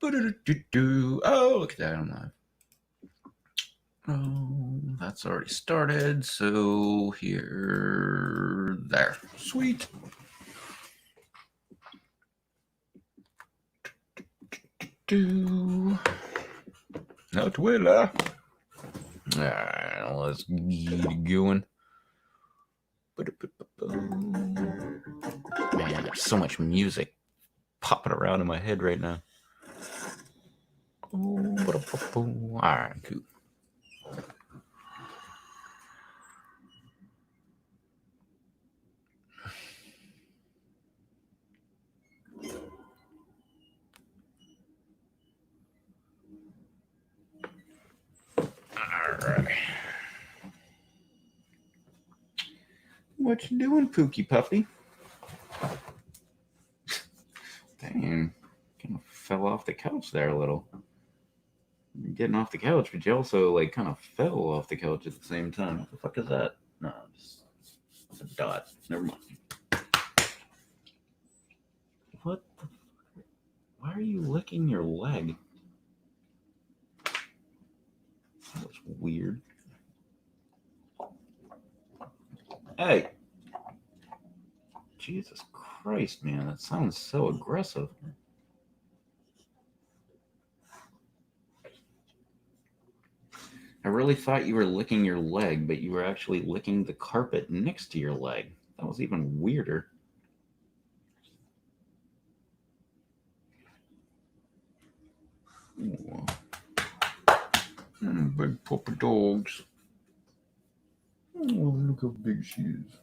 Oh, look at that. I'm live. Oh, that's already started. So there. Sweet. No Twitter. Alright, let's get going. Man, there's so much music popping around in my head right now. Alright, cool. Alright. What you doing, Pookie Puppy? Dang, kind of fell off the couch there a little. You're getting off the couch, but you also like kind of fell off the couch at the same time. What the fuck is that? No, just a dot. Never mind. What the fuck? Why are you licking your leg? That was weird. Hey! Jesus Christ, man, that sounds so aggressive. I really thought you were licking your leg, but you were actually licking the carpet next to your leg. That was even weirder. Ooh. Big puppy dogs. Oh, look how big she is.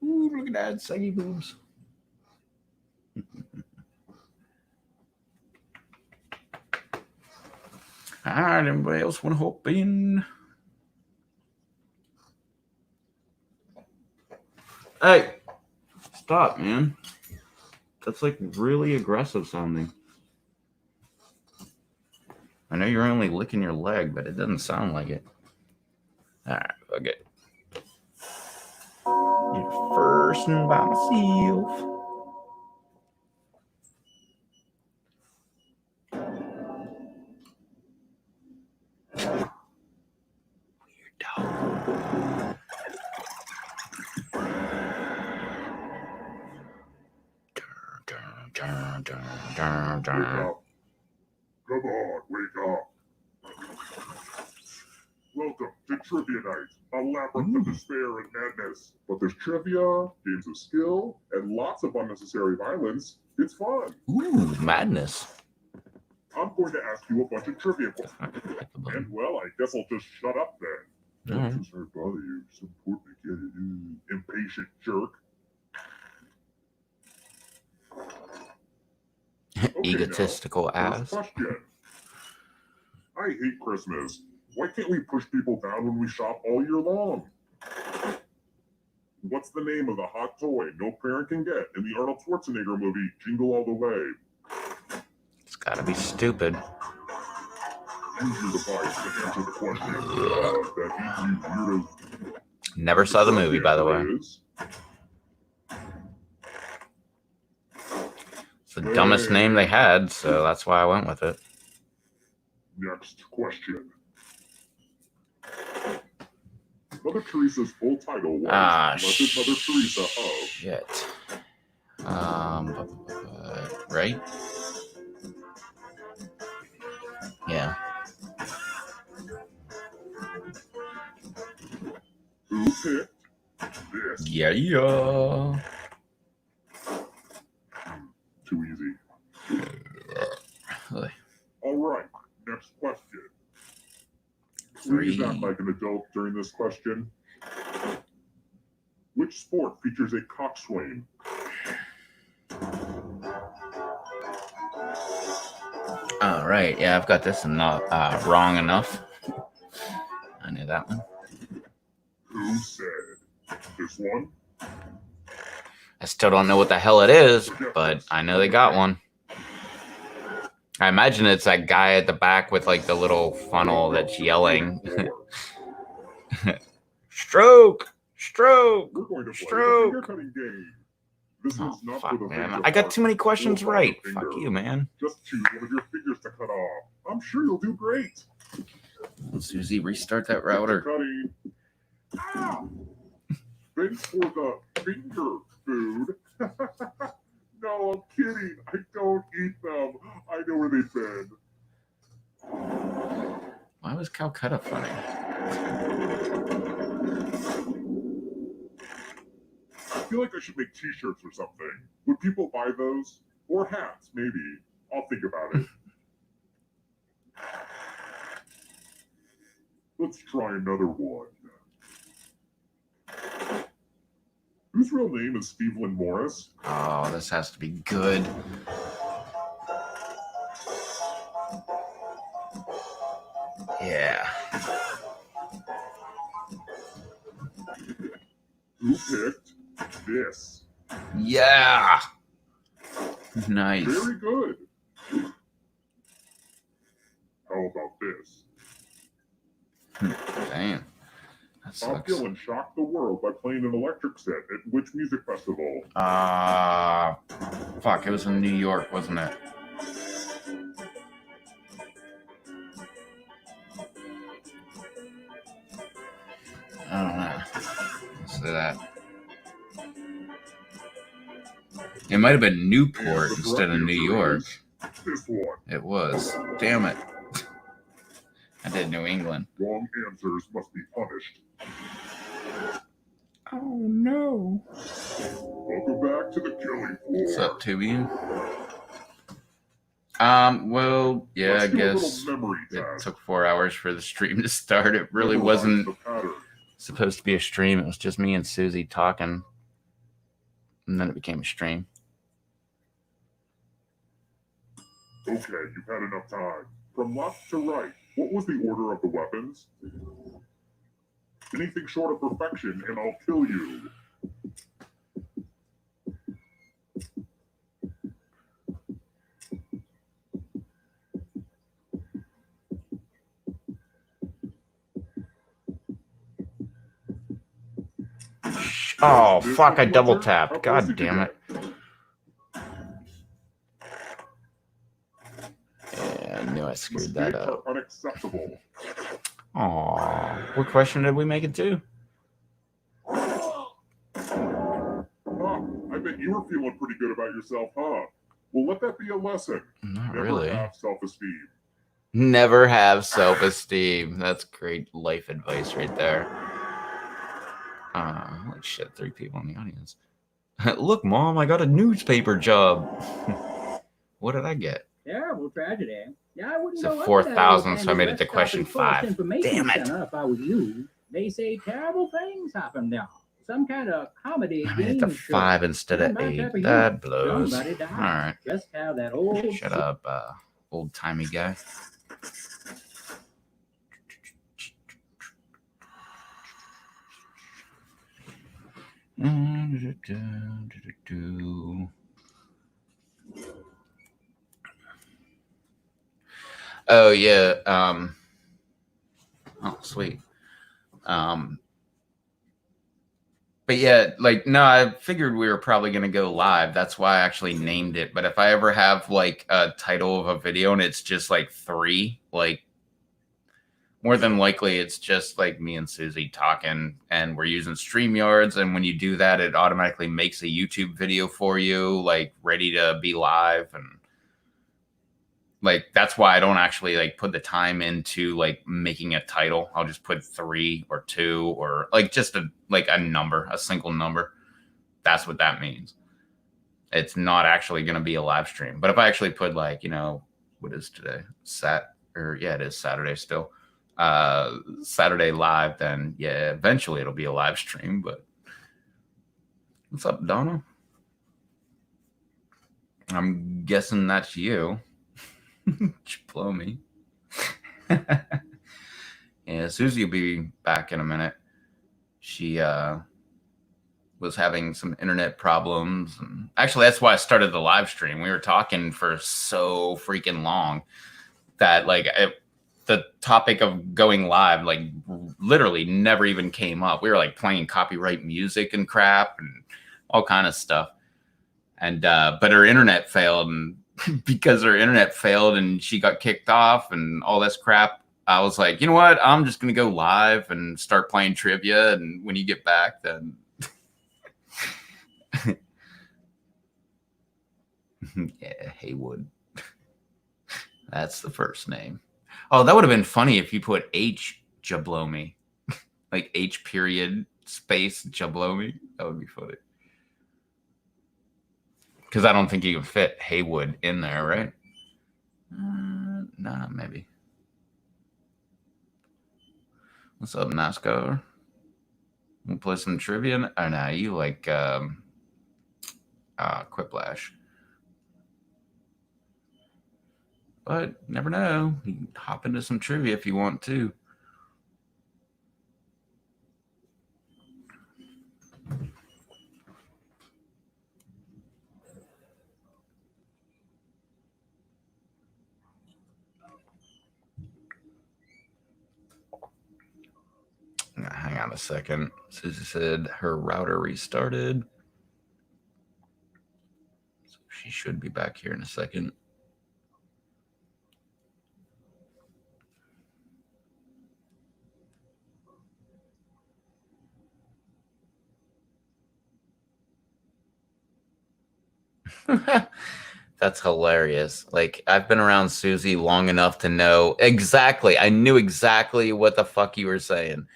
Ooh, look at that, saggy boobs. Alright, anybody else want to hop in? Hey! Stop, man. That's like really aggressive sounding. I know you're only licking your leg, but it doesn't sound like it. Alright, okay. First and by myself. Weird dog. Wake up. Come on, wake up. Welcome to Trivia Night, a labyrinth of despair and madness. But there's trivia, games of skill, and lots of unnecessary violence. It's fun. Ooh, madness. I'm going to ask you a bunch of trivia questions. And, well, I guess I'll just shut up then. All right. Just sorry to bother you. It's important to get it. Impatient jerk. Okay, egotistical ass. Question. I hate Christmas. Why can't we push people down when we shop all year long? What's the name of the hot toy no parent can get in the Arnold Schwarzenegger movie Jingle All the Way? It's gotta be stupid. Use your device to answer the question. That weirdo. Never saw the movie, by the way. It's the dumbest name they had, so that's why I went with it. Next question. Mother Teresa's full title was Blessed Mother Teresa of... Shit. Right? Yeah. Who picked this? Yeah. Too easy. All right, next question. Please act like an adult during this question. Which sport features a coxswain? All right, yeah, I've got this not wrong enough. I knew that one. Who said this one? I still don't know what the hell it is, but I know they got one. I imagine it's that guy at the back with like the little funnel that's yelling. Stroke! Stroke! We're going to play Stroke! the finger cutting game. This Oh, one's not fuck, for the man. faint I of got heart too many or questions by the right. finger. Fuck you, man. Just choose one of your fingers to cut off. I'm sure you'll do great. Susie, restart that Get to router. cutting. Ow! Thanks for the finger food. No, I'm kidding. I don't eat them. I know where they've been. Why was Calcutta funny? I feel like I should make t-shirts or something. Would people buy those? Or hats, maybe. I'll think about it. Let's try another one. Whose real name is Stephen Morris? Oh, this has to be good. Yeah. Who picked this? Yeah. Nice. Very good. How about this? Damn. That Bob sucks. Dylan shocked the world by playing an electric set at which music festival? Fuck, it was in New York, wasn't it? I don't know. Let's say that. It might have been Newport And the instead of correct New answer York. is This one. It was. Damn it. I did New England. Wrong answers must be punished. Oh no. Welcome back to the killing floor. What's up, Tubian? Well, yeah, Let's I do a little guess memory it test. took 4 hours for the stream to start. It really Memorize wasn't the pattern. supposed to be a stream. It was just me and Susie talking. And then it became a stream. Okay, you've had enough time. From left to right, what was the order of the weapons? Anything short of perfection, and I'll kill you. Oh, This fuck, I one, double Fletcher? tapped. How close God did you damn get? it. Yeah, I knew I screwed that Mistakes up. are unacceptable. Aw, what question did we make it to? Huh, I bet you were feeling pretty good about yourself, huh? Well, let that be a lesson. Not Never really. have self-esteem. Never have self-esteem. That's great life advice right there. Holy shit, 3 people in the audience. Look, Mom, I got a newspaper job. What did I get? Terrible tragedy. Yeah, I wouldn't So go up to 4,000, that so I made it old to question West Stop and 5. Force Information Damn it. Center if I was you. They say terrible things happen now. Some kind of comedy I made it to game show. 5 instead of Stand by 8. there for you. That blows. Somebody died. All right. Just how that old Shut up, old-timey guy. Oh yeah. Oh sweet. But yeah, like no, I figured we were probably gonna go live. That's why I actually named it. But if I ever have like a title of a video and it's just like 3, like more than likely it's just like me and Susie talking, and we're using StreamYards. And when you do that, it automatically makes a YouTube video for you, like ready to be live. And like that's why I don't actually like put the time into like making a title. I'll just put 3 or 2 or like just a number, a single number. That's what that means. It's not actually going to be a live stream. But if I actually put like, you know, what is today? It is Saturday still. Saturday live, then yeah, eventually it'll be a live stream. But what's up, Donna? I'm guessing that's you. Blow me. Yeah, Susie will be back in a minute. She was having some internet problems, and actually that's why I started the live stream. We were talking for so freaking long that like the topic of going live like literally never even came up. We were like playing copyright music and crap and all kind of stuff. and but her internet failed, and because her internet failed and she got kicked off and all this crap, I was like, you know what? I'm just gonna go live and start playing trivia, and when you get back, then yeah, Haywood. That's the first name. Oh, that would have been funny if you put H Jablomi, like H period space Jablomi. That would be funny. Because I don't think you can fit Haywood in there, right? Nah, maybe. What's up, NASCAR? We'll play some trivia. Oh, no, you like Quiplash. But never know. You can hop into some trivia if you want to. Hang on a second. Susie said her router restarted. So she should be back here in a second. That's hilarious. Like, I've been around Susie long enough to know exactly. I knew exactly what the fuck you were saying.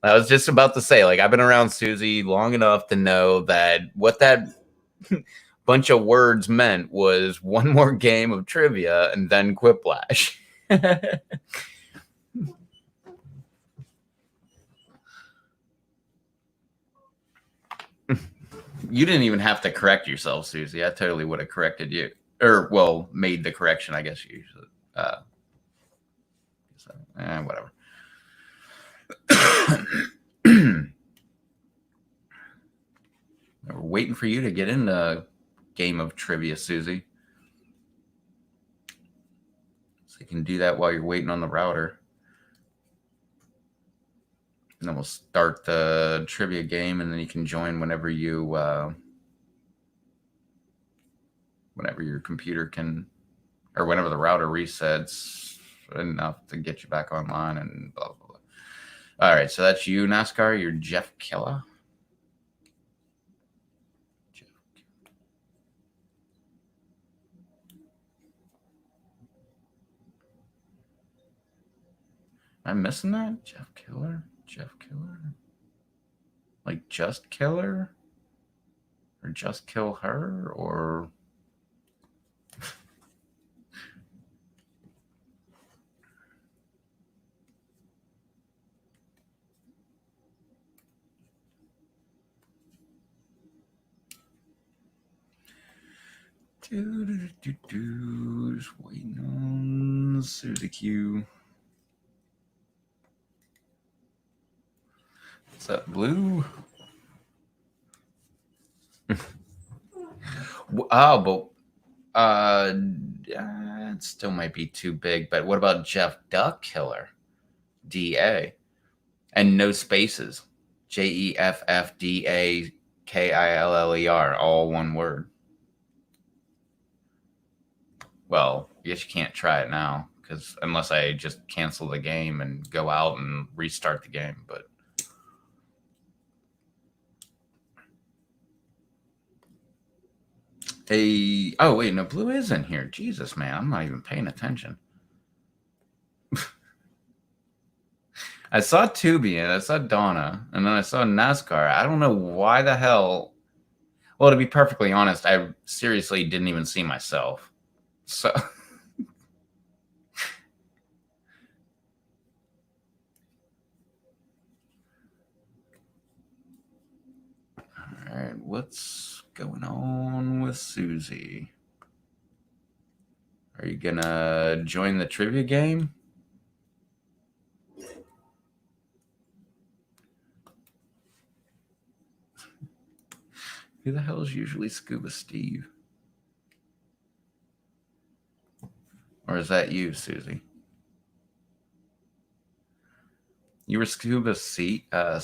I was just about to say, like, I've been around Susie long enough to know that what that bunch of words meant was one more game of trivia and then Quiplash. You didn't even have to correct yourself, Susie. I totally would have corrected you. Or, well, made the correction, I guess you should. Whatever. We're waiting for you to get in the game of trivia, Susie. So you can do that while you're waiting on the router. And then we'll start the trivia game, and then you can join whenever you, whenever your computer can, or whenever the router resets enough to get you back online and blah, blah, blah. All right, so that's you, NASCAR. You're Jeff Killa. Am I missing that? Jeff Killer? Jeff Killer? Like just Killer? Or just kill her? Or... Just waiting on Susie Q. What's up, Blue? Oh, but it still might be too big. But what about Jeff Duck Killer? DA. And no spaces. JEFFDAKILLER, all one word. Well, I guess you can't try it now, because unless I just cancel the game and go out and restart the game, but oh wait, no, Blue is in here. Jesus, man, I'm not even paying attention. I saw Tubi and I saw Donna, and then I saw NASCAR. I don't know why the hell. Well, to be perfectly honest, I seriously didn't even see myself. So all right, what's going on with Susie? Are you gonna join the trivia game? Who the hell is usually Scuba Steve? Or is that you, Susie? You were Scuba Steve? I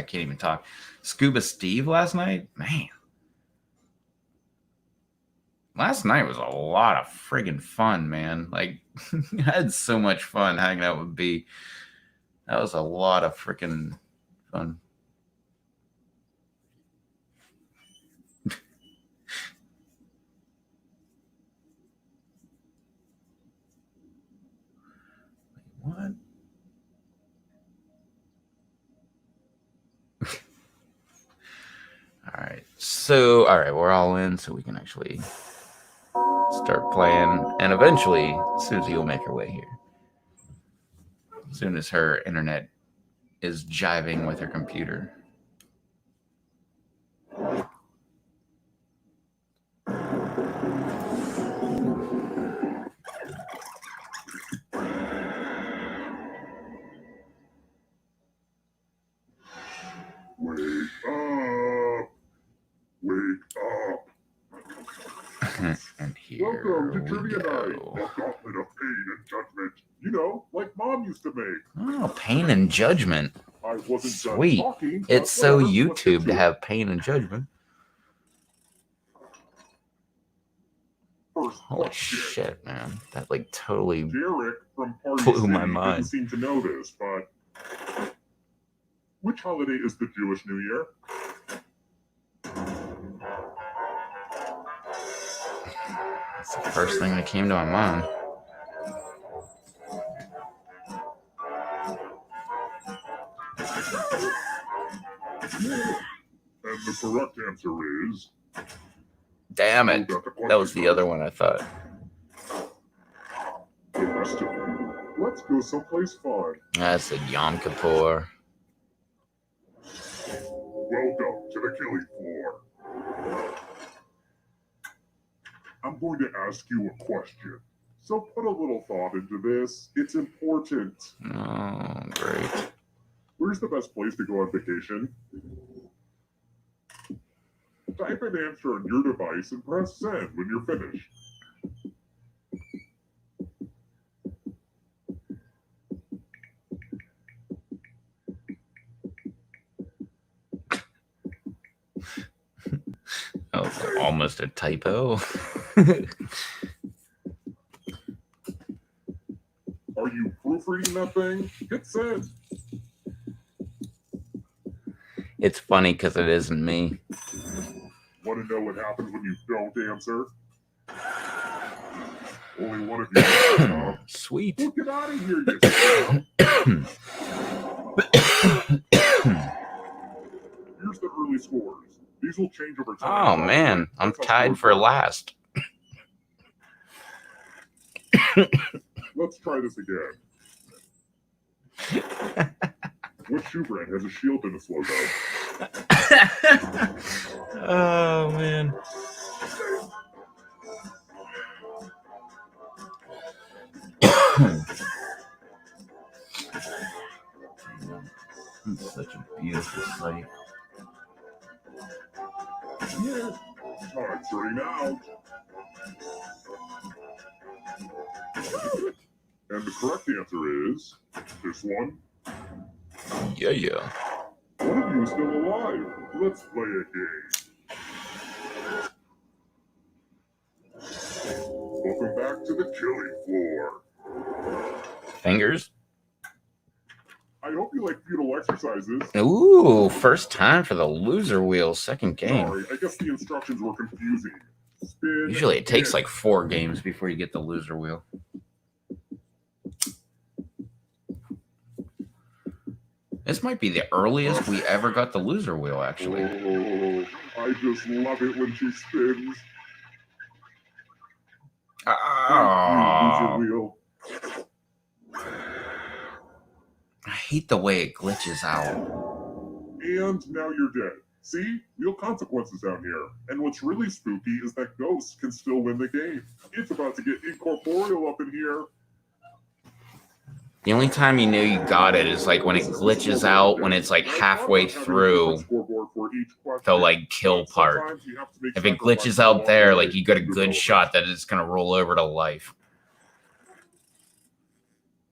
can't even talk. Scuba Steve last night? Man. Last night was a lot of friggin' fun, man. Like, I had so much fun hanging out with B. That was a lot of freaking fun. What? All right. So, all right, we're all in, so we can actually start playing. And eventually, Susie will make her way here. As soon as her internet is jiving with her computer. Wake up! Wake up! And here Welcome to we Trivia Night, go. a gauntlet of pain and judgment. You know, like Mom used to make. Oh, Pain and Judgment. I wasn't Sweet. done talking. but It's so whatever, let's get YouTube to it. have Pain and Judgment. First Holy question. shit, man. That like totally Derek from Party blew City my didn't mind. seem to know this, but which holiday is the Jewish New Year? That's the first thing that came to my mind. And the correct answer is. Damn You it. got the That was the question other one I thought. right. The rest of you. Let's go someplace fun. That's a Yom Kippur. Welcome to the killing floor. I'm going to ask you a question. So put a little thought into this. It's important. Oh, great. Where's the best place to go on vacation? Type an answer on your device and press send when you're finished. That was almost a typo. Are you proofreading that thing? Hit send. It's funny because it isn't me. Want to know what happens when you don't answer? Only one of you knows, huh? Sweet. Well, get out of here, you scum. Here's the early scores. These will change over time. Oh, man. I'm That's how tied scores for work. last. Let's try this again. Which shoe brand has a shield in its logo? Oh, man. It's such a beautiful sight. Yeah. Time's running out. And the correct answer is this one. Yeah, yeah. One of you is still alive. Let's play a game. Welcome back to the killing floor. Fingers? I hope you like feudal exercises. Ooh, first time for the loser wheel, second game. Sorry, I guess the instructions were confusing. Spin. Usually it takes spin. like 4 games before you get the loser wheel. This might be the earliest we ever got the loser wheel, actually. Oh, I just love it when she spins. Thank Oh, you, loser wheel. I hate the way it glitches out. And now you're dead. See? Real consequences down here. And what's really spooky is that ghosts can still win the game. It's about to get incorporeal up in here. The only time you know you got it is like when it glitches out, when it's like halfway through the like kill part. If it glitches out there, like you got a good shot that it's gonna roll over to life.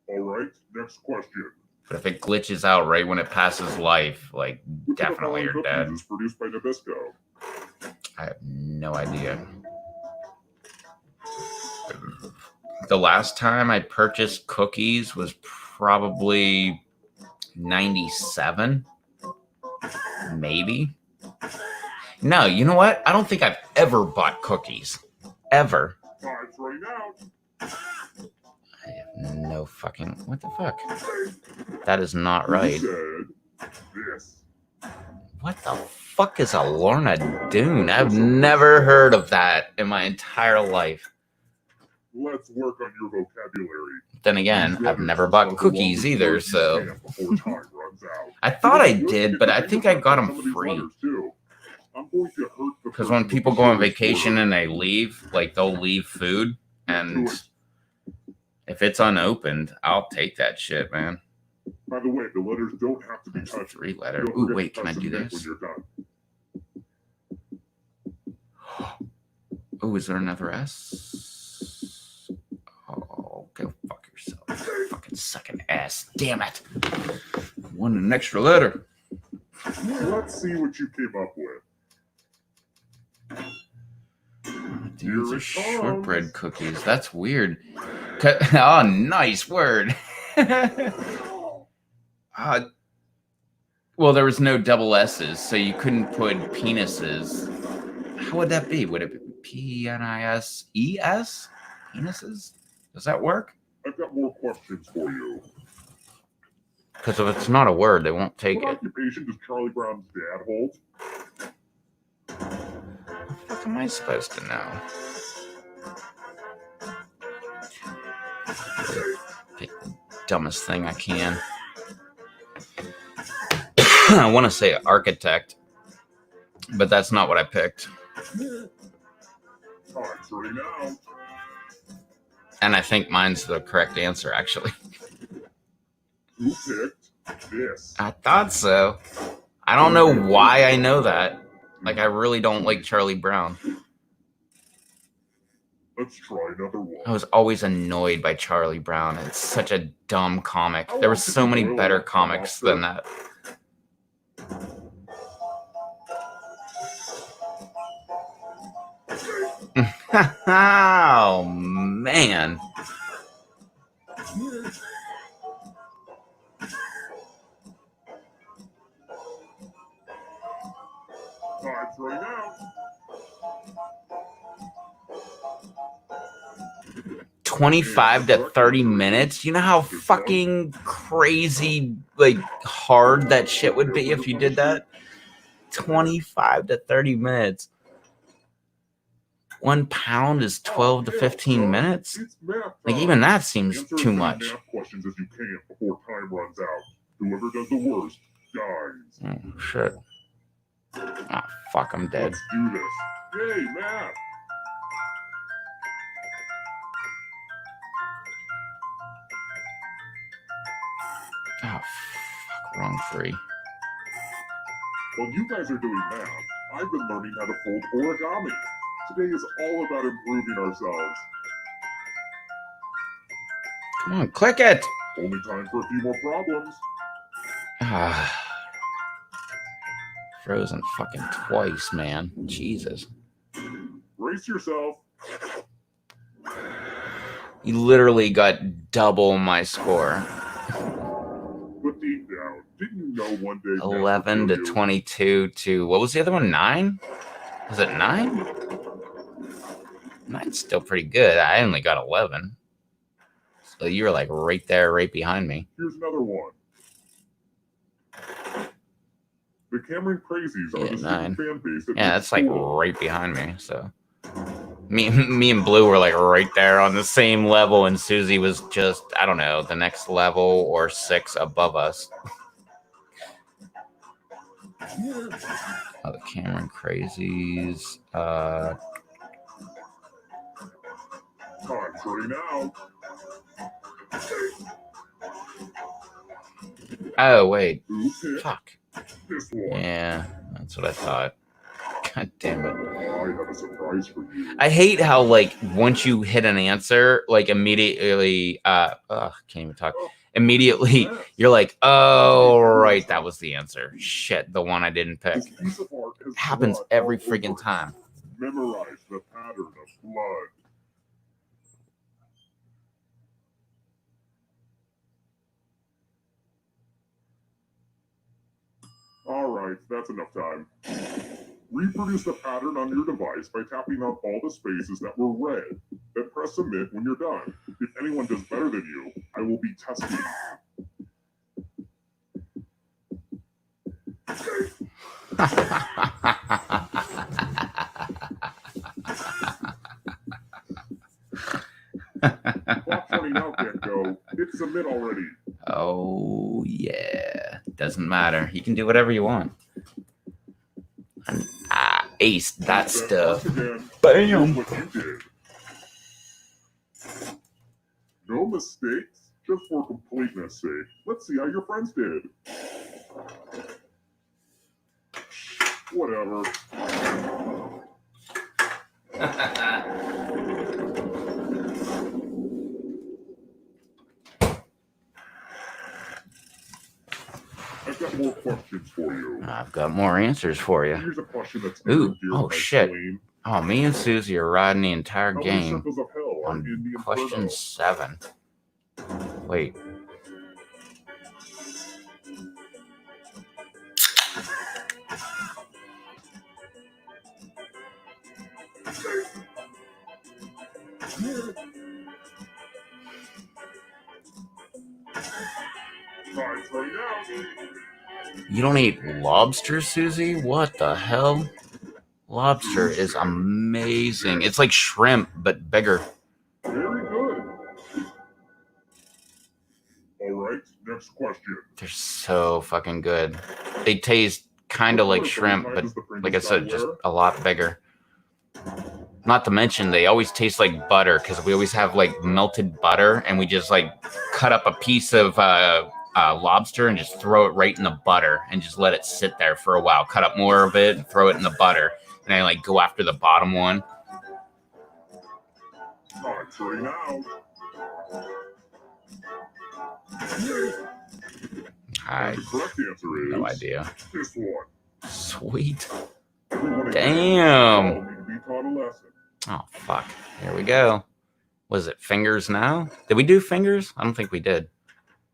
All right, next question. But if it glitches out right when it passes life, like Which of the definitely following you're dead. cookies is produced by Nabisco? I have no idea. the last time I purchased cookies was probably 97, maybe. No, you know what? I don't think I've ever bought cookies. Ever. Time's running out. I have no fucking... What the fuck? That is not right. Who said this? What the fuck is a Lorna Doone? I've never heard of that in my entire life. Let's work on your vocabulary. Then again, I've never bought cookies either, so... Before time runs out. I thought I did, but I think I got them free. I'm going to hurt the Because when people go on vacation and they leave, like they'll leave food, and if it's unopened, I'll take that shit, man. By the way, the letters don't have to be That's a touched. 3-letter. Don't Ooh, forget wait, to can I touch do the neck this? when you're done. Oh, is there another S? Oh, go fuck yourself. Fucking second S. Damn it. One an extra letter. Let's see what you came up with. These are shortbread cookies. That's weird. Oh, nice word. Well, there was no double S's, so you couldn't put penises. How would that be? Would it be P-N-I-S-E-S? Penises? Does that work? I've got more questions for you. Because if it's not a word, they won't take What it. occupation does Charlie Brown's dad hold? What the fuck am I supposed to know? Pick the dumbest thing I can. I want to say architect, but that's not what I picked. Time's running out. And I think mine's the correct answer, actually. Who picked this? I thought so. I don't know why I know that. Like, I really don't like Charlie Brown. Let's try another one. I was always annoyed by Charlie Brown. It's such a dumb comic. There were so many better comics than that. Oh, man. Time's running out. 25 to 30 minutes? You know how fucking crazy, like, hard that shit would be if you did that? 25 to 30 minutes. 1 pound is 12 to 15 minutes? It's math Like, time. even that seems Answer as too many much. math questions as you can before time runs out. Whoever does the worst dies. Oh, shit. Oh, fuck, I'm dead. Let's do this. Yay, math! Oh, fuck, wrong 3. While you guys are doing math, I've been learning how to fold origami. Today is all about improving ourselves. Come on, click it! Only time for a few more problems. Ah. Frozen fucking twice, man. Jesus. Brace yourself. You literally got double my score. Put deep down. Didn't you know one day? math would 11 to kill you? 22 to... What was the other one? 9? Was it 9? 9's still pretty good. I only got 11. So you were like right there, right behind me. Here's another one. The Cameron Crazies are Yeah, the 9. student fan base. At Yeah, this that's like school. right behind me. So me and Blue were like right there on the same level, and Susie was just, I don't know, the next level or 6 above us. Oh, the Cameron Crazies. Time's running out. Oh, wait. Who picked Fuck. this one? Yeah, that's what I thought. God damn it. I have a surprise for you. I hate how, like, once you hit an answer, like, immediately, can't even talk. Immediately, you're like, oh, right, that was the answer. Shit, the one I didn't pick. This piece of art has It happens blood every all over freaking it. time. Memorize the pattern of blood. Alright, that's enough time. Reproduce the pattern on your device by tapping on all the spaces that were red. Then press submit when you're done. If anyone does better than you, I will be testing. Clock's running out, Gecko. Hit submit already. Oh, yeah. Doesn't matter. You can do whatever you want. Ace that stuff. Bam! What you did. No mistakes, just for completeness sake. Let's see how your friends did. Whatever. I've got more questions for you. I've got more answers for you. Here's a question that's Ooh, dear oh to my shit. flame. Oh, me and Susie are riding the entire How many game circles of hell are on in the question Inferno? 7. Wait. Time's running out. You don't eat lobster, Susie? What the hell? Lobster is amazing. It's like shrimp, but bigger. Very good. All right, next question. They're so fucking good. They taste kind of like shrimp, but like I said, just a lot bigger. Not to mention, they always taste like butter because we always have like melted butter, and we just like cut up a piece of lobster and just throw it right in the butter and just let it sit there for a while. Cut up more of it and throw it in the butter, and I like go after the bottom one. Time's running out. I The correct answer is no idea. this one. Sweet. Everyone in Damn. all need to be taught a lesson. Oh fuck. Here we go. Was it fingers now? Did we do fingers? I don't think we did.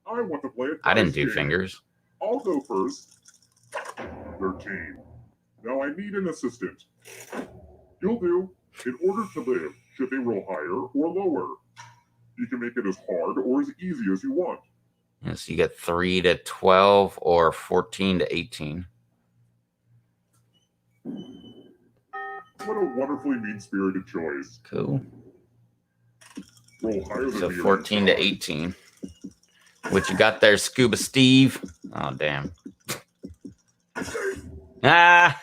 I want to play a I didn't dice do game. fingers. I'll go first. 13. Now I need an assistant. You'll do. In order to live, should they roll higher or lower? You can make it as hard or as easy as you want. Yes, you get 3 to 12 or 14 to 18. What a wonderfully mean-spirited choice. Cool. Roll higher than So me. 14 to 18. What you got there, Scuba Steve? Oh, damn. Ah!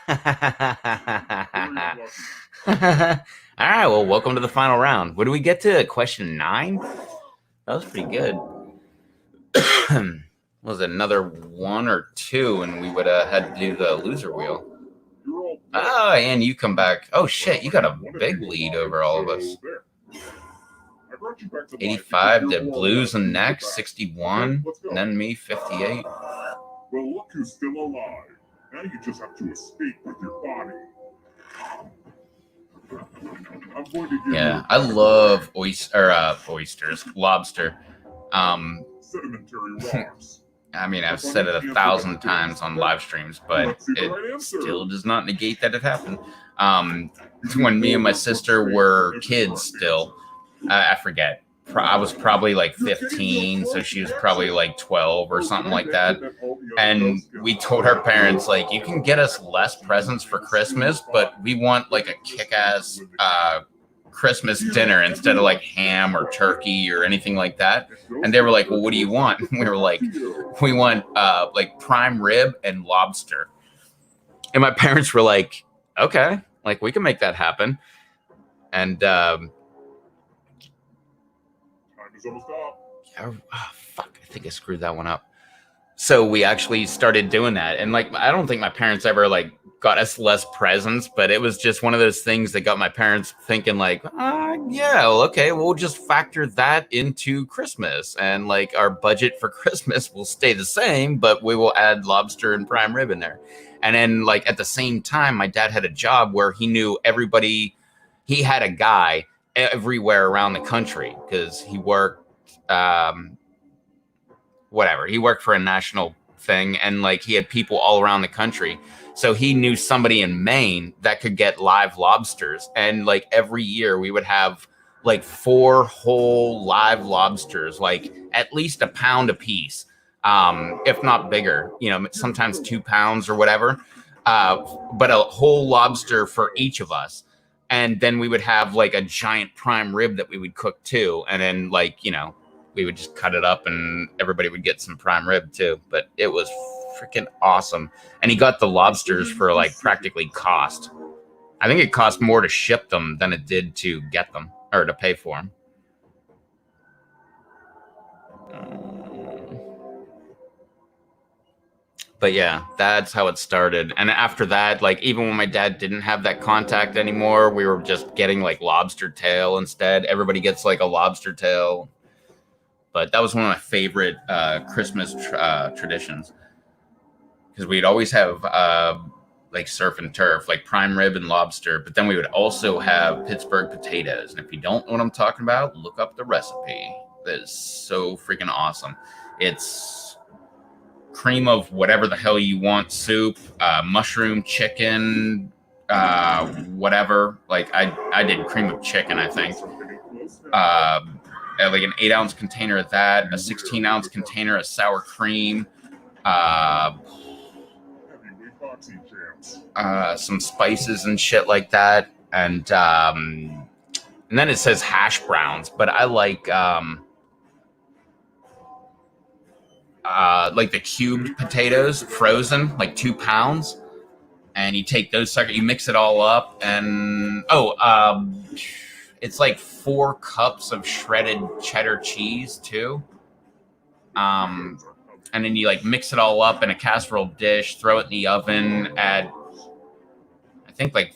All right, well, welcome to the final round. What do we get to? Question 9? That was pretty good. Was it another 1 or 2, and we would have had to do the loser wheel. You're all Oh, and you come back. Oh, shit, you got a big lead over all of us. there. I brought you back to life 85 because to you're more Blues and alive than Next, the back. 61, Let's go. and then me, 58. Well, look who's still alive. Now you just have to escape with your body. I'm going to give Yeah, you I love oysters, lobster. sedimentary rocks. I mean, I've said it 1,000 times on live streams, but Let's see the it right answer. still does not negate that it happened. When me and my sister were kids still, I forget. I was probably like 15, so she was probably like 12 or something like that. And we told our parents, like, you can get us less presents for Christmas, but we want like a kick-ass Christmas dinner instead of like ham or turkey or anything like that. And they were like, well, what do you want? And we were like, we want like prime rib and lobster. And my parents were like, okay, like we can make that happen. And Time is almost up. oh, fuck, I think I screwed that one up. So we actually started doing that. And like, I don't think my parents ever like got us less presents, but it was just one of those things that got my parents thinking like, yeah, well, okay, we'll just factor that into Christmas. And like our budget for Christmas will stay the same, but we will add lobster and prime rib in there. And then like at the same time, my dad had a job where he knew everybody. He had a guy everywhere around the country because he worked, whatever. He worked for a national thing, and like he had people all around the country. So he knew somebody in Maine that could get live lobsters. And like every year we would have like 4 whole live lobsters, like at least a pound a piece, if not bigger, you know, sometimes 2 pounds or whatever. But a whole lobster for each of us. And then we would have like a giant prime rib that we would cook too. And then like, you know, we would just cut it up and everybody would get some prime rib too. But it was freaking awesome. And he got the lobsters for like practically cost. I think it cost more to ship them than it did to get them or to pay for them. But yeah, that's how it started. And after that, like even when my dad didn't have that contact anymore, we were just getting like lobster tail instead. Everybody gets like a lobster tail. But that was one of my favorite Christmas traditions, because we'd always have like surf and turf, like prime rib and lobster. But then we would also have Pittsburgh potatoes. And if you don't know what I'm talking about, look up the recipe. That is so freaking awesome. It's cream of whatever the hell you want, soup, mushroom, chicken, whatever. Like I did cream of chicken, I think. Like an 8-ounce container of that, a 16-ounce container of sour cream, some spices and shit like that, and then it says hash browns, but I like the cubed potatoes, frozen, like 2 pounds, and you take those suckers, you mix it all up, and it's like 4 cups of shredded cheddar cheese too. And then you like mix it all up in a casserole dish, throw it in the oven at, I think like,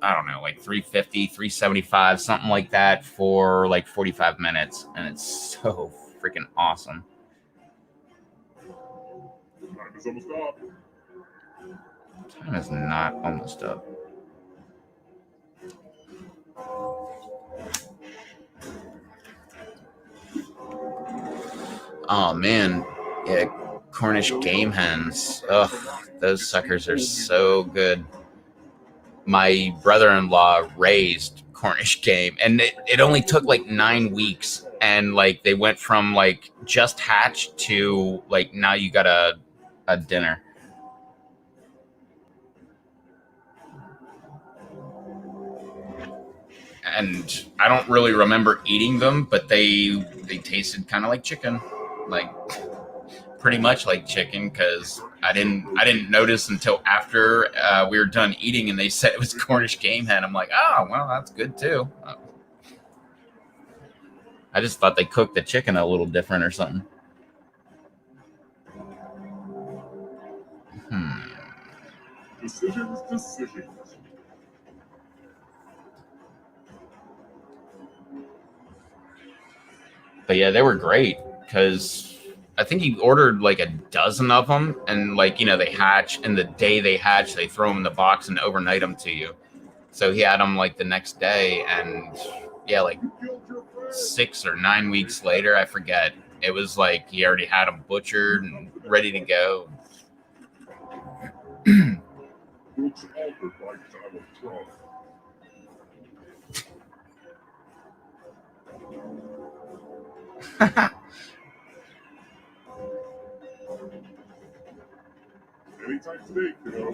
I don't know, like 350, 375, something like that for like 45 minutes. And it's so freaking awesome. Time is almost up. Time is not almost up. Oh man, yeah, Cornish game hens. Ugh, those suckers are so good. My brother-in-law raised Cornish game, and it only took like 9 weeks, and like they went from like just hatched to like now you got a dinner. And I don't really remember eating them, but they tasted kind of like chicken, like pretty much like chicken, because I didn't notice until after we were done eating, and they said it was Cornish game hen. I'm like, oh well, that's good too. I just thought they cooked the chicken a little different or something. Decisions. But yeah, they were great, because I think he ordered like a dozen of them, and like, you know, they hatch, and the day they hatch, they throw them in the box and overnight them to you. So he had them like the next day, and yeah, like 6 or 9 weeks later, I forget. It was like he already had them butchered and ready to go. Books altered by Donald Trump. Anytime today, kiddo.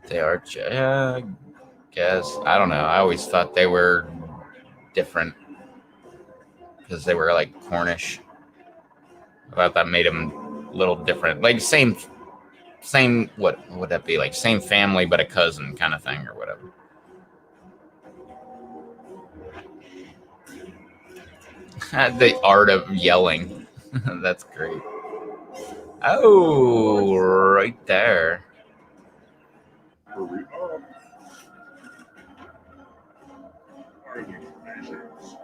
They are, guess. I don't know. I always thought they were different because they were like Cornish. I thought that made them a little different. Like same, what would that be? Like same family, but a cousin kind of thing or whatever. The art of yelling. That's great. Oh, right there. Hurry up. Island nations.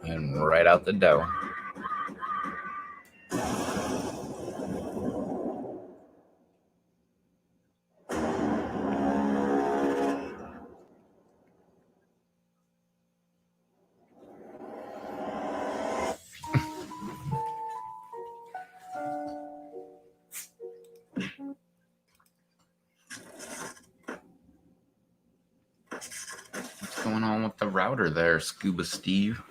And out the dough. What's going on with the router there, Scuba Steve?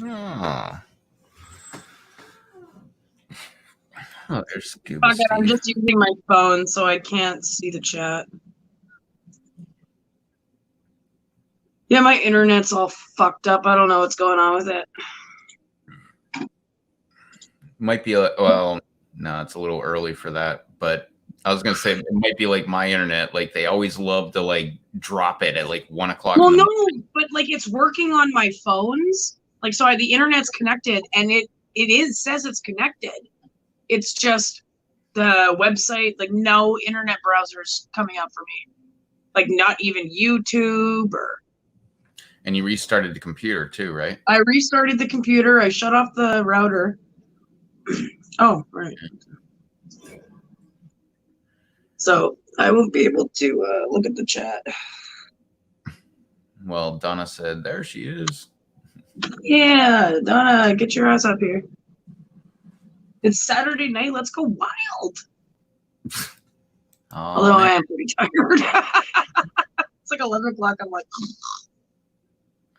Ah. Oh, there's Scuba Fuck it, I'm Steve. just using my phone, so I can't see the chat. Yeah, my internet's all fucked up. I don't know what's going on with it. Might be well, no, it's a little early for that. But I was gonna say it might be like my internet. Like they always love to like drop it at like 1 o'clock. Well, no, but like it's working on my phones. Like so, the internet's connected, and it says it's connected. It's just the website. Like no internet browsers coming up for me. Like not even YouTube or. And you restarted the computer too, right? I restarted the computer. I shut off the router. Oh, right. So I won't be able to look at the chat. Well, Donna said, there she is. Yeah, Donna, get your ass up here. It's Saturday night. Let's go wild. Oh, Although I man. am pretty tired. It's like 11 o'clock. I'm like,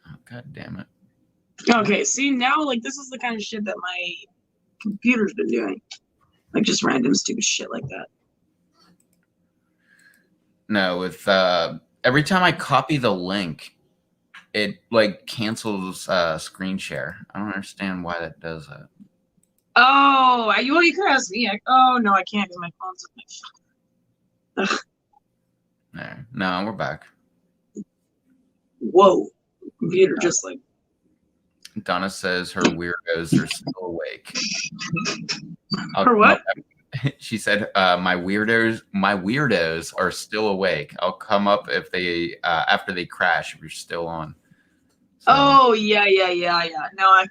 Oh, God damn it. okay, see, now, like, this is the kind of shit that my computer's been doing. Like, just random stupid shit like that. No, with every time I copy the link, it like cancels screen share. I don't understand why that does that. Oh, you could ask me. Oh, no, I can't because my phone's with my. There. No, we're back. Whoa. Computer just like. Donna says her weirdos are still awake. For what? She said, my weirdos are still awake. I'll come up if they after they crash if you're still on. So, Oh, yeah. No, I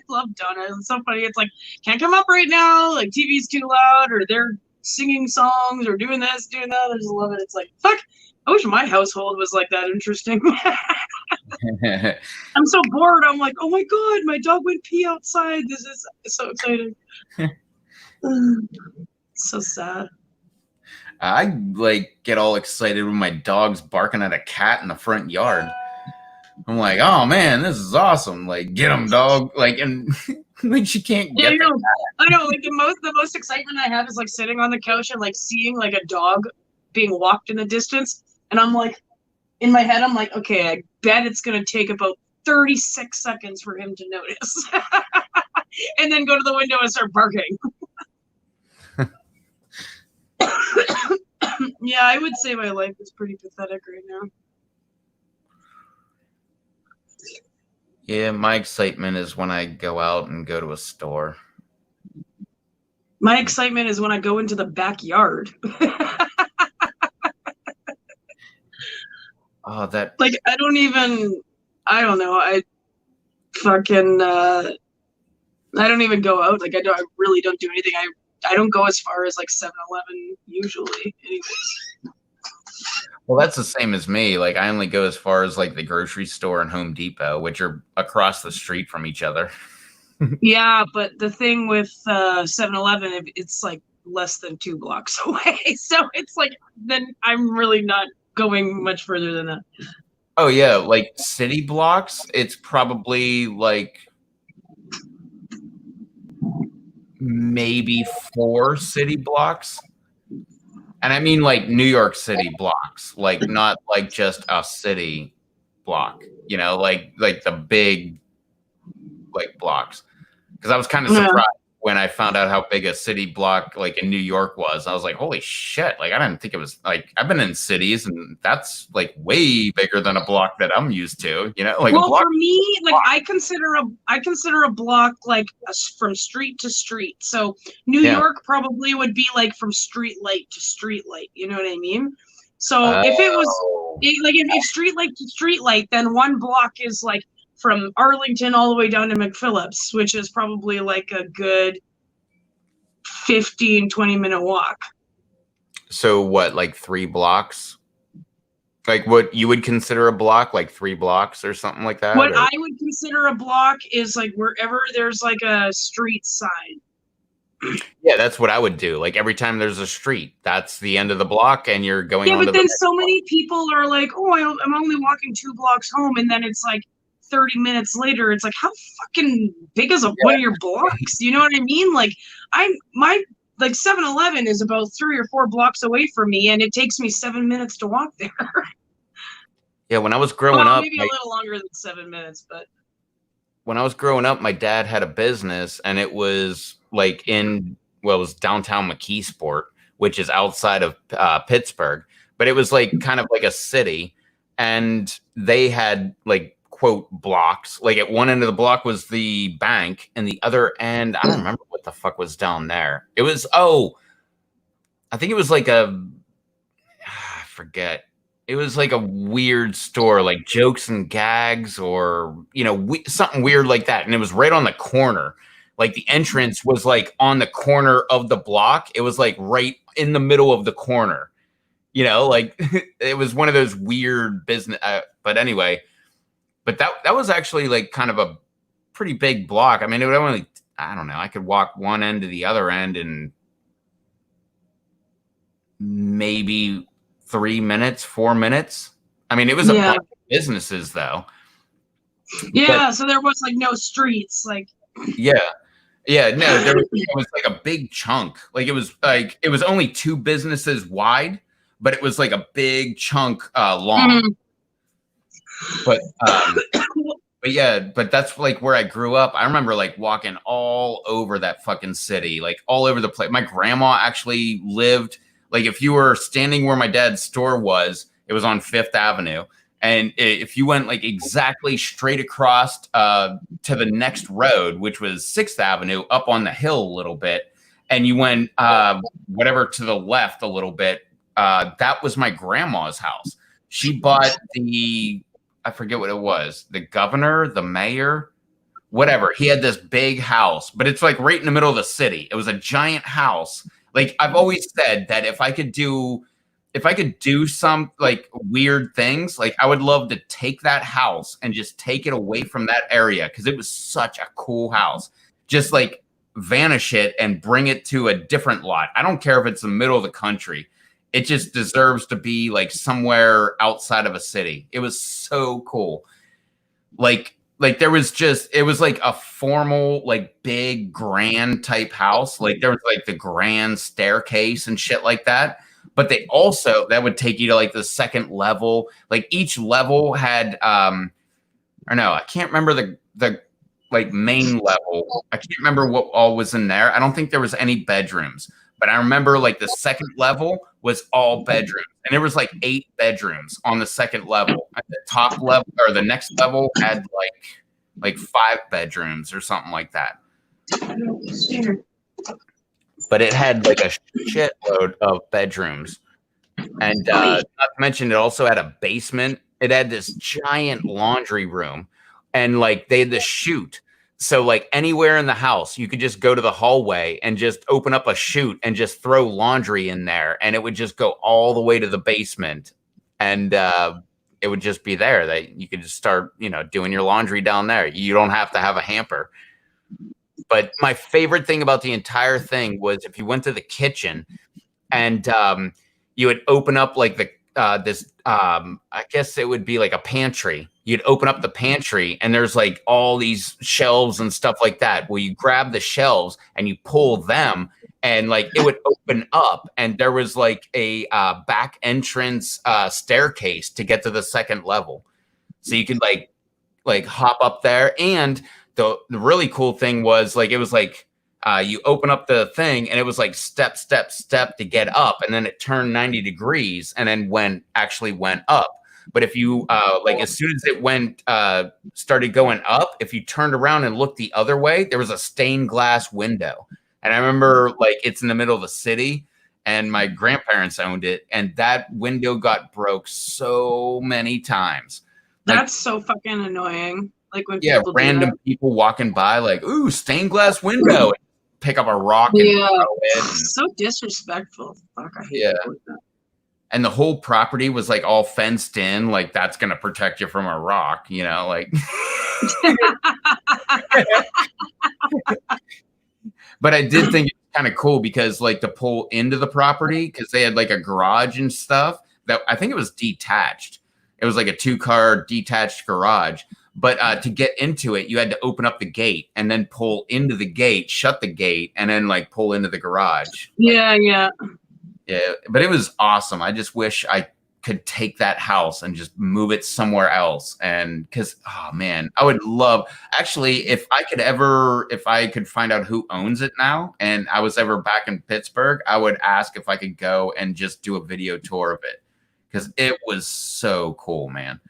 love Donna. It's so funny. It's like, can't come up right now. Like, TV's too loud, or they're singing songs, or doing this, doing that. I just love it. It's like, fuck. I wish my household was like that interesting. I'm so bored. I'm like, oh my God, my dog went pee outside. This is so exciting. So sad. I like get all excited when my dog's barking at a cat in the front yard. I'm like, oh man, this is awesome! Like, get him, dog! Like, and like she can't Yeah, get. I know. Like the most excitement I have is like sitting on the couch and like seeing like a dog being walked in the distance, and I'm like, in my head, I'm like, okay, I bet it's gonna take about 36 seconds for him to notice, and then go to the window and start barking. Yeah, I would say my life is pretty pathetic right now. Yeah, my excitement is when I go out and go to a store. My excitement is when I go into the backyard. Oh, that Like, I don't know. I don't even go out. Like, I really don't do anything. I don't go as far as like 7-Eleven usually anyways. well, that's the same as me. Like, I only go as far as like the grocery store and Home Depot, which are across the street from each other. Yeah, but the thing with 7-Eleven, it's like less than 2 blocks away. So it's like, then I'm really not going much further than that. Oh yeah, like city blocks, it's probably like maybe 4 city blocks. And I mean like New York City blocks, like not like just a city block, you know, like the big like blocks. Because I was kind of surprised when I found out how big a city block like in New York was. I was like, holy shit. Like, I didn't think it was like, I've been in cities and that's like way bigger than a block that I'm used to, you know, like well, a block. for me, like I consider a block like from street to street. So New Yeah. York probably would be like from street light to street light. You know what I mean? So if it was Oh. if street light to street light, then one block is like from Arlington all the way down to McPhillips, which is probably like a good 15-20 minute walk. So what, like 3 blocks? Like what you would consider a block, like 3 blocks or something like that? What or? I would consider a block is like wherever there's like a street sign. Yeah, that's what I would do. Like every time there's a street, that's the end of the block, and you're going. Yeah, on but to then the so many people are like, "Oh, I'm only walking 2 blocks home," and then it's like 30 minutes later. It's like, how fucking big is one of your blocks? You know what I mean? Like, my 7-Eleven is about 3 or 4 blocks away from me, and it takes me 7 minutes to walk there. Yeah, when I was growing well, up, maybe a little longer than 7 minutes, but when I was growing up, my dad had a business, and it was like it was downtown McKeesport, which is outside of Pittsburgh, but it was like kind of like a city, and they had like quote blocks. Like at one end of the block was the bank, and the other end, I don't remember what the fuck was down there. It was I think it was like I forget. It was like a weird store, like Jokes and Gags, or something weird like that, and it was right on the corner. Like the entrance was like on the corner of the block. It was like right in the middle of the corner. Like it was one of those weird business. But anyway, but that was actually like kind of a pretty big block. I mean, it would only, I don't know, I could walk one end to the other end in maybe 3 minutes, 4 minutes. I mean, it was a bunch of businesses though. Yeah, so there was like no streets, like yeah, no, it was like a big chunk. Like it was only 2 businesses wide, but it was like a big chunk long. But but that's like where I grew up. I remember like walking all over that fucking city, like all over the place. My grandma actually lived, like if you were standing where my dad's store was, it was on 5th Avenue. And if you went like exactly straight across to the next road, which was 6th Avenue, up on the hill a little bit, and you went whatever to the left a little bit, that was my grandma's house. She bought I forget what it was, the governor, the mayor, whatever. He had this big house, but it's like right in the middle of the city. It was a giant house. Like I've always said that if I could do some like weird things, like I would love to take that house and just take it away from that area, because it was such a cool house. Just like vanish it and bring it to a different lot. I don't care if it's the middle of the country. It just deserves to be like somewhere outside of a city. It was so cool. Like there was it was like a formal, like big grand type house. Like there was like the grand staircase and shit like that. But they also, that would take you to like the 2nd level. Like each level had, I can't remember the like main level. I can't remember what all was in there. I don't think there was any bedrooms, but I remember like the 2nd level was all bedrooms, and there was like 8 bedrooms on the 2nd level. At the top level, or the next level, had like 5 bedrooms or something like that. But it had like a shitload of bedrooms. And not to mention, it also had a basement. It had this giant laundry room, and like they had this chute. So like anywhere in the house, you could just go to the hallway and just open up a chute and just throw laundry in there, and it would just go all the way to the basement. And it would just be there that you could just start, doing your laundry down there. You don't have to have a hamper. But my favorite thing about the entire thing was if you went to the kitchen and you would open up like I guess it would be like a pantry. You'd open up the pantry and there's like all these shelves and stuff like that. Well, you grab the shelves and you pull them, and like it would open up, and there was like a back entrance staircase to get to the 2nd level. So you could like hop up there. And the really cool thing was like, it was like, you open up the thing and it was like step, step, step to get up, and then it turned 90 degrees and then actually went up. But if you like, as soon as it started going up, if you turned around and looked the other way, there was a stained glass window. And I remember, like, it's in the middle of the city, and my grandparents owned it, and that window got broke so many times. Like, That's so fucking annoying. Like when yeah, people random do people walking by, like, ooh, stained glass window, and pick up a rock and Yeah. throw it. that. And, So disrespectful. Fuck, I hate Yeah. people like that. and the whole property was like all fenced in, like that's gonna protect you from a rock, you know, like. But I did think it was kind of cool because, like, to pull into the property, because they had like a garage and stuff that I think it was detached. It was like a 2-car detached garage. But to get into it, you had to open up the gate and then pull into the gate, shut the gate, and then like pull into the garage. Yeah, yeah. Yeah, but it was awesome. I just wish I could take that house and just move it somewhere else. And because, oh man, I would love, actually, if I could find out who owns it now, and I was ever back in Pittsburgh, I would ask if I could go and just do a video tour of it, because it was so cool, man.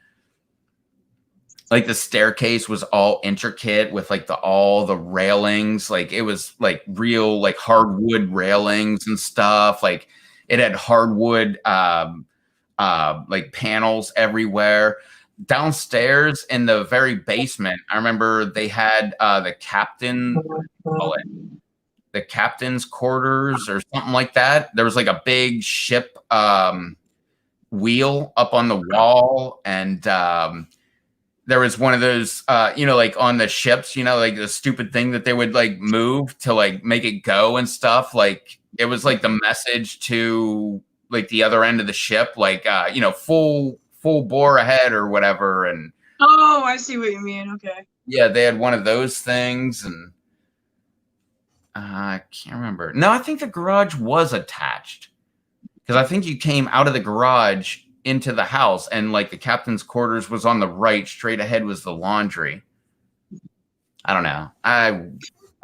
Like the staircase was all intricate with like all the railings. Like it was like real, like hardwood railings and stuff. Like it had hardwood, like panels everywhere. Downstairs in the very basement, I remember they had the captain's quarters or something like that. There was like a big ship wheel up on the wall, and there was one of those, like on the ships, like the stupid thing that they would like move to like make it go and stuff. Like it was like the message to like the other end of the ship, like, full bore ahead or whatever. And Oh, I see what you mean. Okay. yeah, they had one of those things, and I can't remember. No, I think the garage was attached, because I think you came out of the garage into the house, and like the captain's quarters was on the right, straight ahead was the laundry. I don't know.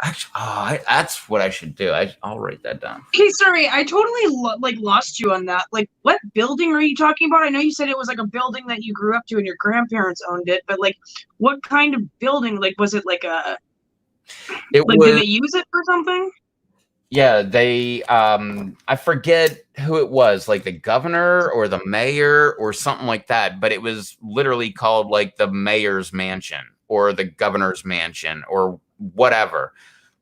That's what I should do. I'll write that down. Okay, sorry, I totally lost you on that. Like, what building are you talking about? I know you said it was like a building that you grew up to and your grandparents owned it, but like, what kind of building? Like, was it like did they use it for something? Yeah, they I forget who it was, like the governor or the mayor or something like that, but it was literally called like the mayor's mansion or the governor's mansion or whatever.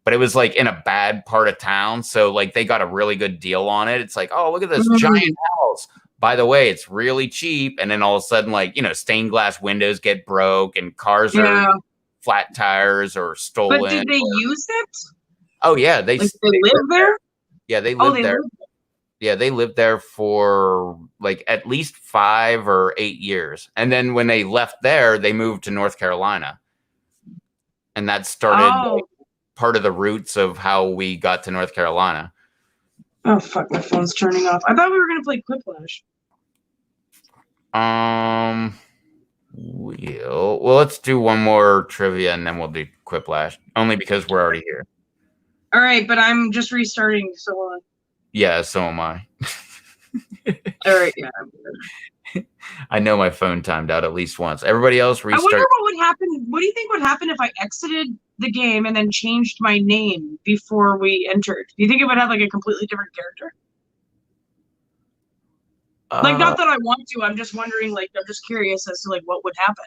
But it was like in a bad part of town, so like they got a really good deal on it. It's like, oh, look at this giant house. By the way, it's really cheap. And then all of a sudden, like, stained glass windows get broke and cars are flat tires or stolen. But did they use it? Oh yeah, they live there. Yeah, they lived there. Yeah, they lived there for like at least 5 or 8 years, and then when they left there, they moved to North Carolina, and that started like, part of the roots of how we got to North Carolina. Oh fuck! My phone's turning off. I thought we were gonna play Quiplash. Well, let's do one more trivia, and then we'll do Quiplash. Only because we're already here. All right, but I'm just restarting, so yeah, so am I. All right, yeah. I know my phone timed out at least once. Everybody else restart. I wonder what would happen. What do you think would happen if I exited the game and then changed my name before we entered? Do you think it would have like a completely different character? Like, not that I want to. I'm just wondering. Like, I'm just curious as to like what would happen.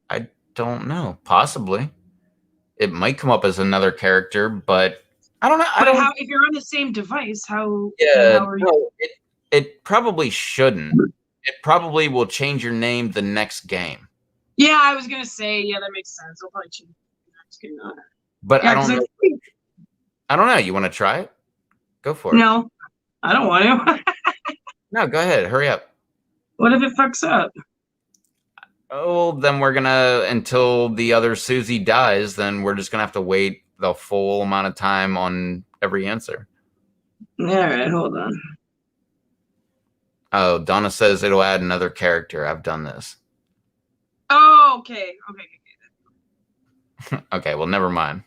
I don't know. Possibly. It might come up as another character, but I don't know. How, if you're on the same device, how? Yeah, how are you? It probably shouldn't. It probably will change your name the next game. Yeah, I was gonna say. Yeah, that makes sense. I'll probably change the next game. But yeah, I don't know. I don't know. You want to try it? Go for it. No, I don't want to. No, go ahead. Hurry up. What if it fucks up? Oh, then we're gonna, until the other Susie dies, then we're just gonna have to wait the full amount of time on every answer. All right, hold on. Oh, Donna says it'll add another character. I've done this. Oh, okay. Okay, well, never mind.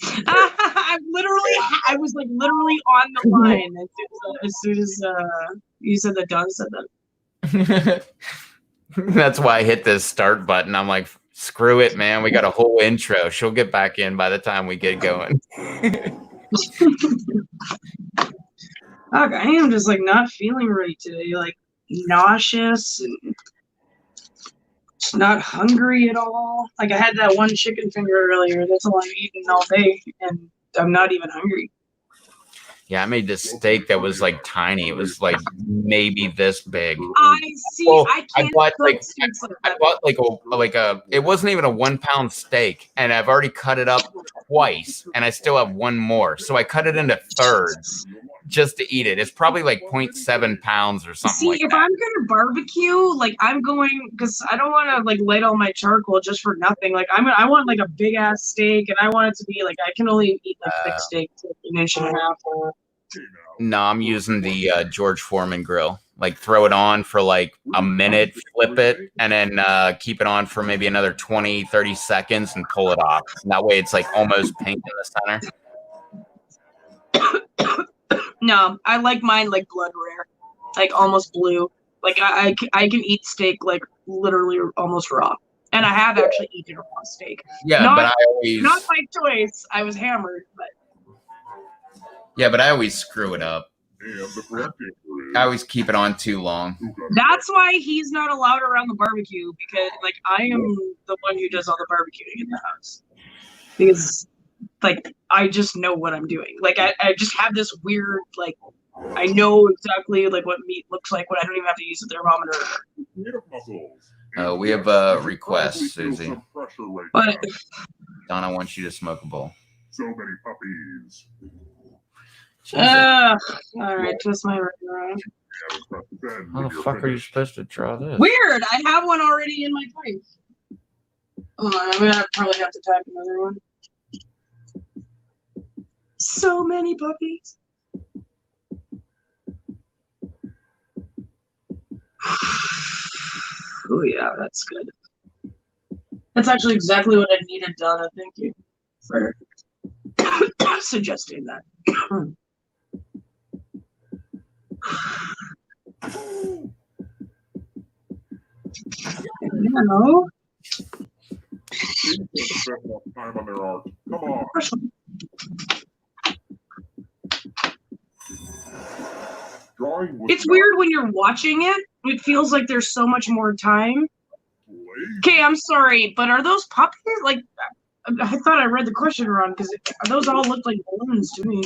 I was like literally on the line as soon as you said that Don said that. That's why I hit this start button. I'm like, screw it, man. We got a whole intro. She'll get back in by the time we get going. Okay, I am just like not feeling right today, like nauseous and not hungry at all. Like I had that one chicken finger earlier. That's all I'm eating all day, and I'm not even hungry. Yeah, I made this steak that was like tiny. It was like maybe this big. I see. Well, I I can't bought cook like steaks like I that. bought like a it wasn't even a 1 pound steak, and I've already cut it up twice, and I still have one more. So I cut it into thirds just to eat it. It's probably like 0.7 pounds or something See, like if that. I'm gonna barbecue, like I'm going because I don't want to like light all my charcoal just for nothing. Like I want like a big ass steak, and I want it to be like I can only eat like thick steak to an inch and a half. No, I'm using the George Foreman grill. Like throw it on for like a minute, flip it, and then keep it on for maybe another 20, 30 seconds and pull it off. And that way it's like almost pink in the center. No, I like mine like blood rare, like almost blue. Like I can eat steak like literally almost raw, and I have actually eaten a raw steak. Yeah, Not- but I always Not by choice. I was hammered, but I always screw it up. And the correct answer is I always keep it on too long. that's why he's not allowed around the barbecue because like I am the one who does all the barbecuing in the house because like I just know what I'm doing. Like I just have this weird like I know exactly like what meat looks like when I don't even have to use a thermometer. creative muscles. Oh, we have And a you request, probably feel Susie. some pressure right But now. Donna wants you to smoke a bowl. So many puppies. all right, twist my ring around. And press the bend How when the you're fuck are you finished. supposed to draw this? Weird. I have one already in my pipe. Hold on, I'm gonna probably have to type another one. So many puppies. Oh yeah, that's good. That's actually exactly what I needed, Donna. Thank you for suggesting that. No. Kids don't spend enough time on their art. Come on. Drawing was It's not weird when you're watching it. It feels like there's so much more time. lazy. Okay, I'm sorry, but are those puppies? Like, I thought I read the question wrong because those all look like balloons to me.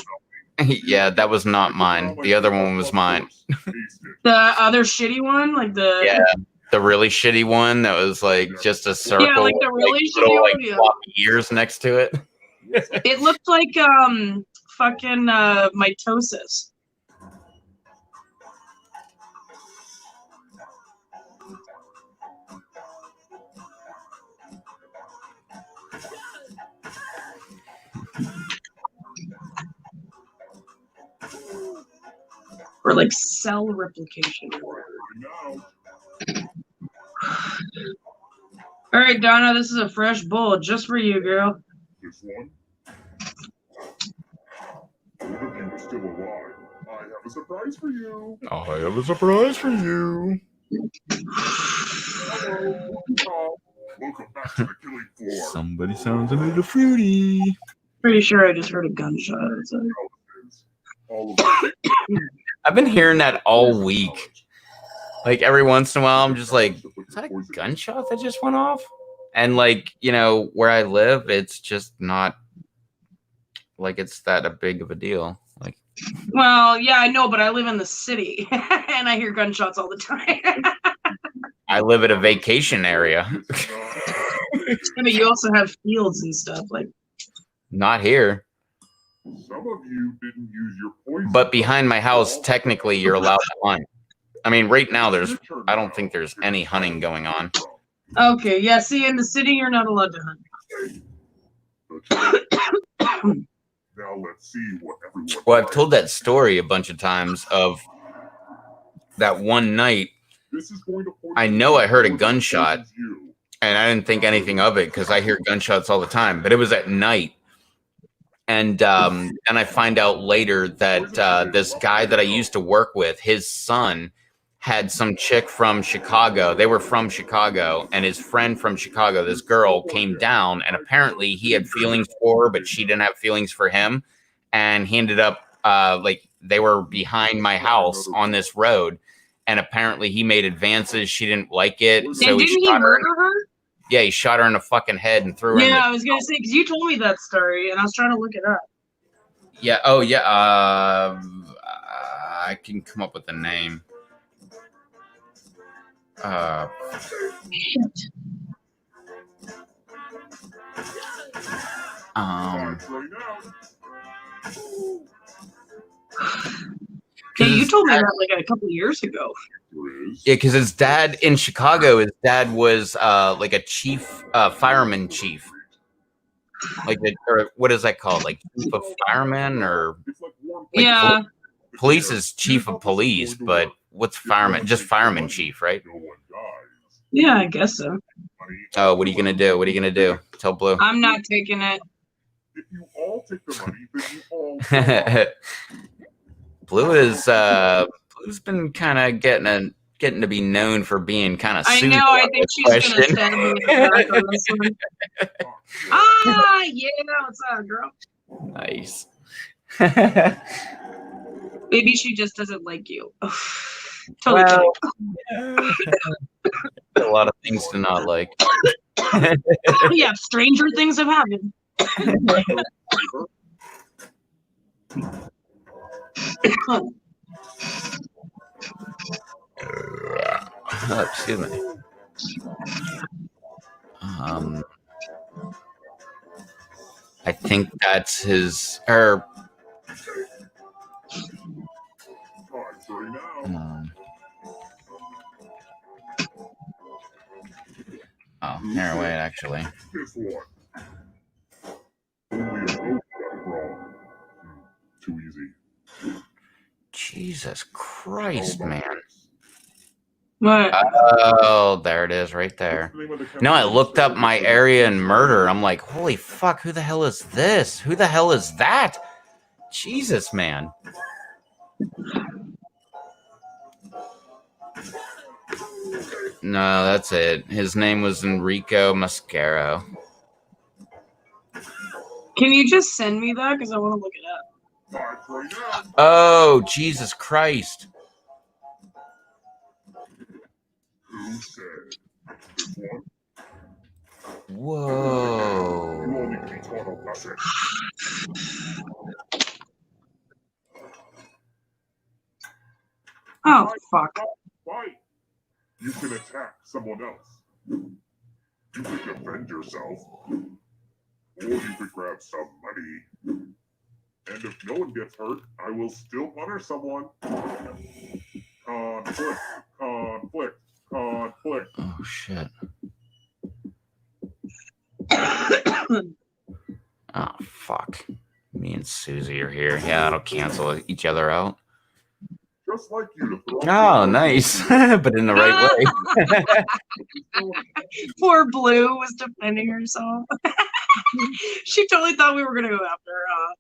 Yeah, that was not mine. The other one was mine. Taste it. The other shitty one, like the Yeah, the really shitty one that was like just a circle. Yeah, like the with, really little, shitty like, one, yeah. floppy ears next to it. It looked like fucking mitosis. Or like cell replication. Now, All right, Donna, this is a fresh bowl just for you, girl. this one. Both of you are still alive. I have a surprise for you. I have a surprise for you. Hello. Welcome back to the killing floor. Somebody sounds a little fruity. Pretty sure I just heard a gunshot. So. All of us. I've been hearing that all week. Like every once in a while, I'm just like, is that a gunshot that just went off? And like, you know, where I live, it's just not like it's that a big of a deal. Like, Well, yeah, I know, but I live in the city and I hear gunshots all the time. I live at a vacation area. But you also have fields and stuff. Like, Not here. Some of you didn't use your poison. But behind my house, technically, you're allowed to hunt. I mean, right now, I don't think there's any hunting going on. okay, yeah. See, in the city, you're not allowed to hunt. Now let's see what everyone. Well, I've told that story a bunch of times of that one night, This is going to poison I know I heard a you. gunshot. You. and I didn't think anything of it because I hear gunshots all the time. But it was at night, And I find out later that this guy that I used to work with, his son had some chick from Chicago. They were from Chicago, and his friend from Chicago, this girl, came down, and apparently he had feelings for her, but she didn't have feelings for him. And he ended up like they were behind my house on this road, and apparently he made advances. She didn't like it, so And didn't he murder her? Yeah, he shot her in the fucking head and threw her. Yeah, I was gonna say because you told me that story, and I was trying to look it up. Yeah. Oh, yeah. I can come up with the name. Yeah, you told me that like a couple years ago. Yeah, because his dad in Chicago, his dad was like a chief, fireman chief. Like, or what is that called? Like chief of firemen, or like Yeah. Police is chief of police, but what's fireman? Just fireman chief, right? Yeah, I guess so. Oh, what are you gonna do? What are you gonna do? Tell Blue. I'm not taking it. If you all take the money, then you all die. Blue is Blue's been kind of getting to be known for being kind of. I know. I think she's gonna stab me in the back on this one. Ah, yeah, what's up, girl? Nice. Maybe she just doesn't like you. Totally kidding. A lot of things to not like. Yeah, stranger things have happened. Excuse me. I think that's his. Or. Oh, here, wait, actually. This one. Only a goat got wrong. Too easy. Jesus Christ, man. What? Oh, there it is, right there. No, I looked up my area and murder. I'm like, holy fuck, who the hell is this? Who the hell is that? Jesus, man. No, that's it. His name was Enrico Mascaro. Can you just send me that? Because I want to look it up. Oh, Jesus Christ. Who said this one? Whoa. You only teach one a lesson. Oh, fuck. Fight. You can attack someone else. You could defend yourself. Or you could grab some money. And if no one gets hurt, I will still punish someone. Conflict, conflict, conflict. Oh, shit. Oh, fuck. Me and Susie are here. Yeah, that'll cancel each other out. Just like you to throw. Oh, nice. But in the right way. Poor Blue was defending herself. She totally thought we were going to go after her.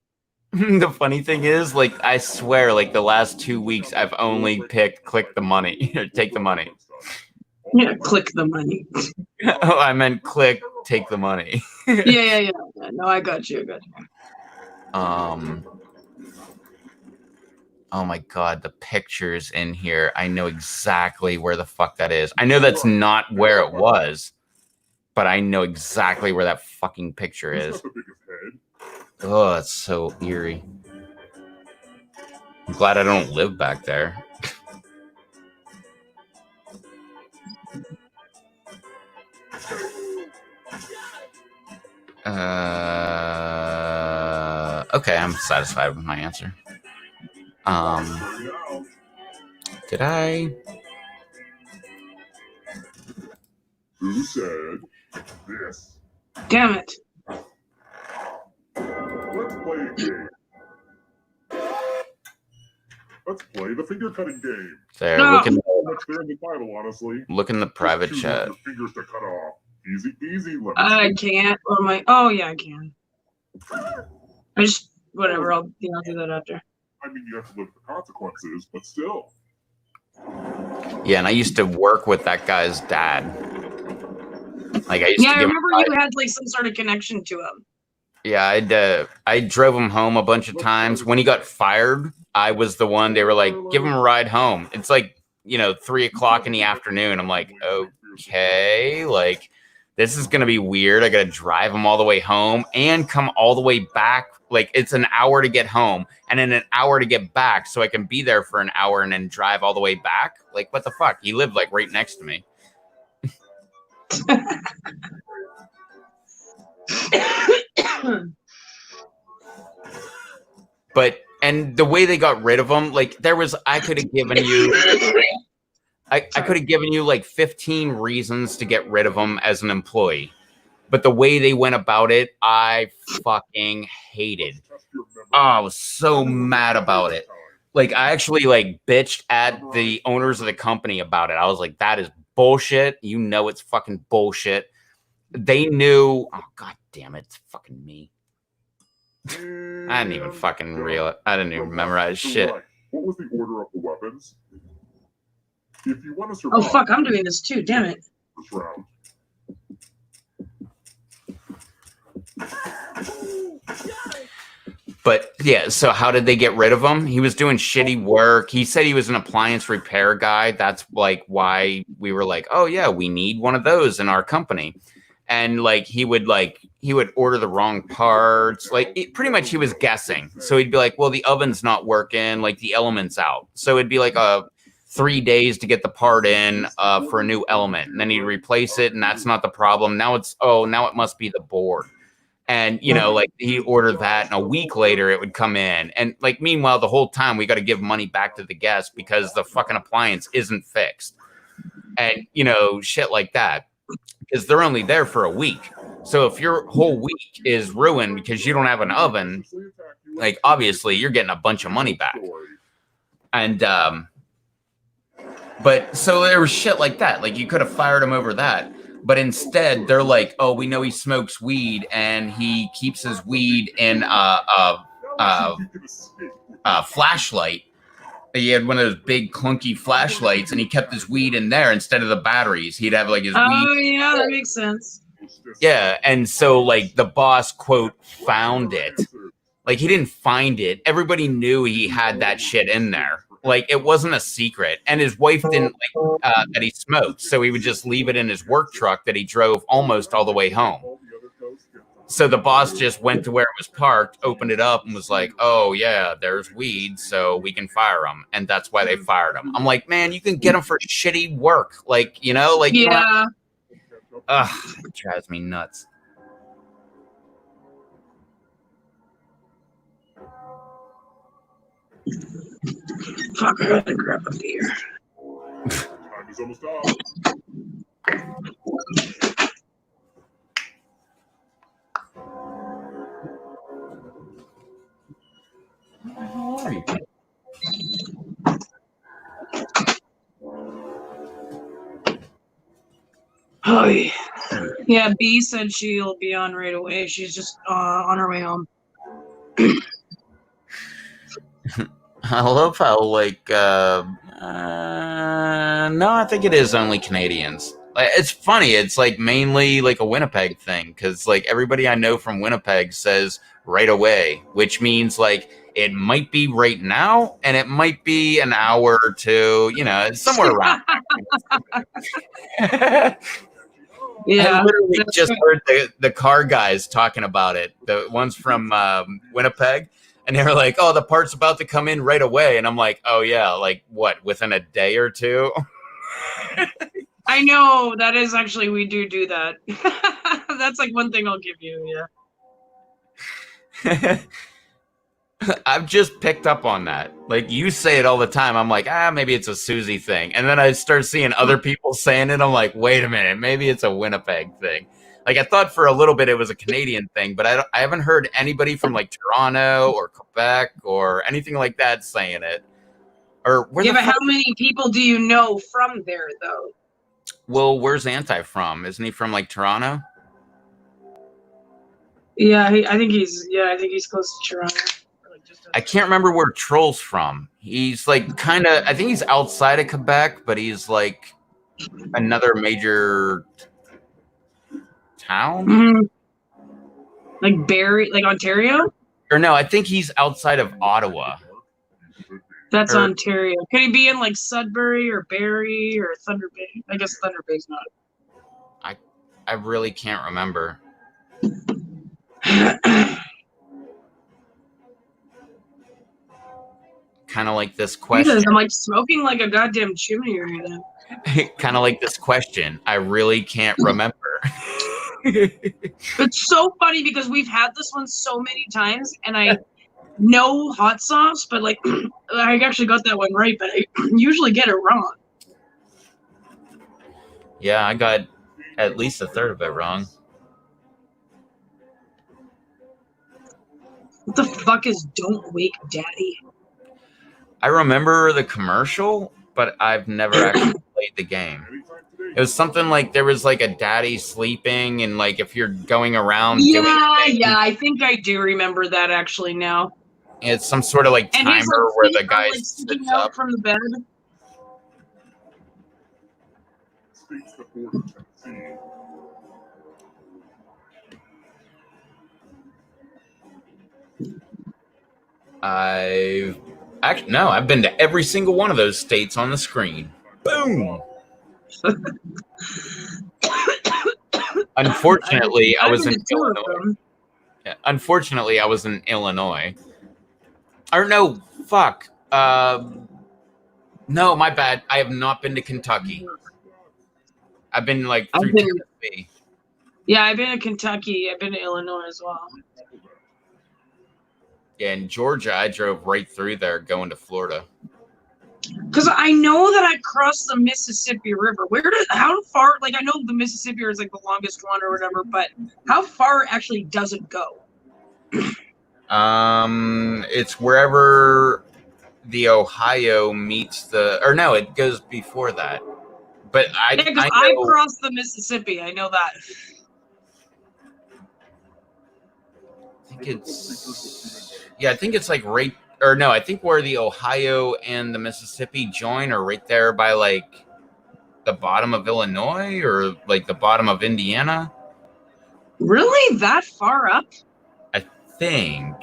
The funny thing is, like, I swear, like, the last 2 weeks, I've only picked click the money, or take the money. Yeah, click the money. Oh, I meant click, take the money. Yeah. No, I got you. Oh my God, the pictures in here. I know exactly where the fuck that is. I know that's not where it was, but I know exactly where that fucking picture is. Oh, that's so eerie. I'm glad I don't live back there. Okay, I'm satisfied with my answer. Did I? Who said this? Damn it. Let's play a game. Let's play the finger cutting game. There, No. look in Much there in the title, honestly. the private Choose chat. Your fingers to cut off. Easy peasy. Let me I see. can't. Oh, yeah, I can. I just whatever. I'll do that after. I mean, you have to live with the consequences, but still. Yeah, and I used to work with that guy's dad. Like I used Yeah, to I give remember him you had like some sort of connection to him. Yeah, I drove him home a bunch of times. When he got fired, I was the one. They were like, "Give him a ride home." It's like 3:00 in the afternoon. I'm like, okay, like this is gonna be weird. I gotta drive him all the way home and come all the way back. Like it's an hour to get home and then an hour to get back, so I can be there for an hour and then drive all the way back. Like what the fuck? He lived like right next to me. And the way they got rid of him, like I could have given you I could have given you like 15 reasons to get rid of him as an employee. But the way they went about it, I fucking hated. Oh, I was so mad about it. Like I actually like bitched at the owners of the company about it. I was like, that is bullshit. You know it's fucking bullshit. They knew. Oh, god damn it. It's fucking me. I didn't even fucking I didn't even memorize shit. What was the order of the weapons? If you want to survive, oh fuck, I'm doing this too. Damn it. This round. But yeah, so how did they get rid of him? He was doing shitty work. He said he was an appliance repair guy. That's like why we were like, oh yeah, we need one of those in our company. And like he would order the wrong parts. Like pretty much he was guessing. So he'd be like, well, the oven's not working, like the element's out. So it'd be like 3 days to get the part in for a new element. And then he'd replace it, and that's not the problem. Now it must be the board. And, like he ordered that, and a week later it would come in. And like, meanwhile, the whole time we got to give money back to the guest because the fucking appliance isn't fixed. And, shit like that, because they're only there for a week. So if your whole week is ruined because you don't have an oven, like obviously you're getting a bunch of money back. And, but so there was shit like that. Like you could have fired him over that. But instead, they're like, "Oh, we know he smokes weed, and he keeps his weed in a flashlight. He had one of those big clunky flashlights, and he kept his weed in there instead of the batteries. He'd have like his weed." Oh yeah, that makes sense. Yeah, and so like the boss quote found it. Like he didn't find it. Everybody knew he had that shit in there. Like it wasn't a secret, and his wife didn't like that he smoked, so he would just leave it in his work truck that he drove almost all the way home. So the boss just went to where it was parked, opened it up, and was like, "Oh yeah, there's weed, so we can fire him," and that's why they fired him. I'm like, man, you can get him for shitty work, like yeah. It drives me nuts. Fuck, I gotta grab a beer. Time is almost up. How are you? Oh yeah. Yeah, B said she'll be on right away. She's just on her way home. I love how no, I think it is only Canadians. It's funny. It's like mainly like a Winnipeg thing because like everybody I know from Winnipeg says right away, which means like it might be right now and it might be an hour or two, somewhere around. Yeah, I literally just heard the car guys talking about it. The ones from Winnipeg. And they were like, "Oh, the part's about to come in right away." And I'm like, "Oh yeah, like what? Within a day or two?" I know that is actually we do that. That's like one thing I'll give you. Yeah. I've just picked up on that. Like you say it all the time. I'm like, maybe it's a Susie thing. And then I start seeing other people saying it. I'm like, wait a minute, maybe it's a Winnipeg thing. Like I thought for a little bit it was a Canadian thing, but I haven't heard anybody from like Toronto or Quebec or anything like that saying it. Or but how many people do you know from there though? Well, where's Anti from? Isn't he from like Toronto? Yeah, I think he's close to Toronto. Like just I can't remember where Troll's from. He's like kind of, I think he's outside of Quebec, but he's like another major town. Mhm. Like Barrie, like Ontario. Or no, I think he's outside of Ottawa. That's Or- Ontario. Could he be in like Sudbury or Barrie or Thunder Bay? I guess Thunder Bay's not. I really can't remember. Kind of like this question. Jesus, I'm like smoking like a goddamn chimney right now. Kind of like this question. I really can't remember. It's so funny because we've had this one so many times, and I know hot sauce, but like I actually got that one right, but I usually get it wrong. Yeah, I got at least a third of it wrong. What the fuck is "Don't Wake Daddy"? I remember the commercial, but I've never actually played the game. It was something like there was like a daddy sleeping, and like if you're going around doing things, Yeah, I think I do remember that actually now. it's some sort of like And timer he's like, where the feet are, guy like sticking sits out up. from the bed. States that border Tennessee. I've been to every single one of those states on the screen. Boom. Unfortunately, I I've was been in to two of Illinois. them. Yeah, unfortunately, I was in Illinois. Or no, fuck. No, my bad. I have not been to Kentucky. I've been like I've through been- Tennessee. Yeah, I've been to Kentucky. I've been to Illinois as well. Yeah, in Georgia, I drove right through there going to Florida. Because I know that I crossed the Mississippi River. How far? Like I know the Mississippi is like the longest one or whatever, but how far actually does it go? It's wherever the Ohio meets or no, it goes before that. But I know, crossed the Mississippi. I know that. I think it's like right, or no, I think where the Ohio and the Mississippi join are right there by like the bottom of Illinois or like the bottom of Indiana. Really, that far up? I think.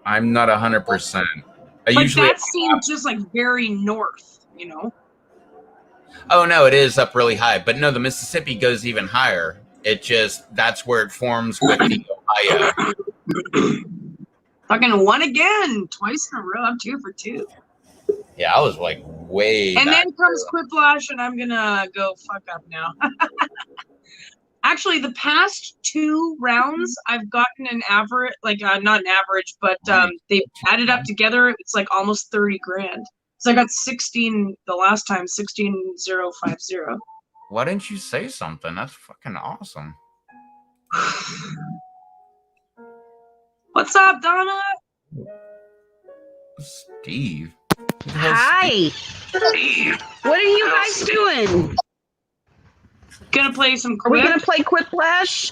I'm not 100%. But usually. that seems just like very north, you know? Oh no, it is up really high, but no, the Mississippi goes even higher. That's where it forms with the Ohio. Fucking won again, twice in a row. I'm 2 for 2. Yeah, I was like way. And back then comes Quiplash, and I'm gonna go fuck up now. Actually, the past 2 rounds, I've gotten an average, like not an average, but they added up together. It's like almost 30 grand. So I got 16 the last time, 16,050. Why didn't you say something? That's fucking awesome. What's up, Donna? Steve. Hi. Steve. What are you guys doing? Gonna play some Are we Quip? gonna play Quiplash?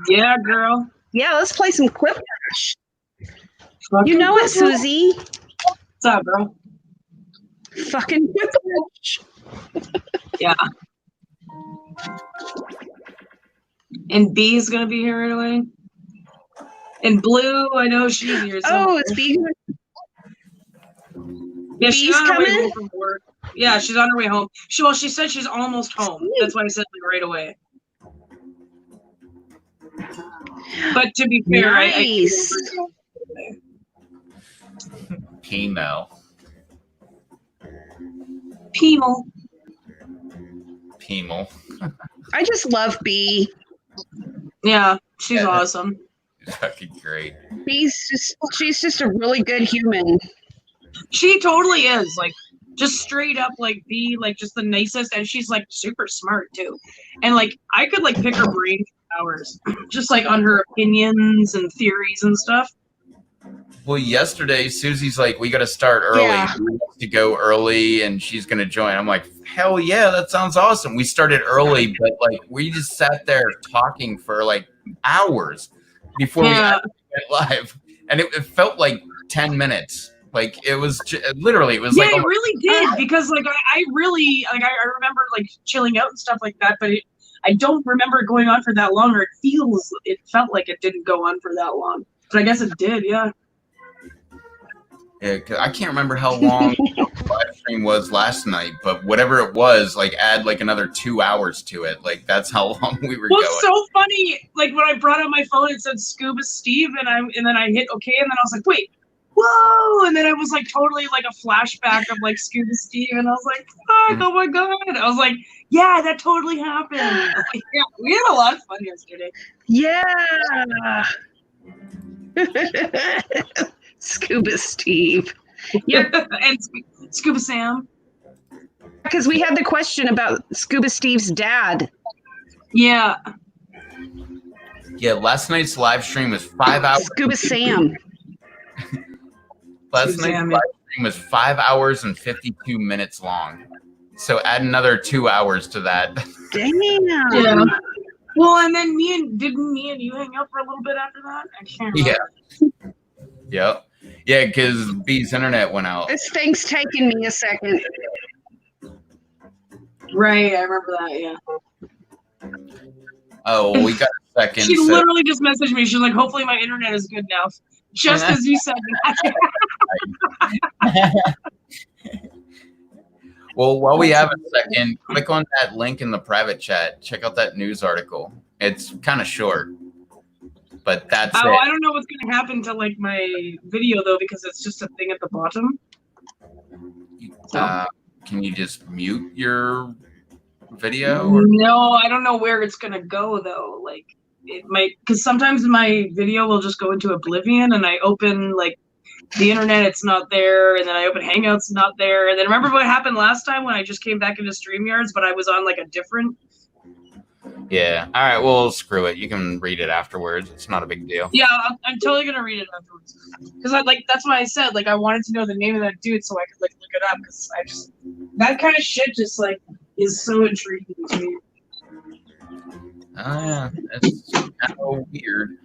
Yeah, girl. Yeah, let's play some Quiplash. You know it, Susie. What's up, girl? Fucking Quiplash. Yeah. And B is gonna be here right away. And Blue, I know she's here. Oh, it's being. Yeah, she's Bee's on her way coming? home from work. Yeah, she's on her way home. She said she's almost home. That's why I said like right away. But to be fair, Nice. Pemo. Peemal. Pemel. I just love Bee. Yeah, she's Yeah. awesome. It's fucking great. She's just a really good human. She totally is. Like, just straight up, like, be, like, just the nicest. And she's, like, super smart, too. And, like, I could, like, pick her brain for hours. Just, like, on her opinions and theories and stuff. Well, yesterday Susie's like, we got to start early. Yeah. We want to go early, and she's gonna join. I'm like, hell yeah, that sounds awesome. We started early, but like we just sat there talking for like hours before we actually went live, and it felt like 10 minutes. Like it was literally, it was Yeah, like, it really did because like I really like I remember like chilling out and stuff like that, but I don't remember it going on for that long, or it felt like it didn't go on for that long, but I guess it did. Yeah. yeah, 'cause I can't remember how long the live stream was last night, but whatever it was, like add like another 2 hours to it. Like that's how long we were Well, going. it's so funny. Like when I brought out my phone, it said Scuba Steve, and then I hit OK, and then I was like, wait, whoa! And then it was like totally like a flashback of like Scuba Steve, and I was like, fuck, oh my god! I was like, yeah, that totally happened. Yeah, we had a lot of fun yesterday. Yeah. Scuba Steve. Yeah, And Scuba Sam. because we had the question about Scuba Steve's dad. Yeah. Yeah, last night's live stream was 5 hours. Scuba Sam. Last Scuba night's Sam, live stream was 5 hours and 52 minutes long. So add another 2 hours to that. Damn. Yeah. Well, and then didn't me and you hang out for a little bit after that? I can't remember. Yeah. Yep. Yeah, because B's internet went out. This thing's taking me a second. Right, I remember that, yeah. Oh, well, we got a second. She so- literally just messaged me. She's like, hopefully my internet is good now. Just as you said that. Well, while we have a second, click on that link in the private chat. Check out that news article. It's kind of short, but that's Oh, it. I don't know what's going to happen to like my video though, because it's just a thing at the bottom. Can you just mute your video? Or- No, I don't know where it's going to go though. Like it might, because sometimes my video will just go into oblivion, and I open like the internet, it's not there, and then I open Hangouts, not there, and then remember what happened last time when I just came back into StreamYards, but I was on like a different. Yeah. All right. Well, screw it. You can read it afterwards. It's not a big deal. Yeah, I'm totally gonna read it afterwards, because that's why I said like I wanted to know the name of that dude so I could like look it up, because I just that kind of shit just like is so intriguing to me. Oh, yeah. It's kind of weird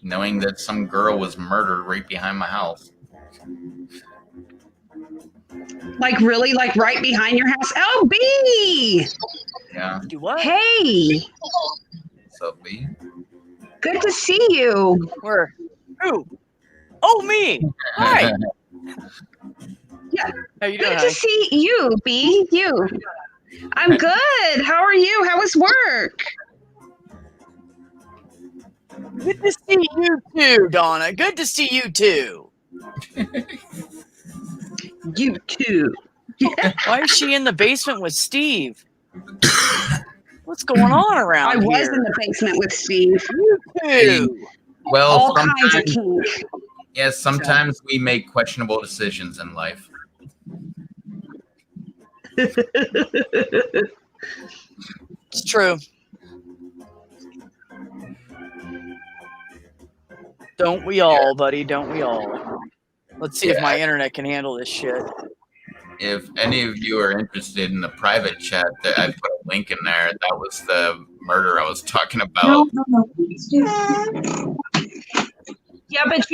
knowing that some girl was murdered right behind my house. Like really, like right behind your house. Oh, B. Yeah. Do what? Hey, What's up, B? good to see you. Where? Who? Oh, me. Hi. Yeah. How you doing? Good to honey? see you, B. You. I'm good. How are you? How was work? Good to see you too, Donna. Good to see you too. You too. Why is she in the basement with Steve? What's going on around I was here? in the basement with Steve. You too. Well, All kinds of sometimes, kink. yes, sometimes we make questionable decisions in life. It's true. Don't we all, buddy? Don't we all? Let's see if my internet can handle this shit. If any of you are interested in the private chat, that I put a link in there. That was the murder I was talking about. Yeah, but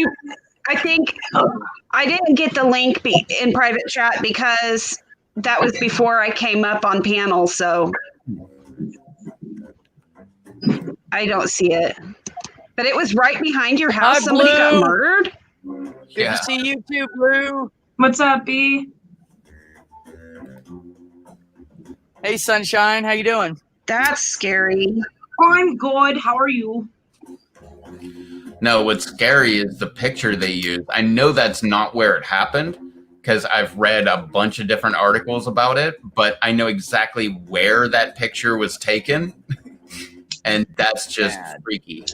I think I didn't get the link in private chat because that was before I came up on panel, so I don't see it. But it was right behind your house. Hi, Somebody got Blue. murdered. Good Yeah. to see you too, Blue. What's up, B? Hey, Sunshine. How you doing? That's scary. I'm good. How are you? No, what's scary is the picture they used. I know that's not where it happened because I've read a bunch of different articles about it, but I know exactly where that picture was taken. And that's just Bad. freaky.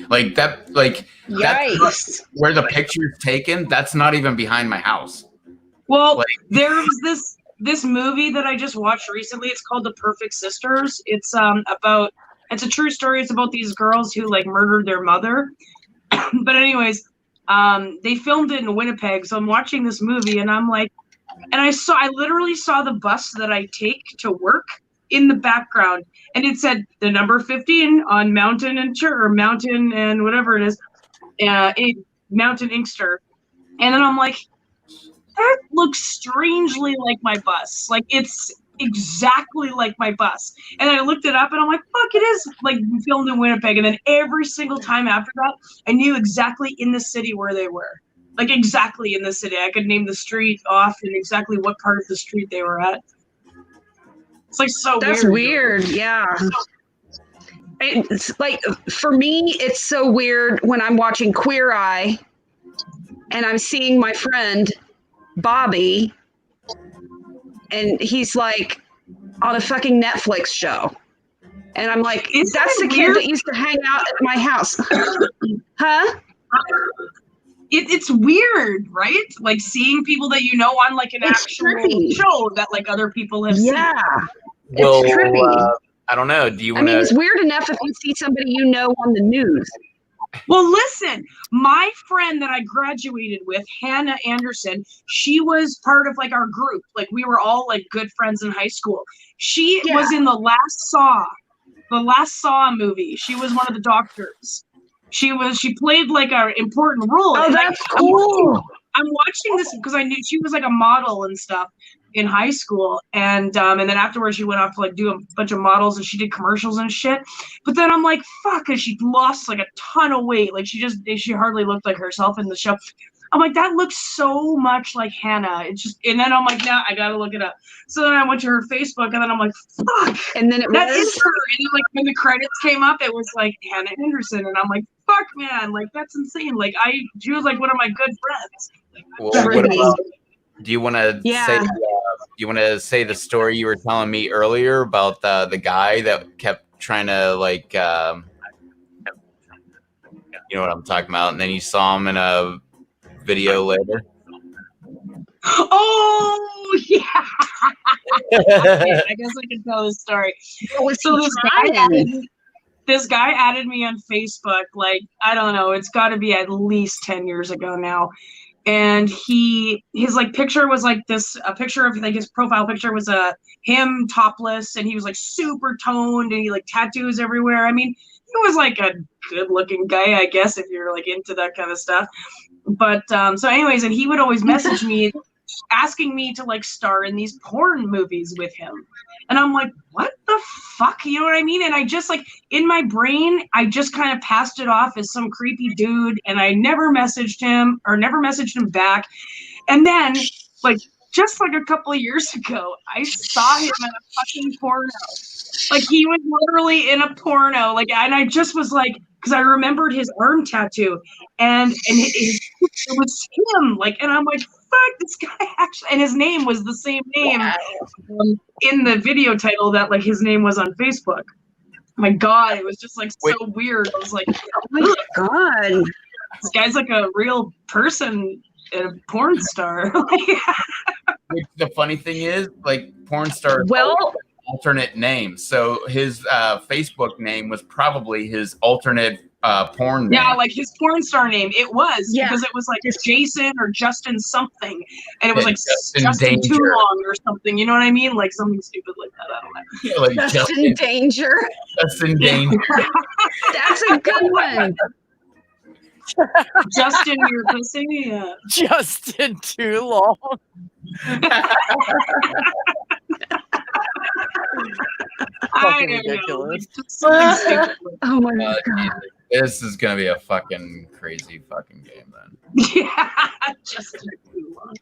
Like that, like that's not- Yikes. where the picture's taken, that's not even behind my house. Well, Like- there was this movie that I just watched recently. It's called The Perfect Sisters. It's about It's a true story. It's about these girls who like murdered their mother. But anyways, they filmed it in Winnipeg. So I'm watching this movie and I'm like, and I literally saw the bus that I take to work in the background, and it said the number 15 on Mountain and whatever it is, Mountain Inkster. And then I'm like, that looks strangely like my bus. Like it's exactly like my bus. And I looked it up and I'm like, fuck, it is like filmed in Winnipeg. And then every single time after that, I knew exactly in the city where they were. Like exactly in the city. I could name the street off and exactly what part of the street they were at. It's like so weird. That's weird. Yeah. It's like, for me, it's so weird when I'm watching Queer Eye and I'm seeing my friend Bobby and he's like on a fucking Netflix show. And I'm like, that's the kid that used to hang out at my house. Huh? It's weird, right? Like seeing people that you know on like an actual show that like other people have seen. Yeah. Well, It's trippy. I don't know. Do you I want mean, it's to? weird enough if you see somebody you know on the news. Well, listen, my friend that I graduated with, Hannah Anderson, she was part of like our group. Like we were all like good friends in high school. She was in the last Saw movie. She was one of the doctors. She played like an important role. Oh, and that's cool. I'm watching this because I knew she was like a model and stuff in high school, and then afterwards she went off to like do a bunch of models and she did commercials and shit. But then I'm like, fuck, cause she lost like a ton of weight. Like she hardly looked like herself in the show. I'm like, that looks so much like Hannah. It's just, and then I'm like, nah, I gotta look it up. So then I went to her Facebook, and then I'm like, fuck, and then that is her. And then like when the credits came up, it was like Hannah Anderson, and I'm like, fuck, man, like that's insane. Like she was like one of my good friends. Well, what about, do you want to Yeah. say? You want to say the story you were telling me earlier about the guy that kept trying to like, you know what I'm talking about, and then you saw him in a video later. Oh yeah. I guess I can tell this story. So this guy added me on Facebook, like, I don't know, it's got to be at least 10 years ago now. And his like picture was like this, a picture of like his profile picture was him topless, and he was like super toned, and he like tattoos everywhere. I mean, he was like a good looking guy, I guess, if you're like into that kind of stuff. But so anyways, and he would always message me asking me to like star in these porn movies with him. And I'm like, what the fuck? You know what I mean? And I just like, in my brain, I just kind of passed it off as some creepy dude, and I never messaged him back. And then like, just like a couple of years ago, I saw him in a fucking porno. Like he was literally in a porno. Like, and I just was like, because I remembered his arm tattoo, and it was him. Like, and I'm like, fuck, this guy actually, and his name was the same name in the video title that like his name was on Facebook. My God, it was just like so weird. I was like, oh my God, this guy's like a real person and a porn star. The funny thing is, like, porn stars alternate name. So his Facebook name was probably his alternate porn name. Yeah, like his porn star name. It was because it was like Jason or Justin something, and it was like Justin Too Long or something. You know what I mean? Like something stupid like that. I don't know. Yeah, like Justin Danger. Justin Danger. That's a good one. Justin, you're pussy. Yeah. Justin Too Long. I don't ridiculous. know. Oh my God. This is gonna be a fucking crazy fucking game then. Yeah, Justin Too Long.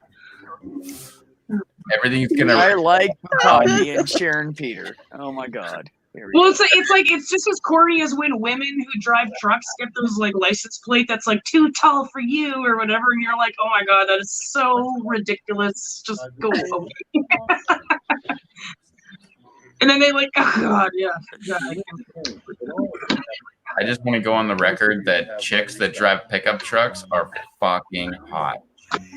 Everything's gonna. I like Bobby and Sharon Peter. Oh my God. Well, it's just as corny as when women who drive trucks get those like license plate that's like too tall for you or whatever, and you're like, oh my God, that is so ridiculous. Just go away. And then they like, oh God, yeah. I just want to go on the record that chicks that drive pickup trucks are fucking hot.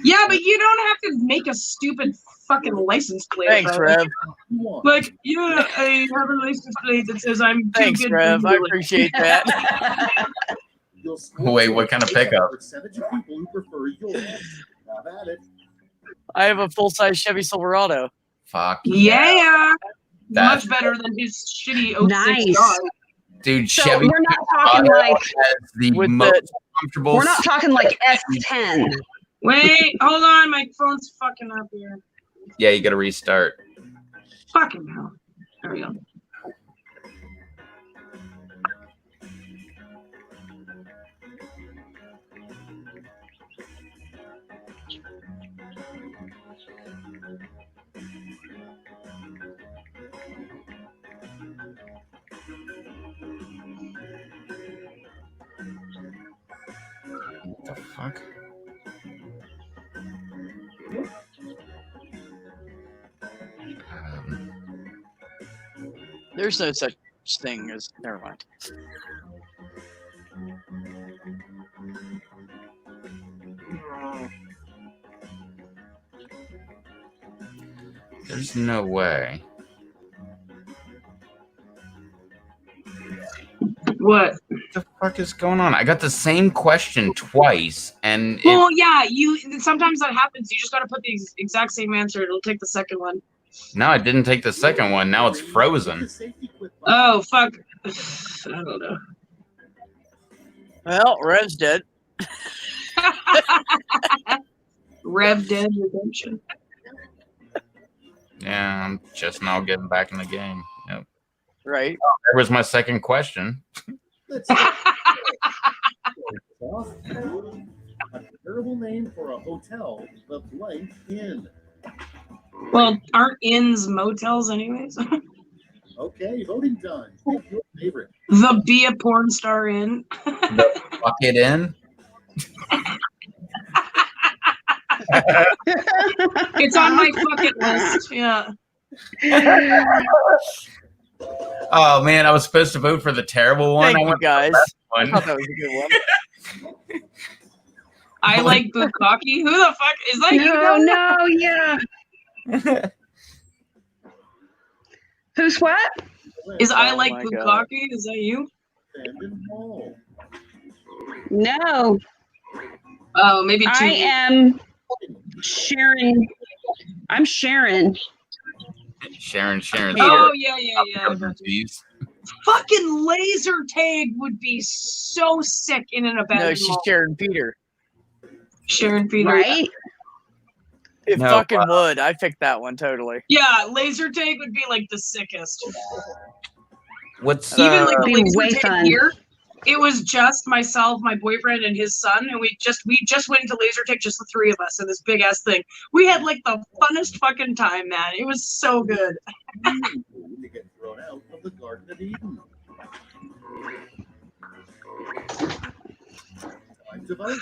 Yeah, but you don't have to make a stupid fucking license plate. Thanks, about Rev. it. Like, yeah, I have a license plate that says I'm too Thanks, good Rev. for I you. appreciate that. Wait, what kind of pickup? Percentage of people who prefer yours. Have at it. I have a full-size Chevy Silverado. Fuck. Yeah. That's- Much better than his shitty 06 Nice. dog. Dude, So Chevy we're not talking Silverado like has the With most comfortable. we're not talking like S10. Wait, hold on. My phone's fucking up here. Yeah, you got to restart. Fucking hell. There we go. What the fuck? There's no such thing as. Never mind. There's no way. What? What the fuck is going on? I got the same question twice, and it, Well, yeah, sometimes that happens. You just got to put the exact same answer. It'll take the second one. no, I didn't take the second one. Now it's frozen. Oh, fuck. I don't know. Well, Rev's dead. Rev Dead Redemption. Yeah, I'm just now getting back in the game. Yep. Right. There was my second question. Let's see. A terrible name for a hotel, the Blank Inn. Well, aren't inns motels anyways? Okay, voting time. Pick your favorite. The Be a Porn Star Inn. Fuck it in. It's on my bucket list. Yeah. Oh man, I was supposed to vote for the terrible one. Thank I you, went guys. for I the thought best that was a good one. I like Bukkake. Who the fuck is that? You No, know? no, yeah. one. Who's what? Is I Oh like my God. Bukkake? Is that you? Brandon Hall. No, Oh, maybe two. I am Sharon. I'm Sharon. Sharon. Oh yeah. Jeez. Fucking laser tag would be so sick in an No, abandoned she's mall. Sharon Peter. Sharon Peter. Right? It No, fucking would. I picked that one totally. Yeah, laser tag would be like the sickest. What's Even like the Be laser way tag fun. here, it was just myself, my boyfriend, and his son, and we just went into laser tag, just the three of us, in this big ass thing. We had like the funnest fucking time, man. It was so good. To get thrown out of the Garden of Eden. Time to vote.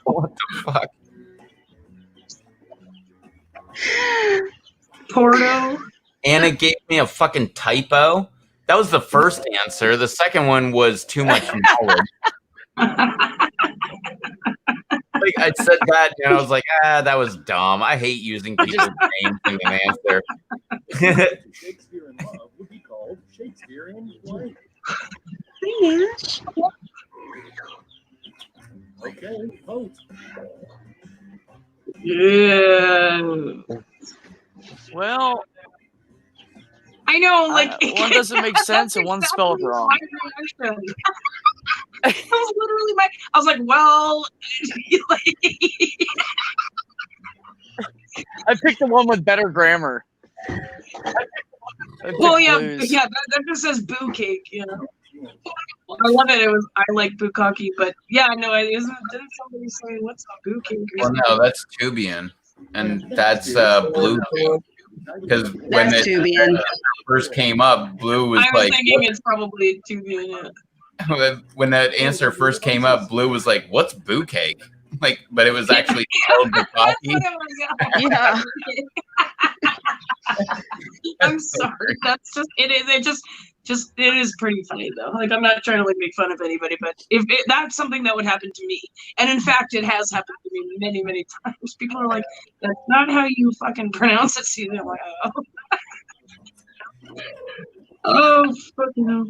what the fuck? Porto. Anna gave me a fucking typo. That was the first answer. The second one was too much knowledge. Like I said that, and I was like, that was dumb. I hate using people's names in an answer. Shakespeare in Love would be called Shakespeare in Blank. Yes. Okay, vote. Yeah. Well, I know, like one doesn't make sense and one's spelled exactly wrong. my reaction. That was literally my. I was like, well, I picked the one with better grammar. I picked well, yeah, blues. yeah. That just says boo cake, you know. I love it. It was I like bukkake, but yeah, no, didn't somebody say what's a boo cake? Or Well, no, that's Tubian, and that's Blue. Because when That's it Tubian. first came up, Blue was I was like, thinking it's probably Tubian. Yeah. when that answer first came up, Blue was like, "What's boo cake?" Like, but it was actually called That's bukkake. what it was, yeah. Yeah. I'm sorry. That's just it is. It just Just it is pretty funny though. Like I'm not trying to like make fun of anybody, but that's something that would happen to me, and in fact, it has happened to me many, many times. People are like, "That's not how you fucking pronounce it." See, I'm like, "Oh, oh, fucking hell."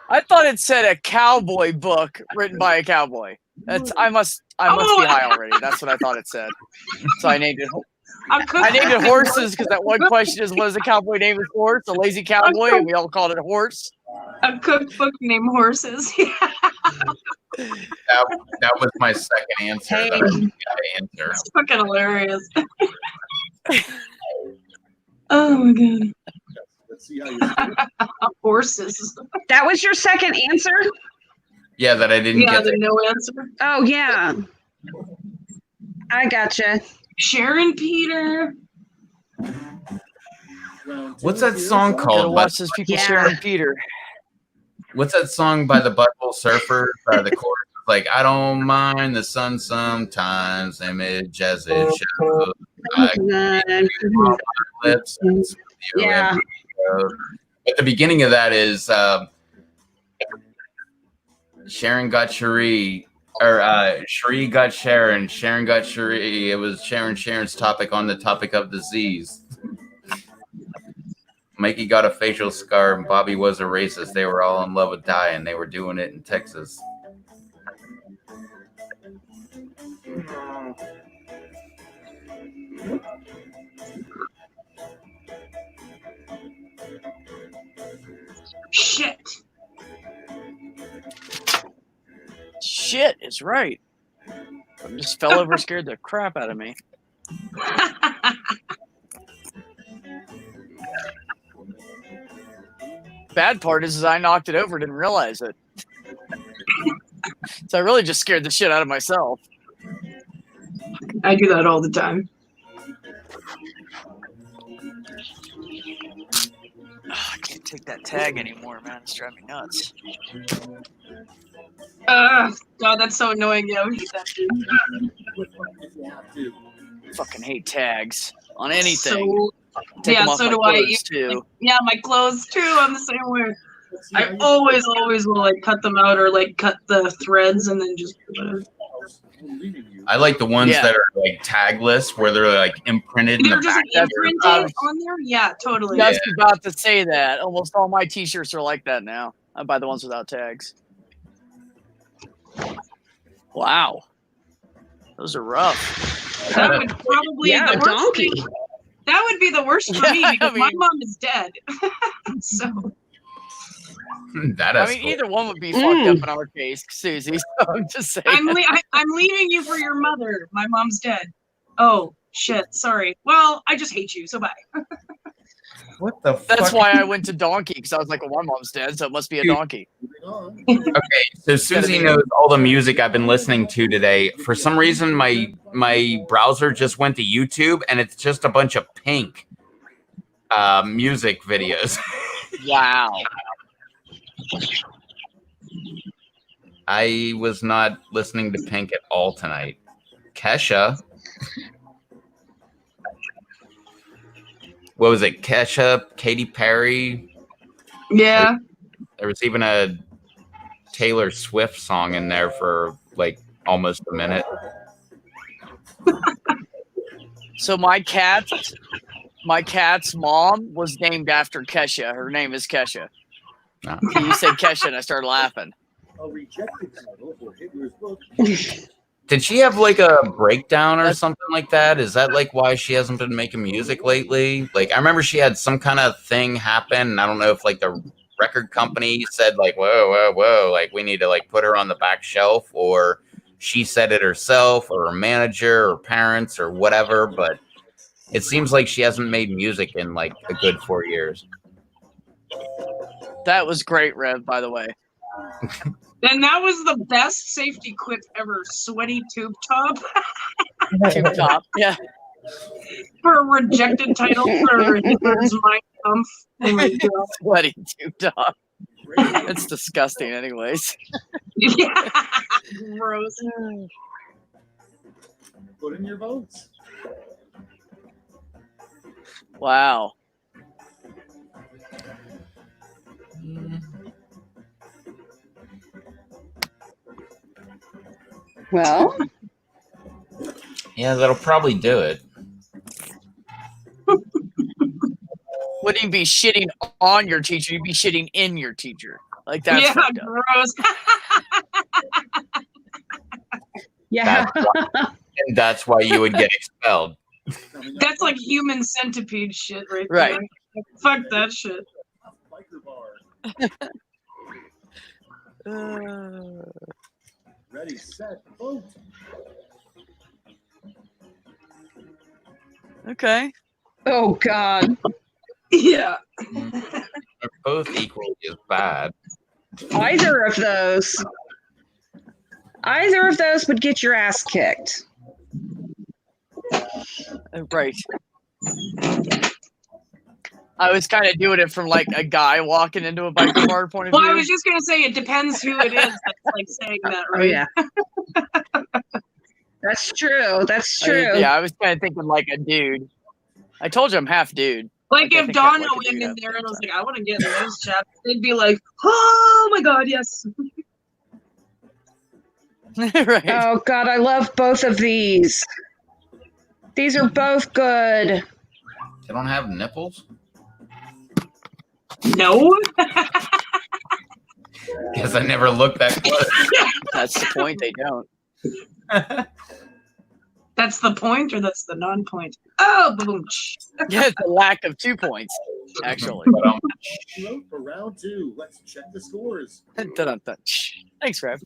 I thought it said a cowboy book written by a cowboy. I must be high already. That's what I thought it said. So I named it. I named it horses because that one question is, what does a cowboy name his horse? A lazy cowboy, and we all called it a horse. A cookbook named Horses. That was my second answer. Hey. That was the answer. It's fucking hilarious. Oh my god. Let's see how you. Horses. That was your second answer? Yeah, that I didn't Yeah, get. the no answer. Oh, yeah. I gotcha. Sharon Peter. What's that song Gotta called? watch those people Yeah. sharing Peter. What's that song by the Butthole Surfers? The chorus is like, I don't mind the sun sometimes, image as it shows. I can my lips and smooth you Yeah. every road. But the beginning of that is Sharon got Cherie, or Cherie got Sharon, Sharon got Cherie. It was Sharon's topic on the topic of disease. Mikey got a facial scar and Bobby was a racist. They were all in love with dying. They were doing it in Texas. Shit. Shit is right. I just fell over, scared the crap out of me. Bad part is I knocked it over, didn't realize it. So I really just scared the shit out of myself. I do that all the time. I can't take that tag anymore, man. It's driving me nuts. God, that's so annoying. Yeah, we hate that too. Fucking hate tags on anything. So, Take yeah, them off so my do I. clothes, too. Yeah, my clothes too. I'm the same way. I always will like cut them out or like cut the threads and then just. I like the ones Yeah. that are like tagless, where they're like imprinted in They're the just back. like of your- imprinted on there. Yeah, totally. Just about to say that. Almost all my t-shirts are like that now. I buy the ones without tags. Wow. Those are rough. That would probably Yeah, the a worst donkey. thing- That would be the worst for me Yeah, because I my mean- mom is dead. So That I is mean, cool. either one would be fucked up in our case, Susie. So I'm just saying. I'm leaving you for your mother. My mom's dead. Oh shit, sorry. Well, I just hate you. So bye. What the That's fuck? why I went to donkey, because I was like, well, my mom's dead, so it must be a donkey. Okay, so Susie knows all the music I've been listening to today. For some reason, my browser just went to YouTube, and it's just a bunch of Pink music videos. Wow. I was not listening to Pink at all tonight. Kesha. What was it? Kesha, Katy Perry. Yeah. There was even a Taylor Swift song in there for like almost a minute. So my cat's mom was named after Kesha. Her name is Kesha. Ah. You said Kesha, and I started laughing. A rejected title for Hitler's book. Did she have like a breakdown or something like that? Is that like why she hasn't been making music lately? Like I remember she had some kind of thing happen, and I don't know if like the record company said like, whoa, like we need to like put her on the back shelf, or she said it herself, or her manager, or parents, or whatever. But it seems like she hasn't made music in like a good 4 years. That was great, Rev, by the way. And that was the best safety quip ever. Sweaty tube top Tube top. Yeah. for a rejected title for Hitler's Mein Kampf. Oh my god. Sweaty tube top. It's disgusting, anyways. Yeah. Gross. Put in your votes. Wow. Well, Yeah, that'll probably do it. Wouldn't you be shitting on your teacher? You'd be shitting in your teacher. Like that's yeah, fucked up. gross. yeah. And that's why you would get expelled. That's like human centipede shit right Right. there. Fuck that shit. Biker bar. Ready, set, vote. Okay. Oh God. Yeah. They're both equally as bad. Either of those would get your ass kicked. Right. I was kind of doing it from like a guy walking into a biker bar point of Well, view. I was just gonna say it depends who it is that's like saying that, Oh right? yeah. That's true. That's I true. was- yeah, I was kind of thinking like a dude. I told you I'm half dude. Like Like, I if think Donna that, like, a went dude in at the there and same was like, I want to get in this chat, they'd be like, oh my god, yes. Right. Oh God, I love both of these. These are both good. They don't have nipples? No. Guess I never looked that close. That's the point. They don't. That's the point or that's the non-point? Oh, boom. Yeah, it's a lack of 2 points, actually. Vote for round 2. Let's check the scores. Dun-dun-dun. Thanks, Rev.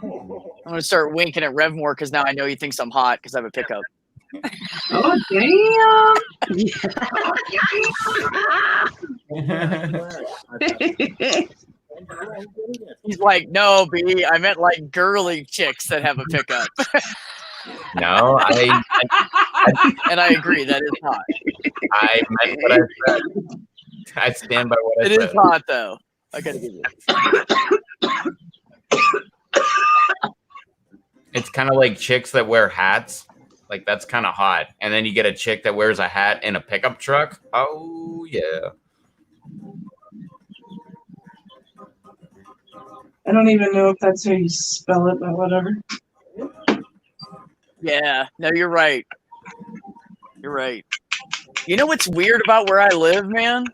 I'm gonna start winking at Rev more because now I know he thinks I'm hot because I have a pickup. Oh, damn. He's like, no, B, I meant like girly chicks that have a pickup. No, And I agree, that is hot. I meant what I said. I stand by what I It said. is hot, though. I gotta give you. It's kind of like chicks that wear hats. Like, that's kind of hot. And then you get a chick that wears a hat in a pickup truck. Oh, yeah. I don't even know if that's how you spell it, but whatever. Yeah, no, you're right. You're right. You know what's weird about where I live, man?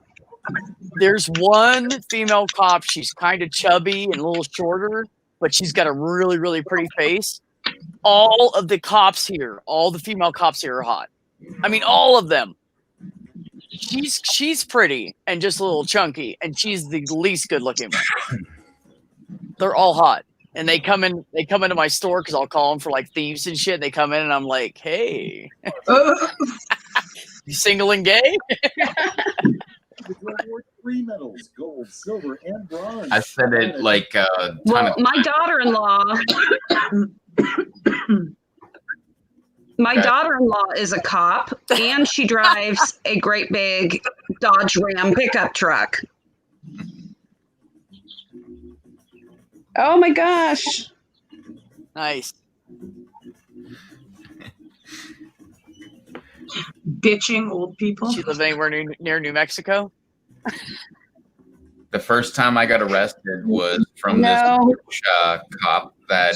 There's one female cop. She's kind of chubby and a little shorter, but she's got a really, really pretty face. All of the cops here, all the female cops here are hot. I mean, all of them. She's pretty and just a little chunky, and she's the least good looking one. They're all hot. And they come into my store because I'll call them for like thieves and shit. They come in and I'm like, hey, you single and gay? The club award 3 medals: gold, silver, and bronze. I said it like a ton Well, of my daughter-in-law is a cop, and she drives a great big Dodge Ram pickup truck. Oh my gosh. Nice. Bitching old people. She live anywhere near New Mexico? The first time I got arrested was from No. this cop that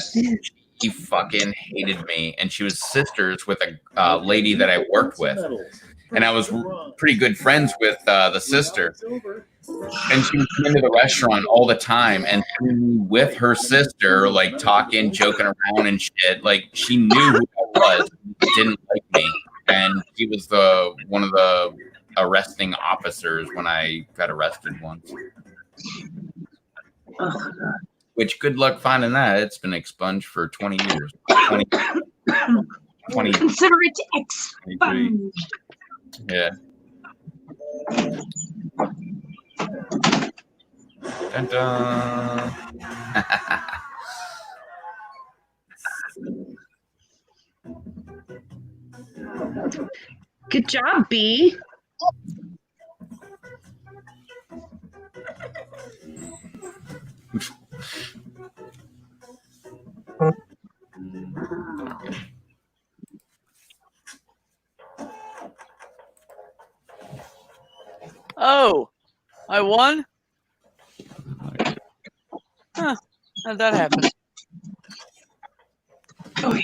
he fucking hated me. And she was sisters with a lady that I worked with. And I was pretty good friends with the sister. And she would come into the restaurant all the time and see me with her sister, like talking, joking around and shit. Like, she knew who I was, didn't like me. And he was one of the arresting officers when I got arrested once. Oh, Which, good luck finding that. It's been expunged for 20 years. 20 consider it expunged. Yeah. Dun, dun. Good job, B. I won? Huh. How'd that happen? Oy.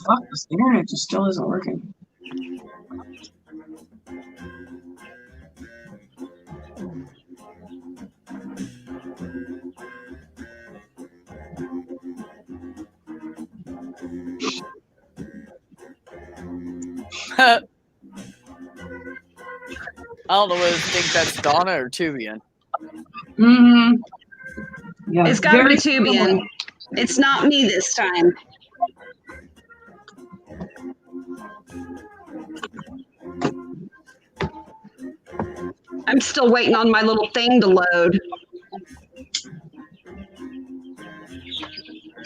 Fuck, this internet just still isn't working. I don't know whether to think that's Donna or Tubian. Mm-hmm. Yeah, It's got to very be Tubian. It's not me this time. I'm still waiting on my little thing to load.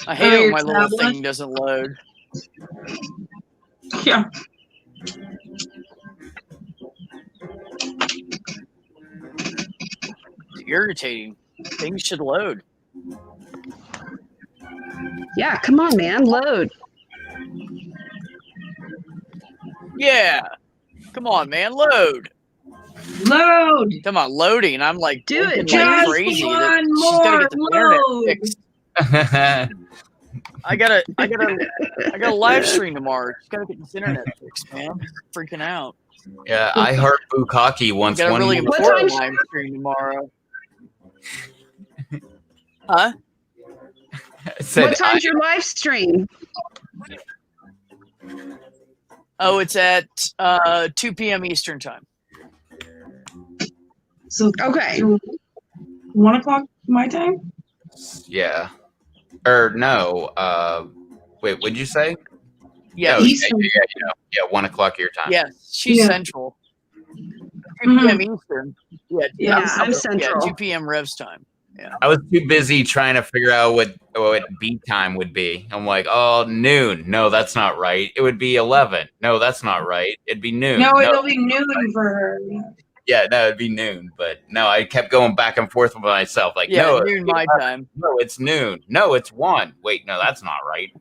I hate it when your my little tablet? thing doesn't load. Yeah. It's irritating. Things should load. Yeah, come on, man, load. Yeah. Come on, man, load. Load. Come on, loading. I'm like, Do it, blinking like Just crazy. one She's gotta get the internet more fixed. I gotta live stream tomorrow. She's gotta get this internet fixed, man. Freaking out. Yeah, I heard Bukkake wants Got a one really more. important live stream tomorrow. Huh? Said What time's your live stream? Oh, it's at 2 p.m. Eastern time. So Okay. 1 o'clock my time? Yeah. Or no. Wait, what'd you say? Yeah, Oh, Eastern. yeah, 1 o'clock your time. yes, she's Yeah. Central. 2 p.m. Eastern. Yeah, Yeah, I'm Yeah, Central. 2 p.m. Revs time. I was too busy trying to figure out what beat time would be. I'm like, oh, noon. No, that's not right. It would be 11. No, that's not right. It'd be noon. No, it'll be noon for her. Yeah, no, it'd be noon. But no, I kept going back and forth with myself. Like, Yeah, no, noon my time. no, it's noon. No, it's 1. Wait, no, that's not right.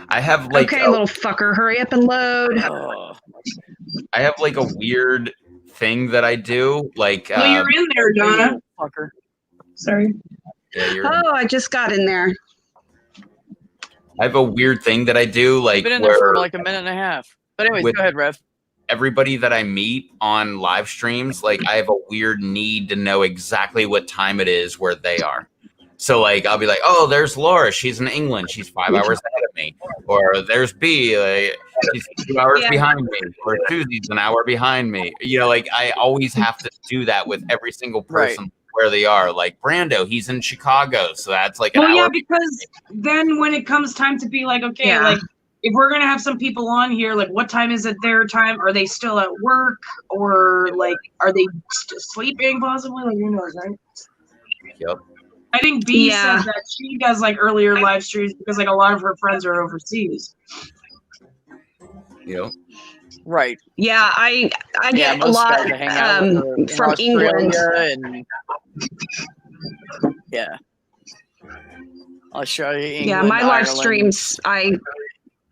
I have like Okay, little fucker, hurry up and load. Oh, I have like a weird thing that I do. Like, Well, you're in there, Donna. fucker. Sorry. yeah, Oh, I just got in there. I have a weird thing that I do. Like, I've been in there for where like a minute and a half. But anyways, With- go ahead, Rev. everybody that I meet on live streams, like, I have a weird need to know exactly what time it is where they are. So, like, I'll be like, oh, there's Laura. She's in England. She's 5 hours ahead of me. Or there's B. Like, she's 2 hours Yeah. behind me. Or Susie's an hour behind me. You know, like, I always have to do that with every single person where they are. Like, Brando, he's in Chicago. So that's like an Well, hour. yeah, because then when it comes time to be like, okay, Yeah. like if we're gonna have some people on here, like what time is it their time? Are they still at work, or like are they sleeping possibly? Like who knows, right? Yep. I think B Yeah. says that she does like earlier live streams because like a lot of her friends are overseas. Yep. Right. Yeah, I Yeah, get a most lot guys hang out with her in from England. Australia and yeah. Australia, England, Yeah, my live Ireland, streams, I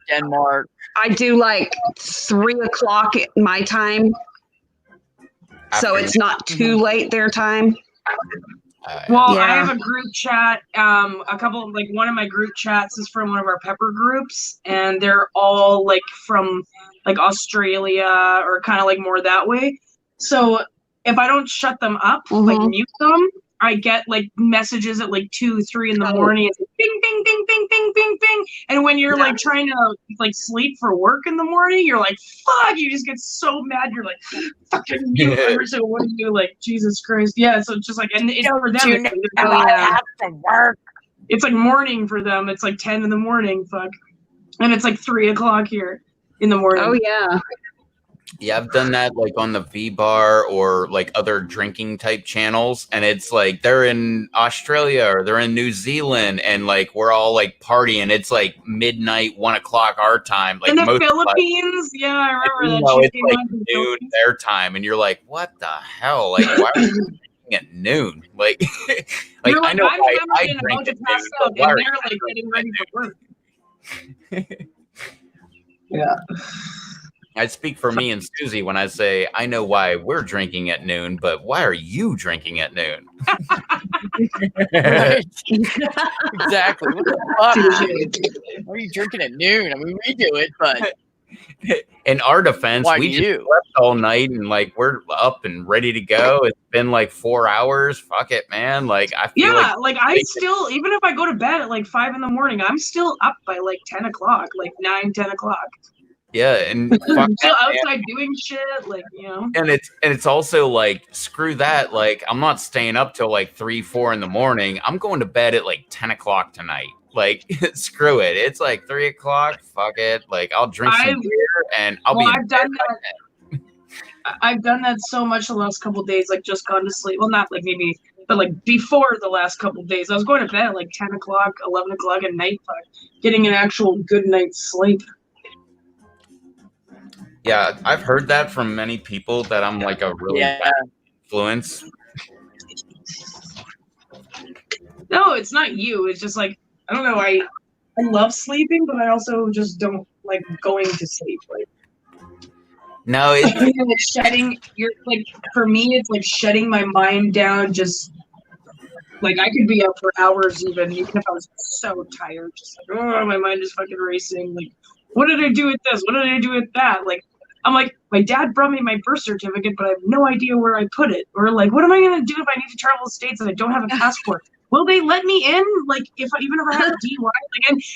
Denmark. do like 3 o'clock at my time, so After- it's not too late their time. Well, Yeah. I have a group chat. A couple, like one of my group chats is from one of our pepper groups, and they're all like from like Australia or kind of like more that way. So if I don't shut them up, like Mhm. mute them, I get like messages at like 2, 3 in the morning. It's like, bing, bing, bing, bing, bing, bing, bing. And when you're like trying to like sleep for work in the morning, you're like, fuck, you just get so mad. You're like, fucking you. So what do you like? Jesus Christ. Yeah. So it's just like, and it's for them. It's, like, I have to work. it's like morning for them. It's like 10 in the morning. Fuck. And it's like 3 o'clock here in the morning. Oh yeah. Yeah, I've done that like on the V Bar or like other drinking type channels, and it's like they're in Australia or they're in New Zealand, and like we're all like partying. It's like midnight, 1 o'clock our time. Like in the most Philippines, yeah, I remember that. it's shit like came out in the noon Philippines. their time, and you're like, what the hell? Like, why are you drinking at noon? Like, like You're I know I'm why I hammered and drink about to at pass noon, out, but why and are they're you like getting ready for work. Yeah. I speak for me and Susie when I say I know why we're drinking at noon, but why are you drinking at noon? Right. Exactly. What the fuck? Why are you drinking at noon? I mean, we do it, but In our defense, why we do just you? slept all night and like we're up and ready to go. It's been like 4 hours. Fuck it, man. Like I feel Yeah, like I still, even if I go to bed at like 5 in the morning, I'm still up by like 10 o'clock, like 9, 10 o'clock. yeah, and fuck I'm still that, man. outside doing shit, like, you know. And it's also like screw that. Like I'm not staying up till like 3, 4 in the morning. I'm going to bed at like 10 o'clock tonight. Like screw it. It's like 3 o'clock. Fuck it. Like I'll drink some beer and I'll be. I've done that. I've done that so much the last couple of days, like just gone to sleep. Well, not like maybe, but like before the last couple of days, I was going to bed at like 10 o'clock, 11 o'clock at night, getting an actual good night's sleep. Yeah, I've heard that from many people that I'm like a really bad influence. No, it's not you. It's just like, I don't know. I love sleeping, but I also just don't like going to sleep. Like, no, it's like shutting. You're like, for me, it's like shutting my mind down. Just like I could be up for hours, even if I was so tired. Just like, oh, my mind is fucking racing. Like, what did I do with this? What did I do with that? Like, I'm like, my dad brought me my birth certificate, but I have no idea where I put it. Or like, what am I gonna do if I need to travel the States and I don't have a passport? Will they let me in? Like, even if I have a DUI, like,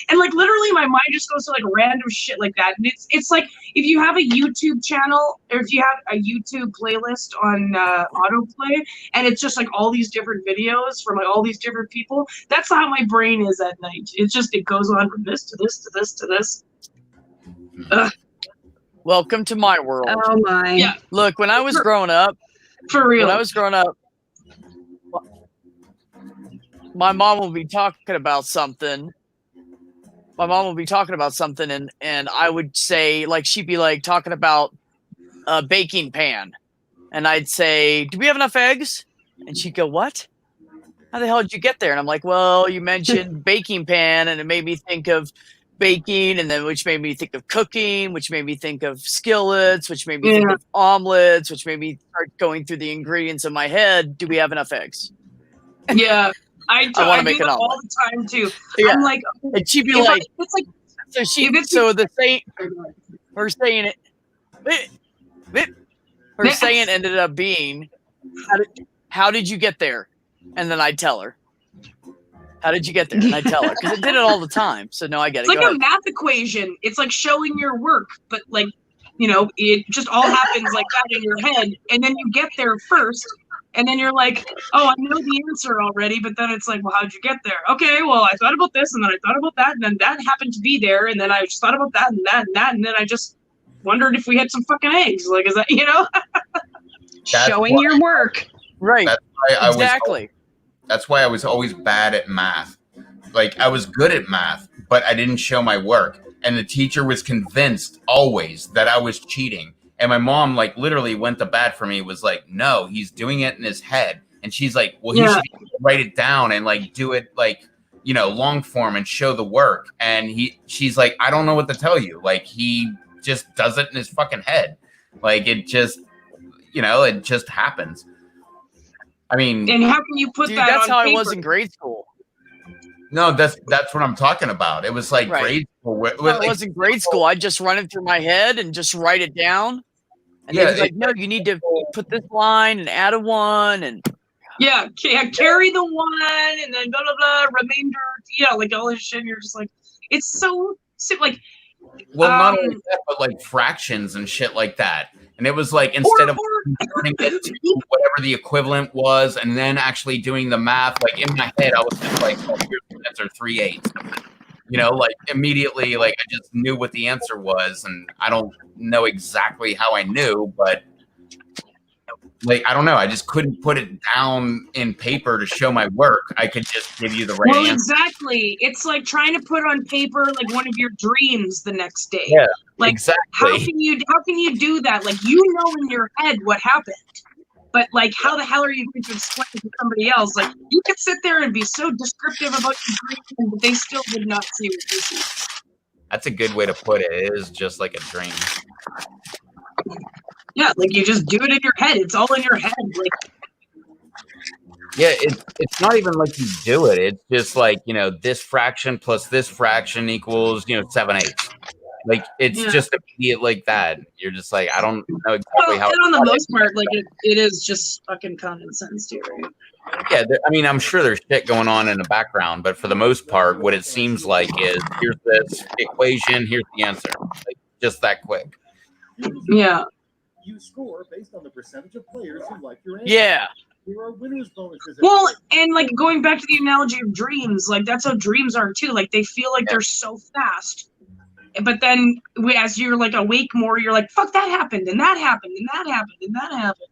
and like literally, my mind just goes to like random shit like that. And it's like if you have a YouTube channel or if you have a YouTube playlist on autoplay, and it's just like all these different videos from like all these different people. That's how my brain is at night. It's just it goes on from this to this to this to this. Ugh. Welcome to my world. Oh my. Yeah. Look, when I was growing up, for real. When I was growing up, my mom will be talking about something. And I would say, like, she'd be like talking about a baking pan. And I'd say, do we have enough eggs? And she'd go, what? How the hell did you get there? And I'm like, well, you mentioned baking pan, and it made me think of baking, and then which made me think of cooking, which made me think of skillets, which made me think of omelets, which made me start going through the ingredients in my head. Do we have enough eggs? Yeah. I want to make do an that all omelet the time too. Yeah. I'm like, and she'd be like, it's like, so the saying, her saying ended up being, how did you get there? And then I'd tell her, how did you get there? And I'd tell her, because I did it all the time. So no, I get it. It's like a math equation. It's like showing your work, but like, you know, it just all happens like that in your head. And then you get there first. And then you're like, oh, I know the answer already. But then it's like, well, how'd you get there? Okay, well, I thought about this, and then I thought about that, and then that happened to be there. And then I just thought about that and that and that. And then I just wondered if we had some fucking eggs. Like, is that, you know? Showing your work. Right. That's why exactly. That's why I was always bad at math. Like, I was good at math, but I didn't show my work. And the teacher was convinced always that I was cheating. And my mom, like, literally went to bat for me, was like, no, he's doing it in his head. And she's like, well, he should write it down and, like, do it, like, you know, long form and show the work. And she's like, I don't know what to tell you. Like, he just does it in his fucking head. Like, it just, you know, it just happens. I mean, and how can you put that that's on how paper? I was in grade school. No, that's what I'm talking about. It was like grade school. It was in grade school. I just run it through my head and just write it down. And they'd be like, no, you need to put this line and add a one. And Yeah, carry the one, and then blah blah blah. Remainder, like all this shit. And you're just like, it's so like. Well, not only that, but like fractions and shit like that. And it was like instead of converting it to whatever the equivalent was, and then actually doing the math, like in my head, I was just like, "Oh, here's the answer: 3/8." Like immediately, like I just knew what the answer was, and I don't know exactly how I knew, but like I don't know, I just couldn't put it down in paper to show my work. I could just give you the right answer. Exactly. It's like trying to put on paper like one of your dreams the next day. Yeah, like exactly. How can you do that? Like in your head what happened, but like how the hell are you going to explain it to somebody else? Like you could sit there and be so descriptive about your dream, but they still would not see what you see. That's a good way to put it. It is just like a dream. Yeah, like you just do it in your head. It's all in your head. Like, yeah, it's not even like you do it. It's just like, this fraction plus this fraction equals, 7/8. Like it's just immediate like that. You're just like, I don't know exactly how. And on the most part, like it is just fucking common sense too, right? Yeah, I mean, I'm sure there's shit going on in the background, but for the most part, what it seems like is here's this equation, here's the answer. Like, just that quick. Yeah. You score based on the percentage of players who like your answer. Yeah. There are winners bonuses. Well, and like going back to the analogy of dreams, like that's how dreams are too. Like they feel like they're so fast, but then as you're like awake more, you're like, "Fuck, that happened, and that happened, and that happened, and that happened."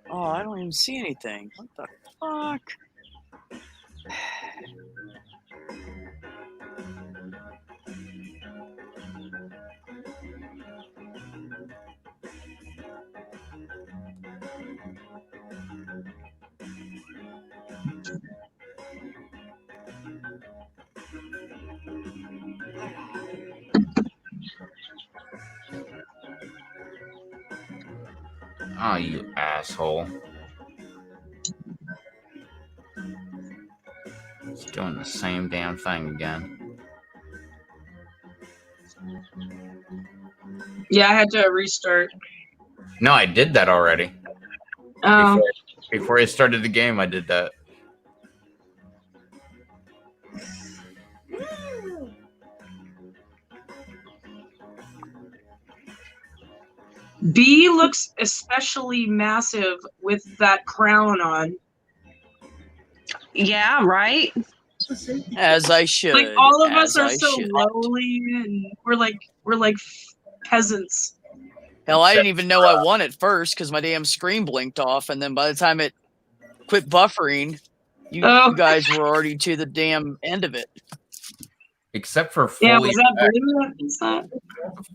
Oh, I don't even see anything. What the fuck? Oh, you asshole. It's doing the same damn thing again. Yeah, I had to restart. No, I did that already. Oh. Before I started the game, I did that. B looks especially massive with that crown on. Yeah, right? As I should. Like all of us as are I so should. lowly, and we're like peasants. Hell, I didn't even know I won at first because my damn screen blinked off, and then by the time it quit buffering, you guys were already to the damn end of it. Except for Fully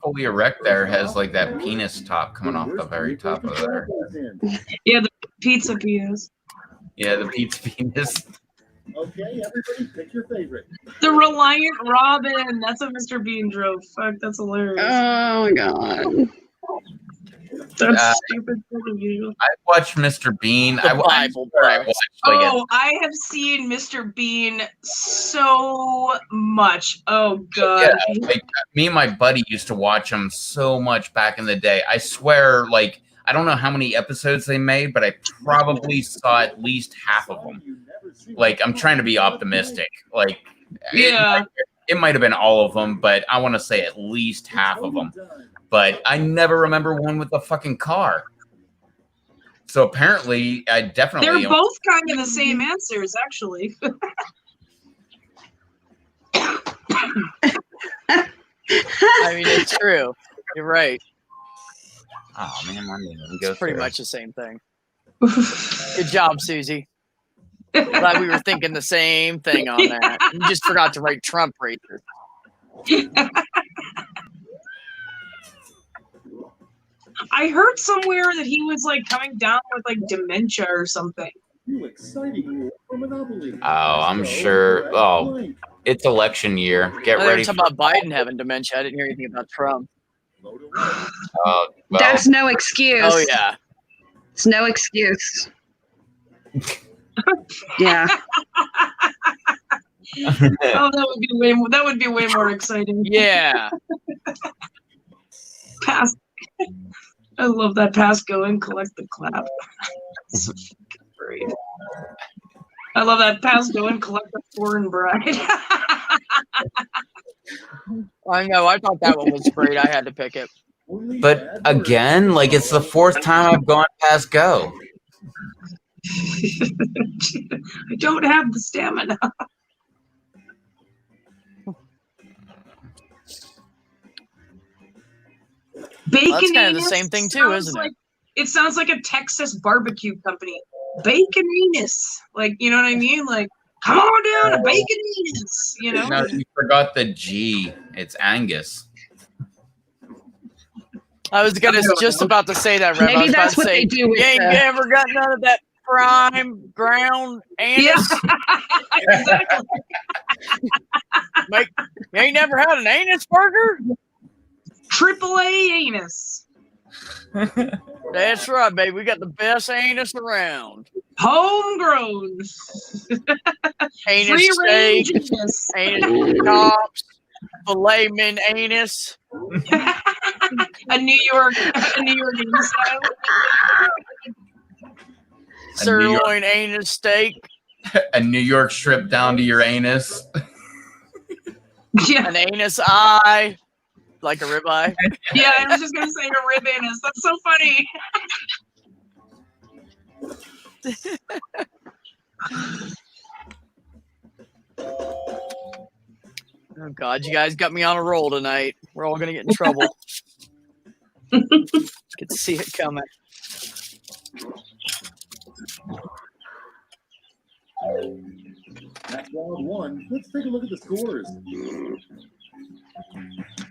Fully Erect there has like that penis top coming off the very top of there. Yeah, the pizza penis. Yeah, the pizza penis. Okay, everybody, pick your favorite. The Reliant Robin. That's what Mr. Bean drove. Fuck, that's hilarious. Oh my god. That's stupid fucking visual. I watched Mr. Bean. The Bible, bro. I have seen Mr. Bean so much. Oh god. Yeah, like, me and my buddy used to watch him so much back in the day. I swear, like, I don't know how many episodes they made, but I probably saw at least half of them. Like, I'm trying to be optimistic. Like, yeah, it might have been all of them, but I want to say at least half of them. But I never remember one with a fucking car. So apparently, I definitely... They're both kind of the same answers, actually. I mean, it's true. You're right. Oh, man, I didn't even go It's pretty through. much the same thing. Good job, Susie. Glad we were thinking the same thing on that. You just forgot to write Trump racer. I heard somewhere that he was like coming down with like dementia or something. You exciting rule for Monopoly. Oh, I'm sure. Oh, it's election year. Get They were ready. talking about Biden having dementia. I didn't hear anything about Trump. Well, That's no excuse. Oh yeah. It's no excuse. Yeah. Oh, that would be way more exciting. Yeah. Pass. I love that pass go and collect the clap. Great. I love that pass go and collect the foreign bride. I know. I thought that one was great. I had to pick it. But again, like it's the fourth time I've gone past go. I don't have the stamina. Bacon. Well, that's kind of the same thing too, isn't it? It sounds like a Texas barbecue company. Baconinus. Like, you know what I mean? Like, come on down to Baconinus, you know? No, you forgot the G. It's Angus. I was just about to say that, Rev. I Maybe was that's about what to say, they do with you ain't the- ever got none of that prime ground anus? Yeah, exactly. You ain't never had an anus burger? AAA anus. That's right, baby. We got the best anus around. Homegrown. Anus Free range steak, anus. anus chops, filet min anus. a New York anus style. Sirloin anus steak. A New York strip down to your anus. Yeah. An anus eye. Like a ribeye. Yeah, I was just gonna say a rib anus. That's so funny. Oh God, you guys got me on a roll tonight. We're all gonna get in trouble. Get to see it coming. That's round one. Let's take a look at the scores.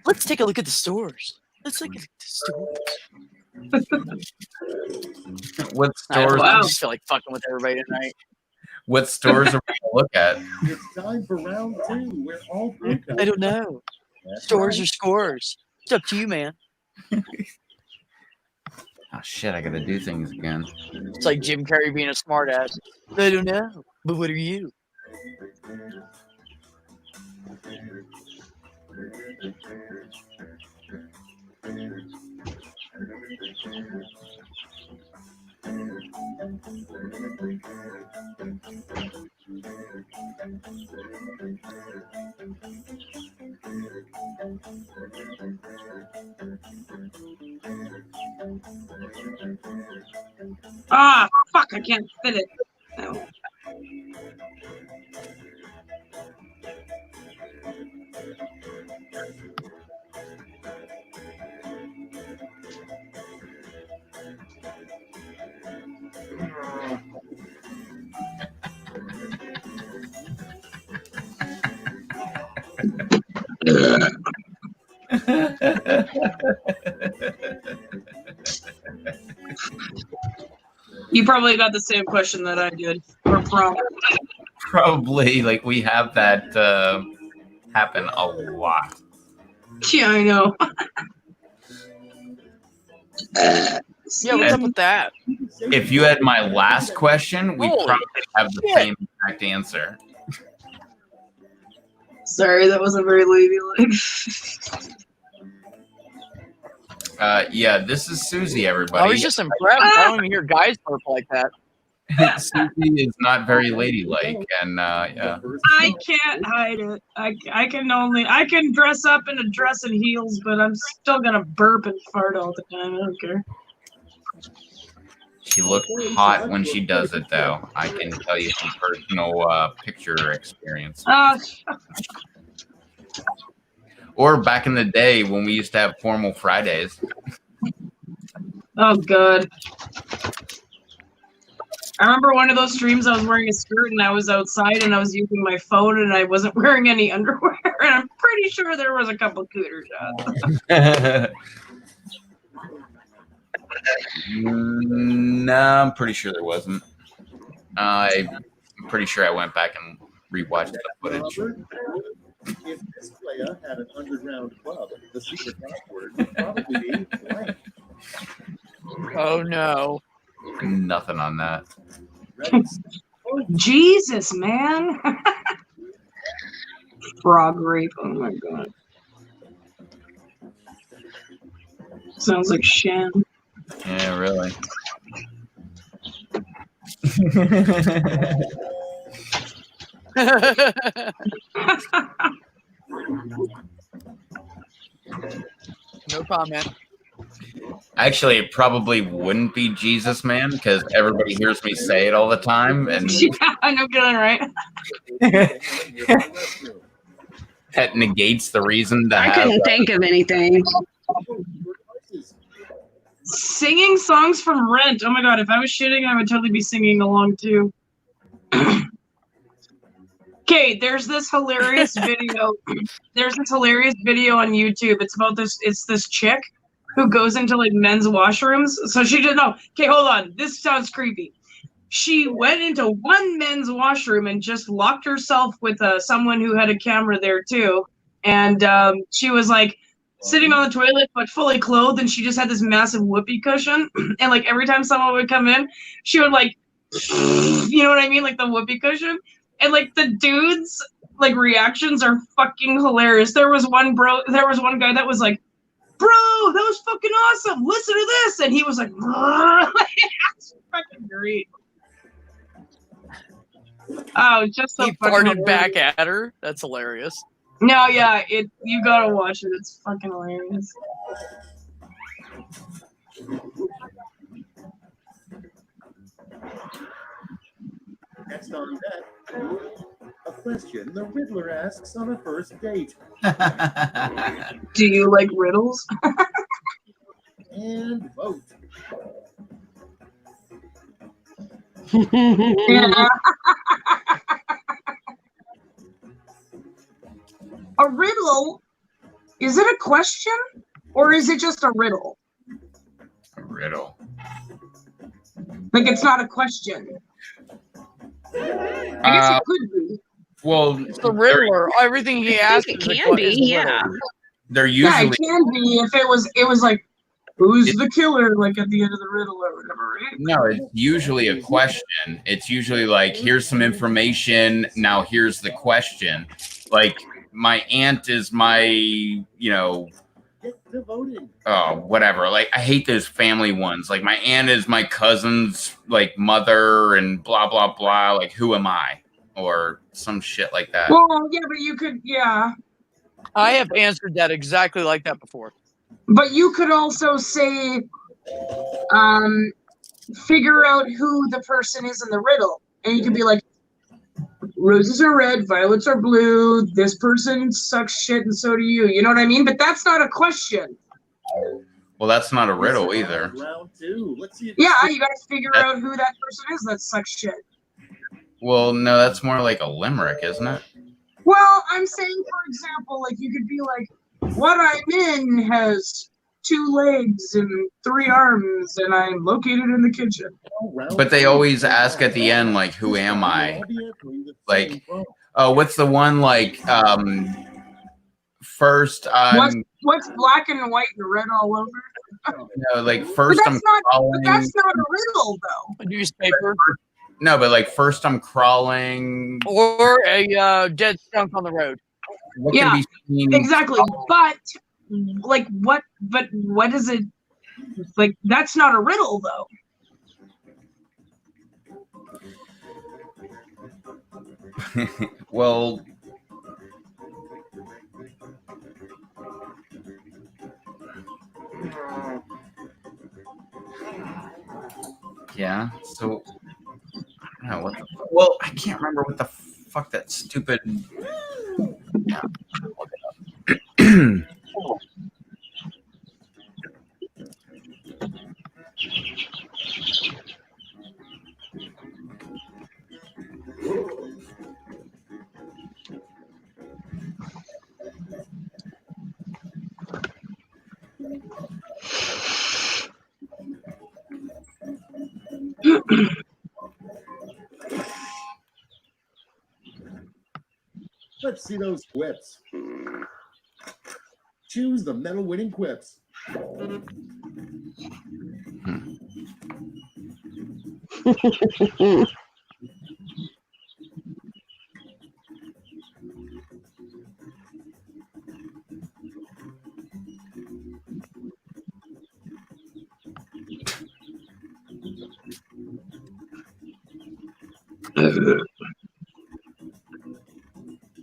Let's take a look at the stores. Let's look at the stores. What I stores? just feel like fucking with everybody tonight. What stores are we gonna look at? It's time for round two. We're all broke up. I don't know. That's Stores right. or scores. It's up to you, man. Oh shit! I gotta do things again. It's like Jim Carrey being a smartass. I don't know. But what are you? Ah, fuck! I can't fit it. No. You probably got the same question that I did, or prompt. Probably, like we have that happen a lot. Yeah, I know. Yeah, what's up with that? If you had my last question, we Holy probably have the shit. same exact answer. Sorry, that wasn't very ladylike. Yeah, this is Susie, I everybody. was just impressed. I don't even hear guys burp like that. Susie is not very ladylike, and yeah. I can't hide it. I can dress up in a dress and heels, but I'm still gonna burp and fart all the time. I don't care. She looked hot when she does it, though. I can tell you from personal picture experience. Or back in the day when we used to have formal Fridays. Oh god. I remember one of those streams I was wearing a skirt and I was outside and I was using my phone and I wasn't wearing any underwear and I'm pretty sure there was a couple cooter shots. No, I'm pretty sure there wasn't. I'm pretty sure I went back and rewatched the footage. Robert, if this player had an underground club, the secret password would probably be blank. Oh no. Nothing on that. Ready? Jesus, man. Frog rape. Oh my god. Sounds like Shan. really. No comment. Actually, it probably wouldn't be Jesus Man because everybody hears me say it all the time, and Yeah, no kidding, right? that negates the reason to I have. couldn't think of anything. Singing songs from Rent. Oh my god, if I was shitting, I would totally be singing along too. Okay, there's this hilarious video. There's this hilarious video on YouTube. It's about this chick who goes into like men's washrooms. So she didn't know. Okay, hold on. This sounds creepy. She went into one men's washroom and just locked herself with someone who had a camera there too. And she was like sitting on the toilet but fully clothed, and she just had this massive whoopee cushion. And like every time someone would come in, she would like, you know what I mean, like the whoopee cushion. And like the dudes like reactions are fucking hilarious. There was one guy that was like, "Bro, that was fucking awesome. Listen to this," and he was like, "That's fucking great." Oh, just so He fucking farted back hilarious. at her. That's hilarious. No, yeah, you gotta watch it. It's fucking hilarious. Next on deck, a question the Riddler asks on a first date. Do you like riddles? And vote. Yeah. A riddle? Is it a question or is it just a riddle? A riddle. Like it's not a question. I guess it could be. Well, It's the Riddler. Everything he I asks think is it a can que- is be, a riddle. yeah. they're Yeah, usually it can be if it was like, who's the killer? Like at the end of the riddle or whatever, right? no, it's usually a question. It's usually like, here's some information. Now here's the question. Like my aunt is my, Get to voting. whatever. Like I hate those family ones. Like my aunt is my cousin's like mother and blah blah blah. Like who am I? Or some shit like that. Well, yeah, but you could, yeah. I have answered that exactly like that before. But you could also say, figure out who the person is in the riddle. And you could be like, roses are red, violets are blue, this person sucks shit and so do you. You know what I mean? But that's not a question. Well, that's not a riddle either. Round two. Let's see. If Yeah, you gotta figure out who that person is that sucks shit. Well, no, that's more like a limerick, isn't it? Well, I'm saying, for example, like you could be like, what I'm in has 2 legs and 3 arms, and I'm located in the kitchen. But they always ask at the end, like, who am I? Like, oh, what's the one like? First, What's black and white and red all over? like first But I'm that's crawling. not a riddle, though. A newspaper No, but like first I'm crawling. or a dead skunk on the road. What Yeah, can be seen? Exactly, but like what? But what is it? Like that's not a riddle, though. Well, yeah. So, I don't know what. Well, I can't remember what the fuck that stupid. Yeah, look it up. Let's see those quips. Choose the medal winning quips.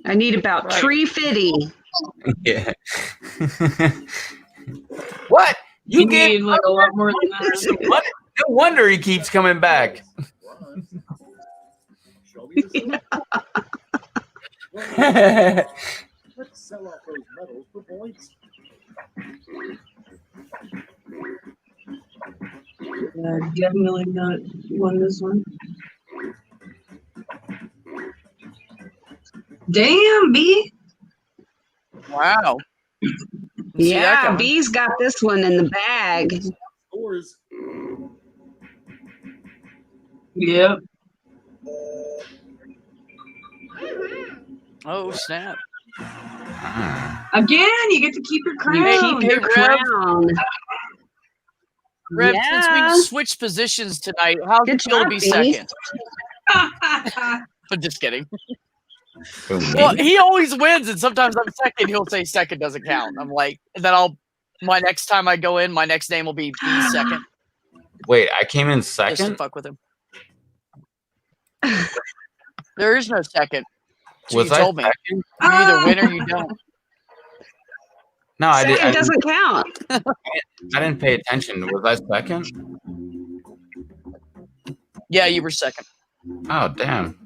I need about Right. 350. Yeah. What? You You get need like a lot more than that. what? No wonder he keeps coming back. Show me the silver. Let's sell off those medals for points. Definitely not won this one. Damn, B. Wow. See that Yeah, coming. B's got this one in the bag. Scores. Yep. Oh snap! Ah. Again, you get to keep your You crown. keep your Rev. crown. Rev, since Yeah. we switched positions tonight, how's Good it feel to job, be B. second? I'm just kidding. Who, Well, me? he always wins, and sometimes I'm second. He'll say second doesn't count. I'm like, and then my next time I go in, my next name will be B second, Wait, I came in just to second. fuck with him. There is no second. That's what Was you I told me. second? You either win or you don't. No, I Second didn't. doesn't count. I didn't pay attention. Was I second? Yeah, you were second. Oh, damn.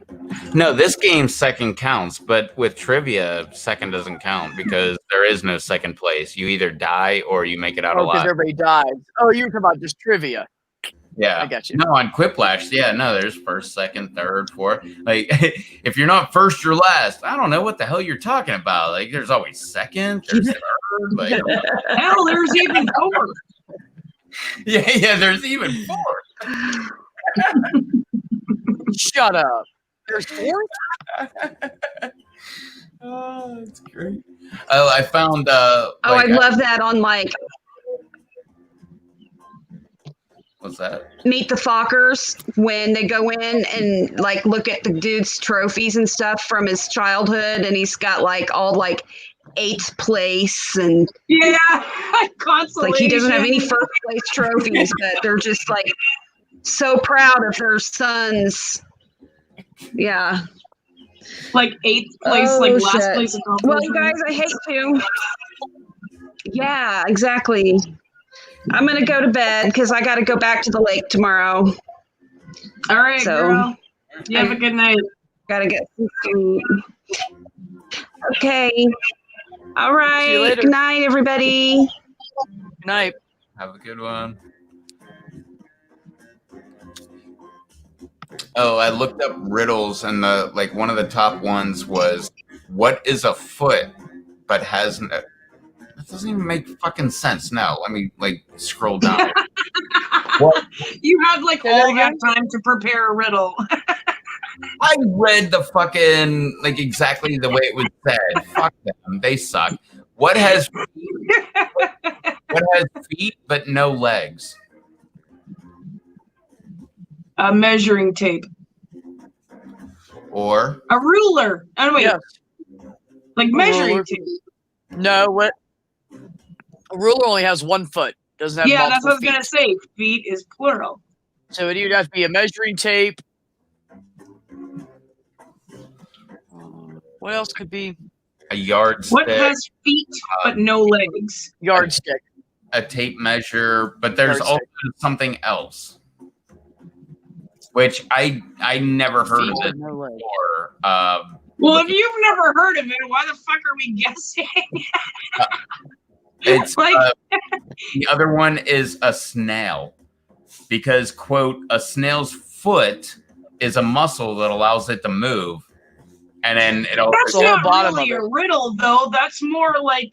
No, this game second counts, but with trivia, second doesn't count because there is no second place. You either die or you make it out Oh, because alive. everybody dies. Oh, you were talking about just trivia. Yeah. I got you. No, on Quiplash, yeah, no, there's first, second, third, fourth. Like, if you're not first, you're last. I don't know what the hell you're talking about. Like, there's always second, there's third. Like, Hell, there's even four. yeah, there's even four. Shut up. There's four? Oh, that's great. Oh, I found. Oh, I love that on like What's that? Meet the Fockers when they go in and like look at the dude's trophies and stuff from his childhood, and he's got like all like 8th place and Yeah, like consolation. he doesn't have any first place trophies, but they're just like so proud of their sons. Yeah. Like 8th place, Oh, like last shit. place. Well, you guys, I hate to. Yeah, exactly. I'm gonna go to bed because I got to go back to the lake tomorrow. All right, So- girl. You have a good night. Got to get some sleep. Okay. All right. See you later. Good night, everybody. Good night. Have a good one. Oh, I looked up riddles, and one of the top ones was, "What is a foot but has no?" That doesn't even make fucking sense. No, let me scroll down. What? You had like Say that all that again? time to prepare a riddle. I read the fucking exactly the way it was said. Fuck them, they suck. What has feet but no legs? A measuring tape. Or A ruler. Oh wait, Yes. like measuring ruler. tape. No, what? A ruler only has 1 foot. Doesn't have Yeah, that's what I was multiple gonna say. Feet is plural. feet. So it would have to be a measuring tape. What else could be? a yardstick, What has feet but no legs? Yardstick. a tape measure, but there's Yardstick. also something else, which I never heard Feet of with it no legs. before. Well, if you've never heard of it, why the fuck are we guessing? It's Like- the other one is a snail, because quote, a snail's foot is a muscle that allows it to move, and then it also That's the whole not bottom really of a riddle, though. That's more like,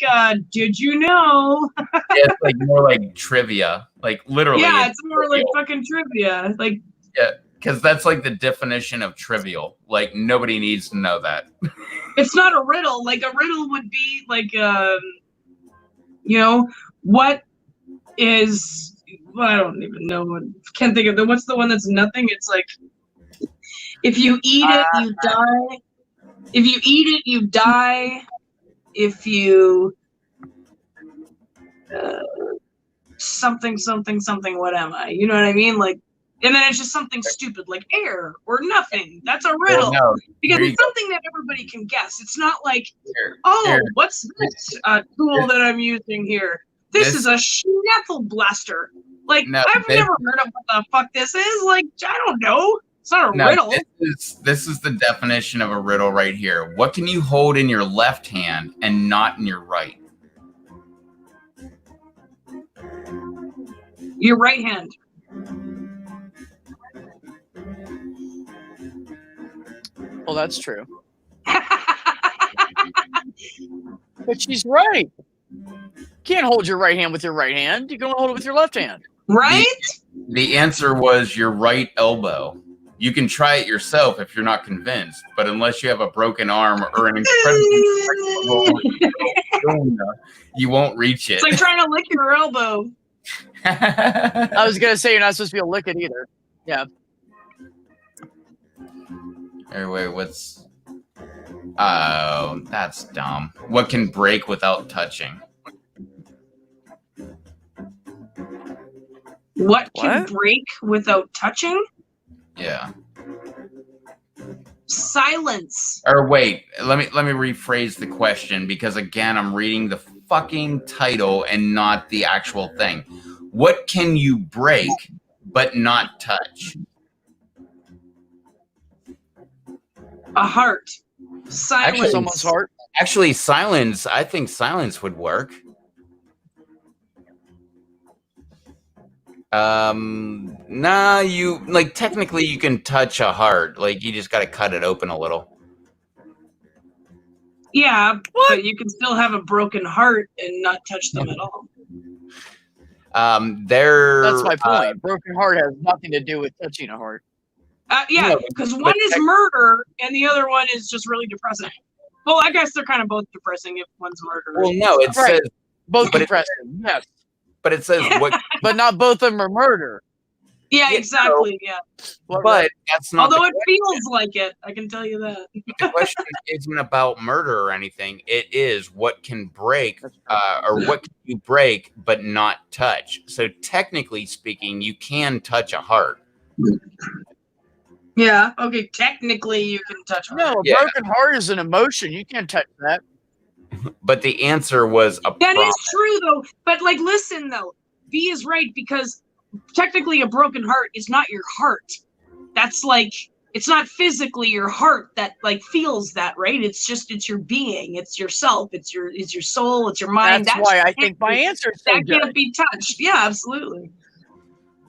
did you know? it's more like trivia, literally. Yeah, it's more like fucking trivia. Like, because that's the definition of trivial. Nobody needs to know that. it's not a riddle. Like, a riddle would be like, what is? Well, I don't even know. Can't think of what's the one that's nothing. It's like, if you eat it, you die. If you eat it, you die. If you something, what am I? You know what I mean? Like, And then it's just something stupid like air or nothing. That's a riddle. Well, no, because here you it's something that everybody can guess. It's not like, Here, oh, here. what's this tool that I'm using here? This is a Schnappel blaster. Like, No, I've never heard of what the fuck this is. Like, I don't know. It's not a riddle. This is the definition of a riddle right here. What can you hold in your left hand and not in your right? Your right hand. Well, that's true. But she's right. Can't hold your right hand with your right hand. You can hold it with your left hand. Right? The answer was your right elbow. You can try it yourself if you're not convinced, but unless you have a broken arm or an incredibly you won't reach it. It's like trying to lick your elbow. I was gonna say you're not supposed to be able to lick it either. Yeah. Wait, what's... Oh, that's dumb. What can break without touching? What can break without touching? Yeah. Silence. Or wait, let me rephrase the question, because again, I'm reading the fucking title and not the actual thing. What can you break but not touch? A heart. Silence. Actually, Someone's heart. Actually, silence. I think silence would work. Nah, you like technically you can touch a heart. Like you just got to cut it open a little. Yeah, but you can still have a broken heart and not touch them at all. That's my point. Broken heart has nothing to do with touching a heart. Yeah, because one is murder and the other one is just really depressing. Well, I guess they're kind of both depressing if one's murder. Well, no, it Right. says Both but it- depressing, yes. but it says what. But not both of them are murder. Yeah, Yeah, exactly. Yeah. But that's not. Although the it feels like it, I can tell you that. The question isn't about murder or anything. It is what can break, or what can you break but not touch. So technically speaking, you can touch a heart. Yeah. Okay. Technically, you can touch. No, a Yeah. broken heart is an emotion. You can't touch that. But the answer was a That promise. is true, though. But like, listen, though, B is right because technically, a broken heart is not your heart. That's like it's not physically your heart that like feels that, right? It's your being. It's yourself. It's your soul. It's your mind. That's why I think my answer is so that good. can't be touched. Yeah, absolutely.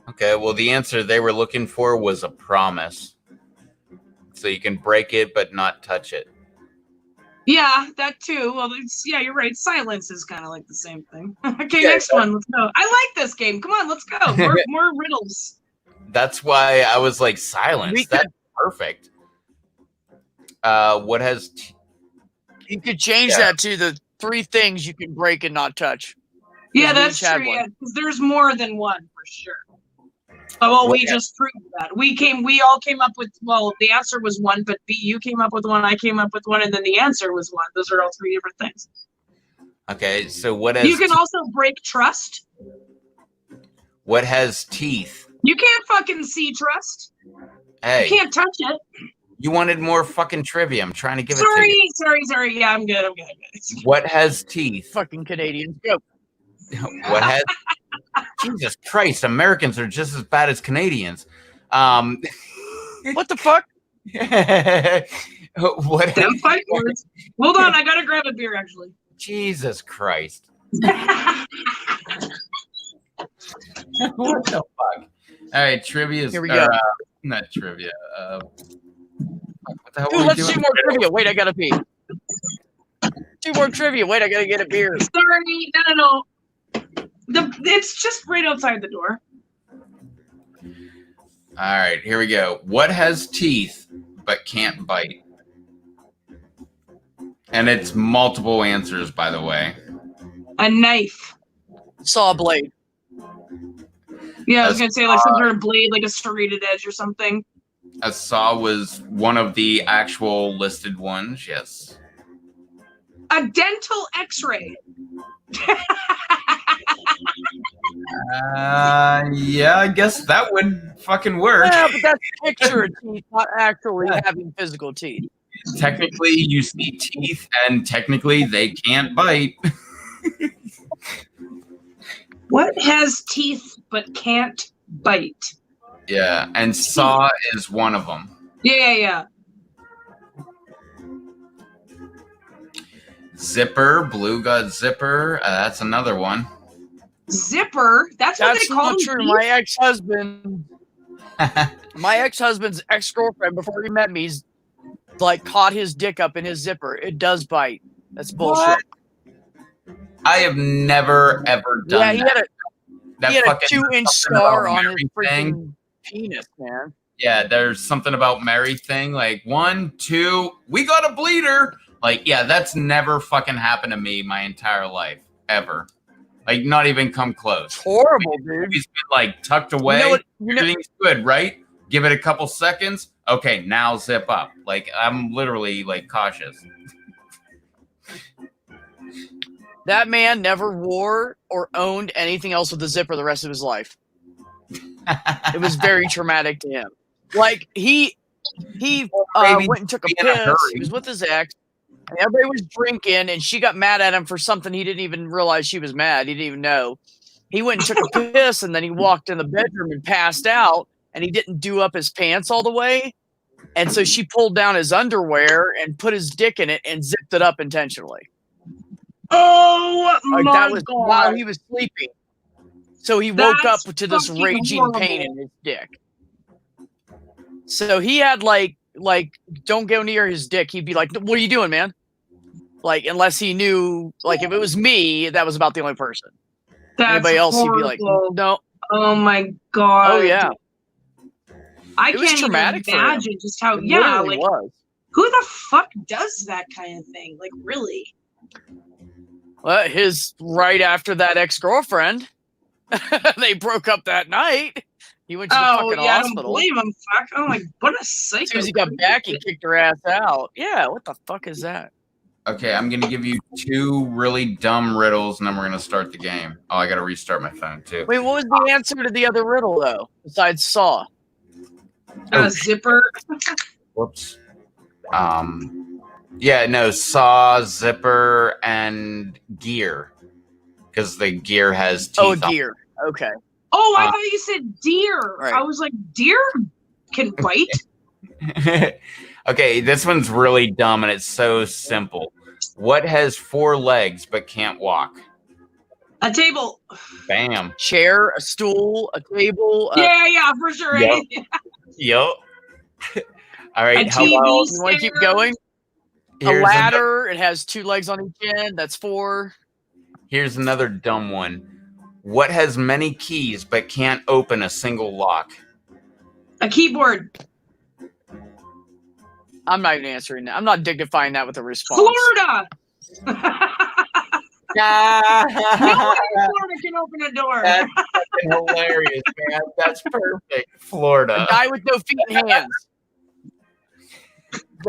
Okay, well, the answer they were looking for was a promise. So you can break it but not touch it. Yeah, that too. Well, yeah, you're right. Silence is kind of like the same thing. Okay, Yeah, next one. Let's go. I like this game. Come on, let's go. More riddles. That's why I was like, silence. That's perfect. What has... You could change that to the 3 things you can break and not touch. Yeah, we that's each had true. one. Yeah, 'cause there's more than one for sure. Oh, well, we just proved that. We all came up with, well, the answer was one, but B, you came up with one, I came up with one, and then the answer was one. Those are all 3 different things. Okay, so what has... You can also break trust. What has teeth? You can't fucking see trust. Hey, You can't touch it. you wanted more fucking trivia. I'm trying to give it to you. Sorry. Yeah, I'm good. What has teeth? Fucking Canadians. Go. What has... Jesus Christ, Americans are just as bad as Canadians. What the fuck? What? Damn fight words. Hold on, I gotta grab a beer, actually. Jesus Christ. What the fuck? All right, trivia. Here we go. Not trivia. What the hell Dude, were we let's doing? do more trivia. Wait, I gotta pee. 2 more trivia. Wait, I gotta get a beer. Sorry, no. It's just right outside the door. All right, here we go. What has teeth but can't bite? And it's multiple answers, by the way. A knife. Saw blade. Yeah, I was gonna say like some sort of blade, like a serrated edge or something. A saw was one of the actual listed ones, yes. A dental X-ray. Yeah, I guess that would fucking work. Yeah, but that's a picture of teeth, not actually having physical teeth. Technically, you see teeth, and technically, they can't bite. What has teeth but can't bite? Yeah, and saw is one of them. Yeah. Zipper, blue gut zipper. That's another one. Zipper? That's what That's they call not them, true. teeth? My ex-husband's ex-girlfriend, before he met me, he's like caught his dick up in his zipper. It does bite. That's bullshit. What? I have never ever done Yeah, he that. had a fucking 2-inch something scar about on Mary his thing. freaking penis, man. Yeah, there's something about Mary thing. Like 1, 2, we got a bleeder. Like, yeah, that's never fucking happened to me my entire life ever. Like, not even come close. It's horrible, dude. He's been like tucked away. Everything's good, right? Give it a couple seconds. Okay, now zip up. Like, I'm literally like cautious. That man never wore or owned anything else with a zipper the rest of his life. It was very traumatic to him. Like he went and took a be in a piss. hurry. He was with his ex. And everybody was drinking, and she got mad at him for something he didn't even realize she was mad. He didn't even know. He went and took a piss, and then he walked in the bedroom and passed out, and he didn't do up his pants all the way. And so she pulled down his underwear and put his dick in it and zipped it up intentionally. Oh Like my that was God. while he was sleeping. So he woke That's up to this fucking raging horrible. pain in his dick. So he had like don't go near his dick. He'd be like, "What are you doing, man?" Like unless he knew, like if it was me, that was about the only person. That's Anybody else, he'd be like, horrible. "No." Oh my God. Oh yeah, I it was can't even traumatic for him. imagine just how. It Yeah, literally like was. who the fuck does that kind of thing? Like really? Well, his right after that ex-girlfriend, they broke up that night. He went to the Oh fucking yeah, I don't hospital. blame him. Fuck. Oh my, what a As psycho. soon as he got back, he kicked her ass out. Yeah, what the fuck is that? Okay, I'm gonna give you 2 really dumb riddles, and then we're gonna start the game. Oh, I gotta restart my phone too. Wait, what was the answer to the other riddle though? Besides Saw. Zipper. Whoops. Yeah, no, saw, zipper, and gear, because the gear has teeth. Oh, on gear. Okay. Oh, I thought you said deer. Right. I was like, deer can bite. it. Okay, this one's really dumb, and it's so simple. What has 4 legs but can't walk? A table. Bam. Chair, a stool, a table. Yeah, for sure. Yep. Yup. All right. A How TV about You want to keep stand. going? here's A ladder. It has 2 legs on each end. That's 4. here's another dumb one. What has many keys but can't open a single lock? A keyboard. I'm not even answering that. I'm not dignifying that with a response. Florida. No one in Florida can open a door. That's fucking hilarious, man. That's perfect. Florida. A guy with no feet and hands.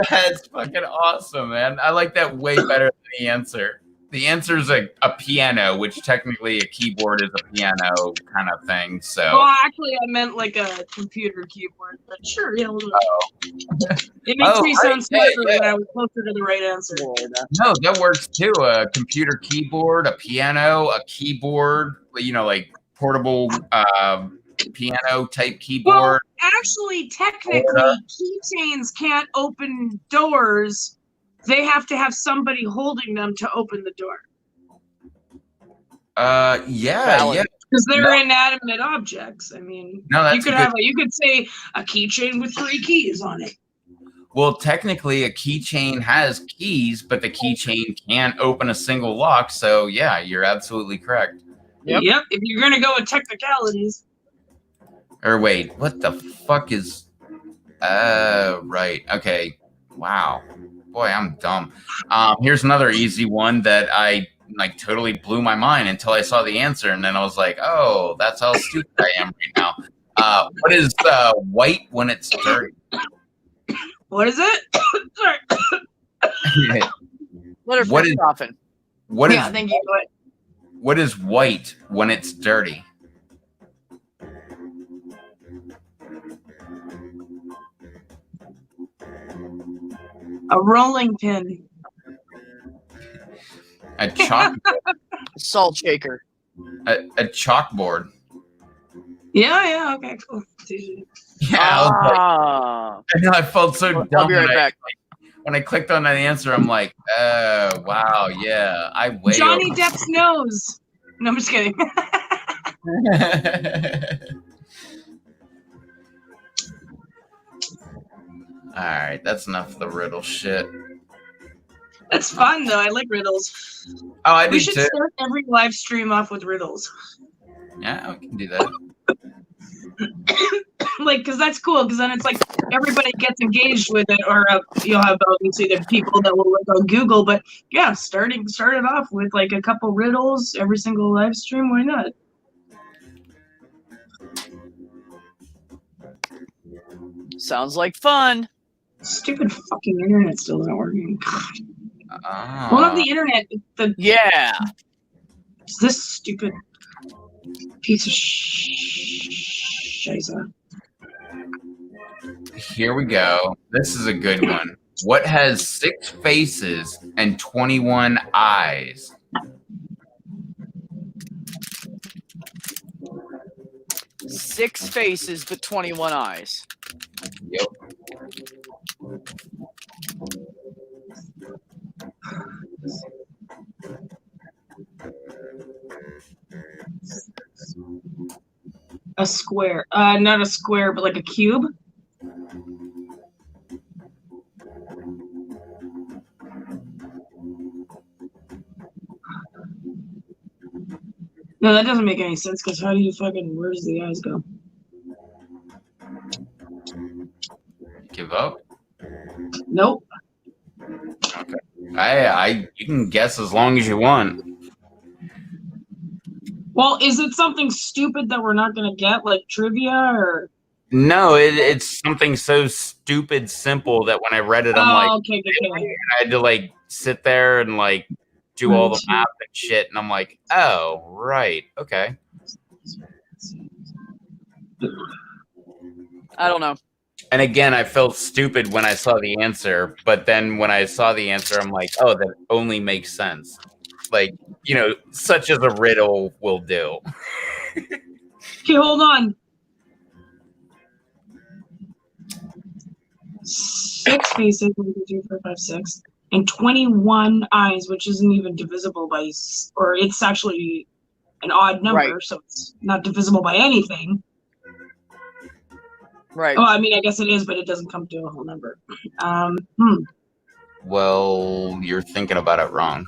That's fucking awesome, man. I like that way better than the answer. The answer is a piano, which technically a keyboard is a piano kind of thing. So Well, actually, I meant like a computer keyboard, but sure, yeah. It makes me sound smarter when I was closer to the right answer. no, that works too. A computer keyboard, a piano, a keyboard, you know, like portable piano type Well, keyboard. actually, technically, keychains can't open doors. They have to have somebody holding them to open the door Yeah, Valid. yeah. because they're No. inanimate objects. I mean, No, that's you could a good- have you could say a keychain with 3 keys on it. Well, technically, a keychain has keys, but the keychain can't open a single lock. So, yeah, you're absolutely correct. Yep. Yep. If you're gonna go with technicalities, Or wait, what the fuck is? Right. Okay. Wow. Boy, I'm dumb. Here's another easy one that I like totally blew my mind until I saw the answer, and then I was like, "Oh, that's how stupid I am right now." What is white when it's dirty? what is it? Sorry. Let her What finish is- coughing. What is Yeah, thank you. Go ahead. what is white when it's dirty? A rolling pin. A chalk, Salt shaker. a chalkboard. Yeah, okay, cool. Yeah, I was like, Ah. I know I felt so I'll dumb be right back. when I clicked on that answer. I'm like, wow, yeah, I way Johnny over- Depp's nose. No, I'm just kidding. All right, that's enough of the riddle shit. That's fun though. I like riddles. Oh, I We do should too. start every live stream off with riddles. Yeah, we can do that. Like, because that's cool. Because then it's like everybody gets engaged with it, or you'll have obviously the people that will look on Google. But yeah, start it off with like a couple riddles every single live stream. Why not? Sounds like fun. Stupid fucking internet still isn't working. Oh. Well, not the internet. Yeah. It's this stupid piece of shiza. Here we go. This is a good one. What has 6 faces and 21 eyes? Six faces but 21 eyes. Yep. A square. Not a square, but like a cube. No, that doesn't make any sense, because how do you fucking, where does the eyes go? Give up? Nope. You can guess as long as you want. Well, is it something stupid that we're not going to get, like trivia, or? No, it's something so stupid simple that when I read it, I'm like, okay. I had to like sit there and like do all the math and shit, and I'm like, oh, right, okay. I don't know. And again, I felt stupid when I saw the answer, but then when I saw the answer, I'm like, oh, that only makes sense. Like, you know, such as a riddle will do. Okay, hold on. 6 faces, 1, 2, 3, 4, 5, 6, and 21 eyes, which isn't even divisible by, or it's actually an odd number, Right. so it's not divisible by anything. Right. Oh, I mean, I guess it is, but it doesn't come to a whole number. Well, you're thinking about it wrong.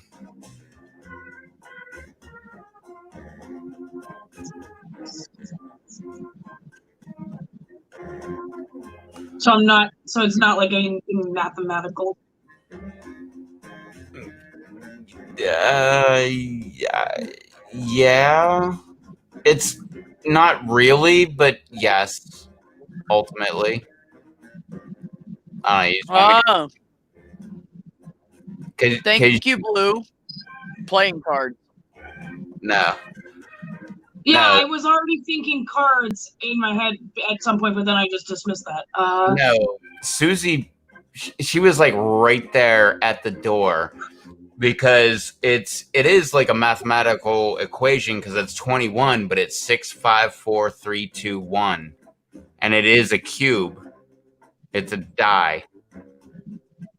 So it's not like anything mathematical. Yeah. It's not really, but yes, ultimately. Oh, Cause thank you, Blue. Playing card. no. Yeah, No. I was already thinking cards in my head at some point, but then I just dismissed that. No, Susie, she was like right there at the door because it is like a mathematical equation because it's 21, but it's 6, 5, 4, 3, 2, 1, and it is a cube. It's a die,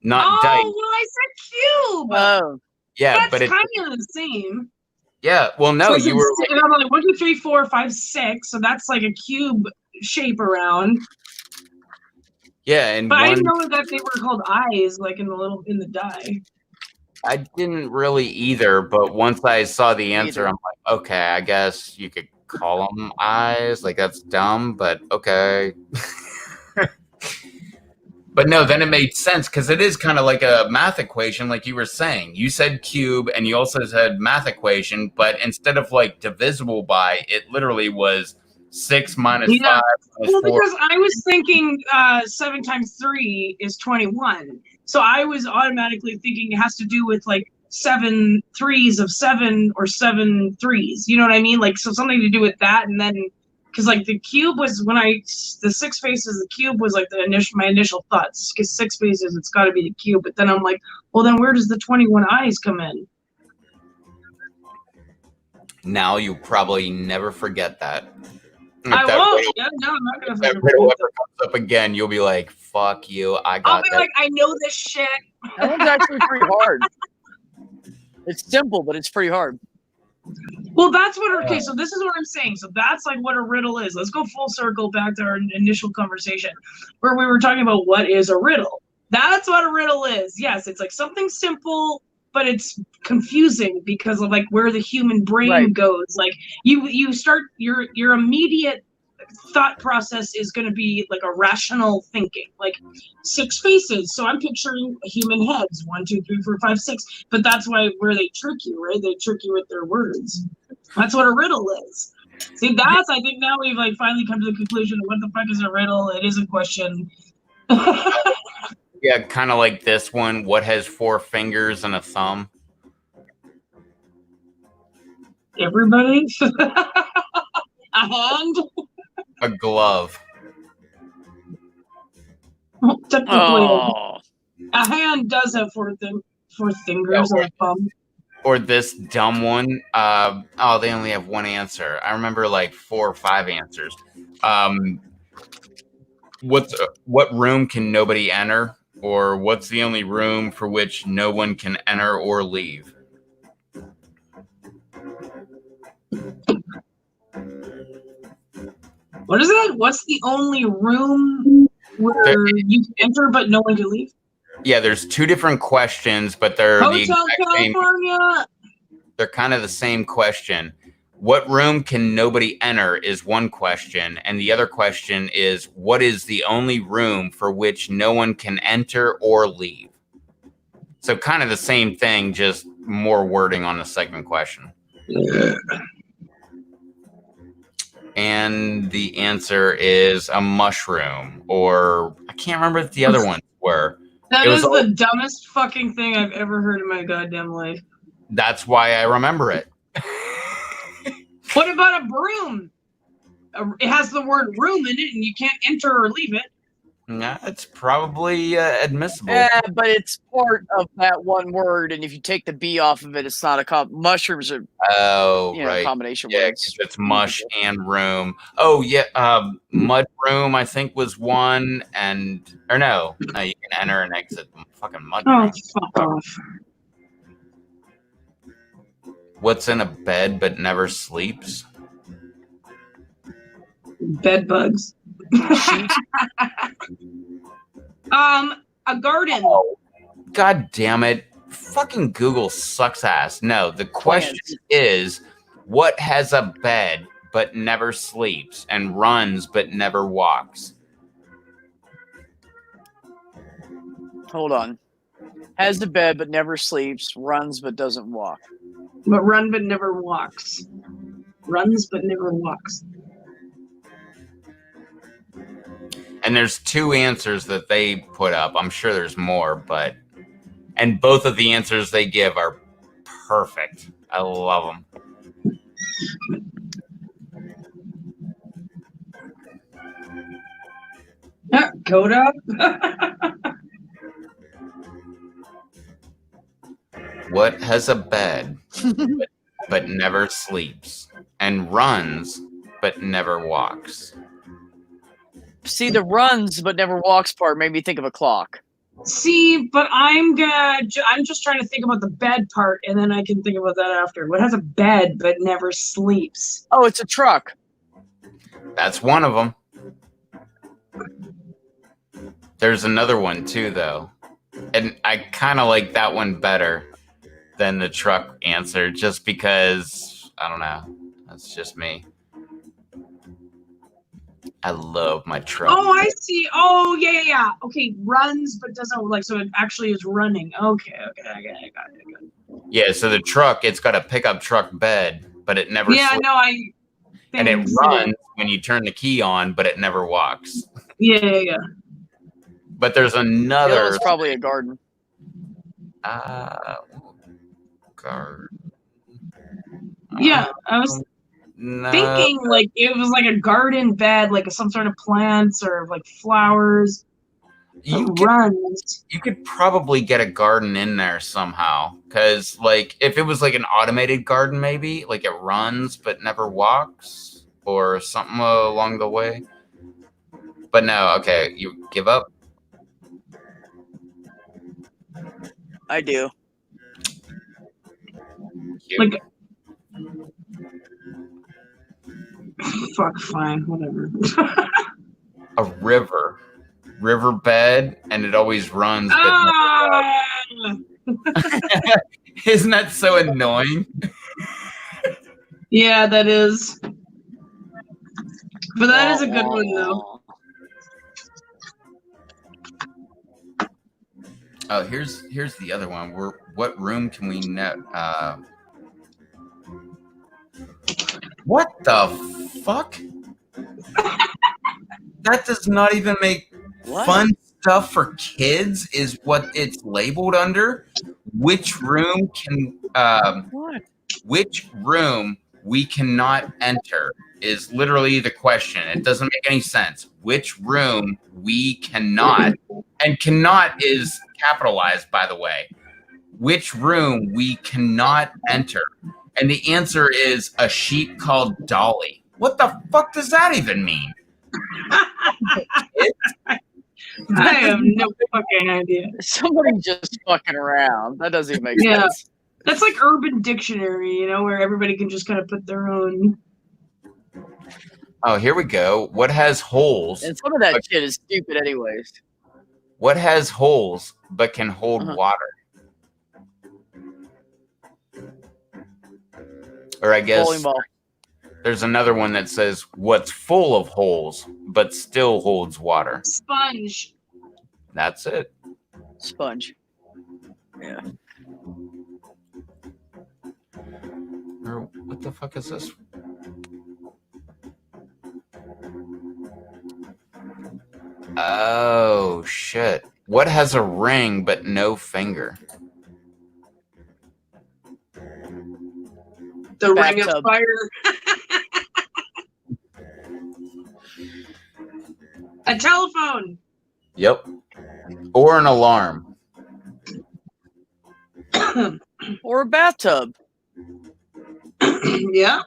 not dice. well, I said cube. Oh, Yeah, That's but it's kind of the same. yeah. Well, no, So you were. I'm like 1, 2, 3, 4, 5, 6. So that's like a cube shape around. Yeah, and But I one. didn't know that they were called eyes, like in the die. I didn't really either, but once I saw the answer, Either. I'm like, okay, I guess you could call them eyes. Like, that's dumb, but okay. But no, then it made sense because it is kind of like a math equation, like you were saying. You said cube and you also said math equation, but instead of like divisible by, it literally was 6 minus 5 Yeah. minus Well, 4. because I was thinking 7 times 3 is 21. So I was automatically thinking it has to do with like 7 threes of 7 or 7 threes. You know what I mean? Like, so something to do with that. And then because like the cube was the 6 faces, the cube was like my initial thoughts. Because 6 faces, it's got to be the cube. But then I'm like, well, then where does the 21 eyes come in? Now you probably never forget that. If I that won't. riddle- Yeah, no, I'm not gonna if that forget riddle that. ever comes up again, you'll be like, "Fuck you! I I'll got be that." like, I know this shit. That one's actually pretty hard. It's simple, but it's pretty hard. Well, that's what. Okay, so this is what I'm saying. So that's like what a riddle is. Let's go full circle back to our initial conversation, where we were talking about what is a riddle. That's what a riddle is. Yes, it's like something simple, but it's confusing because of like where the human brain goes. Like you start your immediate thought process is going to be like a rational thinking, like 6 faces. So I'm picturing human heads, 1, 2, 3, 4, 5, 6. But that's where they trick you, right? They trick you with their words. That's what a riddle is. See, I think now we've like finally come to the conclusion of what the fuck is a riddle. It is a question. Yeah, kind of like this one. What has 4 fingers and a thumb? Everybody. A hand. A glove. Well, technically, Oh, a hand does have 4 fingers and a thumb. Or this dumb one. Oh, they only have 1 answer. I remember like 4 or 5 answers. What room can nobody enter? Or what's the only room for which no one can enter or leave? What is it? What's the only room where you can enter but no one can leave? Yeah, there's 2 different questions, but they're the Hotel exact same. California. They're kind of the same question. What room can nobody enter is one question, and the other question is, what is the only room for which no one can enter or leave? So kind of the same thing, just more wording on the second question. Yeah. And the answer is a mushroom, or I can't remember what the other ones were. That is the dumbest fucking thing I've ever heard in my goddamn life. That's why I remember it. What about a broom? It has the word room in it, and you can't enter or leave it. Yeah, it's probably admissible. yeah, but it's part of that one word, and if you take the B off of it, it's not a mushrooms are Oh, right. combination Yeah, words. 'cause it's mush and room. Oh, yeah. Mud room, I think, was one. Or no, you can enter and exit fucking mud Oh, room. fuck off. What's in a bed but never sleeps? Bed bugs. A garden. Oh, God damn it. Fucking Google sucks ass. No, the question is, what has a bed but never sleeps and runs but never walks? Hold on. Has the bed but never sleeps, runs but doesn't walk. But run but never walks. Runs but never walks. And there's 2 answers that they put up. I'm sure there's more, and both of the answers they give are perfect. I love them. Coda. What has a bed but never sleeps and runs but never walks? See, the runs but never walks part made me think of a clock. See, but I'm just trying to think about the bed part, and then I can think about that after. What has a bed but never sleeps? Oh, it's a truck. That's one of them. There's another one too, though. And I kind of like that one better than the truck answer, just because, I don't know. That's just me. I love my truck. Oh, I see. Oh, yeah. Okay, runs but doesn't so it actually is running. Okay, I got it. Yeah, so the truck, it's got a pickup truck bed, but it never Yeah, sleeps. no, And it runs when you turn the key on, but it never walks. Yeah. But there's another. It's probably a garden. Garden. Yeah, I was. No. thinking like it was like a garden bed, like some sort of plants or like flowers. You It could, runs. you could probably get a garden in there somehow. Because, like, if it was like an automated garden, maybe, like it runs but never walks or something along the way. But no, okay, you give up? I do. Like, fuck, fine, whatever. A riverbed, and it always runs. But Ah! isn't that so annoying? Yeah, that is. But that is a good one, though. Oh, here's the other one. What room can we know? What the fuck? That does not even make What? fun stuff for kids. Is what it's labeled under. Which room can? What? Which room we cannot enter is literally the question. It doesn't make any sense. Which room we cannot, and cannot is capitalized, by the way. Which room we cannot enter? And the answer is a sheep called Dolly. What the fuck does that even mean? I have no fucking idea. Somebody just fucking around. That doesn't even make Yeah. sense. That's like Urban Dictionary, you know, where everybody can just kind of put their own. Oh, here we go. What has holes? And some of that shit is stupid, anyways. What has holes but can hold water? Or I guess Bowling ball. there's another one that says what's full of holes but still holds water. Sponge. That's it. Sponge. Yeah. Or what the fuck is this? Oh shit. What has a ring but no finger? The Ring of Bathtub. Fire. A telephone. Yep. Or an alarm. Or a bathtub. Yeah.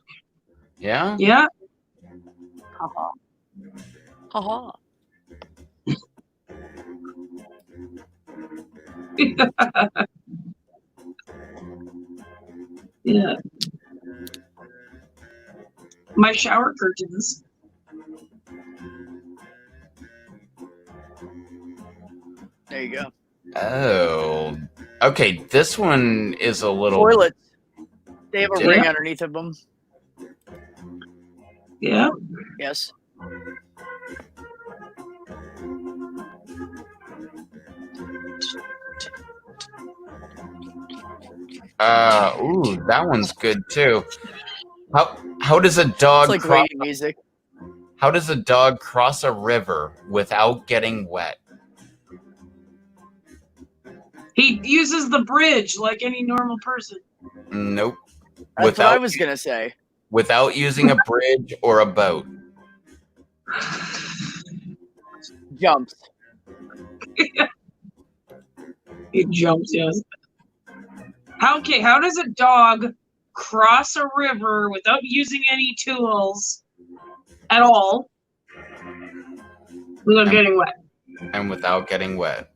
Yeah? Yeah. Haha. Haha. Yeah. My shower curtains. There you go. Oh. Okay, this one is a little Toilets. They have a Yeah. ring underneath of them. Yeah. Yes. ooh, that one's good too. How does a It's dog like cross, radio music. how does a dog cross a river without getting wet? He uses the bridge like any normal person. Nope. That's what I was gonna say. Without using a bridge or a boat. Jumps. He jumps, yes. How does a dog cross a river without using any tools at all without getting wet? And without getting wet.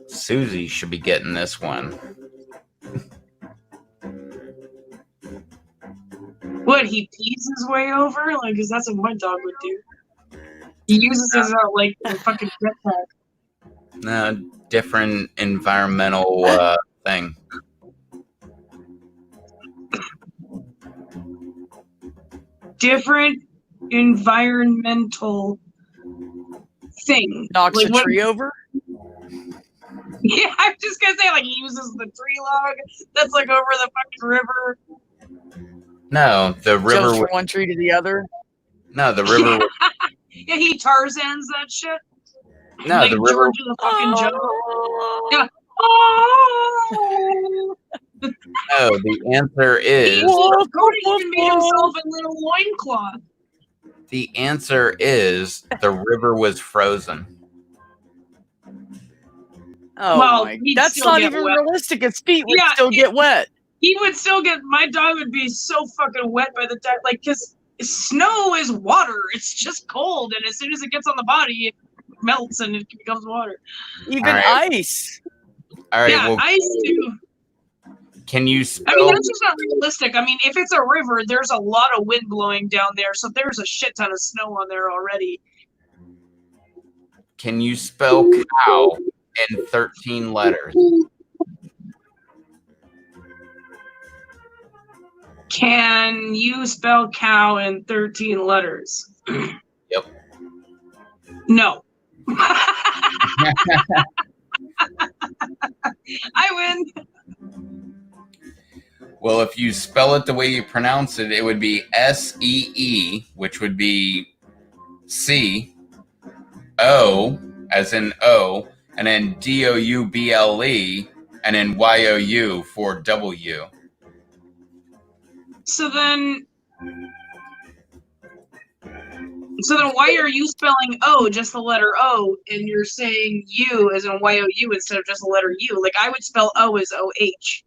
Susie should be getting this one. What, he pees his way over? Like, because that's what my dog would do. He uses his like a fucking jetpack. Different environmental thing. Different environmental thing. Knocks Like, a what- tree over. Yeah, I'm just gonna say, like, he uses the tree log that's like over the fucking river. No, the river. Jumps from one tree to the other. No, the river. Yeah, he Tarzans that shit. No, like the river. George of the fucking jungle. Yeah. Oh. No, the answer is Cody even made himself a little loincloth. the answer is the river was frozen. Oh Well, my! he'd That's still not get even wet. realistic. His feet would Yeah, still get wet. He would still get. My dog would be so fucking wet by the time, like, because snow is water. It's just cold, and as soon as it gets on the body, it melts and it becomes water. Even All right. ice. All right. Yeah, Well, ice too. can you I mean, spell? that's just not realistic. I mean, if it's a river, there's a lot of wind blowing down there, so there's a shit ton of snow on there already. Can you spell cow in 13 letters? Can you spell cow in 13 letters? Yep. No. I win. Well, if you spell it the way you pronounce it, it would be SEE, which would be C, O, as in O, and then DOUBLE, and then YOU for W. So then why are you spelling O, just the letter O, and you're saying U as in YOU instead of just the letter U? Like, I would spell O as OH.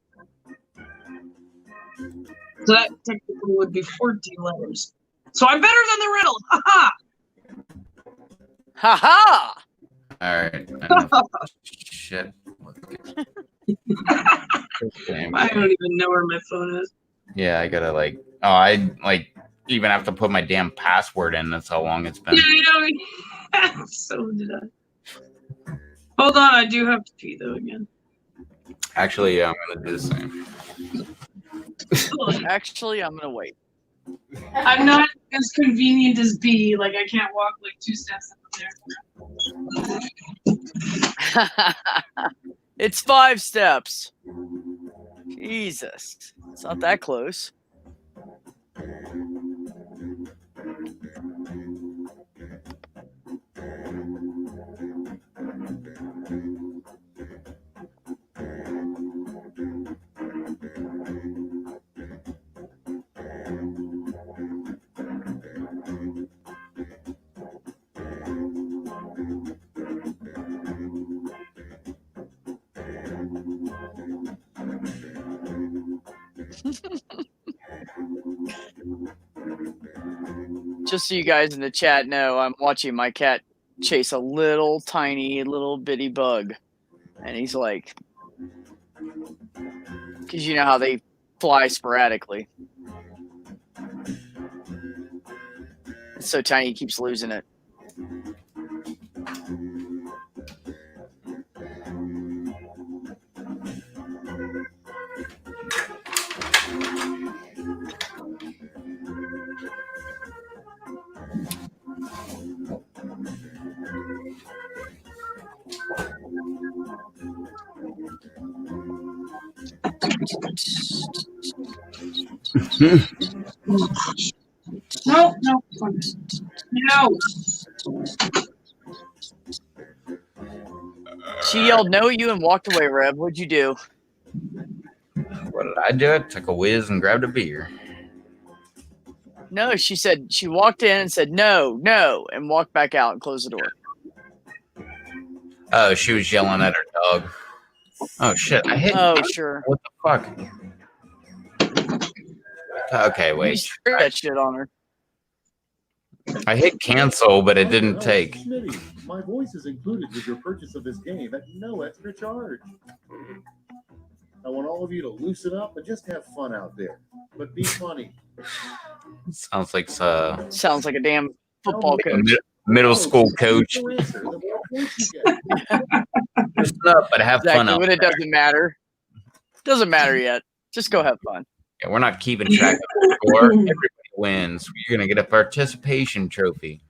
So that technically would be 14 letters. So I'm better than the riddle. Ha Ha ha! All right. Shit. I don't even know where my phone is. Yeah, I gotta I even have to put my damn password in. That's how long it's been. Yeah, I know. So did I. Hold on, I do have to pee though again. Actually, yeah, I'm gonna do the same. Actually, I'm gonna wait. I'm not as convenient as B. Like, I can't walk like 2 steps up there. It's 5 steps. Jesus, it's not that close. Just so you guys in the chat know, I'm watching my cat chase a little tiny little bitty bug, and he's like, because you know how they fly sporadically. It's so tiny he keeps losing it. No, no, no. She yelled no at you and walked away, Reb. What'd you do? What did I do? I took a whiz and grabbed a beer. No, she said she walked in and said no, no, and walked back out and closed the door. Oh, she was yelling at her dog. Oh shit! I hit. Oh, sure. What the fuck? Okay, You wait. sprayed that shit on her. I hit cancel, but it didn't take. Schmitty, my voice is included with your purchase of this game at no extra charge. I want all of you to loosen up and just have fun out there, but be funny. Sounds like Sounds like a damn football coach. middle school coach. The answer, the more points you get. Loosen up, but have fun Exactly, out but it there. doesn't matter. Doesn't matter yet. Just go have fun. Yeah, we're not keeping track of the score. Everybody wins. You're gonna get a participation trophy.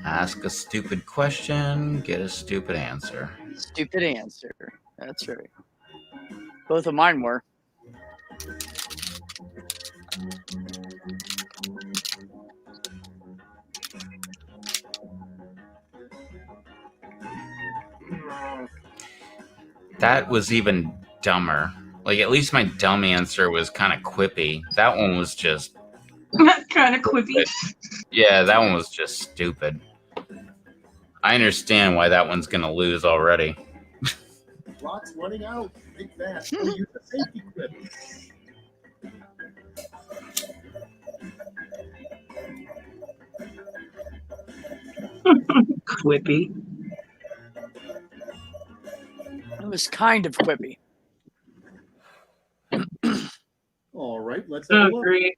Ask a stupid question, get a stupid answer. Stupid answer. That's right. Both of mine were. That was even dumber. Like, at least my dumb answer was kind of quippy. That one was just... kind of quippy. Yeah, that one was just stupid. I understand why that one's going to lose already. Clock's running out. Think fast. We'll use the safety quip. Quippy. It was kind of quippy. All right, let's have a Oh, look. great.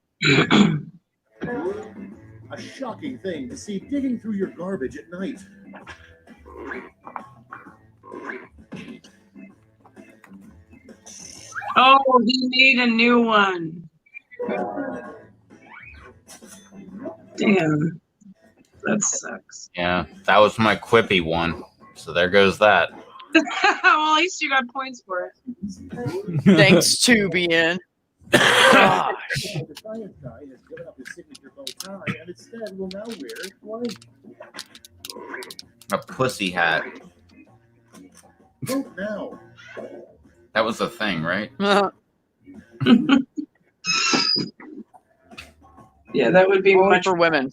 A shocking thing to see digging through your garbage at night. Oh, he made a new one. Damn. That sucks. Yeah, that was my quippy one. So there goes that. Well, at least you got points for it. Thanks, Tubian. Gosh. The science guy has given up his signature bow tie and instead will now wear blank. A pussy hat. Vote now. That was the thing, right? Yeah, that would be Only much for women.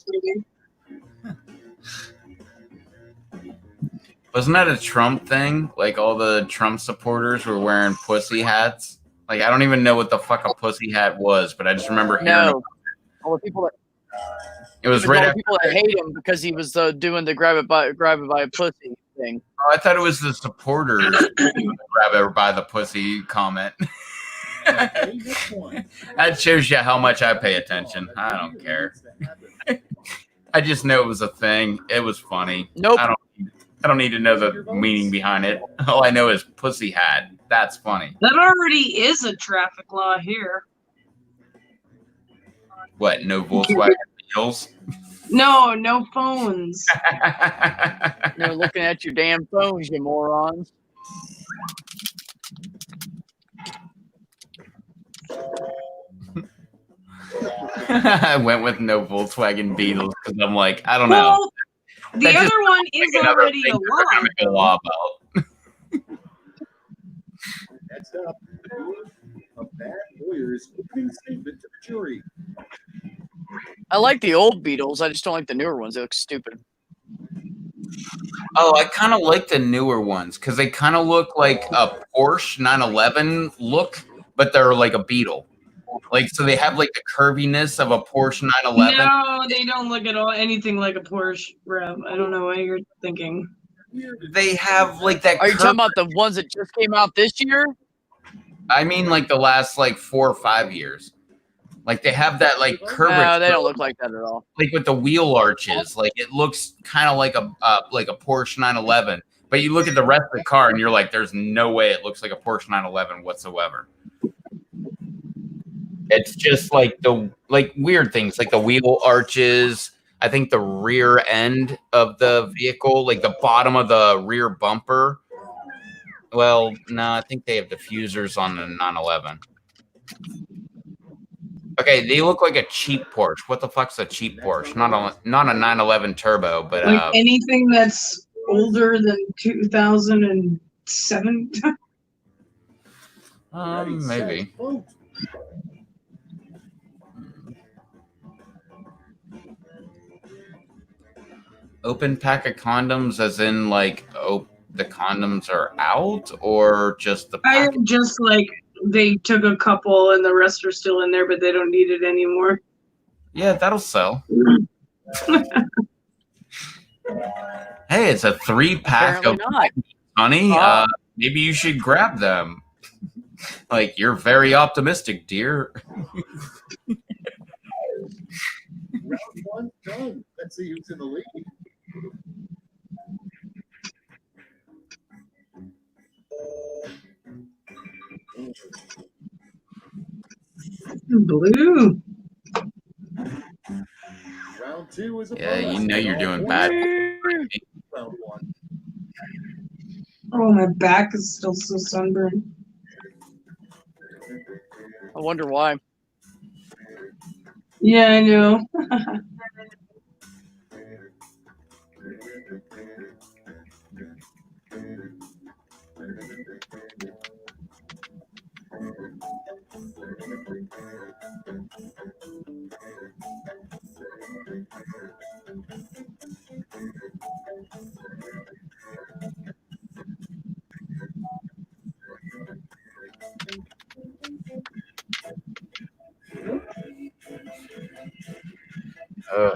Wasn't that a Trump thing? Like, all the Trump supporters were wearing pussy hats? Like, I don't even know what the fuck a pussy hat was, but I just remember hearing No. about All the people that, it. It was all right the after. people that hate him because he was doing the grab it by a pussy thing. Oh, I thought it was the supporters grab her by the pussy comment. Okay, next one. That shows you how much I pay attention. I don't care. I just know it was a thing. It was funny. Nope. I don't need to know the meaning behind it. All I know is pussy hat. That's funny. That already is a traffic law here. What? No Volkswagen Beetles? No, no phones. You're looking at your damn phones, you morons. I went with no Volkswagen Beetles because I'm like, I don't know. Well, the That just other one is Like another already thing a they're gonna law. make a law about. Next up, a bad lawyer's opening statement to the jury. I like the old Beatles. I just don't like the newer ones. They look stupid. Oh, I kind of like the newer ones because they kind of look like a Porsche 911 look, but they're like a Beetle. Like, so they have like the curviness of a Porsche 911. No, they don't look at all anything like a Porsche Rev. I don't know what you're thinking. They have like that. Are you talking about the ones that just came out this year? I mean, like the last like 4 or 5 years. Like they have that like curvature. No, they don't look like that at all. Like with the wheel arches. Like it looks kind of like a Porsche 911. But you look at the rest of the car and you're like, there's no way it looks like a Porsche 911 whatsoever. It's just like the weird things, like the wheel arches. I think the rear end of the vehicle, like the bottom of the rear bumper. Well, no, I think they have diffusers on the 911. Okay, they look like a cheap Porsche. What the fuck's a cheap Porsche? Not a 911 turbo, but Like anything that's older than 2007. maybe. Vote. Open pack of condoms, as in like, oh, the condoms are out, or just the I pack? just like they took a couple and the rest are still in there, but they don't need it anymore. Yeah, that'll sell. Hey, it's a 3-pack of Apparently not. honey. Oh. Maybe you should grab them. Like, you're very optimistic, dear. Round one done. Let's see who's in the lead. Blue. Round 2 is a Yeah, bonus. you know you're All doing points. bad. Round 1. Oh, my back is still so sunburned. I wonder why. Yeah, I know. Ugh.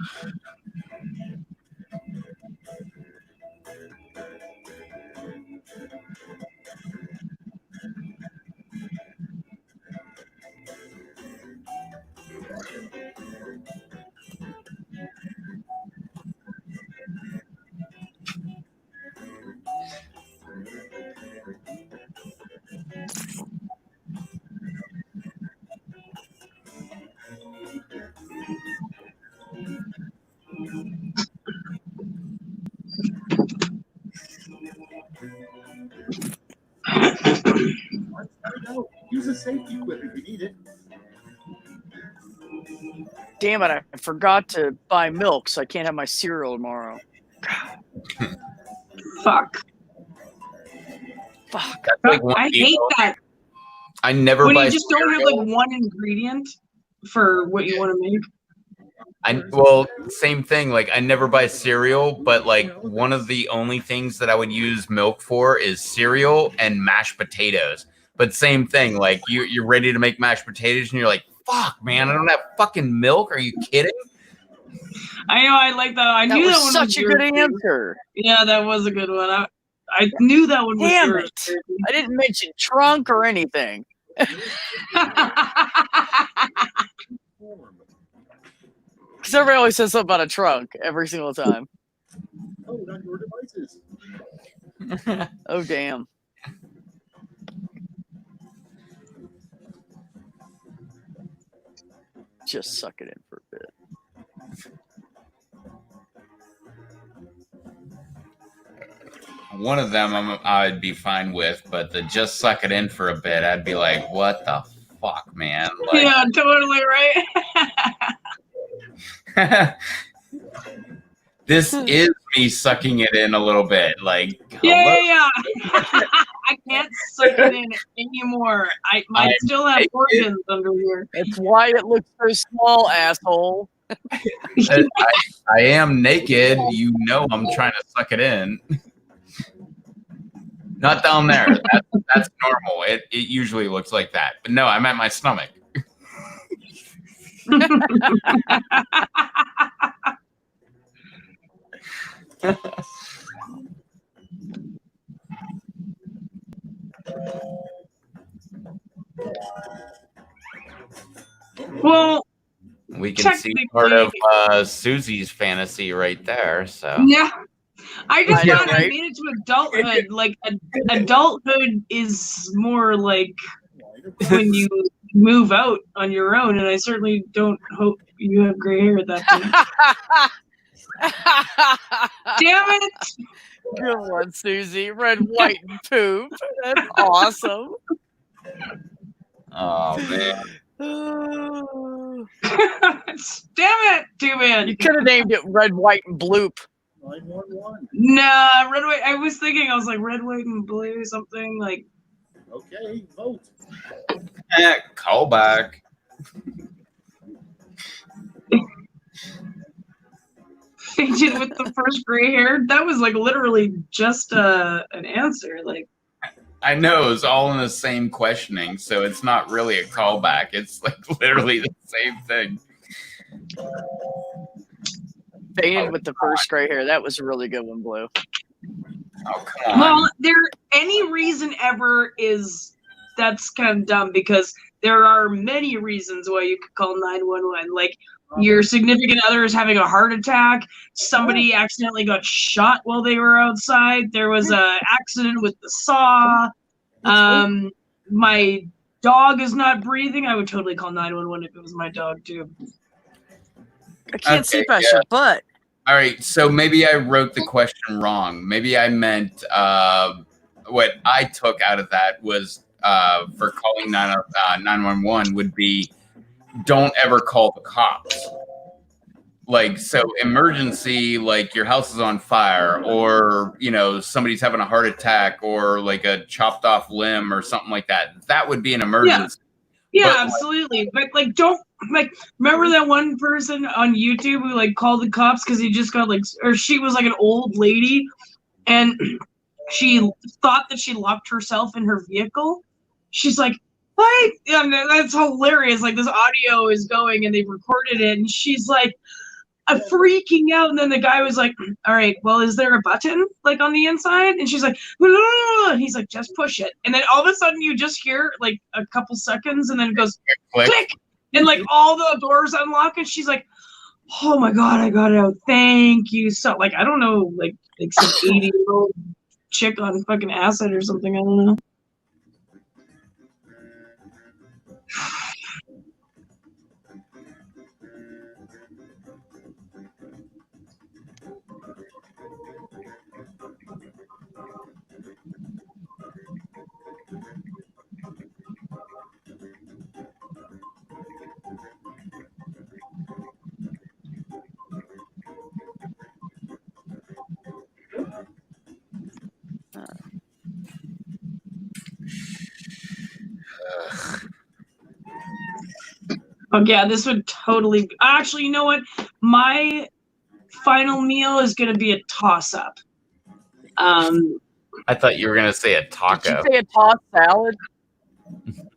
Use a safety quip if you need it. Damn it! I forgot to buy milk, so I can't have my cereal tomorrow. Fuck. Fuck. That's like one I of the hate only- that. I never When buy you just don't have cereal. like one ingredient for what you want to make. Well, same thing. Like I never buy cereal, but like one of the only things that I would use milk for is cereal and mashed potatoes. But same thing. Like you're ready to make mashed potatoes, and you're like, "Fuck, man, I don't have fucking milk. Are you kidding?" I know. I like that. I That knew was that one such a yours, good too. answer. Yeah, that was a good one. I knew that one was Damn yours. it! I didn't mention trunk or anything. Because everybody always says something about a trunk every single time. Oh, not your devices. Oh, damn. Just suck it in for a bit. One of them I'd be fine with, but the just suck it in for a bit, I'd be like, "What the fuck, man?" Like, Yeah, totally right. this is me sucking it in a little bit. Like, Yeah, hello? yeah. I can't suck it in anymore. I might I'm still have naked. organs under here. That's why it looks so small, asshole. I am naked. You know I'm trying to suck it in. Not down there. That's normal. It usually looks like that. But no, I'm at my stomach. Well, We can see part of Susie's fantasy right there. So yeah. I just I know, thought I right? made it to adulthood. Like, adulthood is more like when you move out on your own, and I certainly don't hope you have gray hair at that point. Damn it! Good one, Susie. Red, white, and poop. That's awesome. oh man. Damn it! Too bad. You could have named it Red, White, and Bloop. 911. Nah, red, white. I was thinking, I was like red, white, and blue, something like. Okay, vote. Call back. Fainted with the first gray hair. That was like literally just an answer. Like, I know it's all in the same questioning, so it's not really a callback. It's like literally the same thing. Fainted with the first gray hair. That was a really good one, Blue. Oh come on. well, any reason ever is that's kind of dumb because there are many reasons why you could call 911. Like your significant other is having a heart attack. Somebody accidentally got shot while they were outside. There was a accident with the saw. My dog is not breathing, I would totally call 911 if it was my dog too. I can't see past your butt. All right, so maybe I wrote the question wrong. Maybe I meant what I took out of that was for calling 911 would be don't ever call the cops. Like, so emergency, like your house is on fire, or, you know, somebody's having a heart attack, or like a chopped off limb or something like that. That would be an emergency. Yeah, absolutely. But like, don't like remember that one person on YouTube who like called the cops because he just got like, or she was like an old lady, and she thought that she locked herself in her vehicle. She's like, what? Yeah, that's hilarious. Like this audio is going and they've recorded it, and she's like, I'm freaking out. And then the guy was like, all right, well, is there a button like on the inside? And she's like, and he's like, just push it. And then all of a sudden you just hear like a couple seconds and then it goes click. And like all the doors unlock and she's like, oh my God, I got out. Thank you. So like, I don't know, like some 80-year-old chick on fucking acid or something. I don't know. Oh yeah, this would totally be, actually, you know what? My final meal is gonna be a toss-up. I thought you were gonna say a taco. Did you say a tossed salad?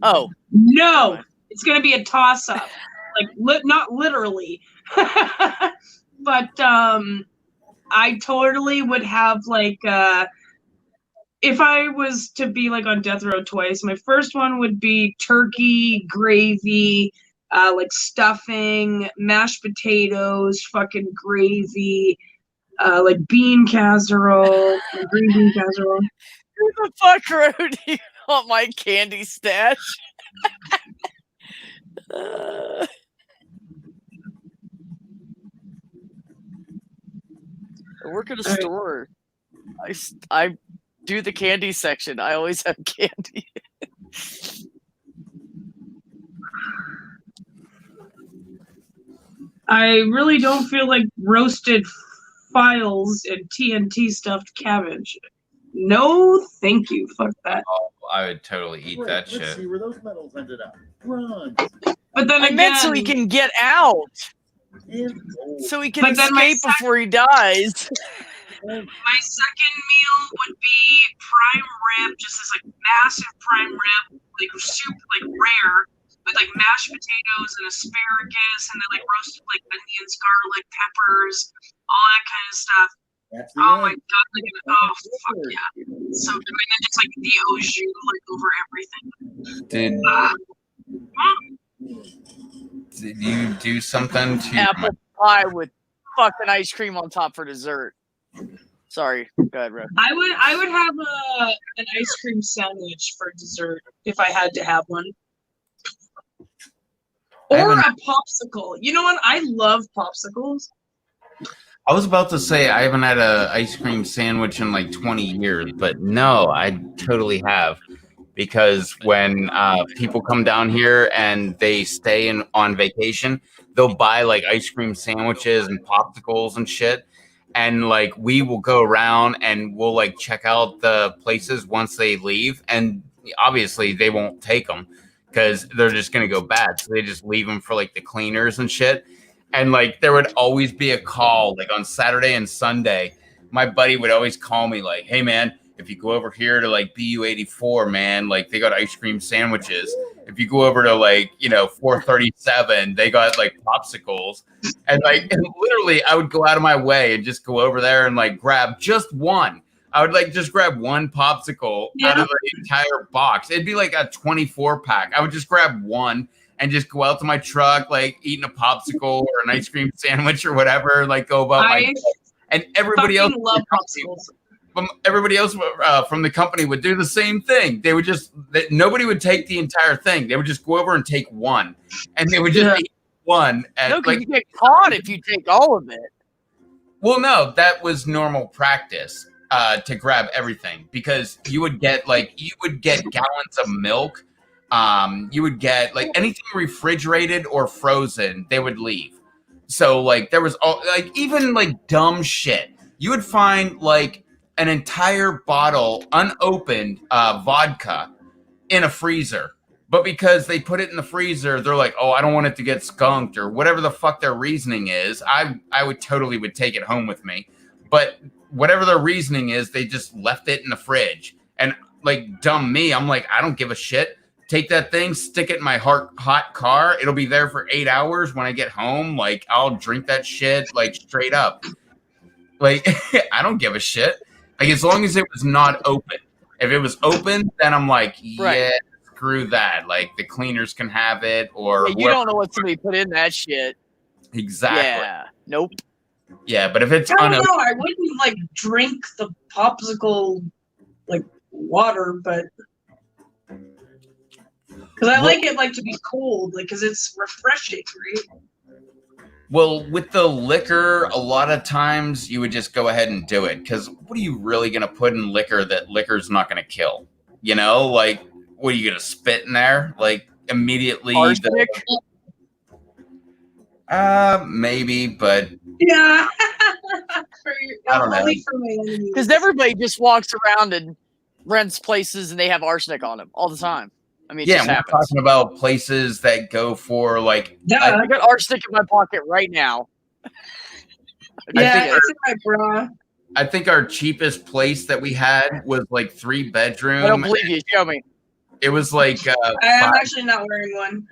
Oh. No, it's gonna be a toss-up. Like not literally. But I totally would have like if I was to be like on death row twice, my first one would be turkey, gravy, like stuffing, mashed potatoes, fucking gravy, like bean casserole, green bean casserole. Who the fuck wrote you on my candy stash? I work at a store. I do the candy section. I always have candy. I really don't feel like roasted files and TNT stuffed cabbage. No, thank you. Fuck that. Oh, I would totally eat that shit. Let's see where those medals ended up. Run. But then I meant so he can get out. So he can escape before he dies. My second meal would be prime rib, just this like massive prime rib, like super like rare, with like mashed potatoes and asparagus, and then like roasted like onions, garlic, peppers, all that kind of stuff. Oh my God! Like, oh fuck yeah! So good. And then just like the au jus like over everything. Did you do something to apple pie with fucking ice cream on top for dessert? Sorry, go ahead, Red. I would have an ice cream sandwich for dessert if I had to have one. Or a popsicle. You know what? I love popsicles. I was about to say I haven't had an ice cream sandwich in like 20 years, but no, I totally have. Because when people come down here and they stay on vacation, they'll buy like ice cream sandwiches and popsicles and shit. And like we will go around and we'll like check out the places once they leave. And obviously they won't take them because they're just going to go bad. So they just leave them for like the cleaners and shit. And like there would always be a call like on Saturday and Sunday. My buddy would always call me like, hey, man, if you go over here to like BU84, man, like they got ice cream sandwiches. If you go over to like, 437, they got like popsicles. And like and literally I would go out of my way and just go over there and like grab just one. I would like just grab one popsicle out of the entire box. It'd be like a 24 pack. I would just grab one and just go out to my truck, like eating a popsicle or an ice cream sandwich or whatever, like go about my and everybody else love popsicles. everybody else from the company would do the same thing. They would nobody would take the entire thing. They would just go over and take one, and they would just eat one. No, because you get caught if you take all of it. Well, no, that was normal practice to grab everything, because you would get gallons of milk. You would get like anything refrigerated or frozen, they would leave. So like there was even like dumb shit. You would find like an entire bottle unopened vodka in a freezer. But because they put it in the freezer, they're like, oh, I don't want it to get skunked or whatever the fuck their reasoning is. I would take it home with me. But whatever their reasoning is, they just left it in the fridge. And like dumb me, I'm like, I don't give a shit. Take that thing, stick it in my hot car. It'll be there for 8 hours. When I get home, like I'll drink that shit like straight up. Like I don't give a shit. Like as long as it was not open. If it was open, then I'm like, yeah. Screw that. Like the cleaners can have it, or you don't know what somebody put in that shit. Exactly. Yeah. Nope. Yeah, but if it's I don't know. I wouldn't like drink the popsicle like water, but because I like it like to be cold, like because it's refreshing, right? Well, with the liquor, a lot of times you would just go ahead and do it, because what are you really going to put in liquor that liquor's not going to kill? You know, like. What are you gonna spit in there? Like immediately? Arsenic? Maybe, but yeah. I don't know. Because everybody just walks around and rents places and they have arsenic on them all the time. I mean, we're talking about places that go for like. I got arsenic in my pocket right now. Yeah, it's in my bra. I think our cheapest place that we had was like 3-bedroom. I don't believe you. Show me. It was like I'm actually not wearing one.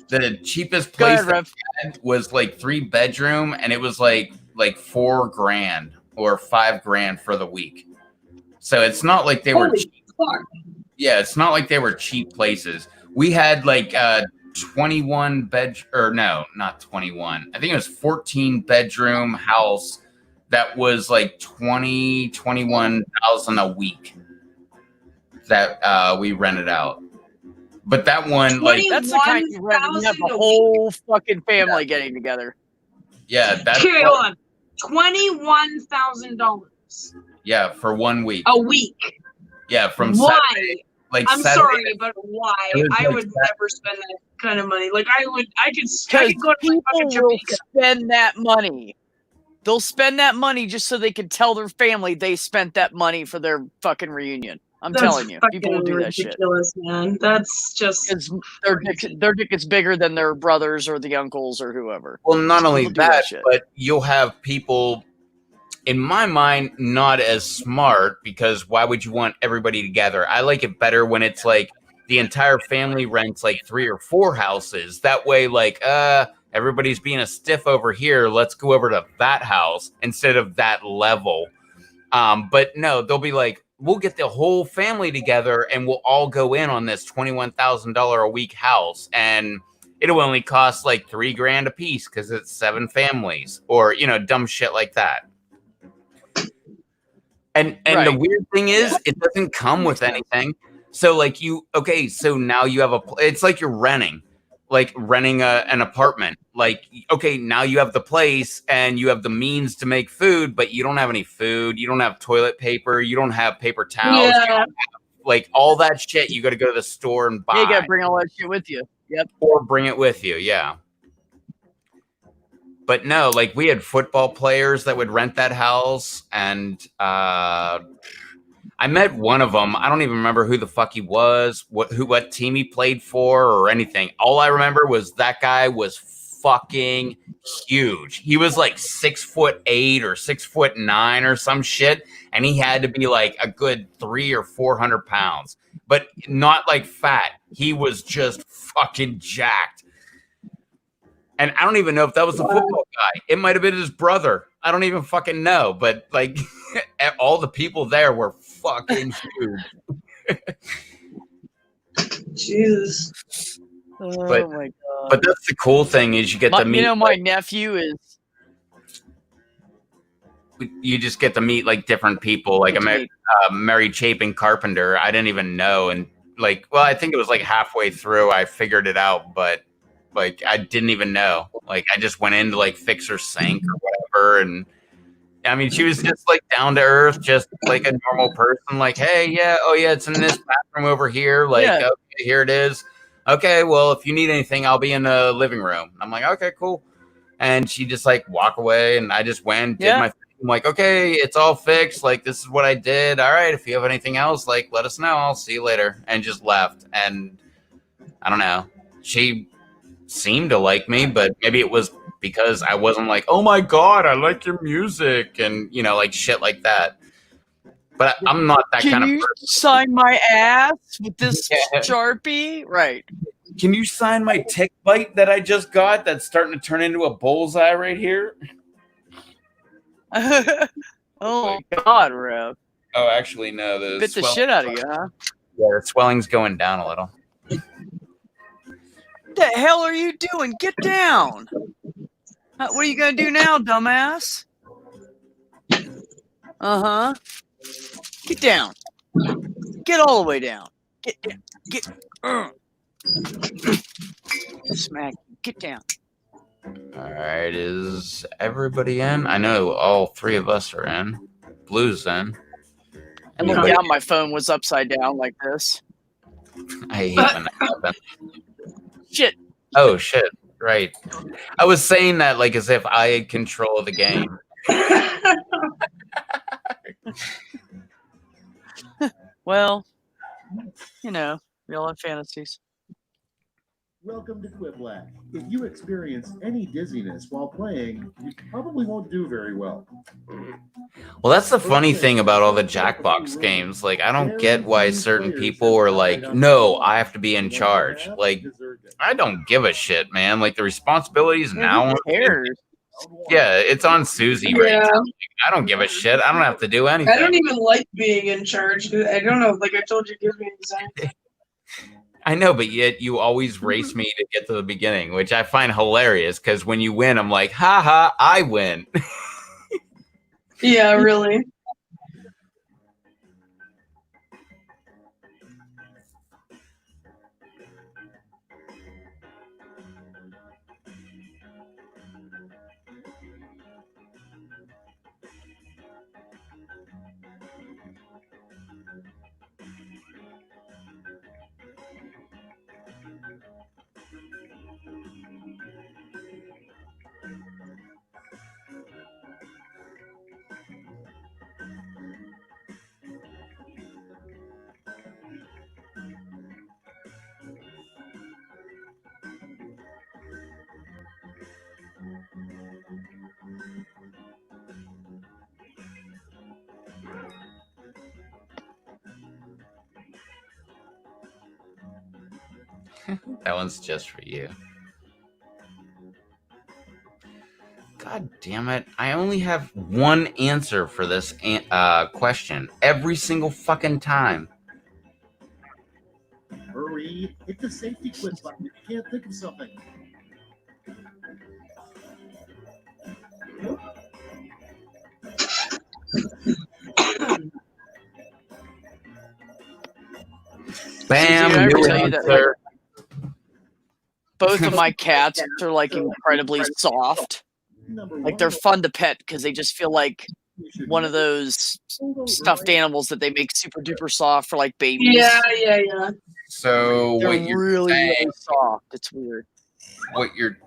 The cheapest place that we had was like 3-bedroom, and it was like $4,000 or $5,000 for the week. So it's not like they were cheap. Yeah, it's not like they were cheap places. We had like 21 bed, or no, not 21. I think it was 14-bedroom house that was like 21,000 a week. That we rented out, but that one like that's the kind you rent. You have the whole fucking family getting together. Yeah, that's okay. Hold on, $21,000. Yeah, for 1 week. A week. Yeah, from why? Saturday, like I'm Saturday, sorry, but why? I would never spend that kind of money. Like I could go to people fucking Jamaica. Spend that money. They'll spend that money just so they can tell their family they spent that money for their fucking reunion. I'm telling you, people will do that shit. Man. That's just because their dick is bigger than their brothers or the uncles or whoever. Well, not only that, but you'll have people, in my mind, not as smart, because why would you want everybody together? I like it better when it's like the entire family rents like 3 or 4 houses. That way, like, everybody's being a stiff over here. Let's go over to that house instead of that level. But no, they'll be like, we'll get the whole family together and we'll all go in on this $21,000 a week house, and it'll only cost like $3,000 a piece because it's 7 families, or dumb shit like that. And the weird thing is, it doesn't come with anything. So like so now you have it's like you're renting an apartment. Like, okay, now you have the place and you have the means to make food, but you don't have any food. You don't have toilet paper. You don't have paper towels. Yeah. You don't have, like, all that shit. You got to go to the store and buy. You got to bring all that shit with you. Yep. Or bring it with you. Yeah. But no, like we had football players that would rent that house, and I met one of them. I don't even remember who the fuck he was, what team he played for or anything. All I remember was that guy was fucking huge. He was like 6'8" or 6'9" or some shit, and he had to be like a good 300 or 400 pounds, but not like fat. He was just fucking jacked. And I don't even know if that was the football guy. It might have been his brother. I don't even fucking know. But like, all the people there were fucking huge. Jesus. Oh my god! But that's the cool thing, is you get to meet. My nephew is. you just get to meet like different people. Like Mary Chapin Carpenter, I didn't even know, and like, well, I think it was like halfway through I figured it out, but like I didn't even know. Like I just went in to like fix her sink or whatever, and I mean, she was just like down to earth, just like a normal person. Like, hey, yeah, oh yeah, it's in this bathroom over here. Like, Yeah. okay, here it is. Okay, well, if you need anything, I'll be in the living room. I'm like, okay, cool. And she just like walk away, and I just went, did my thing. I'm like, okay, it's all fixed. Like, this is what I did. All right, if you have anything else, like, let us know. I'll see you later. And just left. And I don't know. She seemed to like me, but maybe it was because I wasn't like, oh my God, I like your music, and you know, like shit like that. But I'm not that kind of person. Sign my ass with this Sharpie? Right. Can you sign my tick bite that I just got that's starting to turn into a bullseye right here? Oh God, Rev. Oh, actually, no. Bit the shit out of you, huh? Yeah, the swelling's going down a little. What the hell are you doing? Get down. What are you gonna do now, dumbass? Uh-huh. Get down. Get all the way down. Get down. Get. Smack. Get down. All right, is everybody in? I know all three of us are in. Blue's in. I looked down, my phone was upside down like this. I hate when that happens. Shit. Oh, shit. Right. I was saying that like as if I had control of the game. Well, you know, we all have fantasies. Welcome to Quiplash. If you experience any dizziness while playing, you probably won't do very well. Well, that's the funny thing about all the Jackbox games. Like, I don't get why certain people are like, no, I have to be in charge. Like, I don't give a shit, man. Like, the responsibilities now. Who cares? Yeah, it's on Susie right now. Like, I don't give a shit. I don't have to do anything. I don't even like being in charge. I don't know. Like I told you, it gives me anxiety. I know, but yet you always race me to get to the beginning, which I find hilarious because when you win, I'm like, haha, I win. Yeah, really. That one's just for you. God damn it. I only have one answer for this question every single fucking time. Hurry, hit the safety quit button. You can't think of something. Bam! Susie, did I ever new tell you that, answer. Both of my cats are like incredibly soft. Like they're fun to pet because they just feel like one of those stuffed animals that they make super duper soft for like babies. Yeah. So They're what you're really, saying, really soft. It's weird. what you're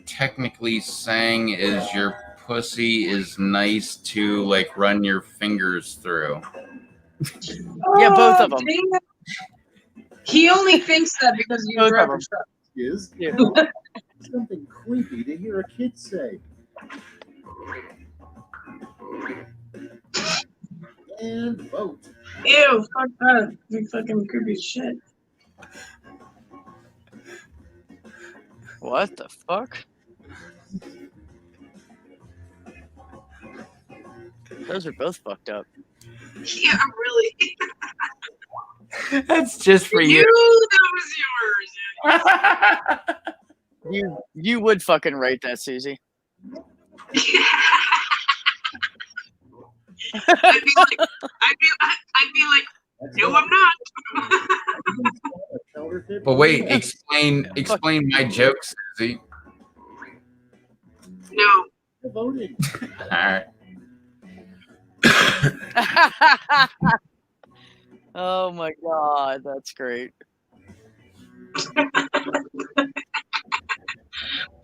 technically saying is your pussy is nice to like run your fingers through. Yeah, both of them. Dang it. He only thinks that because you Both grew of up them. in Charlotte. Is Yeah. something creepy to hear a kid say. And vote. Ew, fuck that. You fucking creepy shit. What the fuck? Those are both fucked up. Yeah, really. That's just for you. That was yours. You would fucking rate that, Susie. I'd be like, no, I'm not. But wait, explain my jokes, Susie. No. Voting. All right. Oh my god, that's great.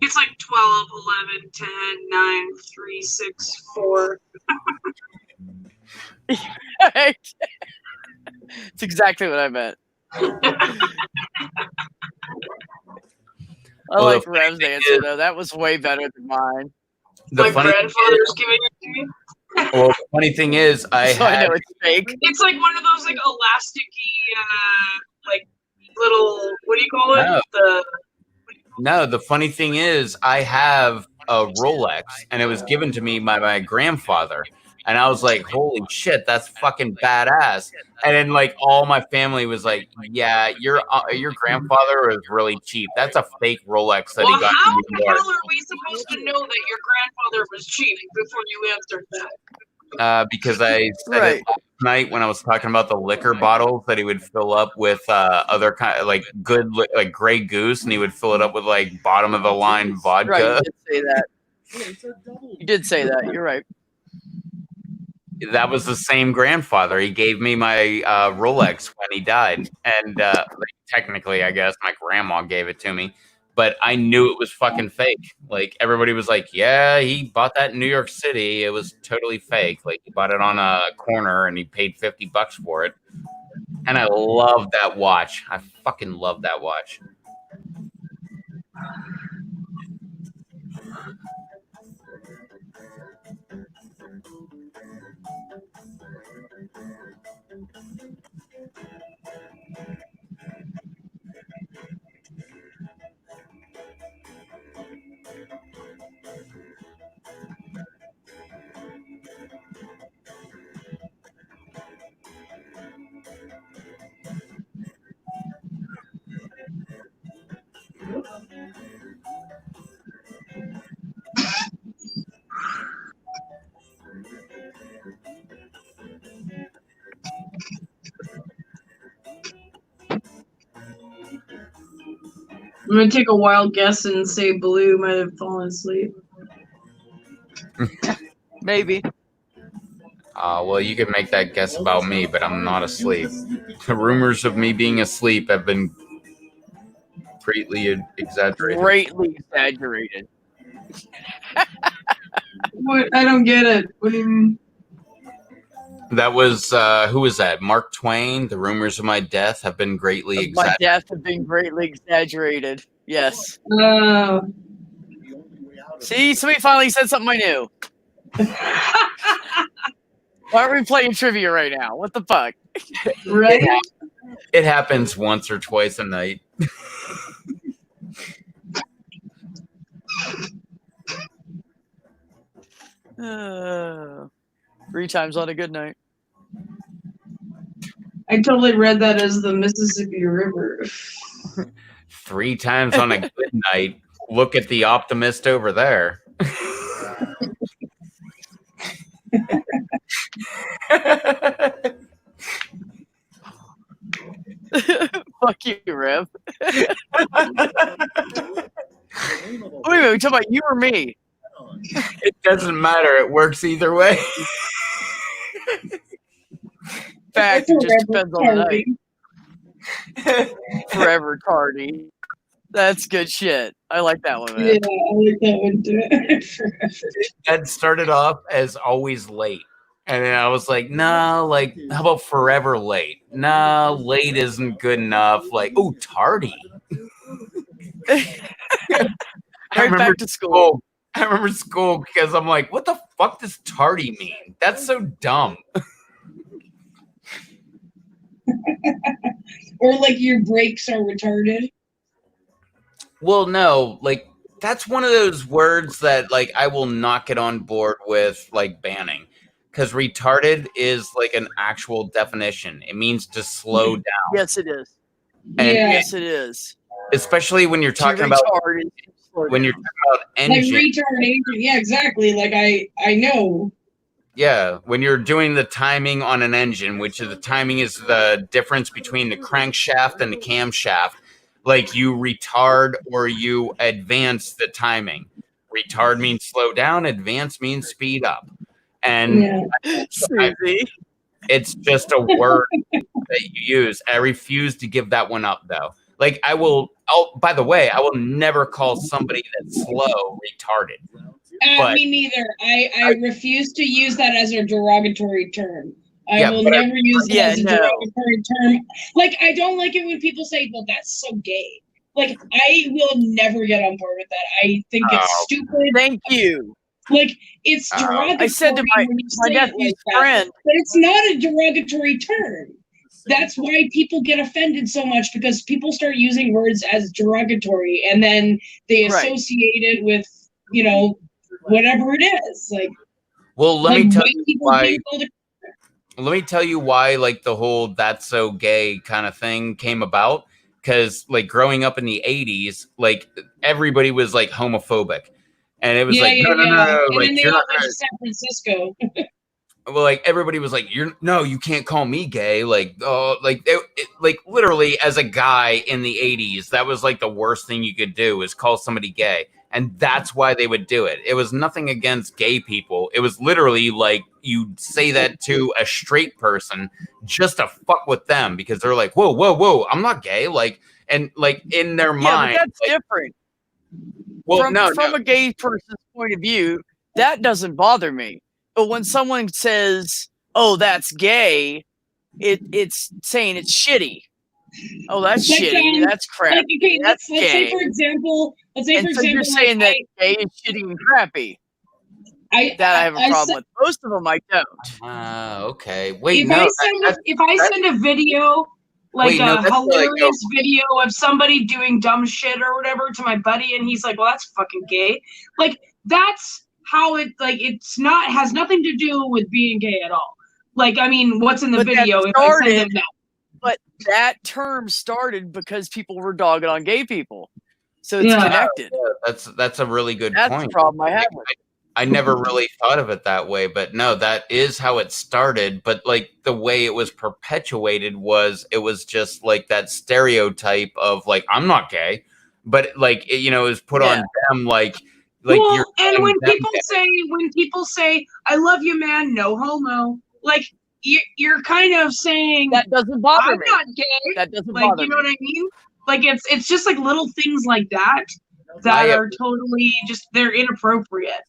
It's like 12, 11, 10, 9, 3, 6, 4. Right. It's exactly what I meant. I Well, like the Rev's thing answer is- though. That was way better than mine. The My funny grandfather's giving it to me. well, the funny thing is, I So I had know it's fake. It's like one of those like elasticy, like little, what do you call it? No. No, the funny thing is, I have a Rolex, and it was given to me by my grandfather. And I was like, holy shit, that's fucking badass. And then, like, all my family was like, yeah, your grandfather is really cheap. That's a fake Rolex that Well, he got how in New the York. hell are we supposed to know that your grandfather was cheap before you answered that? Because I said Right. it last night when I was talking about the liquor bottles that he would fill up with other kind of like good like Grey Goose, and he would fill it up with like bottom of the line Right, vodka. you did say that. You did say that. You're right. That was the same grandfather. He gave me my Rolex when he died, and like, technically, I guess my grandma gave it to me. But I knew it was fucking fake. Like everybody was like, "Yeah, he bought that in New York City. It was totally fake. Like he bought it on a corner and he paid $50 for it." And I love that watch. I fucking love that watch. I'm gonna take a wild guess and say Blue might have fallen asleep. Maybe. Well, you can make that guess about me, but I'm not asleep. The rumors of me being asleep have been greatly exaggerated. Greatly exaggerated. What? I don't get it. What do you mean? That was who was that? Mark Twain. The rumors of my death have been greatly My exaggerated. death has been greatly exaggerated. Yes. See, somebody finally said something I knew. Why are we playing trivia right now? What the fuck? Right? It happens once or twice a night. Three times on a good night. I totally read that as the Mississippi River. 3 times on a good night. Look at the optimist over there. Fuck you, Rev. Wait a minute, we talking about you or me? It doesn't matter. It works either way. In fact, it just depends on the night. Forever tardy. That's good shit. I like that one, man. Yeah, I like that one too. That started off as always late. And then I was like, no, like, how about forever late? No, late isn't good enough. Like, oh, tardy. Right back to school. I remember school because I'm like, what the fuck does tardy mean? That's so dumb. Or like your brakes are retarded. Well, no, like, that's one of those words that, like, I will not get on board with, like, banning. Because retarded is, like, an actual definition. It means to slow down. Yes, it is. And Yes, it is. especially when you're talking about when you're talking about Like engine. retardation. Yeah, exactly. Like I know. Yeah, when you're doing the timing on an engine, which is the timing is the difference between the crankshaft and the camshaft, like you retard or you advance the timing. Retard means slow down, advance means speed up. And Susie. it's just a word that you use. I refuse to give that one up though. Like by the way, I will never call somebody that's slow retarded. But Me neither. I refuse to use that as a derogatory term. I will but never use it as a no. derogatory term. Like, I don't like it when people say, well, that's so gay. Like, I will never get on board with that. I think it's stupid. Thank you. Like, it's derogatory. I said to my nephew's friend, but it's not a derogatory term. That's why people get offended so much, because people start using words as derogatory and then they associate it with, you know, whatever it is. Like, well, let me tell you why. To- Let me tell you why, like, the whole "that's so gay" kind of thing came about. Because, like, growing up in the 80s, like, everybody was, like, homophobic. And it was no. And Like, then they you're all not went to San Francisco. well, like, everybody was like, you can't call me gay. Like, oh, like, like, literally, as a guy in the 80s, that was, like, the worst thing you could do is call somebody gay. And that's why they would do it. It was nothing against gay people. It was literally like you'd say that to a straight person just to fuck with them because they're like, whoa, I'm not gay. Like, and like in their mind. But that's like, different. Well, from a gay person's point of view, that doesn't bother me. But when someone says, "Oh, that's gay," it's saying it's shitty. Oh, that's shitty. That's crap. Like, okay, that's let's say for example, you're saying that gay is shitty and crappy. I have a problem with. Most of them I don't. Okay. Wait, if I send a video, like a hilarious video of somebody doing dumb shit or whatever to my buddy, and he's like, "Well, that's fucking gay." Like, that's how it, like, has nothing to do with being gay at all. Like, I mean, what's in the video? If I send them that. But that term started because people were dogging on gay people, so it's connected. Yeah, that's a really good point. That's the problem I have with it. I never really thought of it that way, but no, that is how it started. But like the way it was perpetuated was it was just like that stereotype of like, I'm not gay, but like, it was put on them like well, and when people say, I love you, man, no homo, like, you're kind of saying that doesn't bother me. I'm not gay. That doesn't like, bother you know what I mean? Like, it's just like little things like that are totally just, they're inappropriate.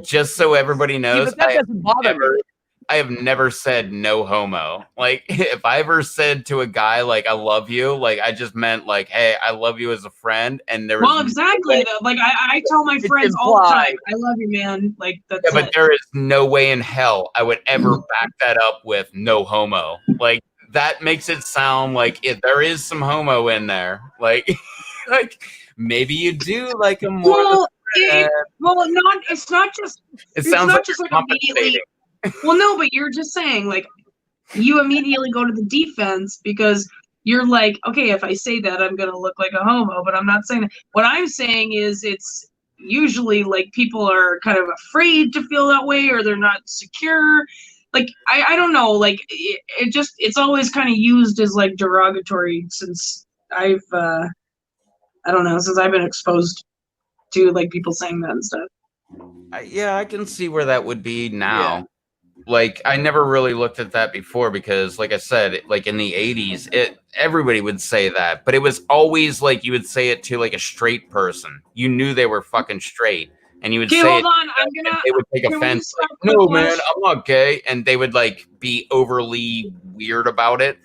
Just so everybody knows, that doesn't bother me. I have never said no homo. Like, if I ever said to a guy like I love you, like I just meant like, hey, I love you as a friend. And there was exactly though. Like I tell my friends all the time, I love you, man. Like that's but there is no way in hell I would ever back that up with no homo. Like that makes it sound like if there is some homo in there, like like maybe you do like a more. It's not just. It sounds like immediately. Well, no, but you're just saying, like, you immediately go to the defense because you're like, okay, if I say that, I'm going to look like a homo, but I'm not saying that. What I'm saying is it's usually, like, people are kind of afraid to feel that way or they're not secure. Like, I don't know, like, it's always kind of used as, like, derogatory since since I've been exposed to, like, people saying that and stuff. Yeah, I can see where that would be now. Yeah. Like, I never really looked at that before because, like I said, like in the 80s, everybody would say that. But it was always like you would say it to like a straight person. You knew they were fucking straight. And you would say hold it, on. they would take offense. Like, no, man, I'm not gay. And they would like be overly weird about it.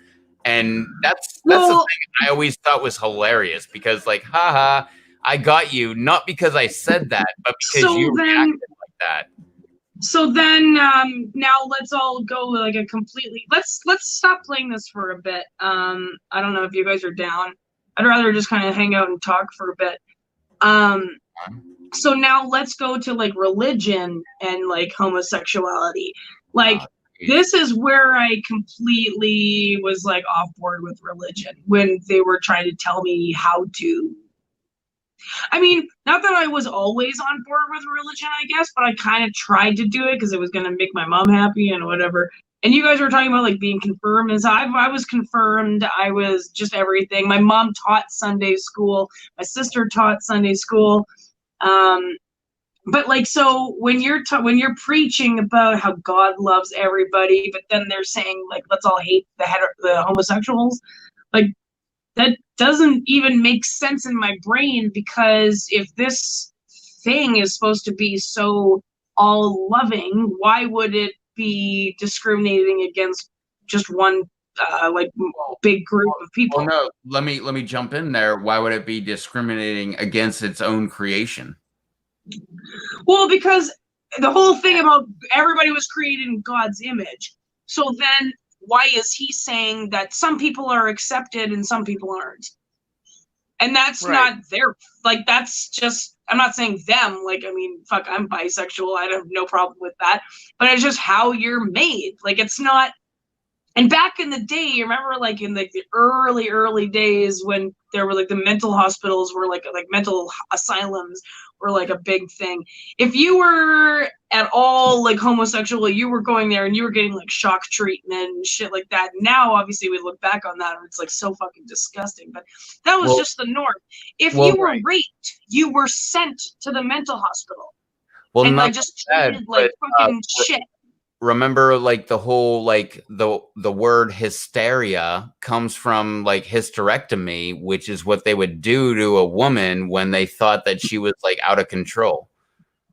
And that's the thing I always thought was hilarious because like, haha, I got you. Not because I said that, but because you reacted like that. So then now let's all go like a completely let's stop playing this for a bit. I don't know if you guys are down. I'd rather just kind of hang out and talk for a bit. So now let's go to like religion and like homosexuality. Like this is where I completely was like off board with religion when they were trying to tell me how to I mean, not that I was always on board with religion, I guess, but I kind of tried to do it because it was going to make my mom happy and whatever. And you guys were talking about like being confirmed, and so I was confirmed. I was just everything. My mom taught Sunday school. My sister taught Sunday school. But like, so when you're preaching about how God loves everybody, but then they're saying like, let's all hate the homosexuals, like that doesn't even make sense in my brain, because if this thing is supposed to be so all loving, why would it be discriminating against just one like big group of people? Well, no, let me jump in there. Why would it be discriminating against its own creation? Well, because the whole thing about everybody was created in God's image. So then why is he saying that some people are accepted and some people aren't? And that's not their, like, that's just, I'm not saying them, like, I mean, fuck, I'm bisexual, I have no problem with that, but it's just how you're made. Like, it's not, and back in the day, you remember, like, in like the early days when there were like the mental hospitals were like mental asylums were like a big thing. If you were at all like homosexual, you were going there and you were getting like shock treatment and shit like that. Now, obviously, we look back on that and it's like so fucking disgusting, but that was just the norm. If you were raped, you were sent to the mental hospital. Well, and not like just treated like fucking shit. Remember, like, the whole, like, the word hysteria comes from like hysterectomy, which is what they would do to a woman when they thought that she was like out of control.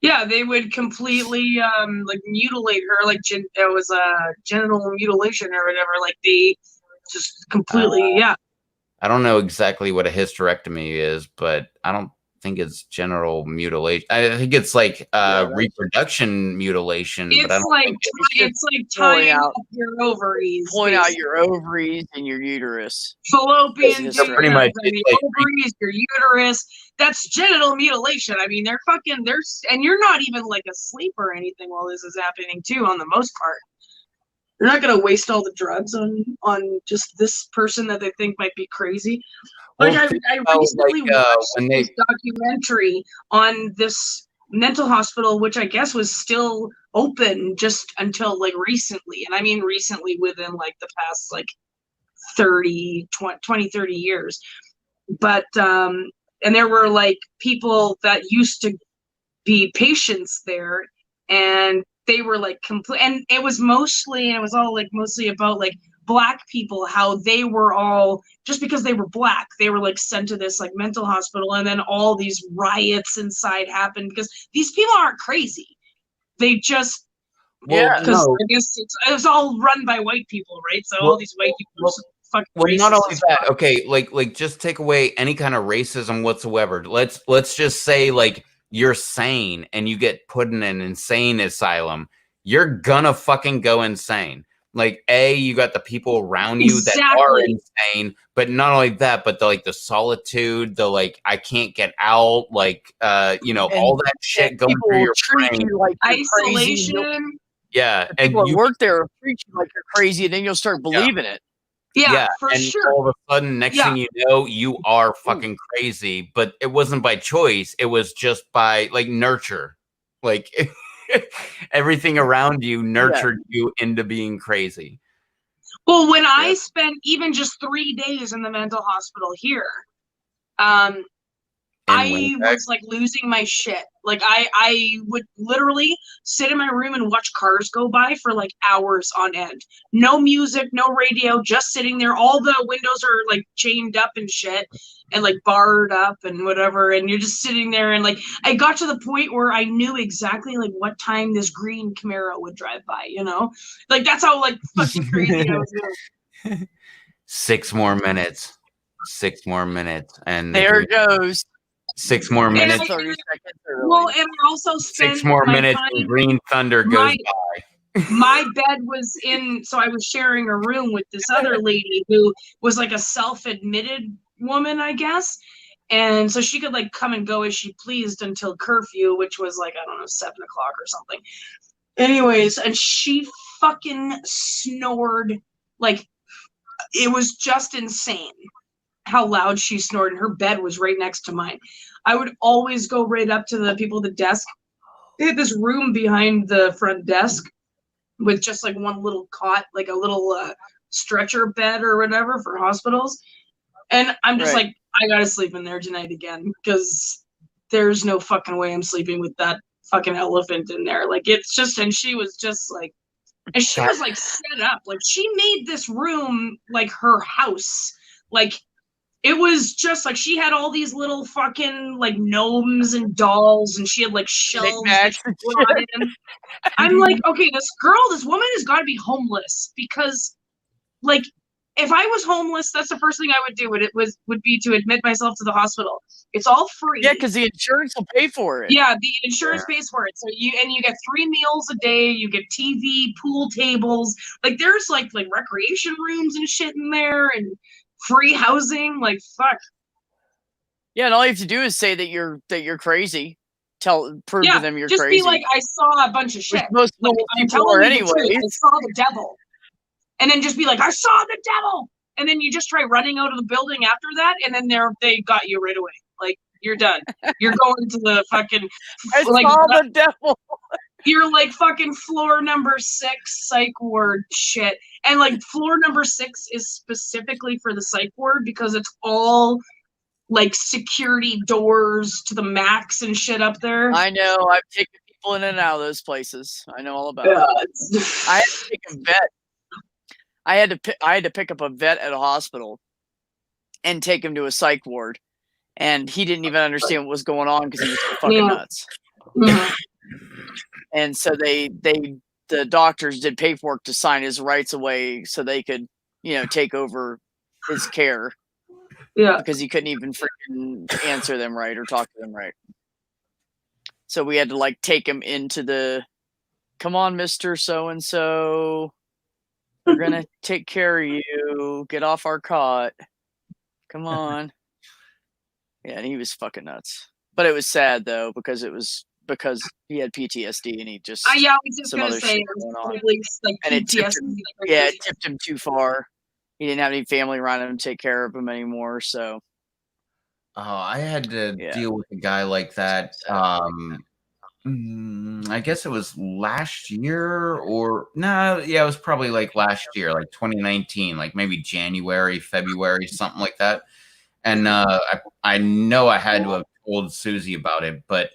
Yeah, they would completely like mutilate her, like it was a genital mutilation or whatever. Like they just completely, I don't know exactly what a hysterectomy is, but I don't think it's genital mutilation. I think it's like reproduction mutilation. It's but I don't like think it's like tying up your ovaries, pulling out your ovaries and your uterus. Fallopian tubes, pretty much the ovaries, your uterus. That's genital mutilation. I mean, they're and you're not even like asleep or anything while this is happening too. On the most part, they're not gonna waste all the drugs on just this person that they think might be crazy. Like I recently watched this documentary on this mental hospital, which I guess was still open just until like recently. And I mean recently within like the past like 30 years. But and there were like people that used to be patients there, and they were like complete, and it was mostly about like Black people, how they were all, just because they were Black, they were like sent to this like mental hospital, and then all these riots inside happened because these people aren't crazy. They just, because I guess it's all run by white people, right? So all these white people are fucking racist. Not only that, okay, like just take away any kind of racism whatsoever. Let's just say like you're sane and you get put in an insane asylum, you're gonna fucking go insane. Like, you got the people around you that are insane, but not only that, but the solitude, the like, I can't get out, like, all that shit going through your brain. Like isolation. Yeah, and people work there treat you like you're crazy, and then you'll start believing it. Yeah, for and sure. All of a sudden, next thing you know, you are fucking crazy. But it wasn't by choice; it was just by like nurture, like. Everything around you nurtured you into being crazy. Well, when I spent even just 3 days in the mental hospital here, I was like losing my shit. Like I would literally sit in my room and watch cars go by for like hours on end. No music, no radio, just sitting there. All the windows are like chained up and shit and like barred up and whatever. And you're just sitting there, and like I got to the point where I knew exactly like what time this green Camaro would drive by, you know? Like that's how like fucking crazy I was doing. 6 more minutes. 6 more minutes. And there it goes. 6 more minutes. 30 seconds early. Well, and I also spent 6 more minutes and Green Thunder goes by. My bed was so I was sharing a room with this other lady who was like a self-admitted woman, I guess. And so she could like come and go as she pleased until curfew, which was like, I don't know, 7 o'clock or something. Anyways, and she fucking snored. Like, it was just insane how loud she snored, and her bed was right next to mine. I would always go right up to the people at the desk. They had this room behind the front desk with just like one little cot, like a little stretcher bed or whatever for hospitals. And I'm just like, I gotta sleep in there tonight again, because there's no fucking way I'm sleeping with that fucking elephant in there. Like, it's just, and she was just like, and she was like set up, like she made this room like her house. Like, it was just like she had all these little fucking like gnomes and dolls, and she had like shelves that she brought in. I'm like, okay, this woman has got to be homeless, because like, if I was homeless, that's the first thing I would do. Would be to admit myself to the hospital. It's all free. Yeah, because the insurance will pay for it. Yeah, the insurance pays for it. So you get 3 meals a day. You get TV, pool tables. Like, there's like recreation rooms and shit in there, and free housing. Like, fuck. Yeah, and all you have to do is say that you're crazy. Prove to them you're just crazy. Just be like, I saw a bunch of shit. Most like, I'm telling you anyway. I saw the devil. And then just be like, I saw the devil. And then you just try running out of the building after that, and then they got you right away. Like, you're done. You're going to the fucking I saw the devil. You're like fucking floor number 6 psych ward shit. And like floor number 6 is specifically for the psych ward, because it's all like security doors to the max and shit up there. I know. I've taken people in and out of those places. I know all about it. I had to take a vet. I had to pick up a vet at a hospital and take him to a psych ward, and he didn't even understand what was going on because he was fucking nuts. Mm-hmm. And so the doctors did paperwork to sign his rights away so they could, take over his care. Yeah, because he couldn't even freaking answer them right or talk to them right. So we had to like take him into the, come on, Mr. So-and-so. We're going to take care of you. Get off our cot. Come on. Yeah, and he was fucking nuts. But it was sad, though, because he had PTSD and he just... yeah, I was just going to say, it tipped him too far. He didn't have any family around him to take care of him anymore, so... Oh, I had to deal with a guy like that. I guess it was last year it was probably like last year, like 2019, like maybe January, February, something like that. And I know I had to have told Susie about it, but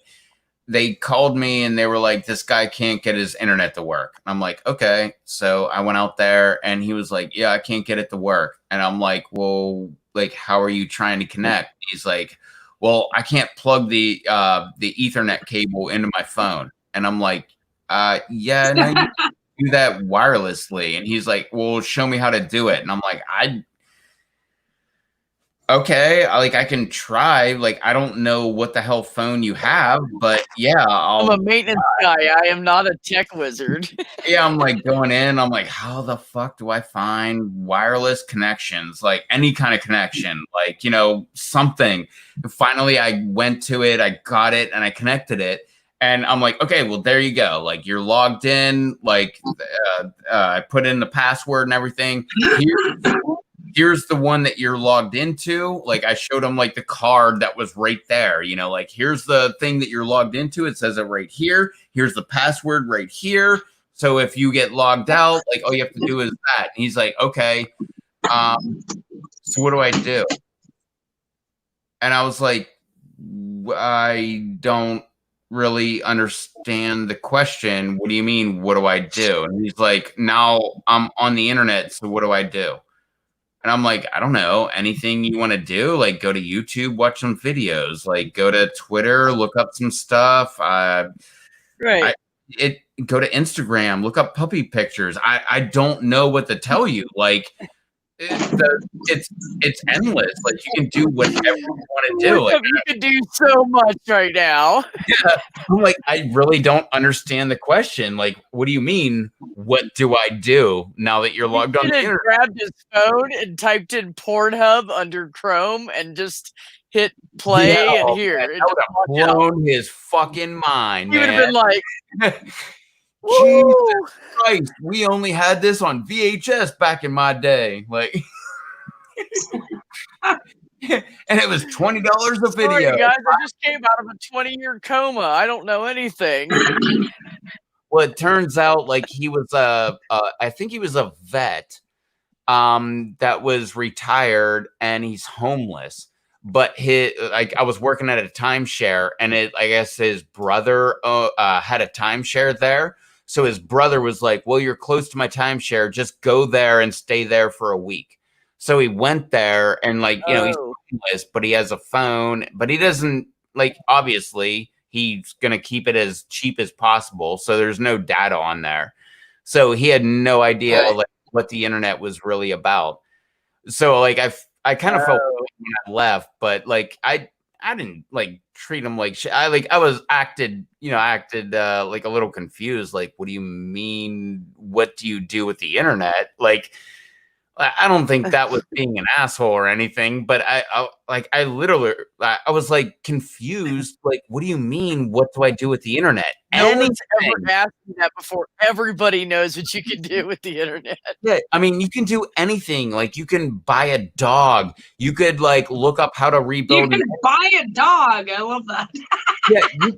they called me and they were like, this guy can't get his internet to work. I'm like, okay. So I went out there and he was like, yeah, I can't get it to work. And I'm like, well, like, how are you trying to connect? He's like, well, I can't plug the Ethernet cable into my phone. And I'm like, yeah, no, you can do that wirelessly. And he's like, well, show me how to do it. And I'm like, okay, I can try. Like, I don't know what the hell phone you have, but yeah, I'm a maintenance guy. I am not a tech wizard. Yeah, I'm like going in. I'm like, how the fuck do I find wireless connections? Like any kind of connection, like, something. And finally, I went to it. I got it and I connected it. And I'm like, okay, well, there you go. Like, you're logged in. Like, I put in the password and everything. Here's the one that you're logged into. Like, I showed him like the card that was right there, like, here's the thing that you're logged into. It says it right here. Here's the password right here. So if you get logged out, like, all you have to do is that. And he's like, okay. So what do I do? And I was like, I don't really understand the question. What do you mean? What do I do? And he's like, now I'm on the internet. So what do I do? And I'm like, I don't know, anything you want to do, like go to YouTube, watch some videos, like go to Twitter, look up some stuff. Right. Go to Instagram, look up puppy pictures. I don't know what to tell you. Like, it's endless. Like, you can do whatever you want to do. Like, you can do so much right now. Yeah, I'm like, I really don't understand the question. Like, what do you mean? What do I do now that you're logged on the internet? Grabbed his phone and typed in Pornhub under Chrome and just hit play and here. Man, that would have blown his fucking mind. He would have been like, Jesus Christ, we only had this on VHS back in my day. Like, and it was $20 a Sorry, video. guys, I just came out of a 20-year coma. I don't know anything. Well, it turns out like he was I think he was a vet that was retired and he's homeless. But I was working at a timeshare, and I guess his brother had a timeshare there. So his brother was like, "Well, you're close to my timeshare. Just go there and stay there for a week." So he went there, and he's homeless, but he has a phone, but he doesn't obviously he's gonna keep it as cheap as possible. So there's no data on there. So he had no idea what the internet was really about. So I kind of felt when I left, but I didn't treat him like shit. I was acted like a little confused. Like, what do you mean? What do you do with the internet? I don't think that was being an asshole or anything, but I literally I was confused. What do you mean? What do I do with the internet? No one's ever asked me that before. Everybody knows what you can do with the internet. Yeah, I mean, you can do anything. You can buy a dog. You could look up how to rebuild. You can buy a dog. I love that. Yeah, you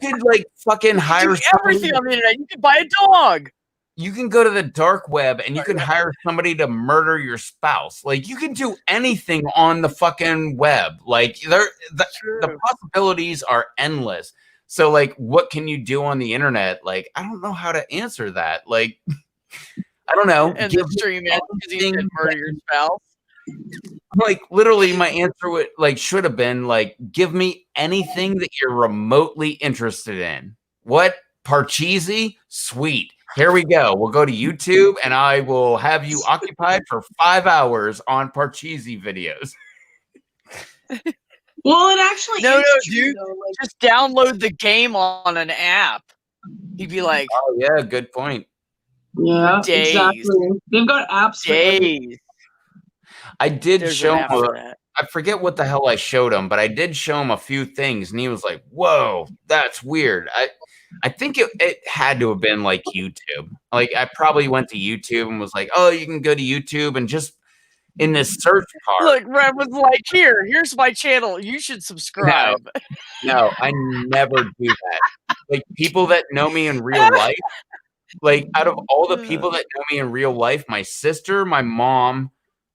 could fucking hire everything on the internet. You can buy a dog. You can go to the dark web and you can hire somebody to murder your spouse. You can do anything on the fucking web. The possibilities are endless. So what can you do on the internet? I don't know how to answer that. I don't know. And the stream it because you said murder your spouse. Literally my answer would should have been give me anything that you're remotely interested in. What? Parcheesi? Sweet. Here we go. We'll go to YouTube and I will have you occupied for 5 hours on Parcheesi videos. Well, it actually no, is dude. Just download the game on an app. He'd be like, "Oh yeah, good point." Yeah, days. Exactly. They've got apps. Days. I did show him. I forget what the hell I showed him, but I did show him a few things, and he was like, "Whoa, that's weird." I think it had to have been YouTube. I probably went to YouTube and was like, "Oh, you can go to YouTube and just in this search bar." Look, Rev was like, here's my channel. You should subscribe. No, I never do that. People that know me in real life, out of all the people that know me in real life, my sister, my mom,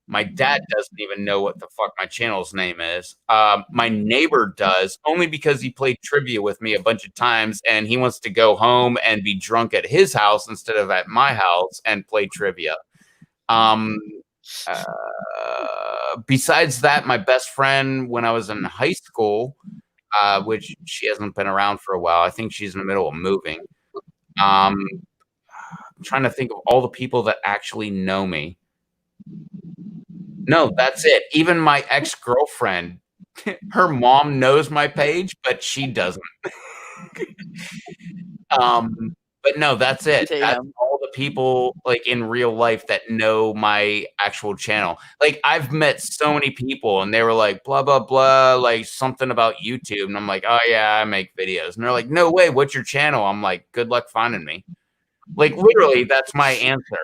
my dad doesn't even know what the fuck my channel's name is. My neighbor does, only because he played trivia with me a bunch of times and he wants to go home and be drunk at his house instead of at my house and play trivia. Besides that, my best friend when I was in high school, which she hasn't been around for a while. I think she's in the middle of moving. I'm trying to think of all the people that actually know me. No, that's it. Even my ex-girlfriend, her mom knows my page, but she doesn't. But no, that's it. Damn. That's all the people in real life that know my actual channel. I've met so many people and they were like, blah, blah, blah, something about YouTube. And I'm like, oh yeah, I make videos. And they're like, no way, what's your channel? I'm like, good luck finding me. Literally, that's my answer.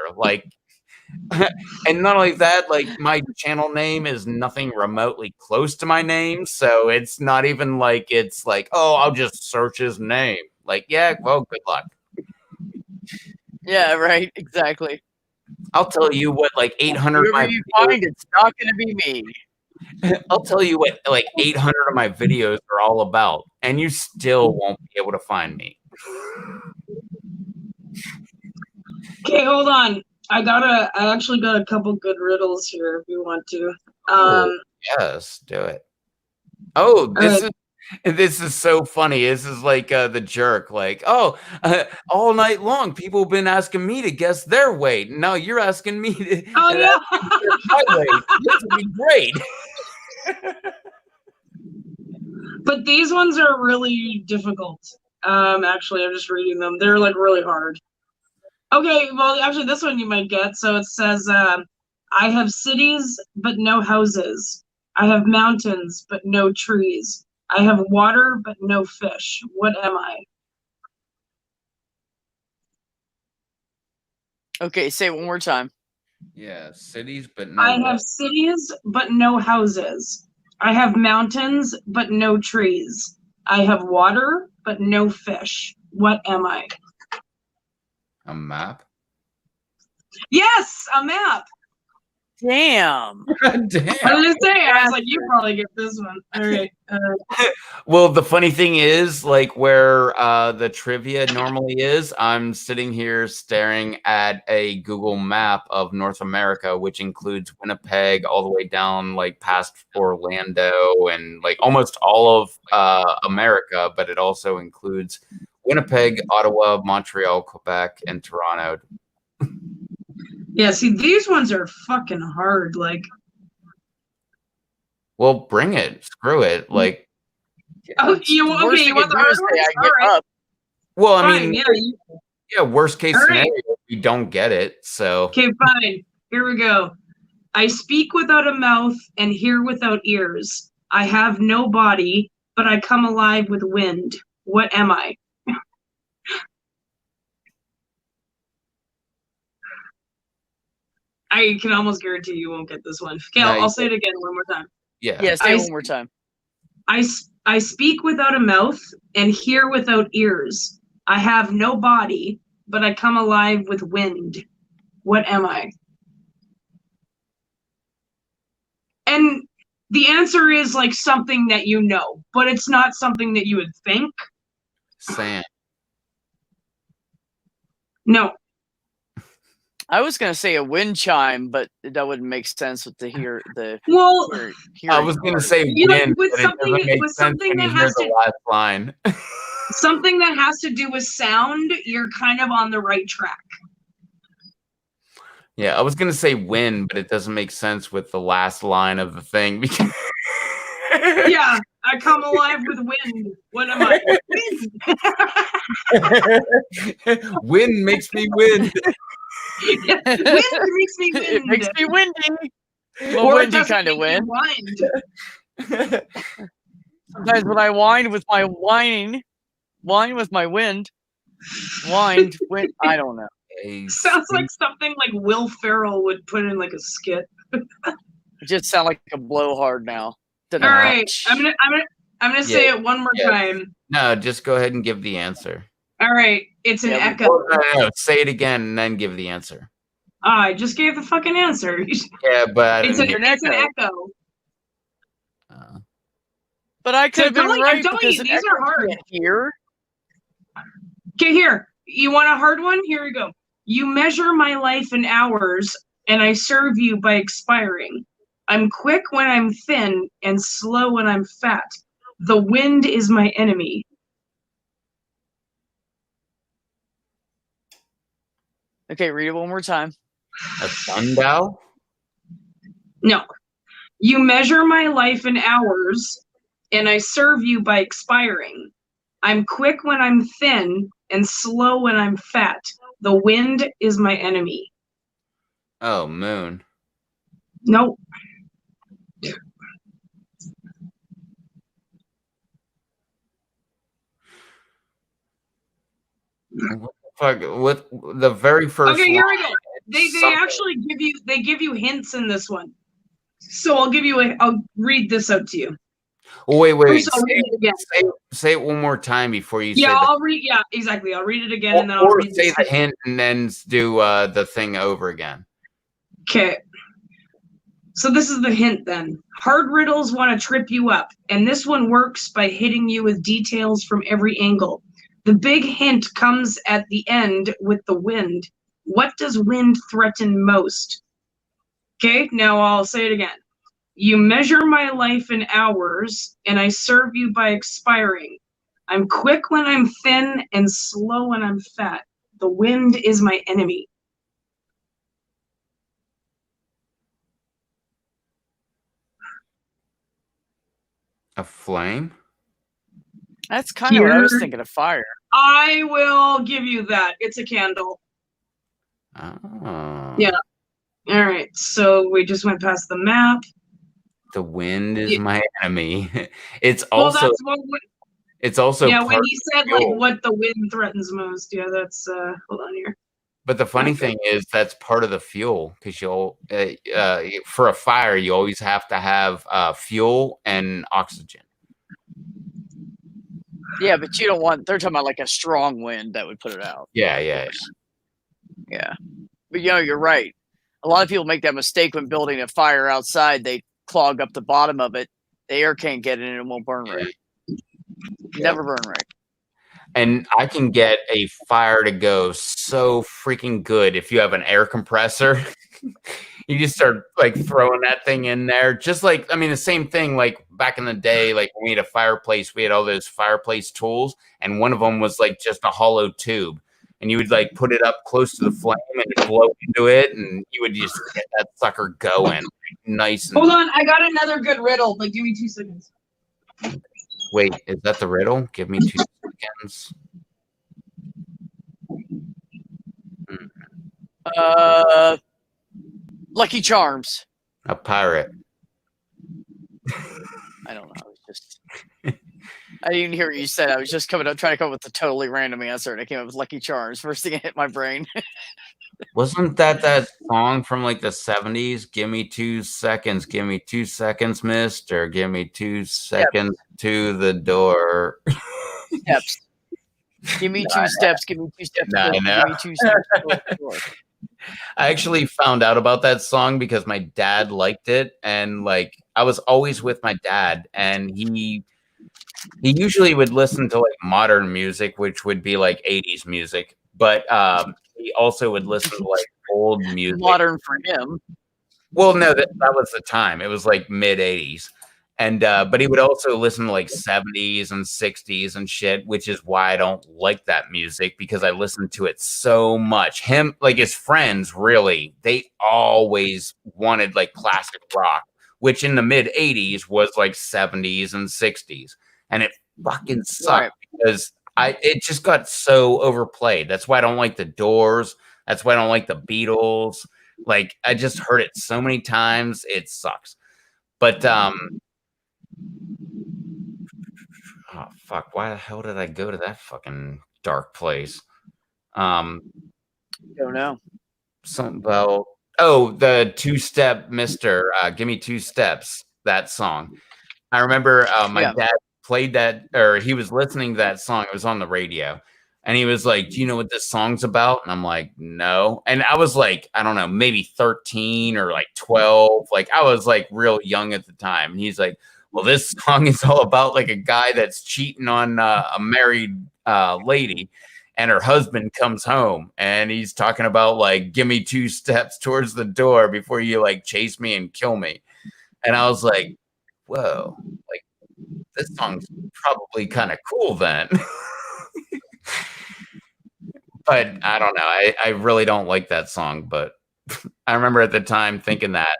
And not only that, my channel name is nothing remotely close to my name. So it's not even it's oh, I'll just search his name. Yeah, well, good luck. Yeah, right. Exactly. I'll tell you what, 800 Whoever you find, it's not going to be me. I'll tell you what, 800 of my videos are all about, and you still won't be able to find me. Okay, hold on. I actually got a couple good riddles here if you want to. Yes, do it. Oh, this is so funny. This is the jerk. All night long, people have been asking me to guess their weight. Now you're asking me to. Oh yeah. My weight. This would be great. But these ones are really difficult. Actually, I'm just reading them. They're really hard. Okay, well, actually, this one you might get. So it says, I have cities, but no houses. I have mountains, but no trees. I have water, but no fish. What am I? Okay, say it one more time. Yeah, cities, but no. I have cities, but no houses. I have mountains, but no trees. I have water, but no fish. What am I? A map? Yes, a map. Damn. God damn. I was gonna say, I was like, you probably get this one. All right. Well, the funny thing is, like where the trivia normally is, I'm sitting here staring at a Google map of North America, which includes Winnipeg all the way down like past Orlando and like almost all of America, but it also includes Winnipeg, Ottawa, Montreal, Quebec, and Toronto. Yeah, see, these ones are fucking hard. Like, Well, bring it. Screw it. Like, oh, you Worst okay? thing You want the do hard is say ones? I All get right, up. well, I fine. mean, Yeah. worst case All right. scenario, we don't get it. So, Okay, fine. Here we go. I speak without a mouth and hear without ears. I have no body, but I come alive with wind. What am I? I can almost guarantee you won't get this one. Okay, No, I'll you say it again one more time. yeah. Yeah, say it one more time. I speak without a mouth and hear without ears. I have no body, but I come alive with wind. What am I? And the answer is like something that you know, but it's not something that you would think. Sand. No. I was gonna say a wind chime, but that wouldn't make sense with the Well, I was going to say you know, wind, with but something- it doesn't make with sense something when you that hear has the to- last line. something that has to do with sound, you're kind of on the right track. Yeah, I was going to say wind, but it doesn't make sense with the last line of the thing. Because Yeah, I come alive with wind. What am I? Wind. wind makes me win. Wind makes me wind. It makes me windy. Well, Or it windy doesn't kind of make me win. wind. Sometimes when I whine with my whining, whine with my wind, whined, wind. I don't know. Sounds like something like Will Ferrell would put in like a skit. It just sound like a blowhard now. All right, I'm gonna say it one more Yeah. time. No, just go ahead and give the answer. All right, it's an Yeah, echo. No, say it again and then give the answer. I just gave the fucking answer. Yeah, but I It's didn't an hear echo. But I could have been I'm right telling because you, an these are echo hard. can't hear. Okay, here. You want a hard one? Here we go. You measure my life in hours, and I serve you by expiring. I'm quick when I'm thin and slow when I'm fat. The wind is my enemy. Okay, read it one more time. A sundial? No. You measure my life in hours, and I serve you by expiring. I'm quick when I'm thin and slow when I'm fat. The wind is my enemy. Oh, moon. Nope. What the fuck? With the very first Okay, here we line, go. They something- actually give you hints in this one. So I'll read this out to you. Oh, wait. First, I'll read it again. Say it one more time before you say Yeah, the I'll read. Yeah, exactly. I'll read it again, and then I'll or read say this. the hint and then do the thing over again. Okay. So this is the hint then. Hard riddles want to trip you up, and this one works by hitting you with details from every angle. The big hint comes at the end with the wind. What does wind threaten most? Okay, now I'll say it again. You measure my life in hours, and I serve you by expiring. I'm quick when I'm thin and slow when I'm fat. The wind is my enemy. A flame? That's kind of what I was Here- thinking of fire. I will give you that. It's a candle. Oh. Yeah. All right. So we just went past the map. The wind is Yeah. my enemy. It's Well, also that's what. it's also Yeah, when part he said like fuel. what the wind threatens most. Yeah, that's. Hold on here. But the funny thing is that's part of the fuel because you'll for a fire you always have to have fuel and oxygen. Yeah, but you don't want. They're talking about like a strong wind that would put it out. Yeah. But you're right. A lot of people make that mistake when building a fire outside. They clog up the bottom of it. The air can't get in and it won't burn right. Never burn right. And I can get a fire to go so freaking good if you have an air compressor. You just start like throwing that thing in there. Just like, I mean, the same thing like back in the day, like when we had a fireplace, we had all those fireplace tools. And one of them was like just a hollow tube. And you would like put it up close to the flame and it'd blow into it. And you would just get that sucker going. Nice. Hold on. I got another good riddle. Like, give me 2 seconds. Wait, is that the riddle? Give me 2 seconds. Lucky Charms. A pirate. I don't know. I was just. I didn't even hear what you said. I was just trying to come up with a totally random answer, and I came up with Lucky Charms. First thing that hit my brain. Wasn't that song from like the 70s? Give me 2 seconds. Give me 2 seconds, mister. Give me 2 seconds to the door. Steps. Give me 2 steps. Give me 2 steps. No. Give me 2 steps. To the door. I actually found out about that song because my dad liked it. And like, I was always with my dad, and he usually would listen to like modern music, which would be like 80s music. But he also would listen to like old music. Modern for him. Well, no, that was the time. It was like mid 80s. And but he would also listen to like 70s and 60s and shit, which is why I don't like that music, because I listened to it so much. Him, like his friends, really, they always wanted like classic rock, which in the mid 80s was like 70s and 60s. And it fucking sucked because it just got so overplayed. That's why I don't like the Doors. That's why I don't like the Beatles. Like, I just heard it so many times. It sucks. But oh fuck, why the hell did I go to that fucking dark place? Don't know. Something about the 2-step mister, give me 2 steps, that song. I remember my dad played that, or he was listening to that song. It was on the radio. And he was like, do you know what this song's about? And I'm like, no. And I was like, I don't know, maybe 13 or like 12. Like, I was like real young at the time. And he's like, well, this song is all about like a guy that's cheating on a married lady, and her husband comes home and he's talking about like, give me 2 steps towards the door before you like chase me and kill me. And I was like, whoa, like this song's probably kind of cool then. But I don't know. I really don't like that song. But I remember at the time thinking that,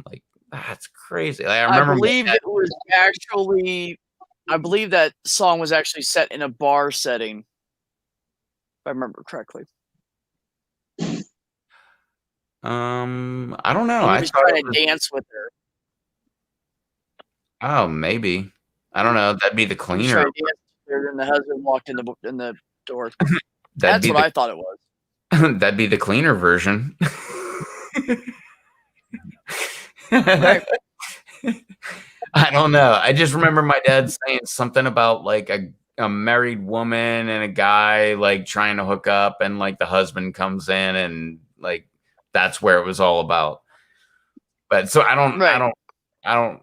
like, that's crazy. Like, I believe it was actually. I believe that song was actually set in a bar setting, if I remember correctly. I don't know. He was trying to dance with her. Oh, maybe. I don't know. That'd be the cleaner. And the husband walked in the door. That's what I thought it was. That'd be the cleaner version. Right. I don't know. I just remember my dad saying something about like a married woman and a guy like trying to hook up, and like the husband comes in, and like that's where it was all about. But so I don't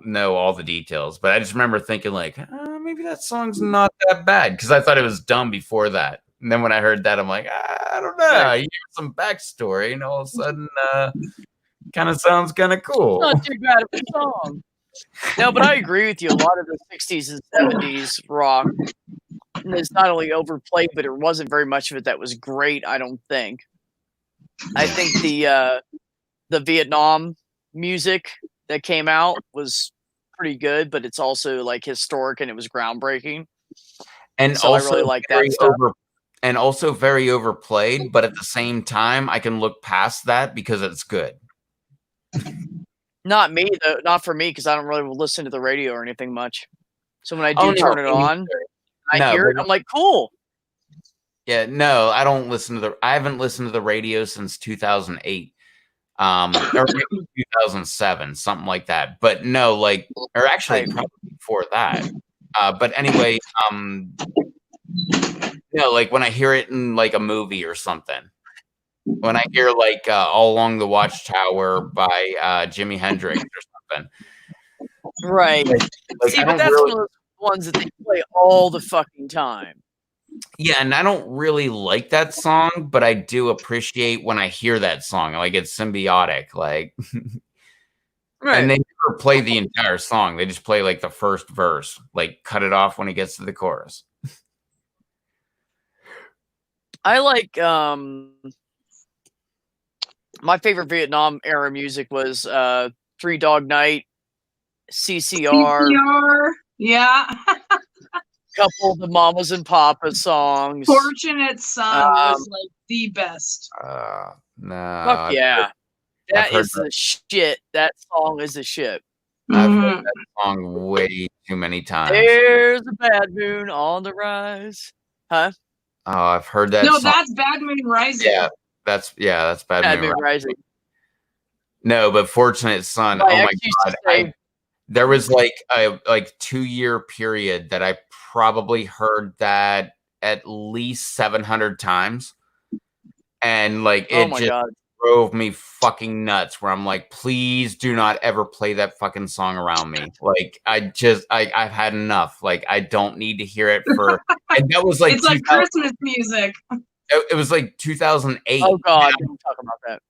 know all the details, but I just remember thinking like, maybe that song's not that bad, because I thought it was dumb before that. And then when I heard that, I'm like, I don't know. You hear some backstory, and all of a sudden, kind of sounds kind of cool. Not too bad of a song. No, but I agree with you. A lot of the 60s and 70s rock is not only overplayed, but there wasn't very much of it that was great, I don't think. I think the Vietnam music that came out was pretty good, but it's also like historic and it was groundbreaking. And so also I really like that stuff. And also very overplayed, but at the same time, I can look past that because it's good. Not me, though. Not for me, because I don't really listen to the radio or anything much. So when I do turn it on, I hear it, I'm like, cool. Yeah, no, I don't listen to I haven't listened to the radio since 2008. Or maybe 2007, something like that. But no, like, or actually Right. probably before that. But anyway, like when I hear it in like a movie or something, when I hear like All Along the Watchtower by Jimi Hendrix or something. Right. Like, See, I but don't that's really, one of those ones that they play all the fucking time. yeah, and I don't really like that song, but I do appreciate when I hear that song. Like, it's symbiotic. Like, Right. and they never play the entire song. They just play like the first verse, like cut it off when it gets to the chorus. I like my favorite Vietnam era music was Three Dog Night, CCR, Yeah. couple of the Mamas and Papas songs. Fortunate Son was like the best. No. Fuck yeah. That heard is the shit. That song is the shit. I've Mhm. heard that song way too many times. There's a bad moon on the rise. Huh? Oh, I've heard that No, song. that's Bad Moon Rising. Yeah, that's Bad Bad Moon Moon Rising. Rising. No, but Fortunate Son. I Oh my actually used to god. say- There was like a 2-year period that I probably heard that at least 700 times. And like Oh it my just god. drove me fucking nuts where I'm like, please do not ever play that fucking song around me. Like I've had enough. Like I don't need to hear it for and that was like It's like Christmas music. it was like 2008. Oh god, don't talk about that.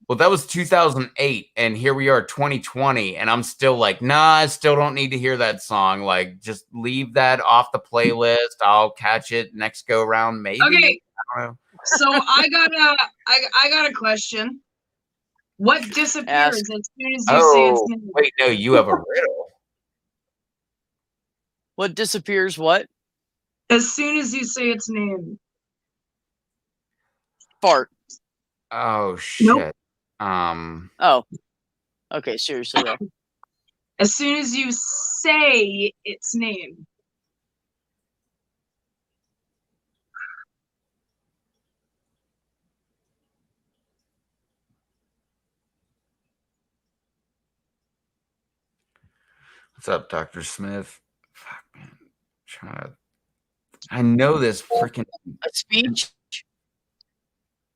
Well, that was 2008, and here we are, 2020, and I'm still like, nah, I still don't need to hear that song. Like, just leave that off the playlist. I'll catch it next go round, maybe. Okay. I don't know. So I got a question. What disappears Ask. as soon as you say its Oh, name? wait, no, you have a riddle. What disappears? What? As soon as you say its name. Fart. Oh shit. Nope. Oh. Okay, seriously though. As soon as you say its name. What's up, Dr. Smith? Fuck, man. I know this freaking. A speech?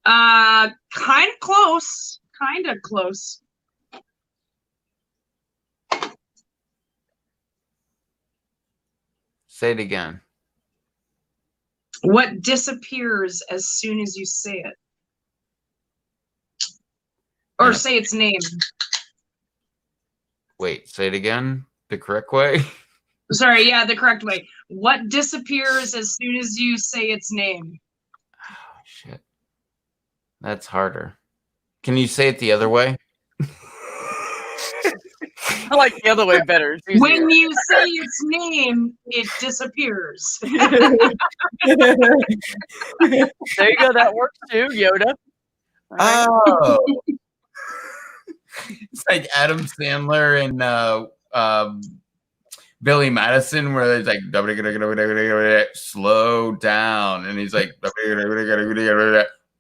Kind of close. Kind of close. Say it again. What disappears as soon as you say it? Or Yeah. say its name. Wait, say it again the correct way. Sorry, yeah, the correct way. What disappears as soon as you say its name? Oh, shit. That's harder. Can you say it the other way? I like the other way better. It's easier. When you say its name, it disappears. There you go. That works too, Yoda. All right. Oh. It's like Adam Sandler and Billy Madison, where there's like slow down, and he's like,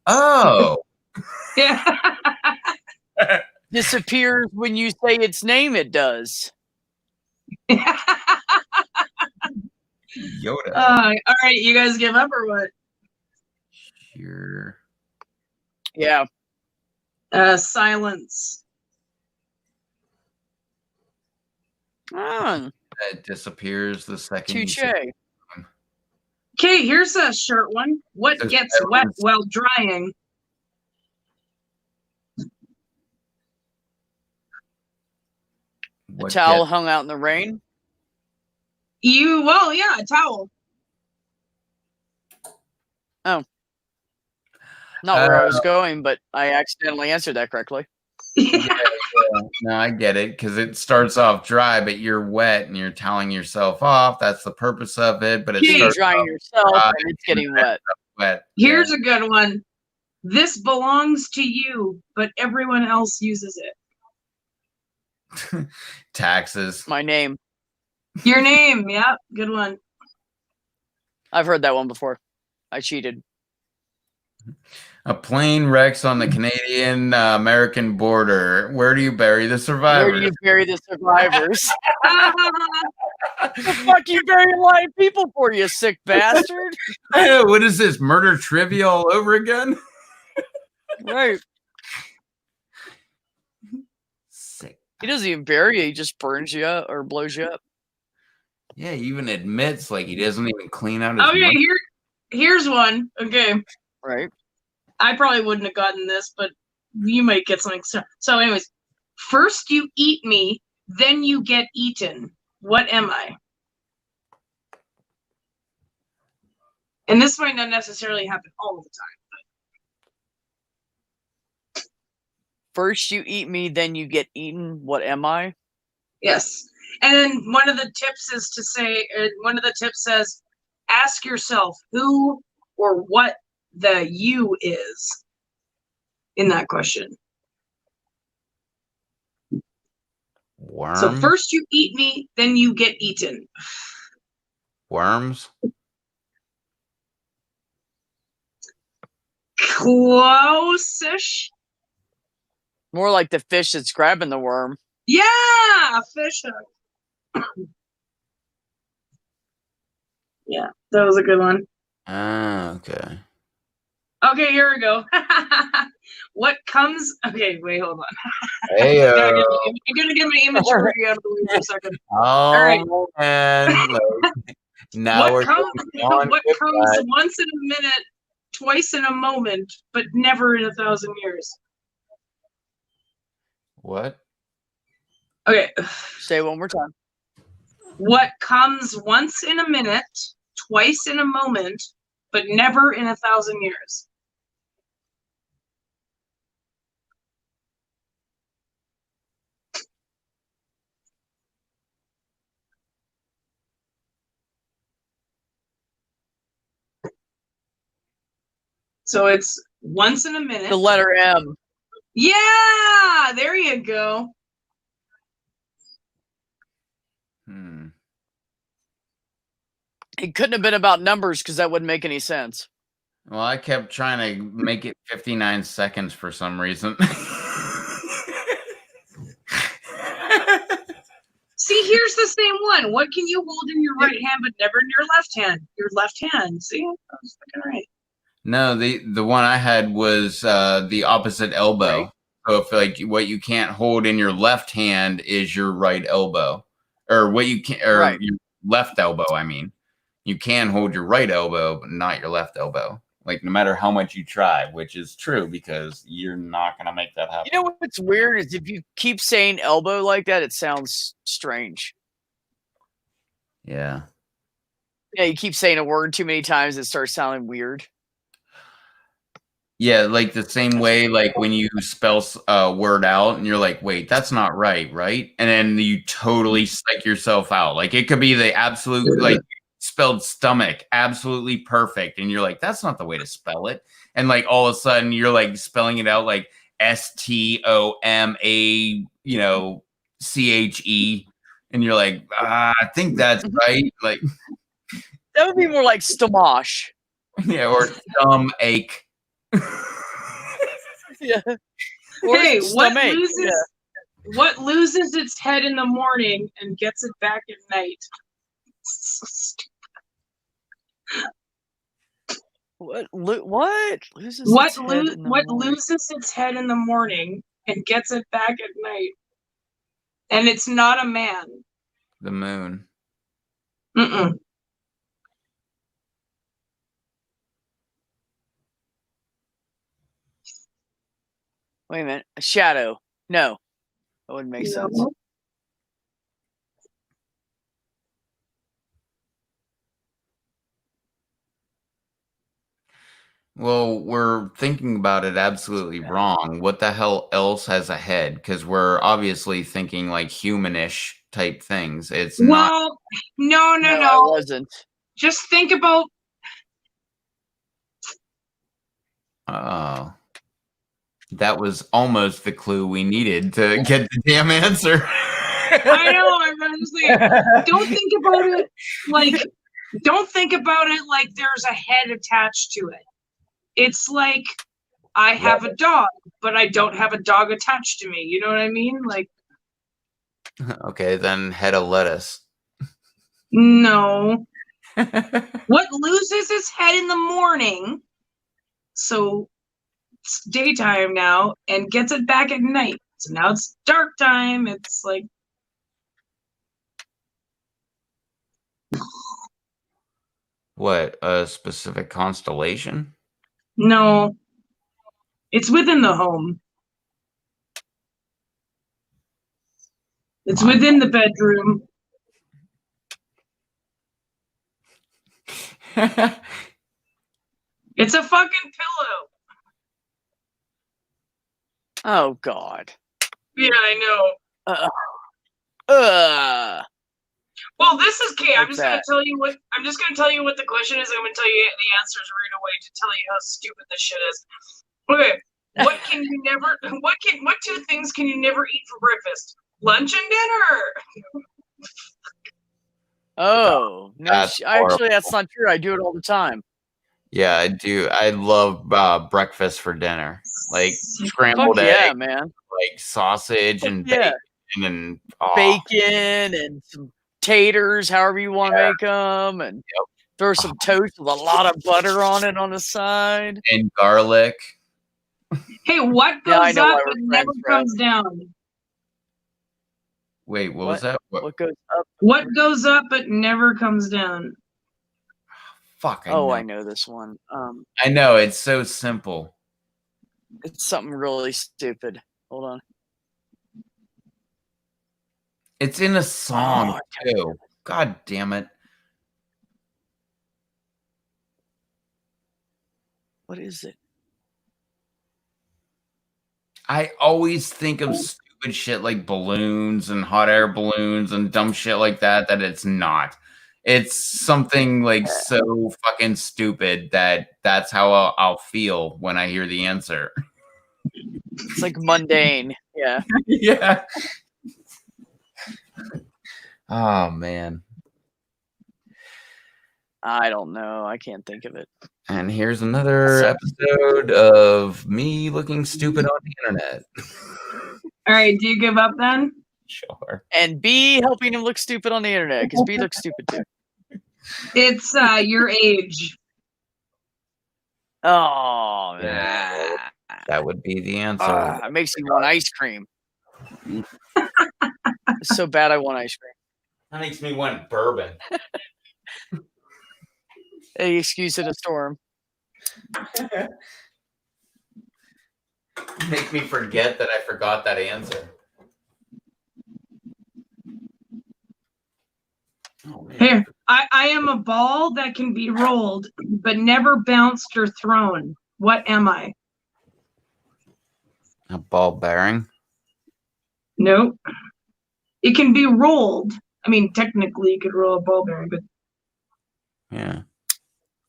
oh, Yeah. Disappears when you say its name. It does. Yoda. All right, you guys give up or what? Sure. Yeah. Silence. Oh, That disappears the second. you touche. say- Okay, here's a short one. What Does gets everyone- wet while drying? A What towel get- hung out in the rain. Well, yeah, a towel. Not where I was going, but I accidentally answered that correctly. Yeah, no, I get it because it starts off dry, but you're wet and you're toweling yourself off. That's the purpose of it. But it Yeah, You're starts drying off yourself dry and it's getting wet. wet. Here's a good one. This belongs to you, but everyone else uses it. Taxes. My name. Your name, yeah, good one. I've heard that one before. I cheated. A plane wrecks on the Canadian American border. Where do you bury the Where survivors? do you bury the survivors? The fuck you bury live people for, you sick bastard? What is this? Murder trivia all over again? Right. Sick. He doesn't even bury you, he just burns you up or blows you up. Yeah, he even admits like he doesn't even clean out his Okay, mouth. here's one. Okay. Right. I probably wouldn't have gotten this, but you might get something. So, anyways, first you eat me, then you get eaten. What am I? And this might not necessarily happen all the time. First you eat me, then you get eaten. What am I? Yes. And then one of the tips is to say, one of the tips says, ask yourself who or what the you is in that question. Worm? So first you eat me, then you get eaten. Worms? Close-ish. More like the fish that's grabbing the worm. Yeah, fish hook. Yeah, that was a good one. Ah, okay. Okay, here we go. What comes? Okay, wait, hold on. Hey, I'm gonna get my immaturity out of the way for a second. oh, right. man. Like, now we're What going on comes with that. once in a minute, twice in a moment, but never in 1,000 years? What? Okay. Say it one more time. What comes once in a minute, twice in a moment, but never in 1,000 years? So it's once in a minute. The letter M. Yeah, there you go. It couldn't have been about numbers because that wouldn't make any sense. Well, I kept trying to make it 59 seconds for some reason. See, here's the same one. What can you hold in your right hand but never in your left hand? Your left hand. See, I was fucking right. No, the one I had was the opposite elbow. Right. So if like what you can't hold in your left hand is your right elbow, or what you can, or Right. your left elbow. I mean, you can hold your right elbow, but not your left elbow. Like no matter how much you try, which is true because you're not gonna make that happen. You know what's weird is if you keep saying elbow like that, it sounds strange. Yeah. Yeah, you keep saying a word too many times, it starts sounding weird. Yeah, like the same way, like when you spell a word out and you're like, wait, that's not right, right? And then you totally psych yourself out. Like it could be the absolute, like spelled stomach, absolutely perfect. And you're like, that's not the way to spell it. And like all of a sudden you're like spelling it out like STOMA, CHE. And you're like, I think that's right. Like, That would be more like stomash. yeah, or thumb ache. Yeah. Or Hey, stomach. what loses its head in the morning and gets it back at night? What? What? Loses What its head in the morning? loses its head in the morning and gets it back at night? And it's not a man. The moon. Mm-mm. Wait a minute. A shadow. No. That wouldn't make sense. No. Well, we're thinking about it absolutely wrong. What the hell else has a head? Because we're obviously thinking like humanish type things. It's not. Well, no. I wasn't. Just think about. Oh, that was almost the clue we needed to get the damn answer. I know. I'm just like, don't think about it like. Don't think about it like there's a head attached to it. it's like I have a dog, but I don't have a dog attached to me. You know what I mean? Like, Okay, then head of lettuce. no. What loses its head in the morning, so it's daytime now, and gets it back at night. So now it's dark time. It's like, What, a specific constellation? no, it's within the home. It's within the bedroom. It's a fucking pillow. Oh God. Yeah, I know. Well, this is Kay. I'm What's just gonna that? tell you what. I'm just gonna tell you what the question is. I'm gonna tell you the answers right away to tell you how stupid this shit is. Okay. What can you never? What two things can you never eat for breakfast? Lunch and dinner. Oh, no, That's actually, that's not true. I do it all the time. Yeah, I do. I love breakfast for dinner, like scrambled Fuck yeah, egg, man. like sausage and Yeah. bacon and Bacon and some taters, however you want to make them, and throw some toast with a lot of butter on it on the side. and garlic. Hey, what Yeah, I goes know why up we're but never friends, Brett. comes down? Wait, what was that? What goes up? What goes up but never comes down? Fuck. I know this one. I know, it's so simple. It's something really stupid. Hold on. It's in a song Oh, too. God damn it. What is it? I always think of stupid shit like balloons and hot air balloons and dumb shit like that it's not. It's something like so fucking stupid that's how I'll feel when I hear the answer. It's like mundane. Yeah. Yeah. Oh man. I don't know. I can't think of it. And here's another episode of me looking stupid on the internet. All right, do you give up then? Sure. And B, helping him look stupid on the internet, because B looks stupid too. It's your age. Oh, Yeah, that would be the answer. it makes me want ice cream. It's so bad I want ice cream. That makes me want bourbon. Hey, excuse it a storm. Make me forget that I forgot that answer. Oh, man. Here, I am a ball that can be rolled, but never bounced or thrown. What am I? A ball bearing? Nope. It can be rolled. I mean, technically, you could roll a ball bearing, but Yeah.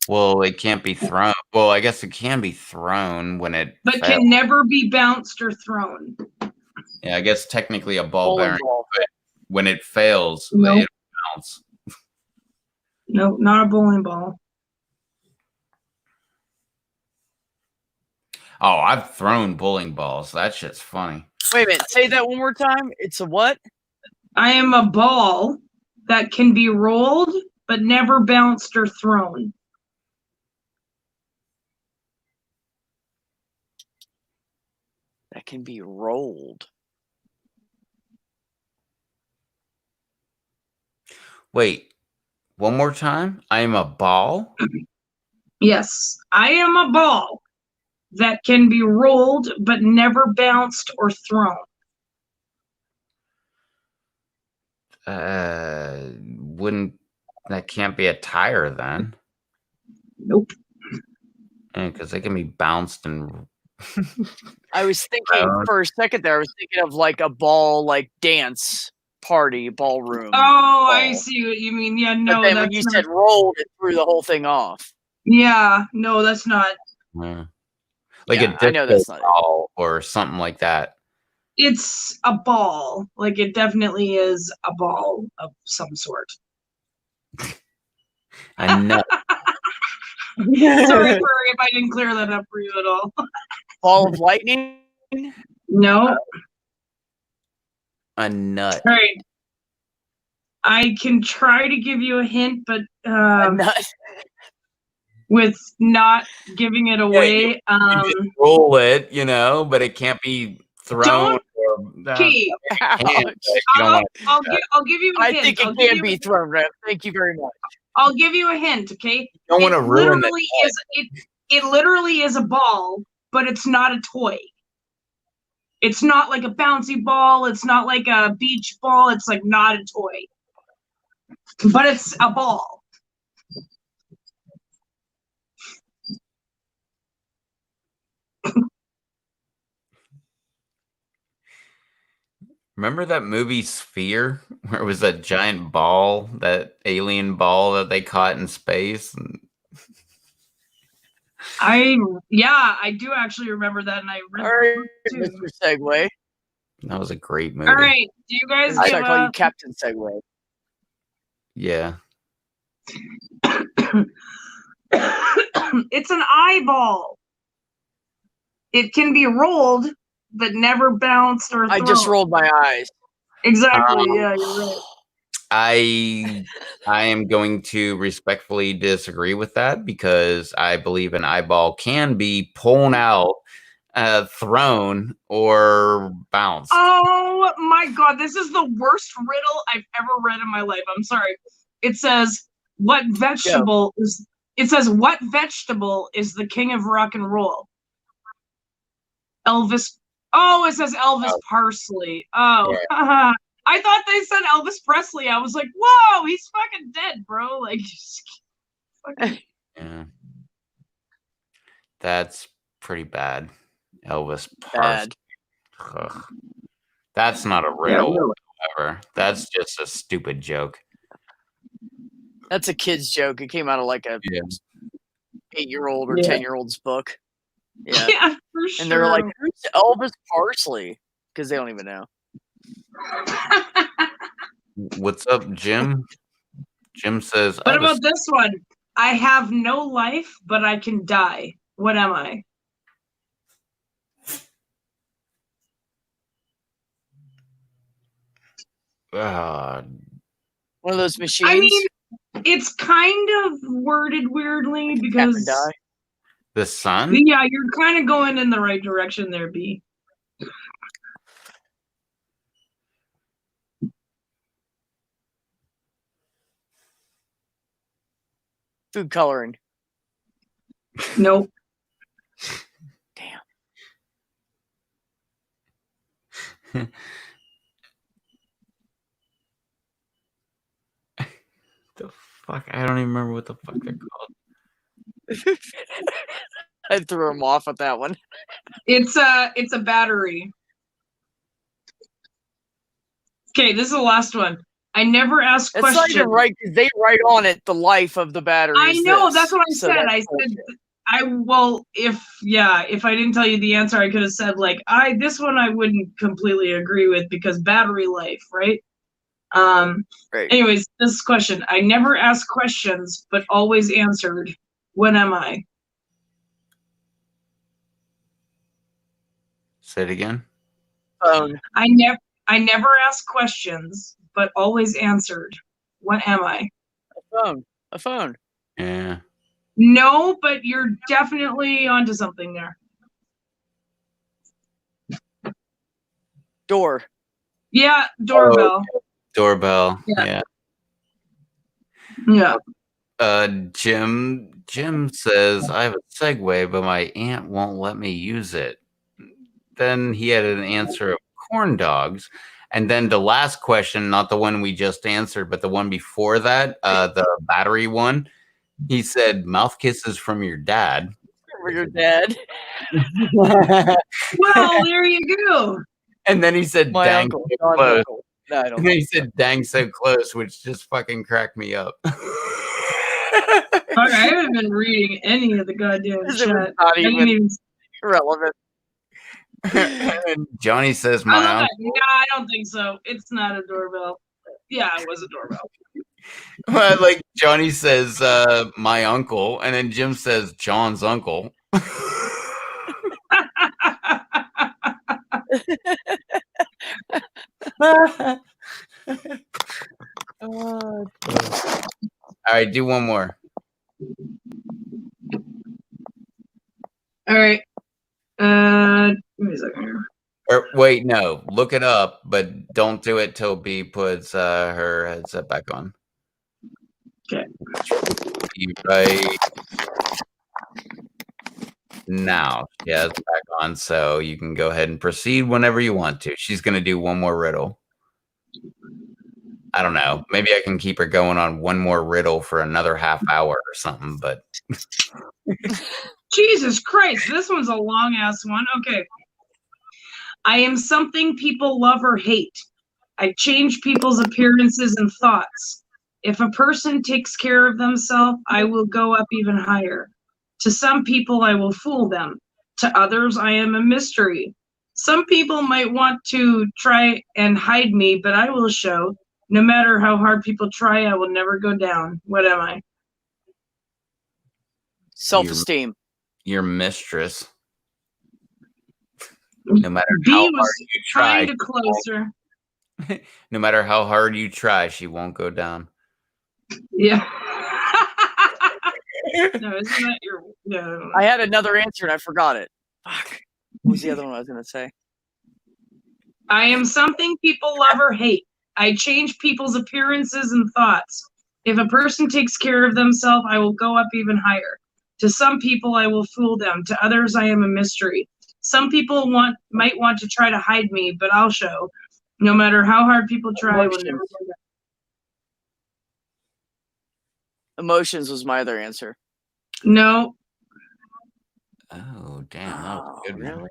Well, it can't be thrown. Well, I guess it can be thrown when it. but fails. can never be bounced or thrown. Yeah, I guess technically a ball Bowling bearing, ball. but when it fails, Nope. it bounces. Nope, not a bowling ball. Oh, I've thrown bowling balls. That shit's funny. Wait a minute. Say that one more time. It's a what? I am a ball that can be rolled, but never bounced or thrown. That can be rolled. Wait, one more time. I am a ball. Yes, I am a ball that can be rolled, but never bounced or thrown. Wouldn't that can't be a tire then? Nope. Because they can be bounced and. I was thinking for a second there, I was thinking of like a ball, like dance party, ballroom. Oh, I see what you mean. Yeah, no, but then when that's you not. said rolled, it threw the whole thing off. Yeah, no, that's not. Yeah. Like Yeah, a I know that's disco not it. ball or something like that. It's a ball. Like, it definitely is a ball of some sort. I know. Sorry if I didn't clear that up for you at all. Ball of lightning. No. A nut. All right. I can try to give you a hint, but with not giving it away. You just roll it, but it can't be thrown. Okay. I'll give you a hint. I think it can be thrown, Rev. Thank you very much. I'll give you a hint, okay? Don't want to ruin it literally is a ball, but it's not a toy. It's not like a bouncy ball. It's not like a beach ball. It's like not a toy. But it's a ball. Remember that movie Sphere, where it was that giant ball, that alien ball that they caught in space? I do actually remember that, and I read All right, too. Mr. Segway. That was a great movie. All right, do you guys I give call you Captain Segway. Yeah. It's an eyeball. It can be rolled, but never bounced or thrown. I just rolled my eyes. Exactly. Yeah, you're right. I am going to respectfully disagree with that because I believe an eyeball can be pulled out, thrown, or bounced. Oh my god, this is the worst riddle I've ever read in my life. I'm sorry. It says what vegetable is the king of rock and roll? Elvis. Oh, it says Elvis Parsley. Oh. Yeah. I thought they said Elvis Presley. I was like, whoa, he's fucking dead, bro. Like, yeah. That's pretty bad. Elvis Parsley. Ugh. That's not a riddle, ever. That's just a stupid joke. That's a kid's joke. It came out of like a 8-year-old or 10-year-old's book. Yeah. Yeah, for sure. And they're like, who's Elvis Parsley? Because they don't even know. What's up, Jim? Jim says, what about this one? I have no life, but I can die. What am I? One of those machines. I mean, it's kind of worded weirdly because the sun? Yeah, you're kind of going in the right direction there, B. Food coloring. Nope. Damn. The fuck? I don't even remember what the fuck they're called. I threw him off with that one. It's a battery. Okay, this is the last one. I never ask questions. It's not even right because they write on it the life of the battery. I know, that's what I said. I said if I didn't tell you the answer, I could have said like this one I wouldn't completely agree with because battery life, right? Right. Anyways, this question. I never ask questions, but always answered. When am I? Say it again. Phone. I never ask questions, but always answered. What am I? A phone. Yeah. No, but you're definitely onto something there. Door. Yeah, doorbell. Oh, doorbell. Yeah. Jim says, I have a Segway, but my aunt won't let me use it. Then he had an answer of corn dogs. And then the last question, not the one we just answered, but the one before that, the battery one, he said, mouth kisses from your dad. From your dad. Well, there you go. And then he said, my dang, uncle, so close. uncle. No, I don't And then he said, dang, so close, which just fucking cracked me up. Fuck, I haven't been reading any of the goddamn chat. Not even relevant. And Johnny says, No, I don't think so. It's not a doorbell. Yeah, it was a doorbell. Well, like Johnny says, my uncle, and then Jim says John's uncle. All right, do one more. All right. Give me a second here. Or wait, no, look it up, but don't do it till B puts her headset back on. Okay. Right now, yeah, it's back on, so you can go ahead and proceed whenever you want to. She's gonna do one more riddle. I don't know. Maybe I can keep her going on one more riddle for another half hour or something, but Jesus Christ, this one's a long ass one. Okay. I am something people love or hate. I change people's appearances and thoughts. If a person takes care of themselves, I will go up even higher. To some people, I will fool them. To others, I am a mystery. Some people might want to try and hide me, but I will show. No matter how hard people try, I will never go down. What am I? Self-esteem. Your mistress. No matter B how was hard you try, trying to close her. no matter how hard you try, she won't go down. Yeah. No, isn't that your? No. I had another answer and I forgot it. Fuck. What was the other one I was gonna say? I am something people love or hate. I change people's appearances and thoughts. If a person takes care of themselves, I will go up even higher. To some people, I will fool them. To others, I am a mystery. Some people might want to try to hide me, but I'll show. No matter how hard people try, I will never go down. Emotions was my other answer. No. Oh, damn. That was a good one. Really?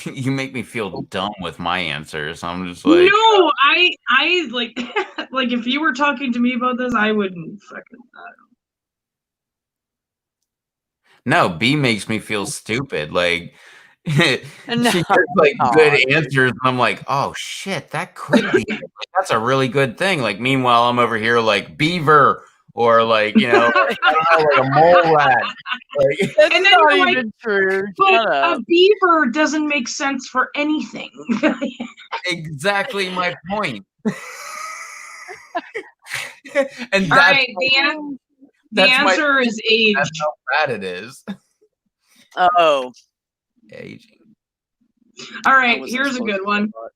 You make me feel dumb with my answers. I'm just like, No, I like like if you were talking to me about this, I wouldn't fucking no, B makes me feel stupid. Like, she No. gets like good answers, and I'm like, oh shit, that could be. That's a really good thing. Like, meanwhile, I'm over here like beaver or like I don't know, like a mole rat. Like, That's And then not you're even true. But Shut a up. beaver doesn't make sense for anything. exactly my point. And All that's, right, the that's my- answer is age. that's how bad it is. Oh. Aging. All I right, wasn't here's a supposed good to one. say that.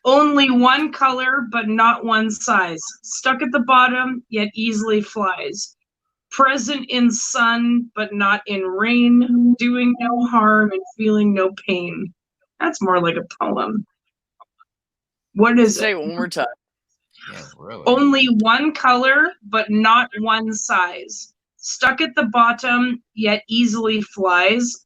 Only one color, but not one size. Stuck at the bottom, yet easily flies. Present in sun, but not in rain. Doing no harm and feeling no pain. That's more like a poem. What is Say it? it one more time. Yeah, really. Only one color, but not one size. Stuck at the bottom, yet easily flies.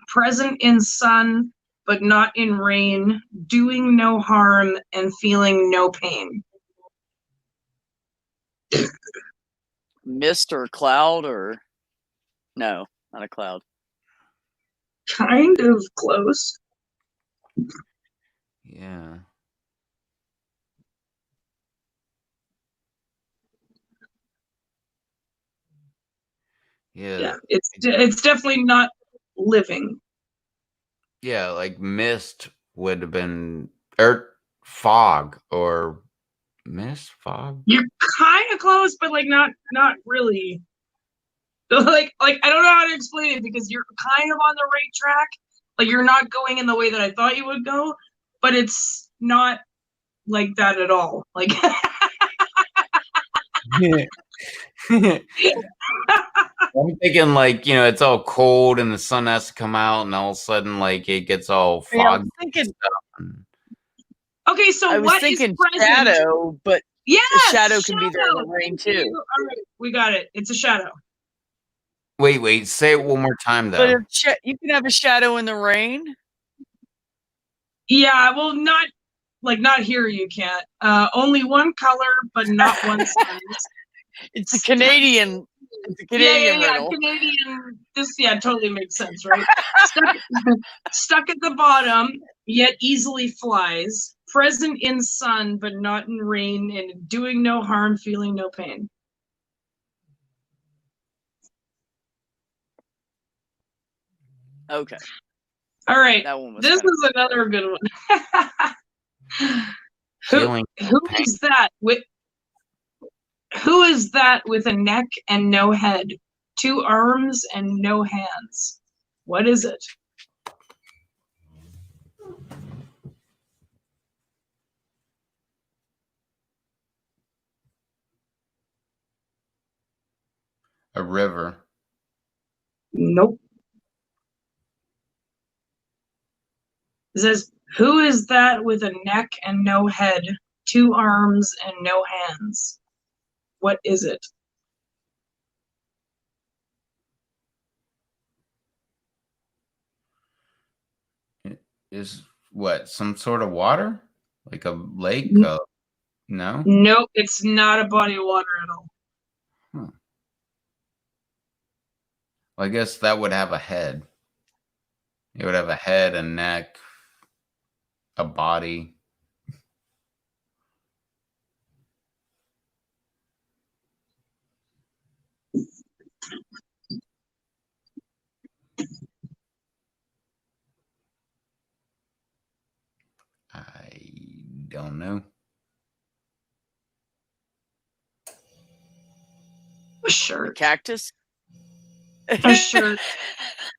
Present in sun, but not in rain. Doing no harm and feeling no pain. Mist or cloud or no, not a cloud. Kind of close. Yeah. Yeah, it's definitely not living. Yeah, like mist would have been, or fog, or mist, fog. You're kind of close, but like not really. Like I don't know how to explain it because you're kind of on the right track. Like you're not going in the way that I thought you would go, but it's not like that at all. Like I'm thinking like, it's all cold and the sun has to come out and all of a sudden like it gets all Yeah, I foggy. was thinking, okay, so I was what is thinking present? shadow, but Yes, the shadow can be there in the rain Thank you. too. All right, we got it. It's a shadow. Wait, say it one more time But though. if you can have a shadow in the rain. Yeah, well, not here. You can't. Only one color, but not one size. It's a Canadian. It's a Canadian yeah. riddle. Canadian. This totally makes sense, right? Stuck at the bottom, yet easily flies. present in sun but not in rain, and doing no harm, feeling no pain. Okay. All right. That one was This kind is another good one. Feeling Who is that with a neck and no head, 2 arms and no hands? What is it? a river. Nope. It says, who is that with a neck and no head, 2 arms and no hands? What is it? Is what, some sort of water? Like a lake? No? Nope, it's not a body of water at all. Huh. Well, I guess that would have a head. It would have a head, a neck, a body. I don't know. A shirt. cactus. A shirt.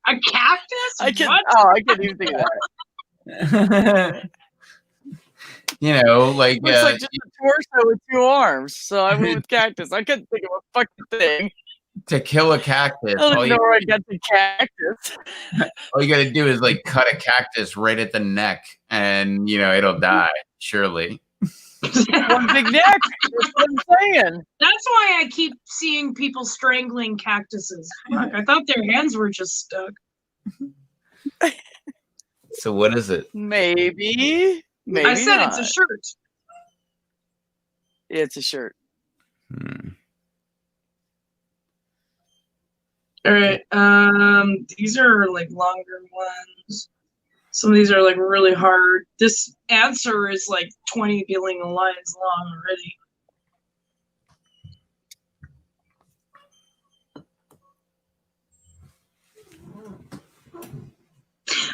A cactus? I can. What? Oh, I couldn't even think of that. You know, like Looks like just a torso with 2 arms. So I went with cactus. I couldn't think of a fucking thing. to kill a cactus, I don't all even know where I got the cactus. you got to do is like cut a cactus right at the neck, and you know it'll die. Surely. One big neck. That's what I'm saying. That's why I keep seeing people strangling cactuses. Fuck, I thought their hands were just stuck. So what is it? Maybe. Maybe I said not. it's a shirt. It's a shirt. All right. These are like longer ones. Some of these are like really hard. This answer is like 20 billion lines long already.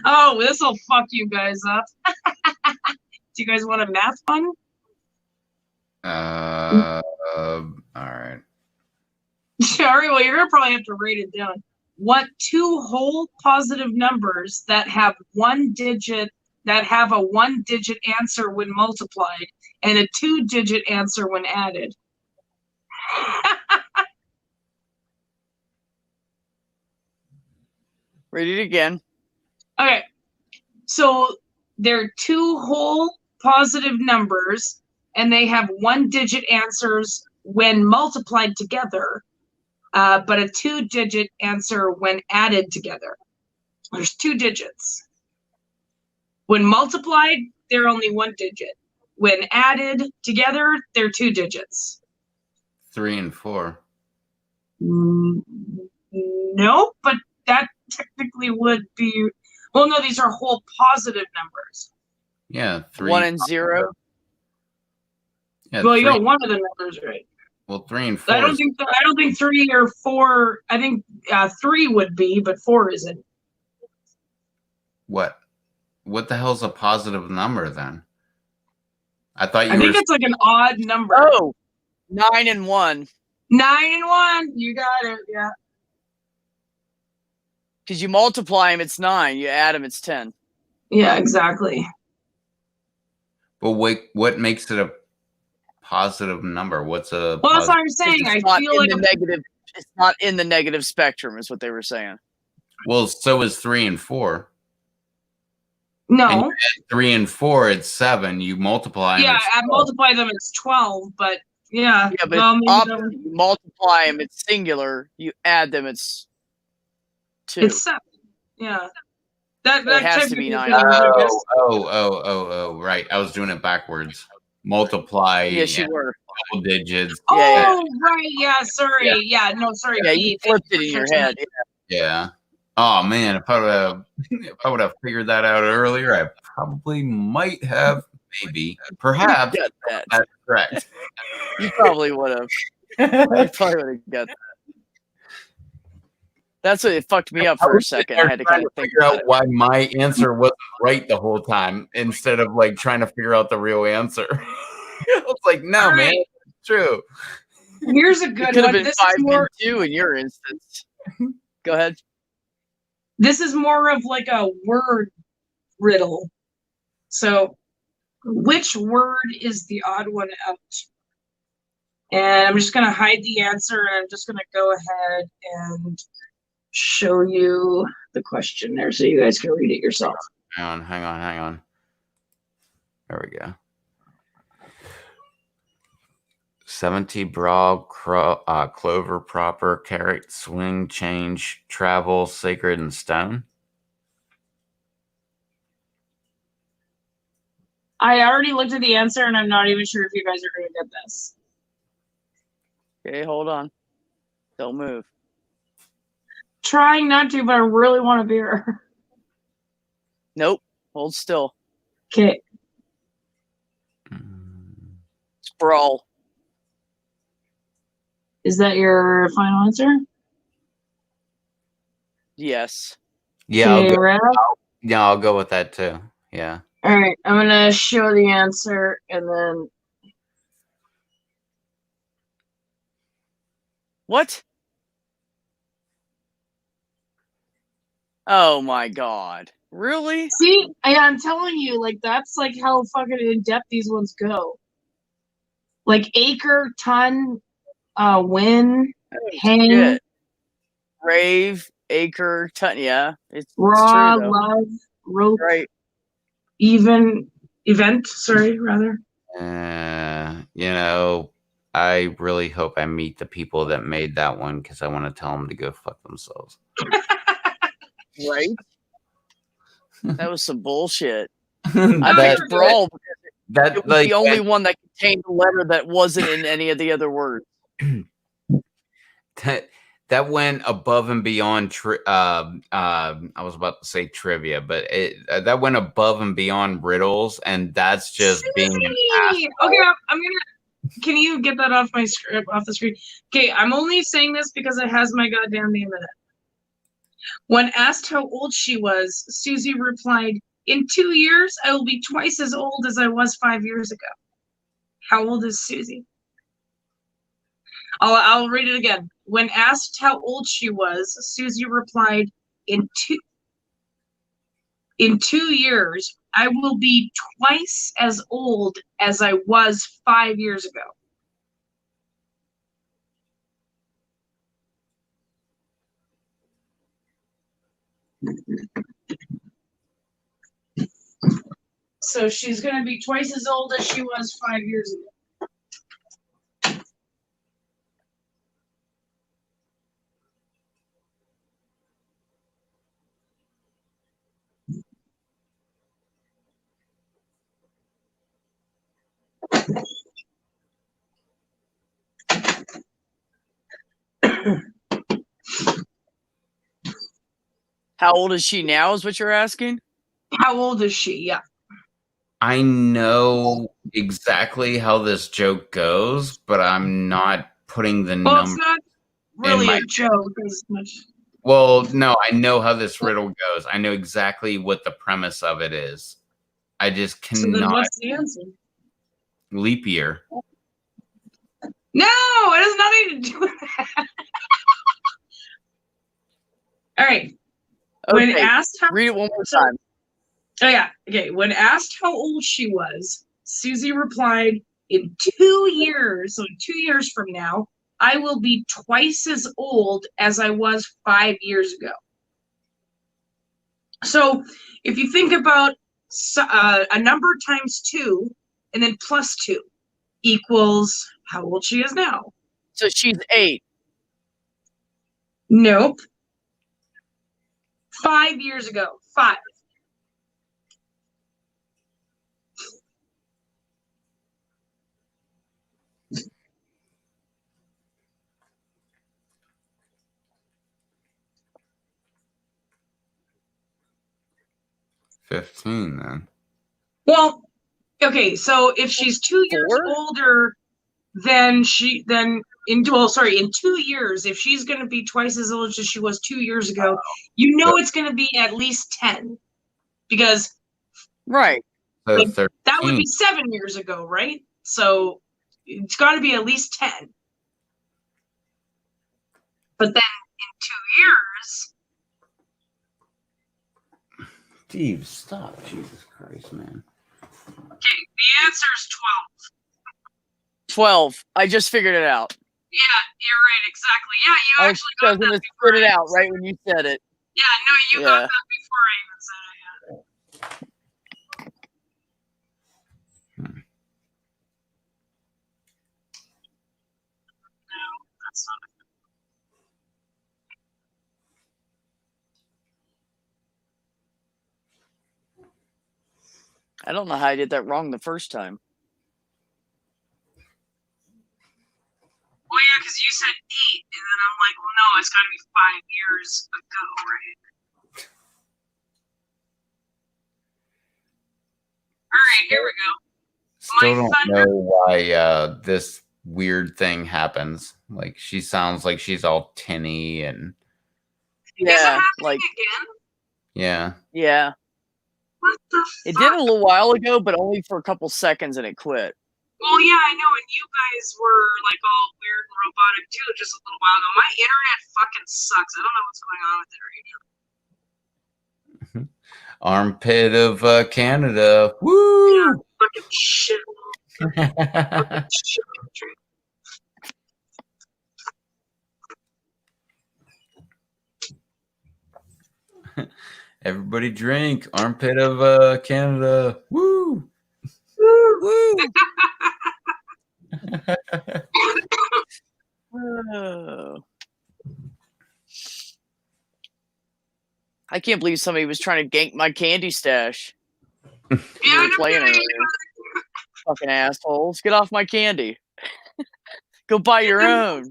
Oh, this will fuck you guys up. Do you guys want a math one? All right. Sorry, well, you're gonna probably have to write it down. What 2 whole positive numbers that have a 1-digit answer when multiplied and a 2-digit answer when added? Read it again. Okay, so they're 2 whole positive numbers and they have 1-digit answers when multiplied together, but a 2-digit answer when added together. There's 2 digits. When multiplied, they're only 1 digit. When added together, they're 2 digits. 3 and 4. Nope, but that technically would be. Well, no, these are whole positive numbers. Yeah, 3. 1 and 0. Yeah, Well, you 3, got one of the numbers right. well, 3 and 4. I don't think 3 or 4. I think 3 would be, but 4 isn't. What? What the hell's a positive number then? I thought you I were. think it's like an odd number. Oh, 9 and 1. 9 and 1. You got it. Yeah. Because you multiply them, it's 9. You add them, it's 10. Yeah, exactly. But what makes it a positive number? What's a? Well, that's what I'm saying. I It's not feel in like the negative. It's not in the negative spectrum, is what they were saying. Well, so is 3 and 4. And no. you add 3 and 4, it's 7. You multiply. them, Yeah, it's I 12. multiply them. It's 12. But yeah. Yeah, but well, it's maybe opposite. You multiply them, it's singular. You add them, it's 2. it's 7. Yeah. That Well, it has to be technically 9. counts, I guess. Oh, right. I was doing it backwards. Multiply. Yes, you were. Double digits. Oh, Yeah, right. Yeah. Sorry. Yeah. Yeah. No, sorry. Yeah, you Pete. Thank flipped it you in for your catching head. that. Yeah. Oh man, if I would have figured that out earlier, I probably might have maybe, perhaps. Got that. That's correct. You probably would have. You probably would have got that. That's what it fucked me up for a second. I had to kind of think figure about out it. why my answer wasn't right the whole time instead of like trying to figure out the real answer. I was like, no, All man, right. it's true. Here's a It good could have one. been This 5 is and more. 2 in your instance. Go ahead. This is more of like a word riddle. So, which word is the odd one out? And I'm just gonna hide the answer, and I'm just gonna go ahead and show you the question there, so you guys can read it yourself. Hang on. There we go. 70 broad, clover proper, carrot, swing, change, travel, sacred, and stone. I already looked at the answer, and I'm not even sure if you guys are gonna get this. Okay, hold on. Don't move. Trying not to, but I really want a beer. Nope. Hold still. Okay. Sprawl. Is that your final answer? Yes. Yeah, Okay, Rev? I'll go with that too. Yeah. All right, I'm gonna show the answer, and then What? Oh my god. Really? see, I'm telling you, like that's like how fucking in depth these ones go. Like acre, ton, win, hang, Shit. Rave, acre, ton. Yeah, it's raw, true though. love, rope, Right. event. Sorry, rather. I really hope I meet the people that made that one because I want to tell them to go fuck themselves. Right. That was some bullshit. I that, picked brawl because that it was like the only one that contained a letter that wasn't in any of the other words. that went above and beyond. I was about to say trivia, but that went above and beyond riddles, and that's just being an asshole. Okay, I'm gonna. Can you get that off my script, off the screen? Okay, I'm only saying this because it has my goddamn name in it. When asked how old she was, Susie replied, "In 2 years, I will be twice as old as I was 5 years ago." How old is Susie? I'll read it again. When asked how old she was, Susie replied, in two years, I will be twice as old as I was 5 years ago. So she's going to be twice as old as she was 5 years ago. How old is she now? Is what you're asking? How old is she? Yeah. I know exactly how this joke goes, but I'm not putting the Well, number. it's not really a joke as much. Well, no, I know how this riddle goes. I know exactly what the premise of it is. I just So then cannot. what's the answer? Leap year. No, it has nothing to do with that. All right. When Okay, asked how read it one more time. Oh yeah. Okay. When asked how old she was, Susie replied, in 2 years, so 2 years from now, I will be twice as old as I was 5 years ago. So if you think about a number times 2 and then plus 2 equals how old she is now. So she's 8. Nope. 5 years ago. 5. $15 then. Well, Okay, so if she's 2 years 4? older, then in 2 years, if she's going to be twice as old as she was 2 years ago, you know it's going to be at least 10, because Right. So Like, that would 13. be 7 years ago, right? So it's got to be at least 10. But then in 2 years, Steve, stop. Jesus Christ, man. the answer is 12. I just figured it out. 12. Yeah, you're right, exactly. Yeah, you I was actually got going that to before spit it I out even right said when you said it. it. Yeah, no, you got Yeah. that before I even said it. No, that's not it. I don't know how I did that wrong the first time. Well, yeah, because you said 8, and then I'm like, well, no, it's got to be 5 years ago, right? All right, here we go. Still My don't thunder- know why this weird thing happens. Like, she sounds like she's all tinny and Is it Yeah, happening like again? yeah. yeah. What the It fuck? did a little while ago, but only for a couple seconds, and it quit. Well, yeah, I know, and you guys were like all weird and robotic too just a little while ago. My internet fucking sucks. I don't know what's going on with it right now. Armpit of Canada. Woo! Fucking shit. Shit country. Everybody drink. Armpit of Canada. Woo! Woo! Oh. I can't believe somebody was trying to gank my candy stash. Yeah, You were no playing kidding. earlier. Fucking assholes. Get off my candy. Go buy your own.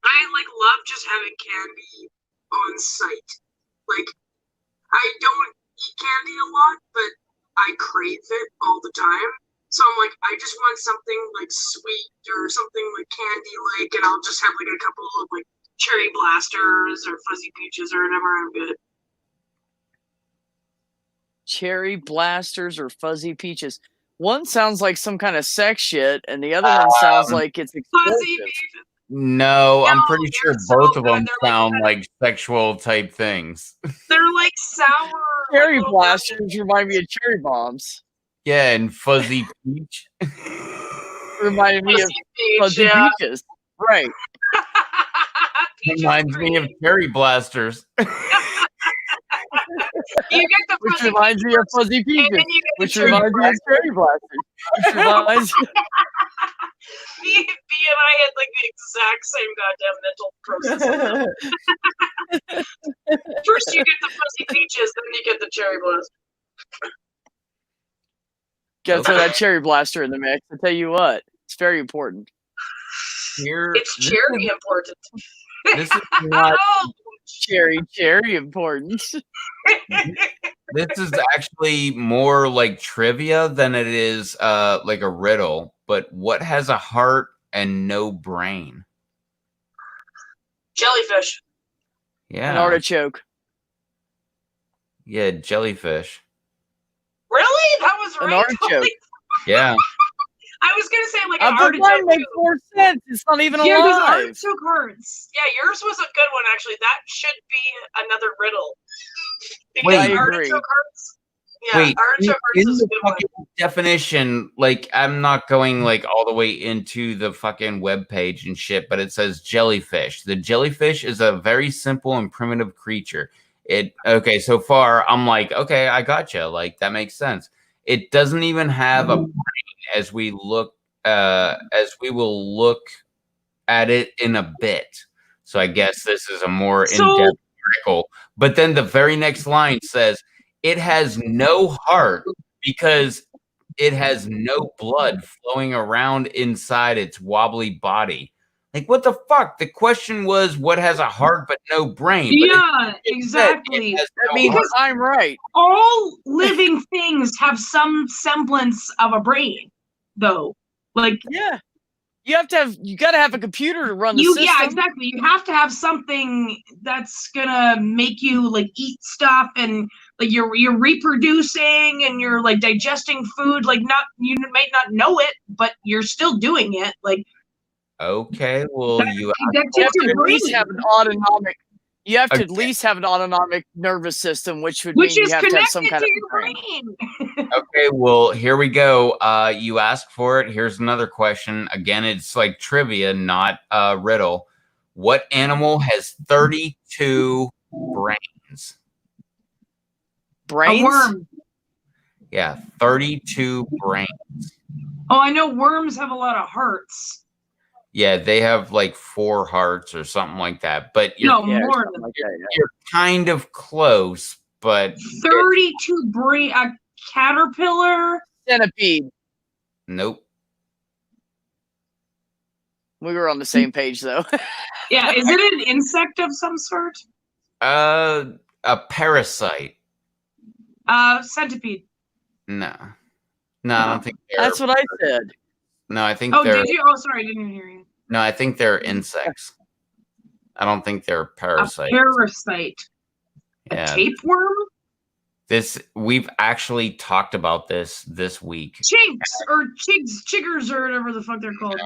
I like love just having candy on site. Like, I don't eat candy a lot, but I crave it all the time. So I'm like, I just want something like sweet or something like candy like, and I'll just have like a couple of like cherry blasters or fuzzy peaches or whatever. I'm good. Cherry blasters or fuzzy peaches. One sounds like some kind of sex shit, and the other one sounds like it's Fuzzy explosive. peaches. No, I'm No, pretty they're sure so both of good. them They're like sound kinda- like sexual type things. They're like sour. Cherry like, little blasters remind me of cherry bombs. Yeah, and fuzzy peach. Reminded me of fuzzy peach, fuzzy yeah. peaches. Right. Peaches Reminds me of cream. cherry blasters. You get the Which fuzzy reminds me of fuzzy and peaches. then you get the Which cherry reminds me of cherry blasters. Which reminds B and I had like the exact same goddamn mental process. First you get the fuzzy peaches, then you get the cherry blast. Gotta throw that cherry blaster in the mix. I tell you what, it's very important. Here, It's cherry important. This is not. Oh, Cherry important. This is actually more like trivia than it is like a riddle. But what has a heart and no brain? jellyfish. Yeah, An artichoke. yeah, jellyfish. Really? That was An right. artichoke. Yeah, I was gonna say like But an mine artichoke. makes too. more sense. It's not even Yeah, because alive. artichoke hurts. Yeah, yours was a good one actually. That should be another riddle. Because Wait. I agree. artichoke hurts. Yeah, wait. artichoke In hurts is a the good one. fucking definition, like I'm not going like all the way into the fucking web page and shit, but it says jellyfish. The jellyfish is a very simple and primitive creature. Okay, so far I'm like, okay, I gotcha. Like that makes sense. It doesn't even have a brain as we will look at it in a bit. So I guess this is a more in-depth article. But then the very next line says it has no heart because it has no blood flowing around inside its wobbly body. Like, what the fuck? The question was, what has a heart but no brain? But Yeah, exactly. That means I'm right. All living things have some semblance of a brain, though. Like, Yeah. You gotta have a computer to run the system. yeah, exactly. You have to have something that's gonna make you like eat stuff, and like you're reproducing and you're like digesting food. Like, not, you might not know it, but you're still doing it. Like, okay, well, that you takes You have to your at least brain, have an autonomic. You have to Okay. at least have an autonomic nervous system, which would which mean is you have to connected have some kind to of your brain. okay, well, here we go. You asked for it. Here's another question. Again, it's like trivia, not a riddle. What animal has 32 brains? brains. A worm. Yeah, 32 brains. Oh, I know worms have a lot of hearts. Yeah, they have like 4 hearts or something like that. But you're, No, Yeah, more something than like that, yeah. you're kind of close, but 32 brain. A caterpillar. Centipede. nope. We were on the same page though. Yeah, is it an insect of some sort? A parasite. Centipede. No. No, I don't think they're. That's what I said. No, I think Oh, they're. did you? Oh, sorry, I didn't hear you. No, I think they're insects. I don't think they're A parasites. parasite. A Yeah. tapeworm? We've actually talked about this week. Chinks or chiggers or whatever the fuck they're called.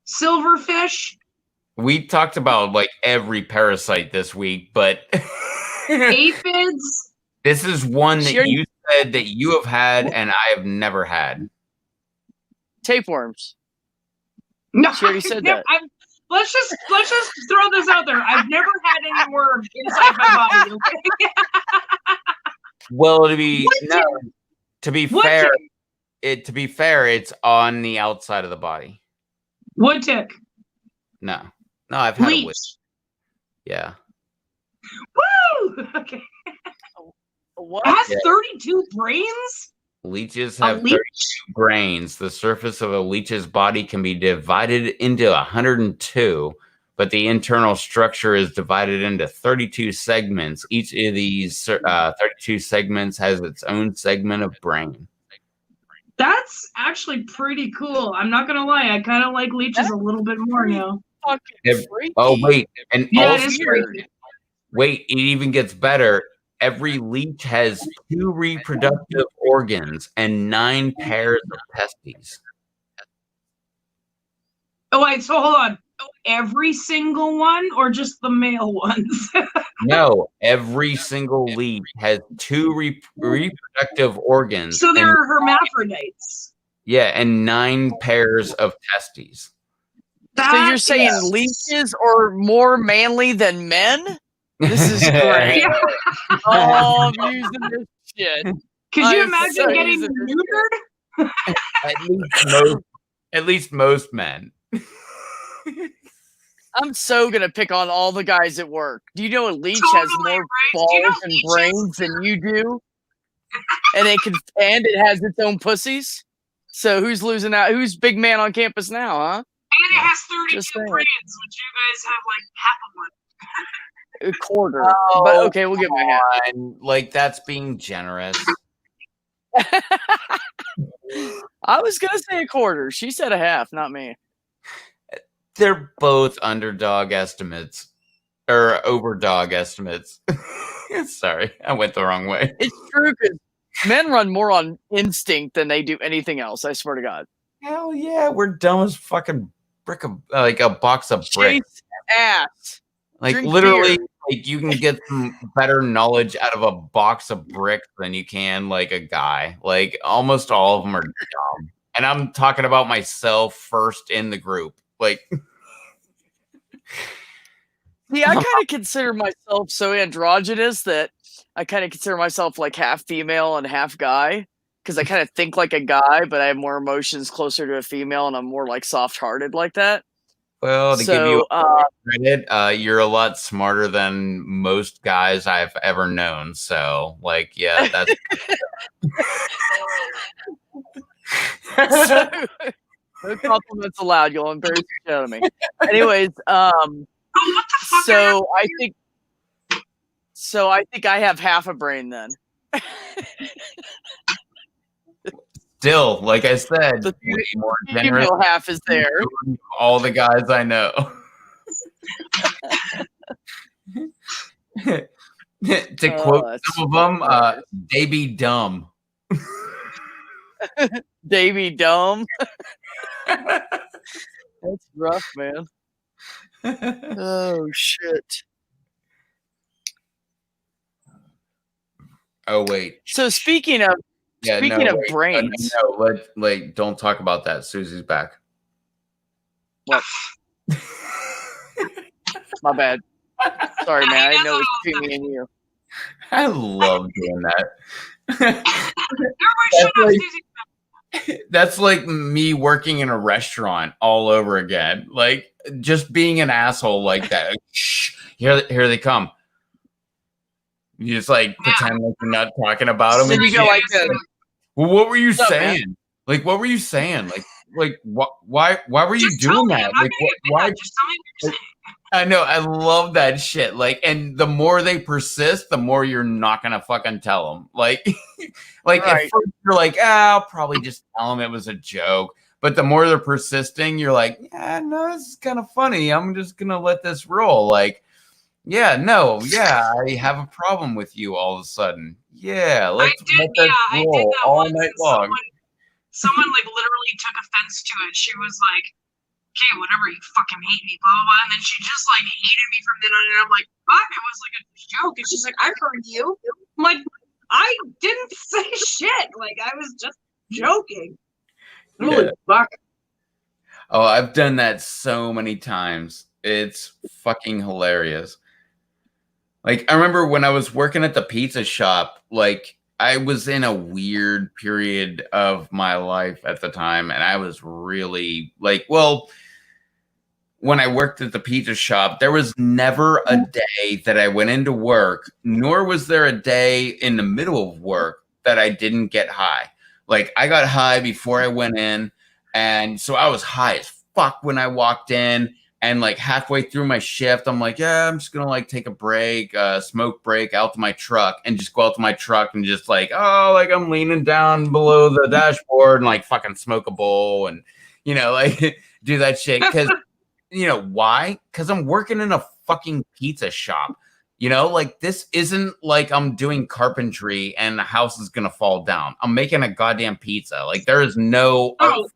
Silverfish? We talked about like every parasite this week, but Aphids? this is one that Sure. you said that you have had and I have never had. Tapeworms. No, She already I've said never- that. let's just throw this out there. I've never had any worms inside my body. Okay? Well, to be What fair, tick? to be fair, it's on the outside of the body. Wood tick. No, I've had a Leech. witch. Yeah, Woo! Okay. What? It has Yeah. 32 brains? leeches A have leech? 32 brains. The surface of a leech's body can be divided into 102, but the internal structure is divided into 32 segments. Each of these 32 segments has its own segment of brain. That's actually pretty cool. I'm not gonna lie, I kind of like leeches a little bit more now. Fucking If- freaky. Oh, wait. And Yeah, also, it is freaky. wait, it even gets better. Every leech has 2 reproductive organs and 9 pairs of testes. Oh wait, so hold on. Every single one, or just the male ones? No, every single leech has 2 reproductive organs. So and, they're hermaphrodites. yeah, and 9 pairs of testes. So you're That saying is- leeches are more manly than men? This is great. Yeah. Oh, I'm using this shit. Could you I'm imagine so getting using this neutered? At least most men. I'm so gonna pick on all the guys at work. Do you know a leech has Totally, more right? balls Do you know and leeches- brains than you do? And it has its own pussies. So who's losing out? Who's big man on campus now, huh? And it has 32 Just saying. brains, which you guys have like half of one. A quarter. Oh, But okay, we'll get my hat. Like, that's being generous. I was gonna say a quarter. She said a half, not me. They're both underdog estimates. Or overdog estimates. Sorry, I went the wrong way. It's true because men run more on instinct than they do anything else. I swear to God. Hell yeah, we're dumb as fucking like a box of bricks. Chase ass. Like drink literally, beer. like you can get some better knowledge out of a box of bricks than you can like a guy. Like almost all of them are dumb, and I'm talking about myself first in the group. Like, See, I kind of consider myself so androgynous that I kind of consider myself like half female and half guy because I kind of think like a guy, but I have more emotions closer to a female, and I'm more like soft-hearted like that. well, to give you So, credit, you're a lot smarter than most guys I've ever known. So, like, yeah, that's so No compliments allowed. You'll embarrass the shit out of me. Anyways, Oh, what the fuck? so I think I have half a brain then. Still, like I said, The way more generous female half is there. than all the guys I know. To quote that's some of them, they be dumb. Davy dumb. That's rough, man. Oh shit. Oh wait. So speaking of brains, don't talk about that. Susie's back. What? My bad. Sorry, man. I didn't know it was between me and you. I love doing that. That's like me working in a restaurant all over again. Like just being an asshole like that. Like, shh, here they come. You just like pretend like you're not talking about them. Then you go like this. Well, what were you What's up, saying? man? Like, what were you saying? Like, why were you Just doing tell me. that? I'm not Like, gonna get why? mad. Just tell me what you're saying. I know. I love that shit. Like, and the more they persist, the more you're not gonna fucking tell them. Like, like Right. at first you're like, I'll probably just tell them it was a joke. But the more they're persisting, you're like, yeah, no, this is kind of funny. I'm just gonna let this roll. Like, yeah, no, yeah, I have a problem with you all of a sudden. Yeah, let's let that I did roll that all once. night And long. someone like literally took offense to it. She was like, okay, whatever, you fucking hate me, blah, blah, blah. And then she just like hated me from then on. And I'm like, fuck, it was like a joke. And she's like, I heard you. I'm like, I didn't say shit. Like, I was just joking. Holy fuck. Oh, I've done that so many times. It's fucking hilarious. Like, I remember when I was working at the pizza shop, like, I was in a weird period of my life at the time, and I was really, like, well, when I worked at the pizza shop, there was never a day that I went into work, nor was there a day in the middle of work that I didn't get high. Like, I got high before I went in, and so I was high as fuck when I walked in. And like halfway through my shift, I'm like, yeah, I'm just gonna like take a break, smoke break out to my truck, and just go out to my truck and just like, oh, like I'm leaning down below the dashboard and like fucking smoke a bowl and, you know, like do that shit. Because, you know, why? Because I'm working in a fucking pizza shop. You know, like this isn't like I'm doing carpentry and the house is gonna fall down. I'm making a goddamn pizza. Like there is no. Oh,